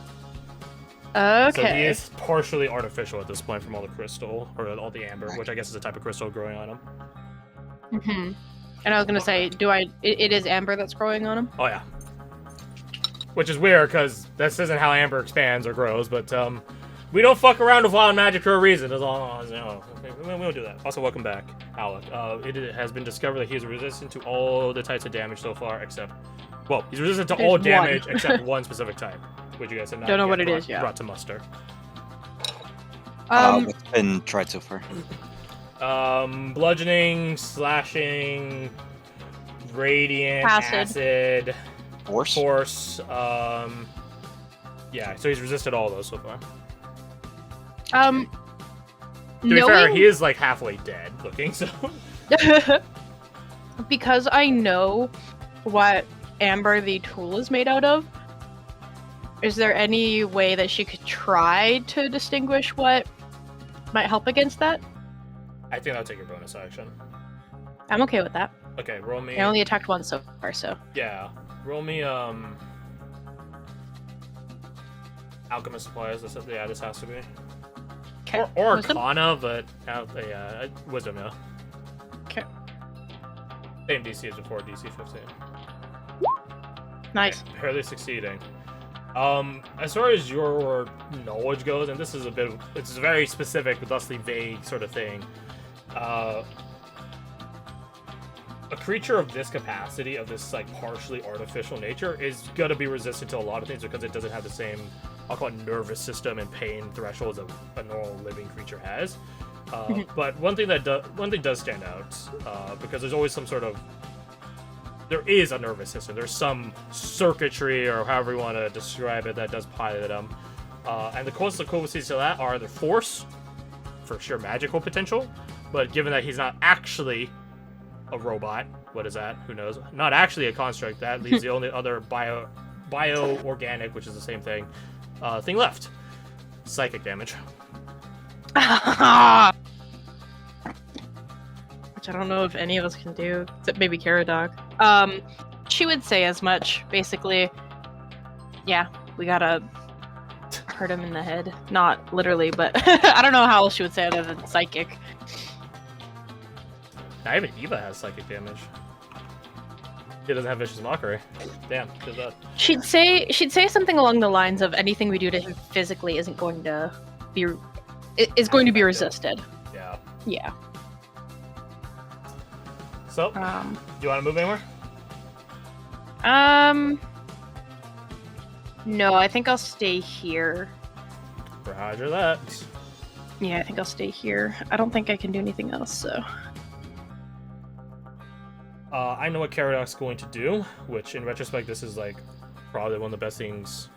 Okay. So he is partially artificial at this point from all the crystal, or all the amber, which I guess is a type of crystal growing on him. And I was gonna say, it is amber that's growing on him? Oh yeah. Which is weird, because this isn't how amber expands or grows, but we don't fuck around with wild magic for a reason, as long as, you know, we don't do that. Also, welcome back, Alec. It has been discovered that he is resistant to all the types of damage so far, except... Well, he's resistant to all damage except one specific type, which you guys have not Don't know what it brought, is, yeah. brought to muster. What's been tried so far? Bludgeoning, slashing, radiant, acid, force. Yeah, so he's resisted all of those so far. To be fair, he is like halfway dead looking, so. Because I know what amber the tool is made out of, is there any way that she could try to distinguish what might help against that? I think that'll take your bonus action. I'm okay with that. Okay, roll me. I only attacked once so far, so. Yeah, roll me alchemist supplies. This has to be. Okay. Or Wisdom? Arcana, but yeah, wisdom, yeah. Okay. Same DC as before, DC 15. Nice. Okay, barely succeeding. As far as your knowledge goes, and this is it's a very specific, thusly vague sort of thing. A creature of this capacity, of this like partially artificial nature, is gonna be resistant to a lot of things because it doesn't have the same, I'll call it, nervous system and pain thresholds that a normal living creature has. But one thing does stand out, because there's always some sort of, there is a nervous system. There's some circuitry, or however you want to describe it, that does pilot them. And the closest equivalencies to that are the force, for sure magical potential, but given that he's not actually a robot, what is that? Who knows? Not actually a construct. That leaves the only other bio-organic, which is the same thing left. Psychic damage. Which I don't know if any of us can do, except maybe Caradog. She would say as much, basically. Yeah, we gotta hurt him in the head. Not literally, but I don't know how else she would say it other than psychic. Not even Eva has psychic damage. He doesn't have vicious mockery. Damn, good that. She'd say something along the lines of anything we do to him physically isn't going to be going to be resisted. Yeah. Yeah. So, do you want to move anywhere? No, I think I'll stay here. Roger that. Yeah, I think I'll stay here. I don't think I can do anything else, so. I know what Caradoc's going to do, which in retrospect, this is like probably one of the best things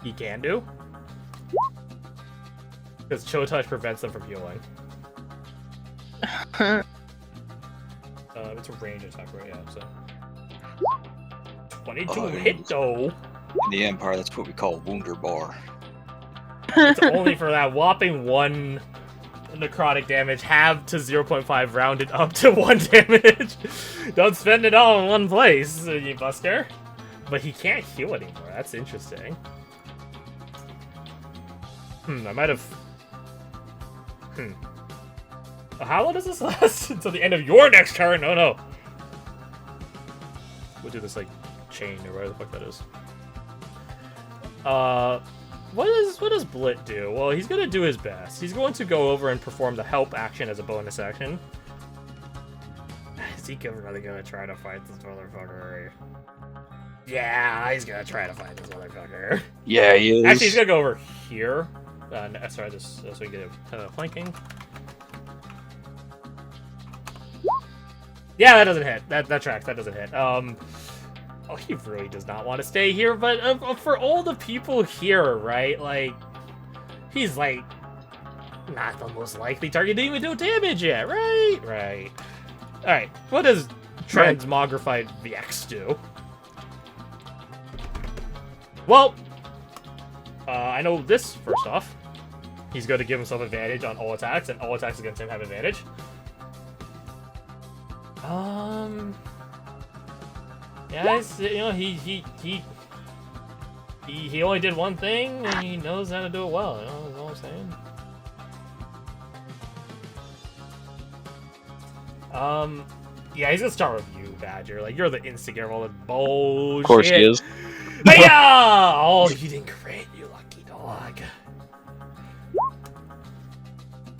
he can do. Because Chill Touch prevents them from healing. It's a range attack, right? Yeah, so 22 Oh, hit though. In the Empire, that's what we call Wounder Bar. It's only for that whopping 1 necrotic damage, halved to 0.5, rounded up to 1 damage. Don't spend it all in one place, you buster. But he can't heal anymore. That's interesting. I might have. How long does this last? Until the end of your next turn? Oh no. We'll do this like chain or whatever the fuck that is. What does Blit do? Well, he's gonna do his best. He's going to go over and perform the help action as a bonus action. Is he really gonna try to fight this motherfucker? Yeah, he's gonna try to fight this motherfucker. Yeah, he is. Actually, he's gonna go over here. Sorry, just so we get flanking. Yeah, that doesn't hit. That tracks. That doesn't hit. Oh, he really does not want to stay here, but for all the people here, right? Like, he's like not the most likely target. Didn't even do damage yet, right? Right. All right. What does Transmogrified VX do? Well, I know this first off. He's going to give himself advantage on all attacks, and all attacks against him have advantage. Yeah, you know, he only did one thing, and he knows how to do it well. You know, that's all I'm saying. Yeah, he's gonna start with you, Badger. Like, you're the instigator of all the bullshit. Of course he is. Hiya! Oh, you didn't crit, you lucky dog.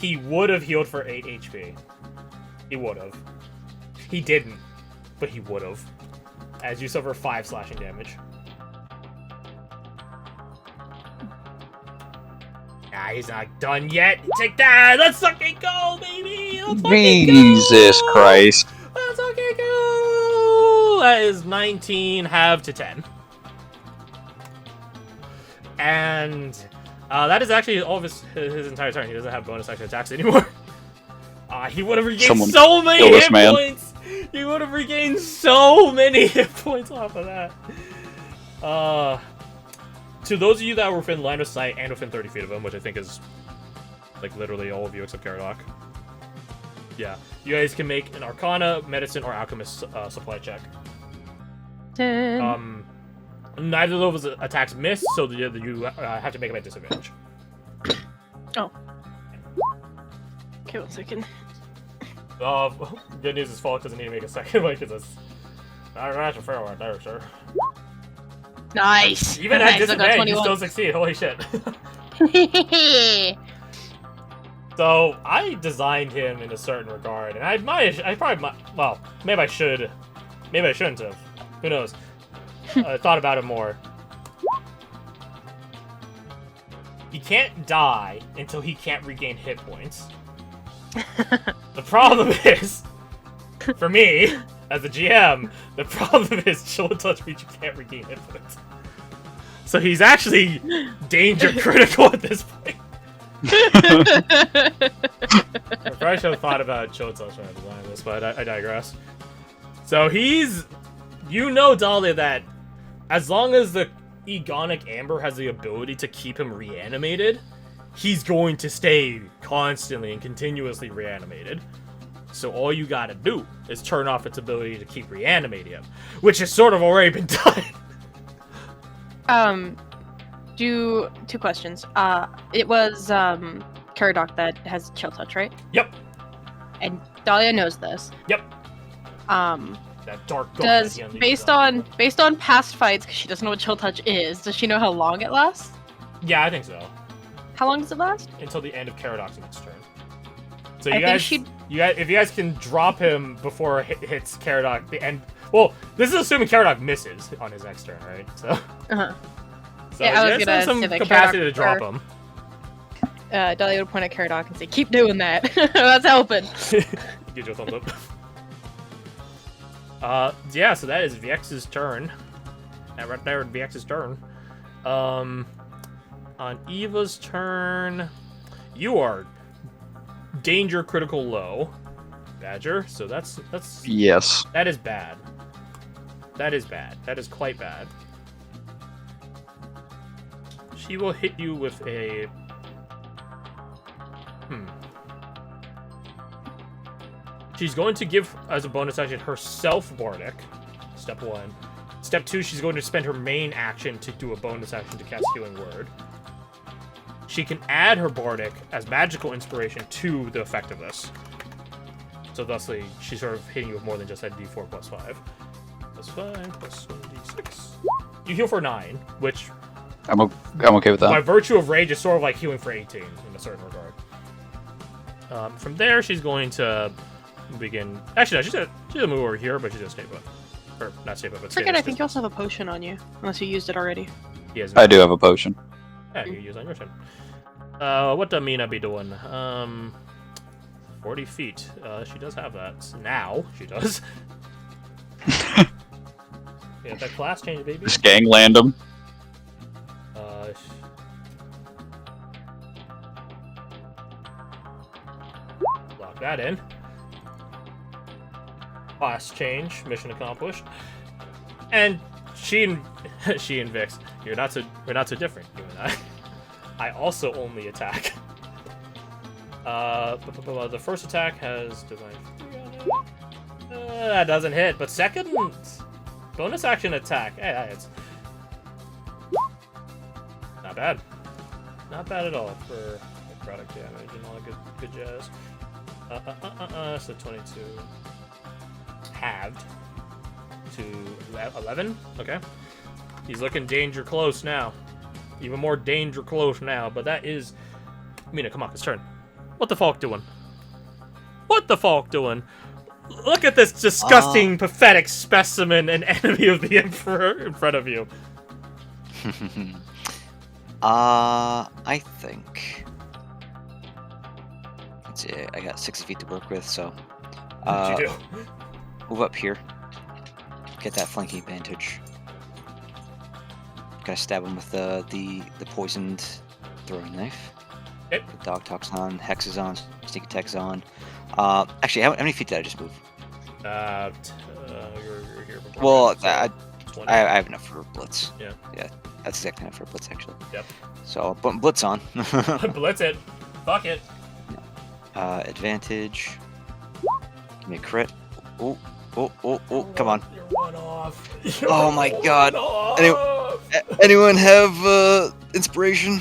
He would have healed for 8 HP. He would have. He didn't, but he would have. As you suffer 5 slashing damage. Ah, he's not done yet. Take that! Let's fucking go, baby! Let's fucking go! Jesus Christ. Let's fucking go! That is 19 halved to 10. And that is actually all of his entire turn. He doesn't have bonus action attacks anymore. He would have regained so many hit points! He would have regained so many hit points off of that. To those of you that were within line of sight and within 30 feet of him, which I think is like literally all of you except Caradoc. Yeah, you guys can make an Arcana, Medicine, or Alchemist supply check. 10. Neither of those attacks miss, so you have to make them at disadvantage. Oh. Okay, 1 second. Good news is Falk doesn't need to make a second one because it's not a fair one there, sir. Nice! Even at disadvantage, you still succeed. Holy shit. So, I designed him in a certain regard, and I probably might, well, maybe I should. Maybe I shouldn't have. Who knows? Thought about it more. He can't die until he can't regain hit points. The problem is, for me, as a GM, the problem is Chill Touch means you can't regain hit points. So he's actually danger critical at this point. I probably should have thought about Chill Touch when I designed this, but I digress. So he's... You know, Dahlia, that as long as the Egonic Amber has the ability to keep him reanimated, he's going to stay constantly and continuously reanimated. So all you gotta do is turn off its ability to keep reanimating him, which has sort of already been done. Two questions. It was Caradoc that has Chill Touch, right? Yep. And Dahlia knows this. Yep. That dark gold Does that he based unleashes on past fights, because she doesn't know what Chill Touch is, does she know how long it lasts? Yeah, I think so. How long does it last? Until the end of Caradoc's next turn. So I you guys, if you guys can drop him before it hits Caradoc, the end. Well, this is assuming Caradoc misses on his next turn, right? So. Uh-huh. So Yeah, I was you guys gonna have some say that capacity Caradoc to drop him. Dahlia would point at Caradoc and say, "Keep doing that. That's helping." Give you a thumbs up. Yeah, so that is VX's turn. That right there is VX's turn. On Eva's turn, you are danger critical low. Badger. So that's Yes. that is bad. That is bad. That is quite bad. She will hit you with a. She's going to give, as a bonus action, herself Bardic. Step 1. Step 2, she's going to spend her main action to do a bonus action to cast Healing Word. She can add her Bardic as magical inspiration to the effect of this. So thusly, she's sort of hitting you with more than just that d4 plus 5. Plus 5, plus 1d6. You heal for 9, which... I'm okay with that. by virtue of rage, is sort of like healing for 18 in a certain regard. From there, she's going to begin... Actually, no, she's gonna move over here, but she's gonna stay put. Or, not stay put, but stay Forget, I there. think you also have a potion on you, unless you used it already. He has I do have a potion. Yeah, you use on your turn. What does Mina be doing? 40 feet. She does have that. Now, she does. Yeah, that class change, baby. Just gangland him. Lock that in. Class change, mission accomplished. And she and Vix, we're not so different, you and I. I also only attack. The first attack has divine fury on it. That doesn't hit, but second bonus action attack. Hey, that hits. Not bad. Not bad at all for necrotic damage and all that good jazz. So 22 halved to 11. Okay. He's looking danger close now. Even more danger close now, but that is... Mina, come on, it's turn. What the Falk doing? What the Falk doing? Look at this disgusting, pathetic specimen and enemy of the Emperor in front of you. I think... Let's see, I got 60 feet to work with, so... What'd you do? Move up here. Get that flanking advantage. Gotta stab him with the poisoned throwing knife. Yep. The dog talks on, hex is on, sneak attack's on. Actually, how many feet did I just move? You're here before. Well, so I 20. have enough for blitz. Yeah. Yeah, that's exactly enough for blitz actually. Yep. So, but blitz on. Blitz it. Fuck it. Advantage. Give me a crit. Oh, come on. You're one off. Oh my God. Off. Anyone have inspiration?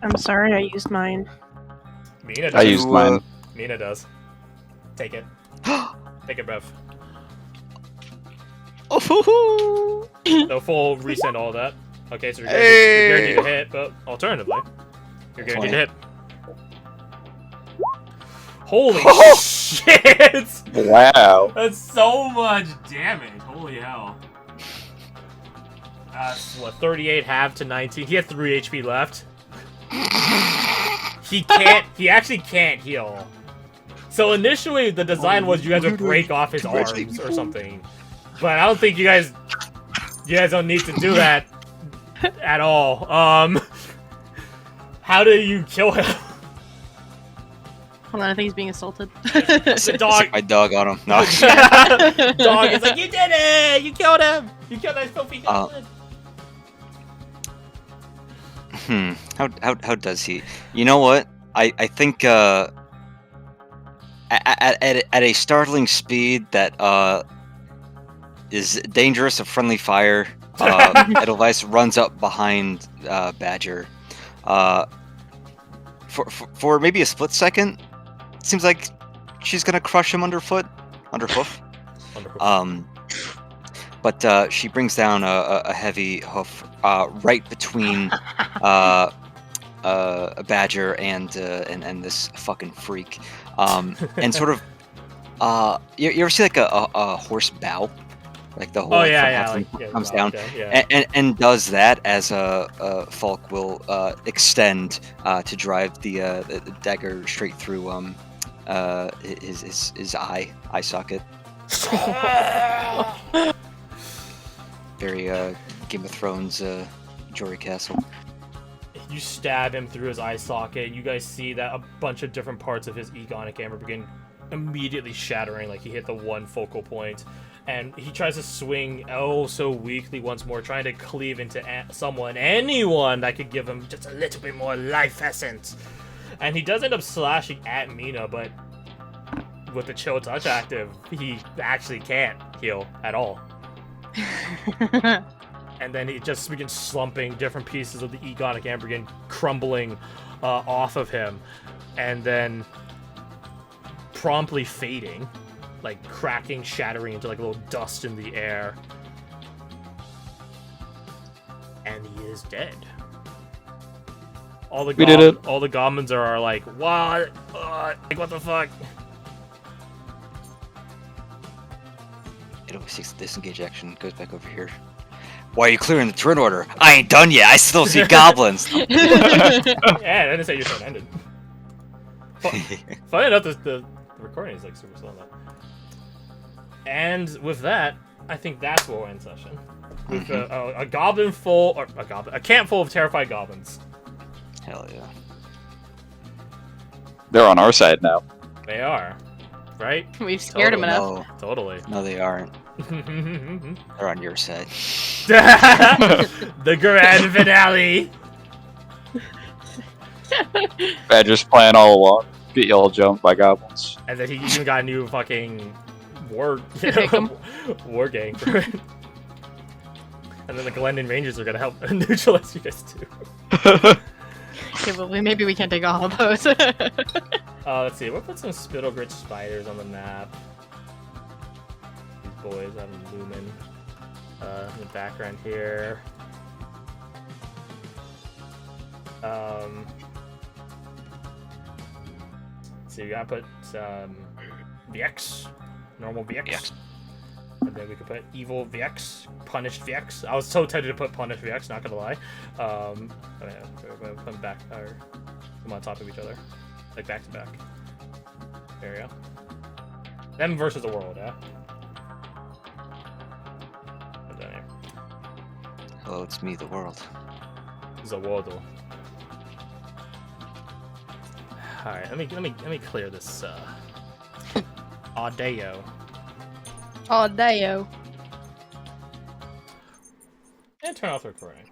I'm sorry, I used mine. Mina does. I used mine. Mina does. Take it. Take it, Bev. Oh, So full resend all that. Okay, so you're guaranteed to hit, but alternatively, you're guaranteed to hit. Holy shit! Wow. That's so much damage. Holy hell. That's what, 38 half to 19. He had 3 HP left. He actually can't heal. So initially the design was you guys would break off his arms or something. But I don't think you guys don't need to do that at all. How do you kill him? Hold on, I think he's being assaulted. The dog. Stick my dog on him. No. Dog is like, you did it! You killed him! You killed that filthy goblin! How does he? You know what? I think at a startling speed that is dangerous of friendly fire, Edelweiss runs up behind Badger. For maybe a split second, it seems like she's gonna crush him underhoof. But she brings down a heavy hoof right between a Badger and this fucking freak, and sort of you ever see like a horse bow, like the whole comes down, and does that as a Falk will extend to drive the dagger straight through his eye socket. Very Game of Thrones Jory Castle. You stab him through his eye socket. You guys see that a bunch of different parts of his egonic amber begin immediately shattering, like he hit the one focal point. And he tries to swing oh so weakly once more, trying to cleave into anyone that could give him just a little bit more life essence. And he does end up slashing at Mina, but with the chill touch active, he actually can't heal at all. And then he just begins slumping, different pieces of the egonic amber begin crumbling off of him, and then promptly fading, like cracking, shattering into like a little dust in the air. And he is dead. All the We did it. all the goblins are like, what? Like, what the fuck? 806 disengage action goes back over here. Why are you clearing the turn order? I ain't done yet. I still see goblins. Yeah, I didn't say your turn ended. Funny enough, the recording is like super slow now. And with that, I think that's where we'll end session. With a goblin full, or a camp full of terrified goblins. Hell yeah. They're on our side now. They are, right? We've scared him enough. No, Totally. no, they aren't. They're on your side. The grand finale. Badger's plan all along. Get y'all jumped by goblins. And then he even got a new fucking war gang for it. And then the Glendon Rangers are gonna help neutralize you guys too. Okay, well, maybe we can't take all of those. Let's see. We'll put some Spittlegrit spiders on the map. These boys out of Lumen. In the background here. So you gotta put VX, normal VX. VX. And then we could put evil VX, punished VX. I was so tempted to put punished VX, not gonna lie. We're gonna put back, or come on top of each other, like back to back. There we go. Them versus the world, yeah. Put that here. Hello, it's me, the world. The world. All right, let me clear this. Audio. Oh, Deo. And turn off the recording.